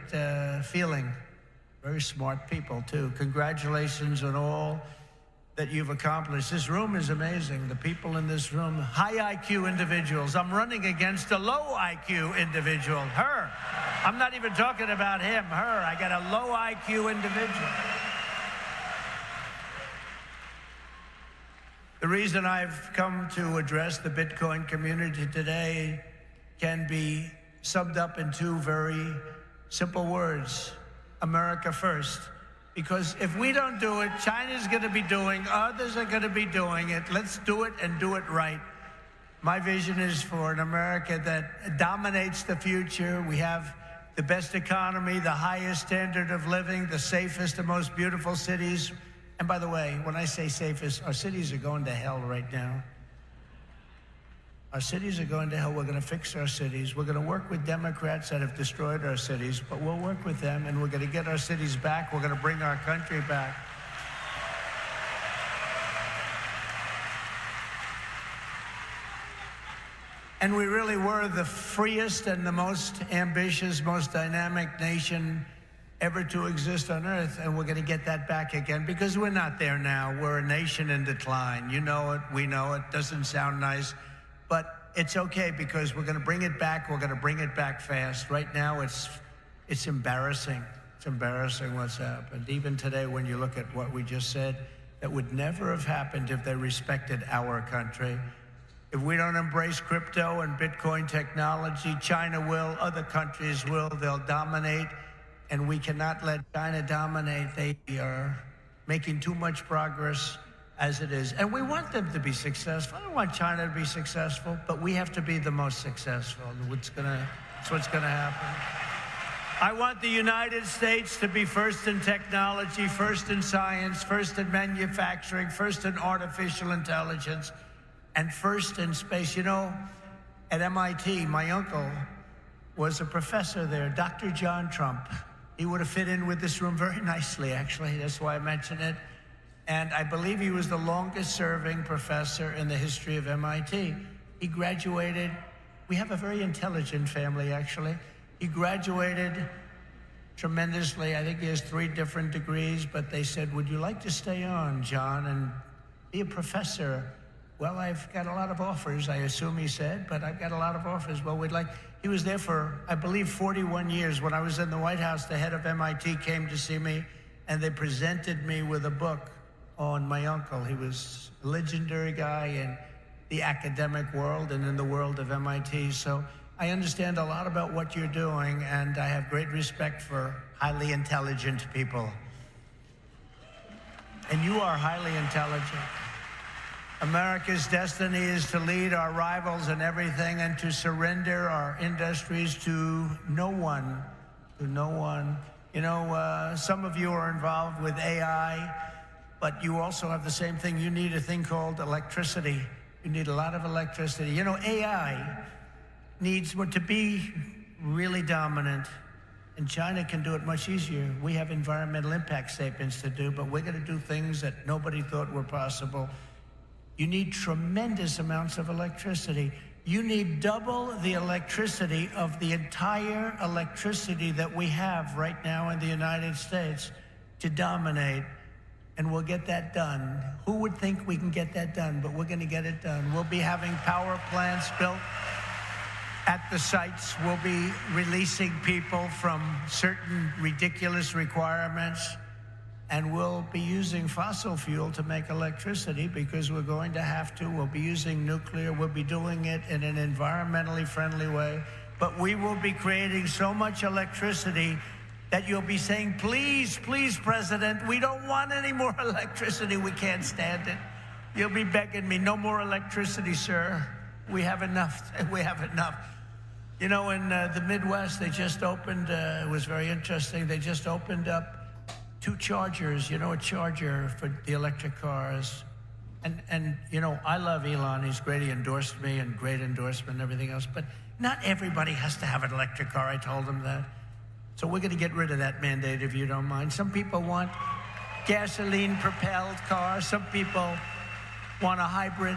feeling. Very smart people, too. Congratulations on all that you've accomplished. This room is amazing. The people in this room, high IQ individuals. I'm running against a low IQ individual, her. I'm not even talking about him, her. I got a low IQ individual. The reason I've come to address the Bitcoin community today can be summed up in two very simple words: America first. Because if we don't do it, China's going to be doing, others are going to be doing it. Let's do it and do it right. My vision is for an America that dominates the future. We have the best economy, the highest standard of living, the safest, the most beautiful cities. And by the way, when I say safest, our cities are going to hell right now. Our cities are going to hell. We're going to fix our cities. We're going to work with Democrats that have destroyed our cities, but we'll work with them, and we're going to get our cities back. We're going to bring our country back. And we really were the freest and the most ambitious, most dynamic nation ever to exist on Earth. And we're going to get that back again because we're not there now. We're a nation in decline. You know it. We know it. Doesn't sound nice. But it's okay because we're going to bring it back. We're going to bring it back fast. Right now, it's embarrassing. It's embarrassing what's happened. Even today, when you look at what we just said, that would never have happened if they respected our country. If we don't embrace crypto and Bitcoin technology, China will, other countries will, they'll dominate, and we cannot let China dominate. They are making too much progress as it is. And we want them to be successful. I don't want China to be successful, but we have to be the most successful. That's what's gonna happen. I want the United States to be first in technology, first in science, first in manufacturing, first in artificial intelligence, and first in space. You know, at MIT, my uncle was a professor there, Dr. John Trump. He would have fit in with this room very nicely, actually. That's why I mention it. And I believe he was the longest serving professor in the history of MIT. He graduated, we have a very intelligent family, actually. He graduated tremendously. I think he has 3 different degrees, but they said, would you like to stay on, John, and be a professor? Well, I've got a lot of offers, I assume he said, but I've got a lot of offers. Well, he was there for, I believe, 41 years. When I was in the White House, the head of MIT came to see me, and they presented me with a book on my uncle. He was a legendary guy in the academic world and in the world of MIT. So I understand a lot about what you're doing, and I have great respect for highly intelligent people. And you are highly intelligent. America's destiny is to lead our rivals in everything and to surrender our industries to no one, You know, some of you are involved with AI, but you also have the same thing. You need a thing called electricity. You need a lot of electricity. You know, AI needs to be really dominant, and China can do it much easier. We have environmental impact statements to do, but we're going to do things that nobody thought were possible. You need tremendous amounts of electricity. You need double the electricity of the entire electricity that we have right now in the United States to dominate, and we'll get that done. Who would think we can get that done? But we're going to get it done. We'll be having power plants built at the sites. We'll be releasing people from certain ridiculous requirements. And we'll be using fossil fuel to make electricity because we're going to have to. We'll be using nuclear. We'll be doing it in an environmentally friendly way. But we will be creating so much electricity that you'll be saying, please, please, President, we don't want any more electricity. We can't stand it. You'll be begging me, no more electricity, sir. We have enough. We have enough. You know, in the Midwest, they just opened, it was very interesting, they just opened up 2 chargers, you know, a charger for the electric cars. And you know, I love Elon. He's great. He endorsed me and great endorsement and everything else. But not everybody has to have an electric car. I told him that. So we're going to get rid of that mandate, if you don't mind. Some people want gasoline-propelled cars. Some people want a hybrid.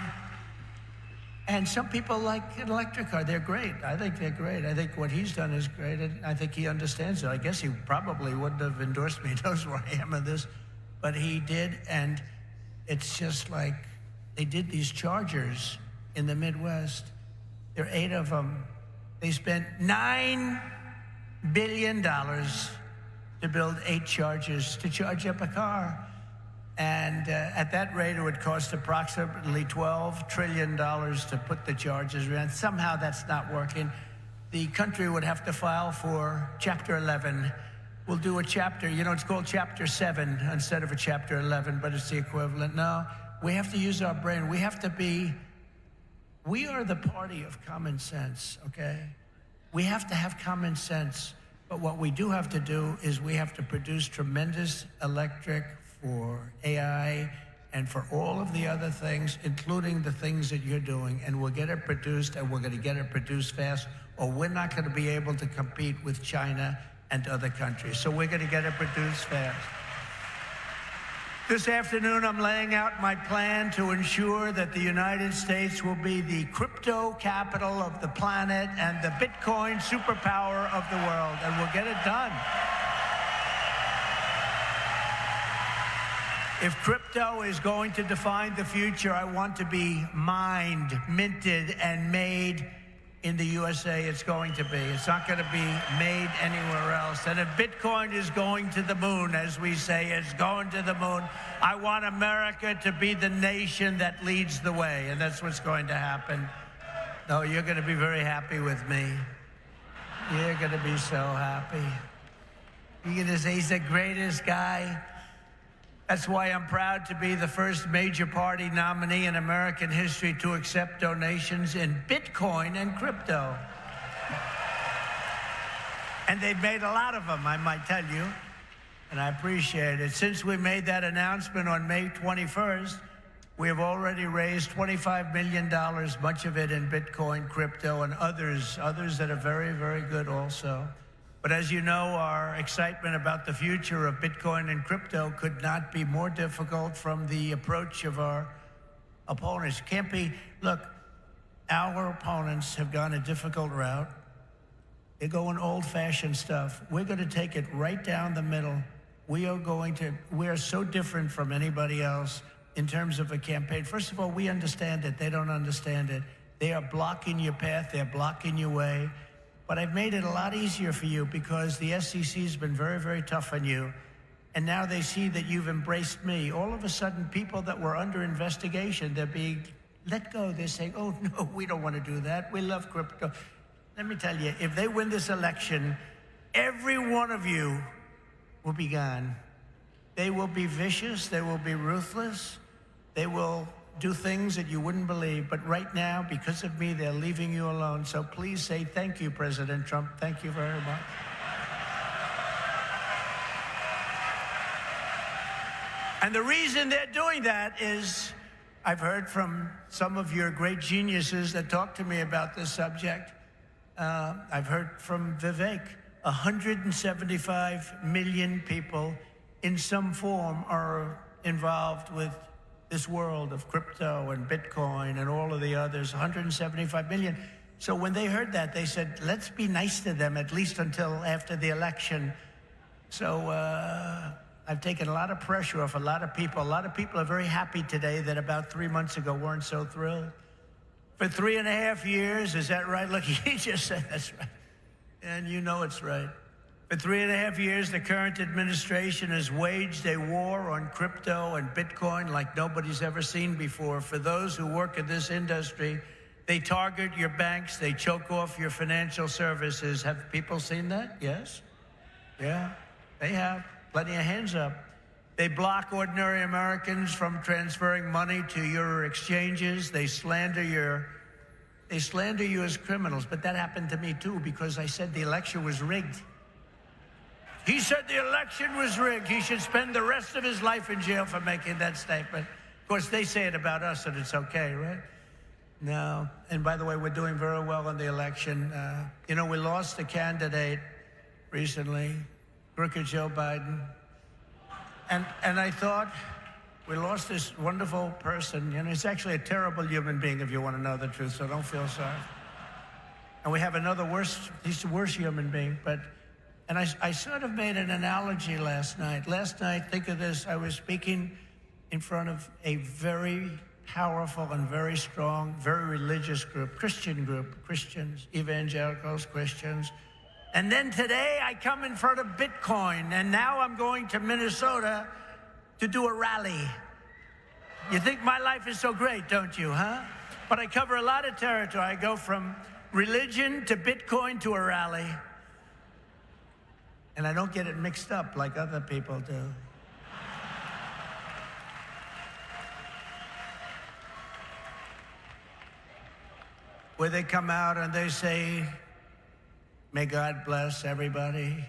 And some people like an electric car. They're great. I think they're great. I think what he's done is great. And I think he understands it. I guess he probably wouldn't have endorsed me. He knows where I am in this. But he did. And it's just like they did these chargers in the Midwest. There are 8 of them. They spent $9 billion to build 8 chargers to charge up a car. And at that rate, it would cost approximately $12 trillion to put the charges around. Somehow that's not working. The country would have to file for Chapter 11. We'll do a chapter, you know, it's called Chapter 7 instead of a Chapter 11, but it's the equivalent. No, we have to use our brain. We have to be, we are the party of common sense, okay? We have to have common sense. But what we do have to do is we have to produce tremendous electric for AI and for all of the other things, including the things that you're doing. And we'll get it produced, and we're going to get it produced fast, or we're not going to be able to compete with China and other countries. So we're going to get it produced fast. This afternoon, I'm laying out my plan to ensure that the United States will be the crypto capital of the planet and the Bitcoin superpower of the world, and we'll get it done. If crypto is going to define the future, I want to be mined, minted, and made in the USA. It's going to be. It's not going to be made anywhere else. And if Bitcoin is going to the moon, as we say, it's going to the moon, I want America to be the nation that leads the way. And that's what's going to happen. No, you're going to be very happy with me. You're going to be so happy. You're going to say he's the greatest guy. That's why I'm proud to be the first major party nominee in American history to accept donations in Bitcoin and crypto. And they've made a lot of them, I might tell you, and I appreciate it. Since we made that announcement on May 21st, we have already raised $25 million, much of it in Bitcoin, crypto, and others that are very, very good also. But as you know, our excitement about the future of Bitcoin and crypto could not be more difficult from the approach of our opponents. Can't be, look, our opponents have gone a difficult route. They're going old-fashioned stuff. We're going to take it right down the middle. We are so different from anybody else in terms of a campaign. First of all, we understand it. They don't understand it. They are blocking your path. They're blocking your way. But I've made it a lot easier for you because the SEC has been very, very tough on you. And now they see that you've embraced me. All of a sudden, people that were under investigation, they're being let go. They're saying, oh, no, we don't want to do that. We love crypto. Let me tell you, if they win this election, every one of you will be gone. They will be vicious. They will be ruthless. They will do things that you wouldn't believe. But right now, because of me, they're leaving you alone. So please say thank you, President Trump. Thank you very much. And the reason they're doing that is I've heard from some of your great geniuses that talk to me about this subject. I've heard from Vivek. 175 million people in some form are involved with this world of crypto and Bitcoin and all of the others, 175 million. So when they heard that, they said, let's be nice to them, at least until after the election. So I've taken a lot of pressure off a lot of people. A lot of people are very happy today that about 3 months ago weren't so thrilled. For 3.5 years, is that right? Look, he just said that's right. And you know it's right. For 3.5 years, the current administration has waged a war on crypto and Bitcoin like nobody's ever seen before. For those who work in this industry, they target your banks, they choke off your financial services. Have people seen that? Yes? Yeah, they have. Plenty of hands up. They block ordinary Americans from transferring money to your exchanges. They slander you as criminals. But that happened to me too, because I said the election was rigged. He said the election was rigged. He should spend the rest of his life in jail for making that statement. Of course, they say it about us, and it's okay, right? No. And by the way, we're doing very well in the election. You know, we lost a candidate recently, crooked Joe Biden. And I thought, we lost this wonderful person. You know, he's actually a terrible human being, if you want to know the truth, so don't feel sorry. And we have another he's a worse human being, and I sort of made an analogy last night. Last night, think of this, I was speaking in front of a very powerful and very strong, very religious group, Christians, evangelicals, Christians. And then today I come in front of Bitcoin, and now I'm going to Minnesota to do a rally. You think my life is so great, don't you, huh? But I cover a lot of territory. I go from religion to Bitcoin to a rally. And I don't get it mixed up like other people do. Where they come out and they say, may God bless everybody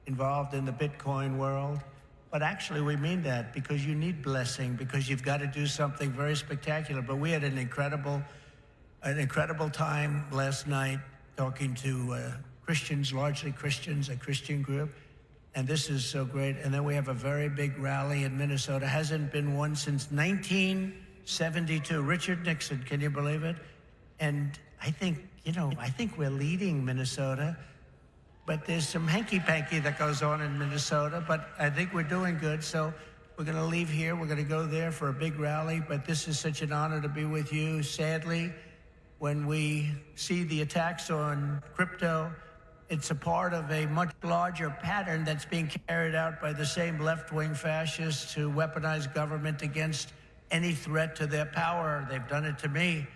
involved in the Bitcoin world. But actually, we mean that because you need blessing, because you've got to do something very spectacular. But we had an incredible time last night talking to Christians, largely Christians, a Christian group. And this is so great. And then we have a very big rally in Minnesota. Hasn't been one since 1972. Richard Nixon, can you believe it? And I think, I think we're leading Minnesota. But there's some hanky-panky that goes on in Minnesota. But I think we're doing good. So we're going to leave here. We're going to go there for a big rally. But this is such an honor to be with you. Sadly, when we see the attacks on crypto, it's a part of a much larger pattern that's being carried out by the same left-wing fascists who weaponize government against any threat to their power. They've done it to me.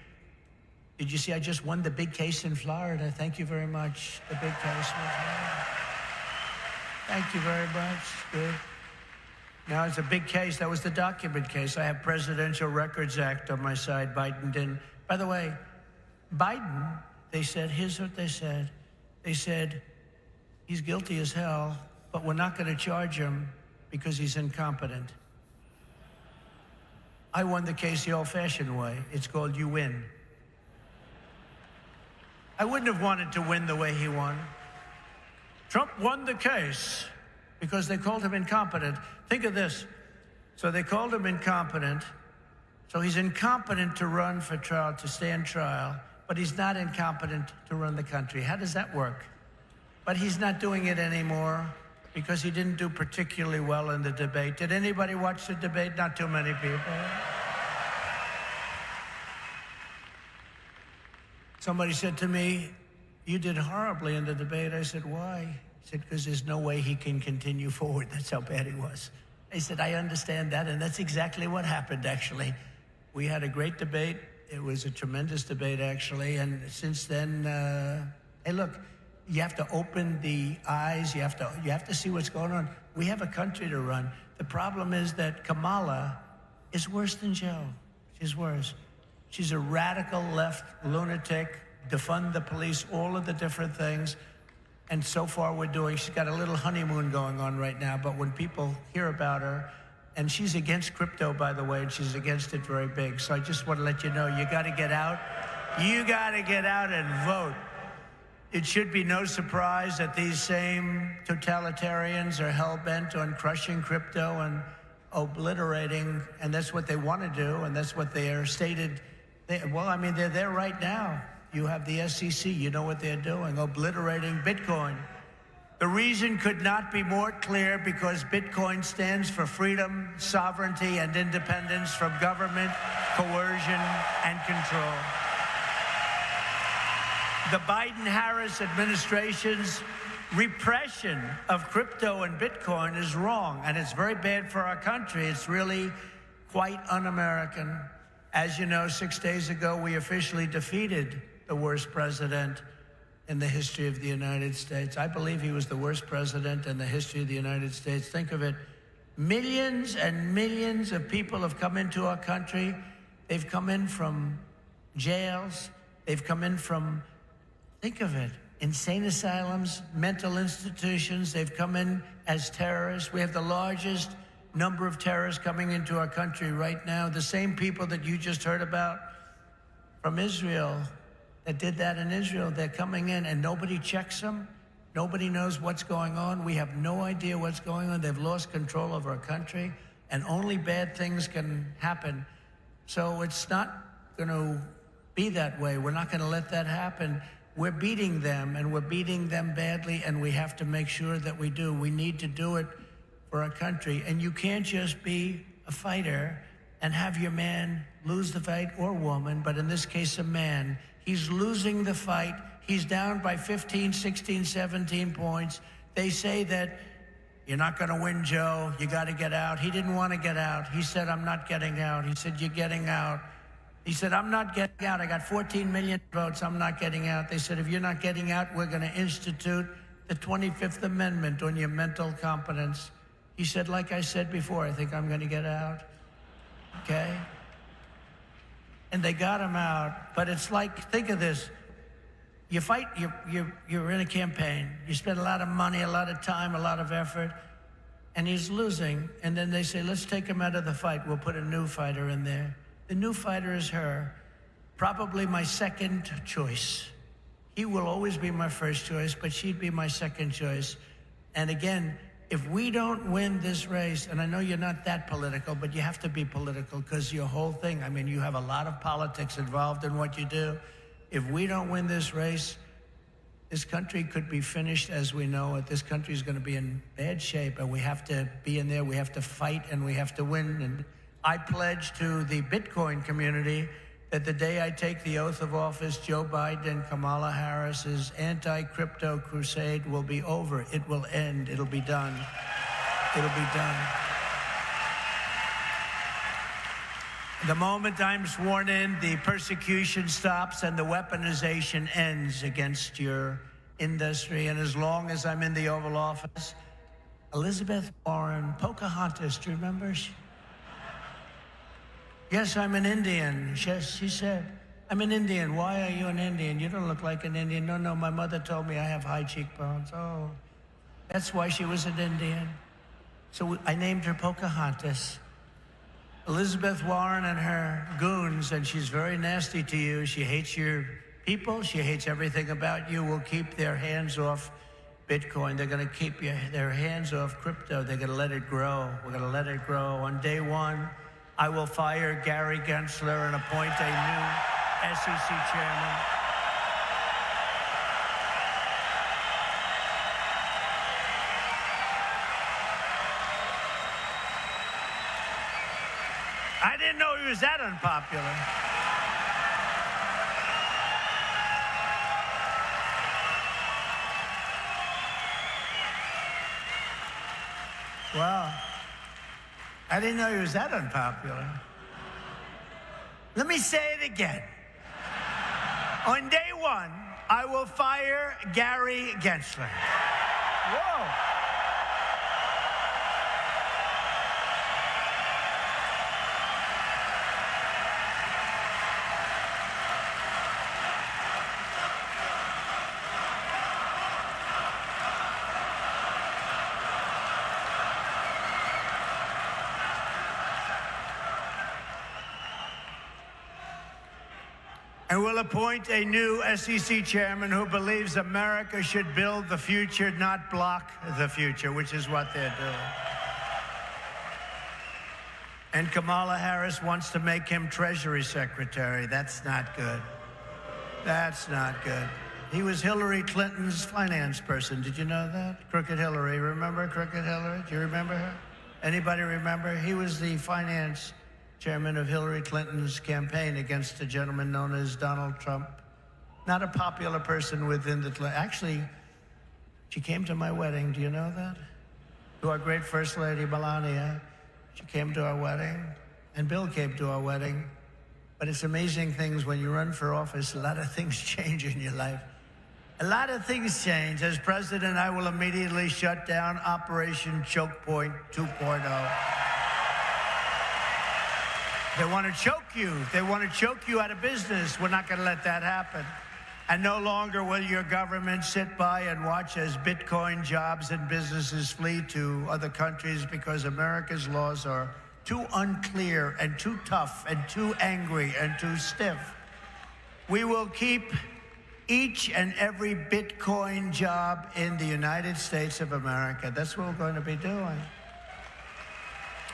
Did you see I just won the big case in Florida? Thank you very much. The big case. Thank you very much. Good. Now it's a big case. That was the document case. I have Presidential Records Act on my side. Biden didn't. By the way, Biden, they said, here's what they said. They said, he's guilty as hell, but we're not going to charge him because he's incompetent. I won the case the old-fashioned way. It's called you win. I wouldn't have wanted to win the way he won. Trump won the case because they called him incompetent. Think of this. So they called him incompetent. So he's incompetent to run for trial, to stand trial, but he's not incompetent to run the country. How does that work? But he's not doing it anymore because he didn't do particularly well in the debate. Did anybody watch the debate? Not too many people. Somebody said to me, you did horribly in the debate. I said, why? He said, because there's no way he can continue forward. That's how bad he was. I said, I understand that, and that's exactly what happened, actually. We had a great debate. It was a tremendous debate, actually, and since then, hey, look, you have to open the eyes. You have to see what's going on. We have a country to run. The problem is that Kamala is worse than Joe. She's worse. She's a radical left lunatic, defund the police, all of the different things. And so far she's got a little honeymoon going on right now, but when people hear about her, and she's against crypto, by the way, and she's against it very big. So I just want to let you know, you got to get out. You got to get out and vote. It should be no surprise that these same totalitarians are hell-bent on crushing crypto and obliterating, and that's what they want to do, and that's what they are stated. They're there right now. You have the SEC, you know what they're doing, obliterating Bitcoin. The reason could not be more clear, because Bitcoin stands for freedom, sovereignty, and independence from government, coercion, and control. The Biden-Harris administration's repression of crypto and Bitcoin is wrong, and it's very bad for our country. It's really quite un-American. As you know, 6 days ago, we officially defeated the worst president in the history of the United States. I believe he was the worst president in the history of the United States. Think of it. Millions and millions of people have come into our country. They've come in from jails. They've come in from, think of it, insane asylums, mental institutions. They've come in as terrorists. We have the largest number of terrorists coming into our country right now. The same people that you just heard about from Israel, that did that in Israel, they're coming in and nobody checks them. Nobody knows what's going on. We have no idea what's going on. They've lost control of our country, and only bad things can happen. So it's not going to be that way. We're not going to let that happen. We're beating them, and we're beating them badly, and we have to make sure that we do. We need to do it for our country. And you can't just be a fighter and have your man lose the fight, or woman, but in this case, a man. He's losing the fight. He's down by 15, 16, 17 points. They say that you're not going to win, Joe. You got to get out. He didn't want to get out. He said, I'm not getting out. He said, you're getting out. He said, I'm not getting out. I got 14 million votes. I'm not getting out. They said, if you're not getting out, we're going to institute the 25th Amendment on your mental competence. He said, like I said before, I think I'm going to get out. Okay? And they got him out. But it's like, think of this. You fight, you're in a campaign. You spend a lot of money, a lot of time, a lot of effort, and he's losing. And then they say, let's take him out of the fight. We'll put a new fighter in there. The new fighter is her, probably my second choice. He will always be my first choice, but she'd be my second choice. And again, if we don't win this race, and I know you're not that political, but you have to be political because your whole thing, I mean, you have a lot of politics involved in what you do. If we don't win this race, this country could be finished as we know it. This country is going to be in bad shape, and we have to be in there. We have to fight, and we have to win. And I pledge to the Bitcoin community that the day I take the oath of office, Joe Biden and Kamala Harris's anti-crypto crusade will be over. It will end. It'll be done. It'll be done. The moment I'm sworn in, the persecution stops and the weaponization ends against your industry. And as long as I'm in the Oval Office, Elizabeth Warren, Pocahontas, do you remember? Yes, I'm an Indian. She said, I'm an Indian. Why are you an Indian? You don't look like an Indian. No, my mother told me I have high cheekbones. Oh, that's why she was an Indian. So I named her Pocahontas. Elizabeth Warren and her goons, and she's very nasty to you. She hates your people. She hates everything about you. Will keep their hands off Bitcoin. They're going to keep their hands off crypto. They're going to let it grow. We're going to let it grow. On day one, I will fire Gary Gensler and appoint a new SEC chairman. I didn't know he was that unpopular. Well, I didn't know he was that unpopular. Let me say it again. On day one, I will fire Gary Gensler. Whoa. And we'll appoint a new SEC chairman who believes America should build the future, not block the future, which is what they're doing. And Kamala Harris wants to make him Treasury Secretary. That's not good. That's not good. He was Hillary Clinton's finance person. Did you know that? Crooked Hillary. Remember Crooked Hillary? Do you remember her? Anybody remember? He was the finance chairman of Hillary Clinton's campaign against a gentleman known as Donald Trump. Not a popular person within the... Actually, she came to my wedding. Do you know that? To our great First Lady, Melania. She came to our wedding, and Bill came to our wedding. But it's amazing things when you run for office, a lot of things change in your life. A lot of things change. As president, I will immediately shut down Operation Choke Point 2.0. They want to choke you. They want to choke you out of business. We're not going to let that happen. And no longer will your government sit by and watch as Bitcoin jobs and businesses flee to other countries because America's laws are too unclear and too tough and too angry and too stiff. We will keep each and every Bitcoin job in the United States of America. That's what we're going to be doing.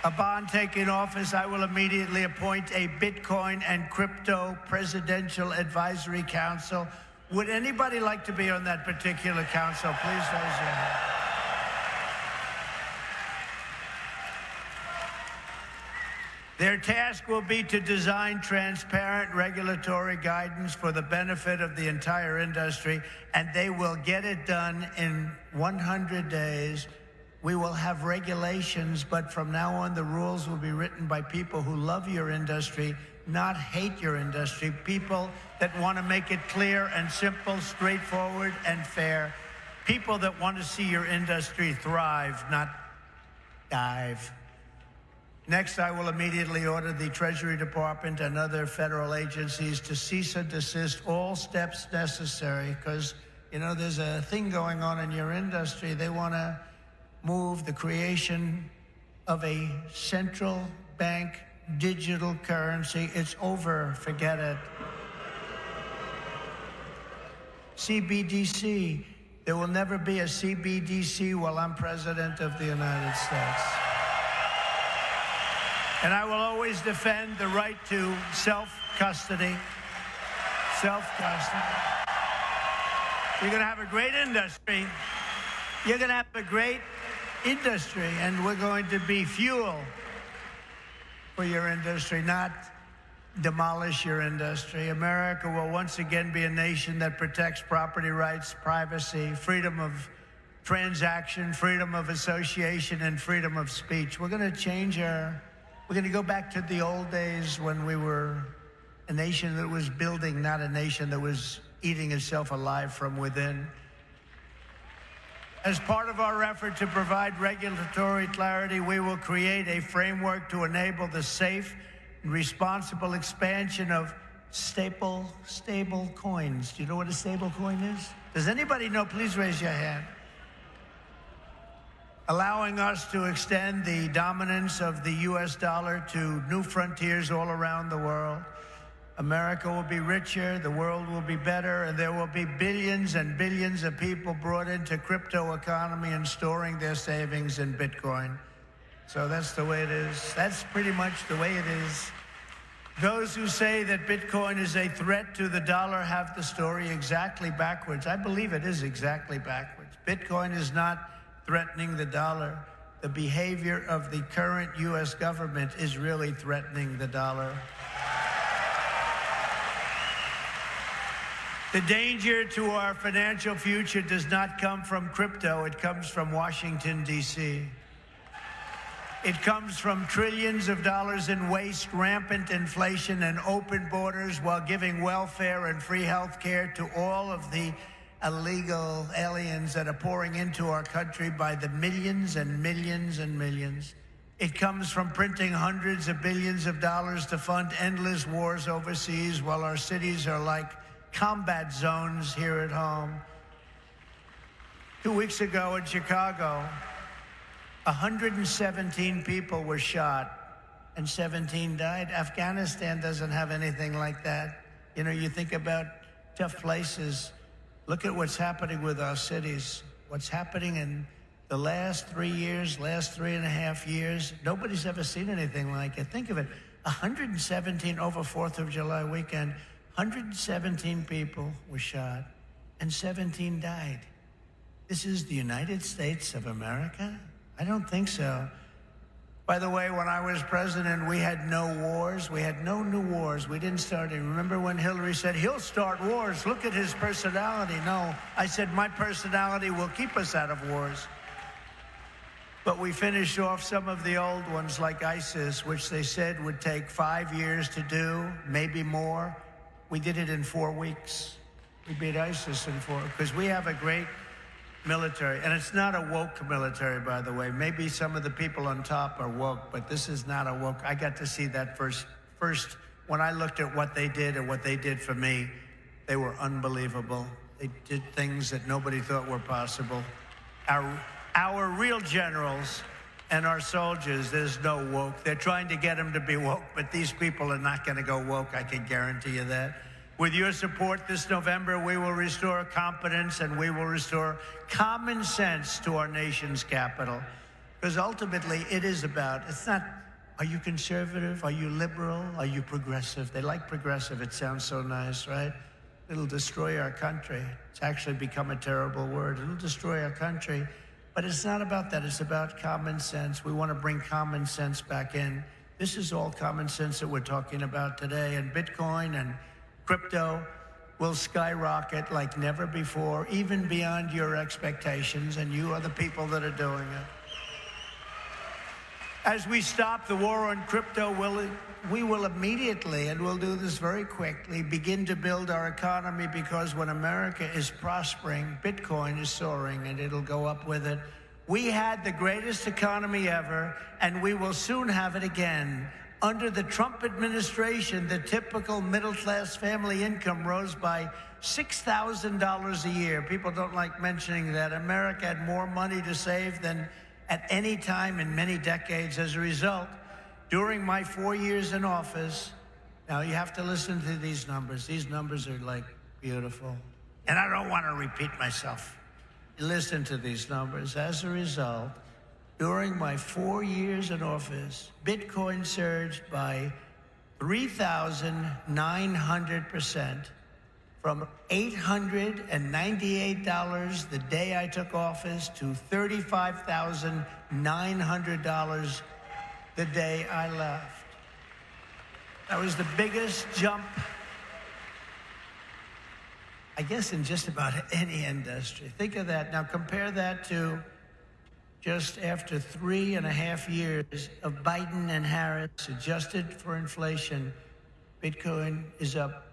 Upon taking office, I will immediately appoint a Bitcoin and Crypto Presidential Advisory Council. Would anybody like to be on that particular council? Please raise your hand. Their task will be to design transparent regulatory guidance for the benefit of the entire industry, and they will get it done in 100 days. We will have regulations, but from now on, the rules will be written by people who love your industry, not hate your industry, people that want to make it clear and simple, straightforward and fair, people that want to see your industry thrive, not dive. Next, I will immediately order the Treasury Department and other federal agencies to cease and desist all steps necessary, because, you know, there's a thing going on in your industry. They want to move the creation of a central bank digital currency. It's over. Forget it. CBDC. There will never be a CBDC while I'm President of the United States. And I will always defend the right to self-custody. Self-custody. You're going to have a great industry. You're going to have a great industry, and we're going to be fuel for your industry, not demolish your industry. America will once again be a nation that protects property rights, privacy, freedom of transaction, freedom of association, and freedom of speech. We're going to go back to the old days when we were a nation that was building, not a nation that was eating itself alive from within. As part of our effort to provide regulatory clarity, we will create a framework to enable the safe and responsible expansion of stable coins. Do you know what a stable coin is? Does anybody know? Please raise your hand. Allowing us to extend the dominance of the U.S. dollar to new frontiers all around the world. America will be richer, the world will be better, and there will be billions and billions of people brought into crypto economy and storing their savings in Bitcoin. So that's the way it is. That's pretty much the way it is. Those who say that Bitcoin is a threat to the dollar have the story exactly backwards. I believe it is exactly backwards. Bitcoin is not threatening the dollar. The behavior of the current U.S. government is really threatening the dollar. The danger to our financial future does not come from crypto. It comes from Washington, D.C. It comes from trillions of dollars in waste, rampant inflation, and open borders while giving welfare and free health care to all of the illegal aliens that are pouring into our country by the millions and millions and millions. It comes from printing hundreds of billions of dollars to fund endless wars overseas while our cities are like combat zones here at home. 2 weeks ago in Chicago, 117 people were shot and 17 died. Afghanistan doesn't have anything like that. You know, you think about tough places. Look at what's happening with our cities. What's happening in the last 3 years, last 3.5 years. Nobody's ever seen anything like it. Think of it, 117 over 4th of July weekend. 117 people were shot and 17 died. This is the United States of America? I don't think so. By the way, when I was president, we had no wars. We had no new wars. We didn't start any. Remember when Hillary said, he'll start wars. Look at his personality. No, I said, my personality will keep us out of wars. But we finished off some of the old ones like ISIS, which they said would take 5 years to do, maybe more. We did it in 4 weeks. We beat ISIS in 4, because we have a great military. And it's not a woke military, by the way. Maybe some of the people on top are woke, but this is not a woke. I got to see that first when I looked at what they did and what they did for me. They were unbelievable. They did things that nobody thought were possible. Our real generals and our soldiers, there's no woke. They're trying to get them to be woke, but these people are not going to go woke, I can guarantee you that. With your support this November, we will restore competence and we will restore common sense to our nation's capital. Because ultimately, it is about, it's not, are you conservative? Are you liberal? Are you progressive? They like progressive. It sounds so nice, right? It'll destroy our country. It's actually become a terrible word. It'll destroy our country. But it's not about that. It's about common sense. We want to bring common sense back in. This is all common sense that we're talking about today. And Bitcoin and crypto will skyrocket like never before, even beyond your expectations. And you are the people that are doing it. As we stop the war on crypto, we will immediately, and we'll do this very quickly, begin to build our economy, because when America is prospering, Bitcoin is soaring and it'll go up with it. We had the greatest economy ever, and we will soon have it again. Under the Trump administration, the typical middle-class family income rose by $6,000 a year. People don't like mentioning that. America had more money to save than at any time in many decades. As a result, during my 4 years in office, now you have to listen to these numbers. These numbers are like beautiful. And I don't want to repeat myself. Listen to these numbers. As a result, during my 4 years in office, Bitcoin surged by 3,900%, from $898 the day I took office to $35,900 the day I left. That was the biggest jump, I guess, in just about any industry. Think of that. Now compare that to just after 3.5 years of Biden and Harris, adjusted for inflation, Bitcoin is up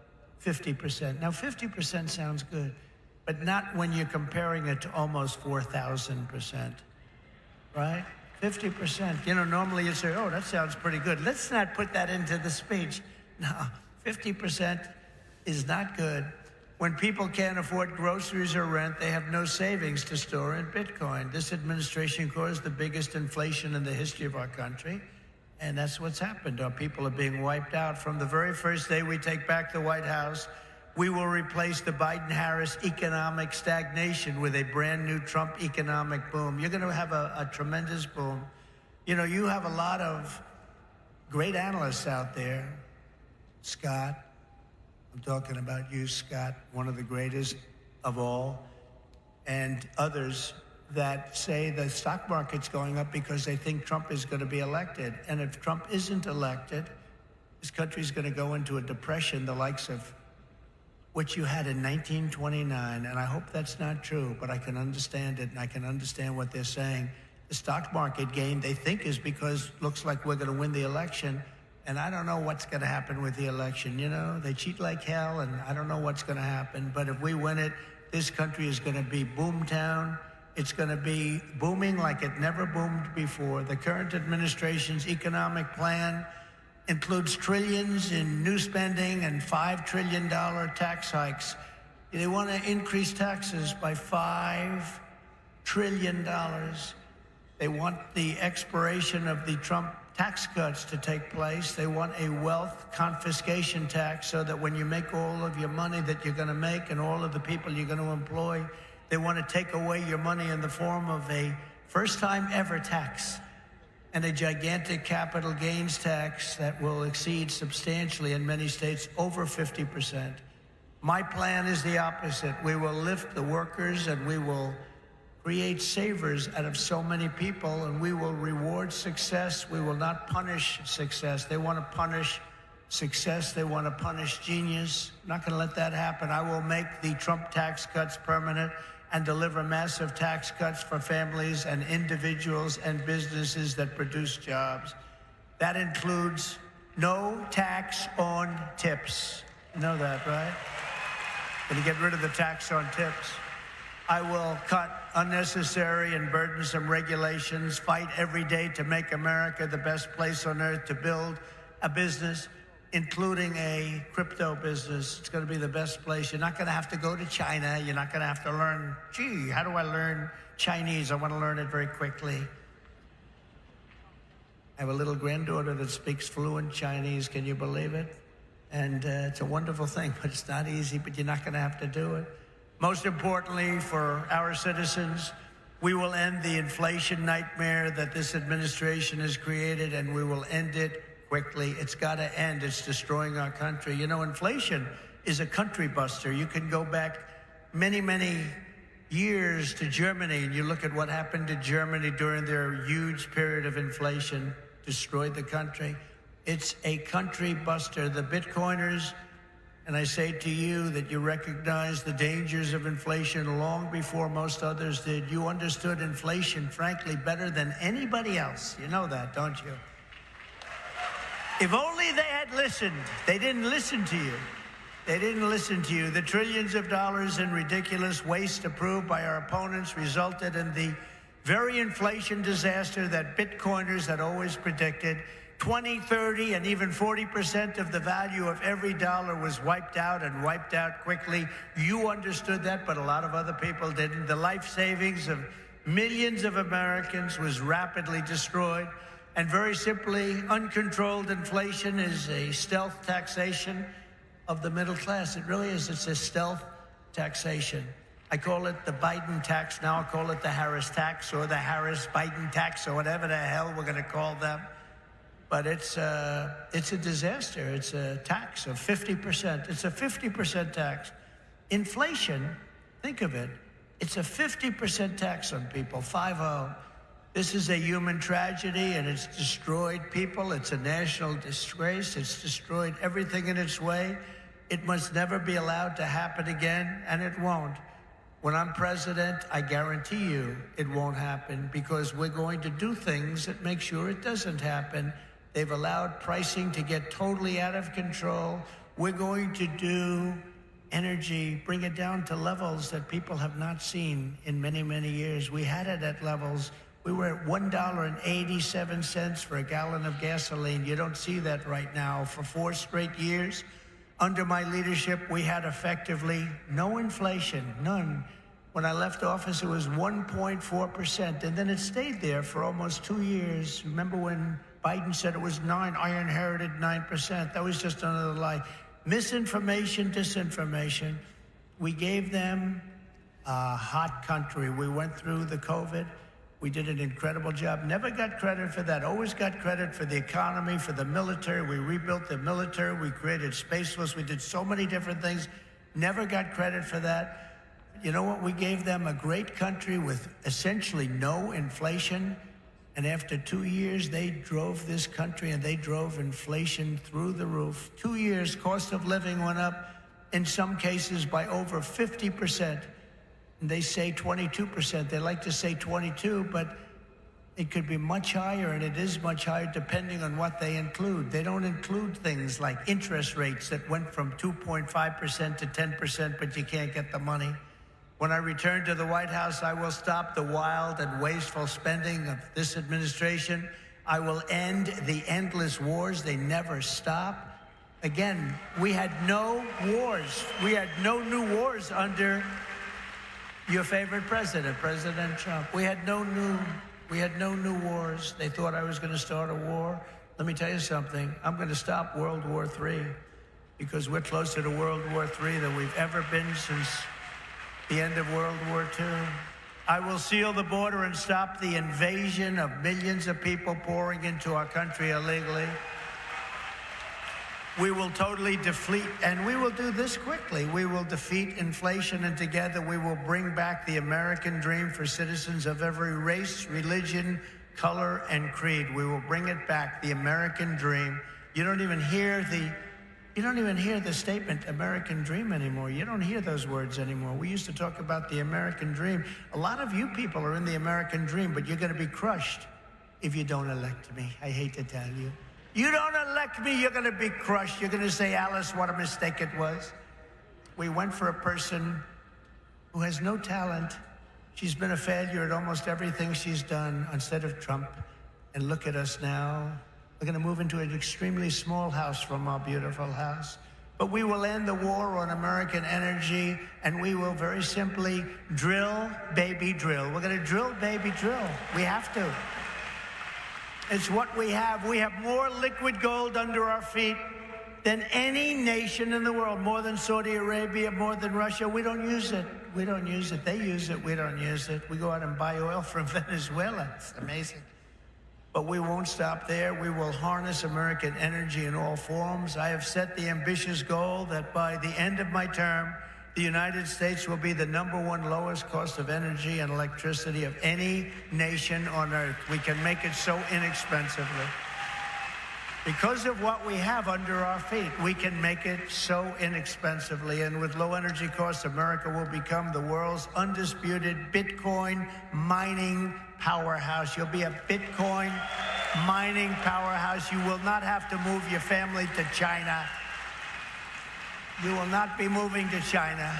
50%. Now 50% sounds good, but not when you're comparing it to almost 4,000%, right? 50%. You know, normally you say, oh, that sounds pretty good. Let's not put that into the speech. No, 50% is not good. When people can't afford groceries or rent, they have no savings to store in Bitcoin. This administration caused the biggest inflation in the history of our country, and that's what's happened. Our people are being wiped out. From the very first day we take back the White House, we will replace the Biden-Harris economic stagnation with a brand new Trump economic boom. You're going to have a tremendous boom. You know, you have a lot of great analysts out there. Scott, I'm talking about you, Scott, one of the greatest of all, and others that say the stock market's going up because they think Trump is going to be elected. And if Trump isn't elected, this country's going to go into a depression the likes of what you had in 1929. And I hope that's not true, but I can understand it, and I can understand what they're saying. The stock market gain, they think, is because looks like we're going to win the election. And I don't know what's going to happen with the election. You know, they cheat like hell, and I don't know what's going to happen. But if we win it, this country is going to be boomtown. It's going to be booming like it never boomed before. The current administration's economic plan includes trillions in new spending and $5 trillion tax hikes. They want to increase taxes by $5 trillion. They want the expiration of the Trump tax cuts to take place. They want a wealth confiscation tax so that when you make all of your money that you're going to make and all of the people you're going to employ, they want to take away your money in the form of a first-time ever tax and a gigantic capital gains tax that will exceed substantially in many states over 50%. My plan is the opposite. We will lift the workers and we will create savers out of so many people, and we will reward success. We will not punish success. They want to punish success. They want to punish genius. I'm not going to let that happen. I will make the Trump tax cuts permanent and deliver massive tax cuts for families and individuals and businesses that produce jobs. That includes no tax on tips. You know that, right? Going to get rid of the tax on tips. I will cut unnecessary and burdensome regulations, fight every day to make America the best place on earth to build a business, including a crypto business. It's going to be the best place. You're not going to have to go to China. You're not going to have to learn, gee, how do I learn Chinese? I want to learn it very quickly. I have a little granddaughter that speaks fluent Chinese. Can you believe it? And it's a wonderful thing, but it's not easy, but you're not going to have to do it. Most importantly, for our citizens, we will end the inflation nightmare that this administration has created, and we will end it quickly. It's got to end. It's destroying our country. You know, inflation is a country buster. You can go back many, many years to Germany, and you look at what happened to Germany during their huge period of inflation, destroyed the country. It's a country buster. The Bitcoiners, and I say to you that you recognize the dangers of inflation long before most others did. You understood inflation, frankly, better than anybody else. You know that, don't you? If only they had listened. They didn't listen to you. They didn't listen to you. The trillions of dollars in ridiculous waste approved by our opponents resulted in the very inflation disaster that Bitcoiners had always predicted. 20, 30, and even 40% of the value of every dollar was wiped out, and wiped out quickly. You understood that, but a lot of other people didn't. The life savings of millions of Americans was rapidly destroyed. And very simply, uncontrolled inflation is a stealth taxation of the middle class. It really is. It's a stealth taxation. I call it the Biden tax. Now I call it the Harris tax or the Harris-Biden tax or whatever the hell we're going to call them. But it's a disaster. It's a tax of 50%. It's a 50% tax. Inflation, think of it, it's a 50% tax on people, 5-0. This is a human tragedy, and it's destroyed people. It's a national disgrace. It's destroyed everything in its way. It must never be allowed to happen again, and it won't. When I'm president, I guarantee you it won't happen, because we're going to do things that make sure it doesn't happen. They've allowed pricing to get totally out of control. We're going to do energy, bring it down to levels that people have not seen in many, many years. We had it at levels. We were at $1.87 for a gallon of gasoline. You don't see that right now. For 4 straight years, under my leadership, we had effectively no inflation, none. When I left office, it was 1.4%, and then it stayed there for almost 2 years. Remember when Biden said it was 9? I inherited 9%. That was just another lie. Misinformation, disinformation. We gave them a hot country. We went through the COVID. We did an incredible job. Never got credit for that. Always got credit for the economy, for the military. We rebuilt the military. We created Space Force. We did so many different things. Never got credit for that. You know what? We gave them a great country with essentially no inflation. And after 2 years, they drove this country and they drove inflation through the roof. 2 years, cost of living went up, in some cases, by over 50%. And they say 22%. They like to say 22, but it could be much higher, and it is much higher depending on what they include. They don't include things like interest rates that went from 2.5% to 10%, but you can't get the money. When I return to the White House, I will stop the wild and wasteful spending of this administration. I will end the endless wars. They never stop. Again, we had no wars. We had no new wars under your favorite president, President Trump. We had no new wars. They thought I was going to start a war. Let me tell you something. I'm going to stop World War III, because we're closer to World War III than we've ever been since the end of World War II. I will seal the border and stop the invasion of millions of people pouring into our country illegally. We will totally defeat, and we will do this quickly. We will defeat inflation, and together we will bring back the American dream for citizens of every race, religion, color, and creed. We will bring it back, the American dream. You don't even hear the statement American dream anymore. You don't hear those words anymore. We used to talk about the American dream. A lot of you people are in the American dream, but you're going to be crushed if you don't elect me. I hate to tell you. You don't elect me, you're going to be crushed. You're going to say, Alice, what a mistake it was. We went for a person who has no talent. She's been a failure at almost everything she's done instead of Trump. And look at us now. We're going to move into an extremely small house from our beautiful house. But we will end the war on American energy, and we will very simply drill, baby, drill. We're going to drill, baby, drill. We have to. It's what we have. We have more liquid gold under our feet than any nation in the world, more than Saudi Arabia, more than Russia. We don't use it. We don't use it. They use it. We don't use it. We go out and buy oil from Venezuela. It's amazing. But we won't stop there. We will harness American energy in all forms. I have set the ambitious goal that by the end of my term, the United States will be the #1 lowest cost of energy and electricity of any nation on earth. We can make it so inexpensively. Because of what we have under our feet, we can make it so inexpensively. And with low energy costs, America will become the world's undisputed Bitcoin mining powerhouse. You'll be a Bitcoin mining powerhouse. You will not have to move your family to China. You will not be moving to China.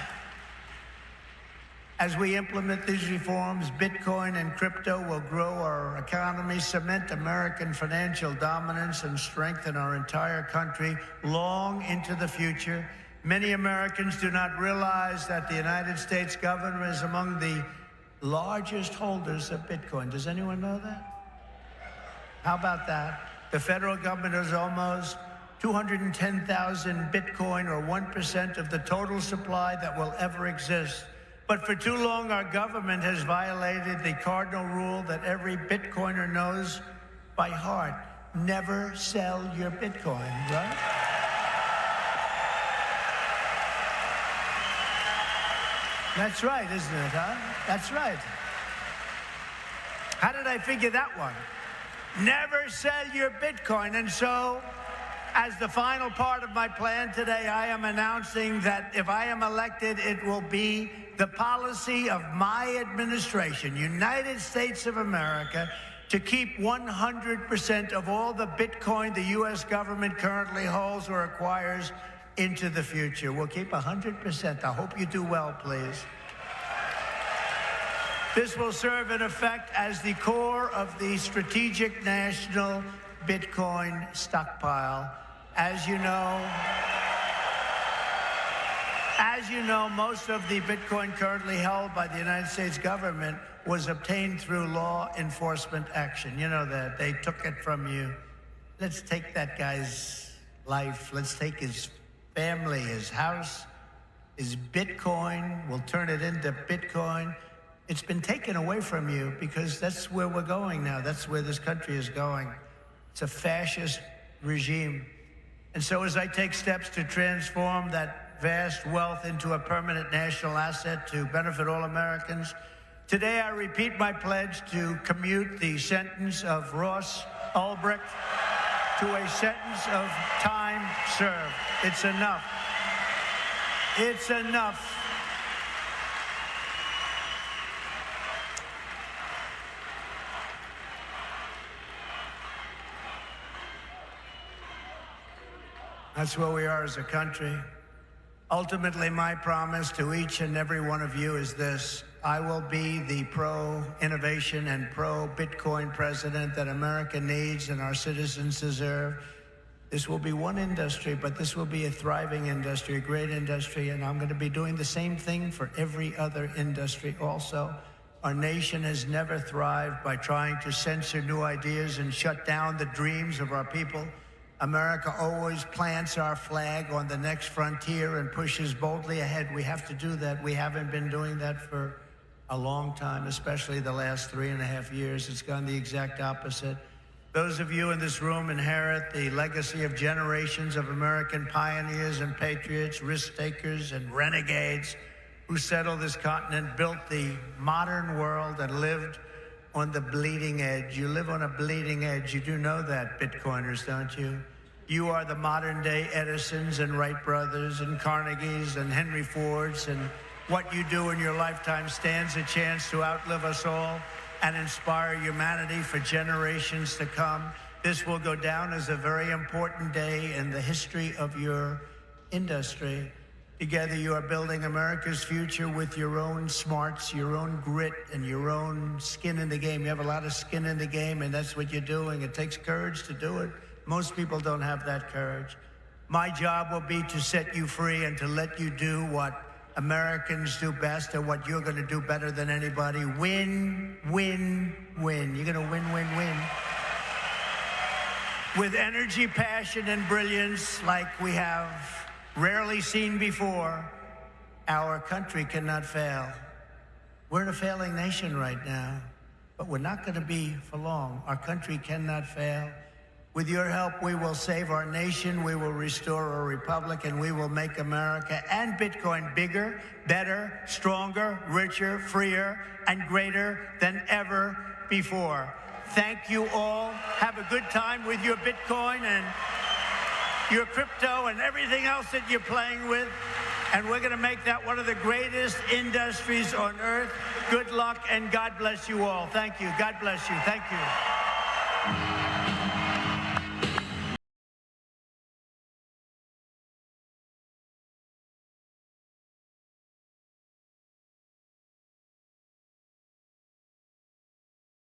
As we implement these reforms, Bitcoin and crypto will grow our economy, cement American financial dominance, and strengthen our entire country long into the future. Many Americans do not realize that the United States government is among the largest holders of Bitcoin. Does anyone know that? How about that? The federal government is almost 210,000 Bitcoin, or 1% of the total supply that will ever exist. But for too long, our government has violated the cardinal rule that every Bitcoiner knows by heart. Never sell your Bitcoin, right? That's right, isn't it, huh? That's right. How did I figure that one? Never sell your Bitcoin. And so, as the final part of my plan today, I am announcing that if I am elected, it will be the policy of my administration, United States of America, to keep 100% of all the Bitcoin the U.S. government currently holds or acquires into the future. We'll keep 100%. I hope you do well, please. This will serve in effect as the core of the strategic national Bitcoin stockpile. As you know, most of the Bitcoin currently held by the United States government was obtained through law enforcement action. You know that. They took it from you. Let's take that guy's life. Let's take his family, his house, his Bitcoin. We'll turn it into Bitcoin. It's been taken away from you because that's where we're going now. That's where this country is going. It's a fascist regime. And so as I take steps to transform that vast wealth into a permanent national asset to benefit all Americans, today I repeat my pledge to commute the sentence of Ross Ulbricht to a sentence of time served. It's enough. It's enough. That's where we are as a country. Ultimately, my promise to each and every one of you is this: I will be the pro-innovation and pro-Bitcoin president that America needs and our citizens deserve. This will be one industry, but this will be a thriving industry, a great industry, and I'm going to be doing the same thing for every other industry also. Our nation has never thrived by trying to censor new ideas and shut down the dreams of our people. America always plants our flag on the next frontier and pushes boldly ahead. We have to do that. We haven't been doing that for a long time, especially the last 3.5 years. It's gone the exact opposite. Those of you in this room inherit the legacy of generations of American pioneers and patriots, risk-takers and renegades who settled this continent, built the modern world, and lived on the bleeding edge. You live on a bleeding edge. You do know that, Bitcoiners, don't you? You are the modern-day Edisons and Wright brothers and Carnegies and Henry Fords, and what you do in your lifetime stands a chance to outlive us all and inspire humanity for generations to come. This will go down as a very important day in the history of your industry. Together, you are building America's future with your own smarts, your own grit, and your own skin in the game. You have a lot of skin in the game, and that's what you're doing. It takes courage to do it. Most people don't have that courage. My job will be to set you free and to let you do what Americans do best and what you're going to do better than anybody. Win, win, win. You're going to win, win, win. With energy, passion, and brilliance like we have rarely seen before, our country cannot fail. We're in a failing nation right now, but we're not going to be for long. Our country cannot fail. With your help, we will save our nation, we will restore our republic, and we will make America and Bitcoin bigger, better, stronger, richer, freer, and greater than ever before. Thank you all. Have a good time with your Bitcoin and your crypto and everything else that you're playing with. And we're going to make that one of the greatest industries on earth. Good luck, and God bless you all. Thank you. God bless you. Thank you.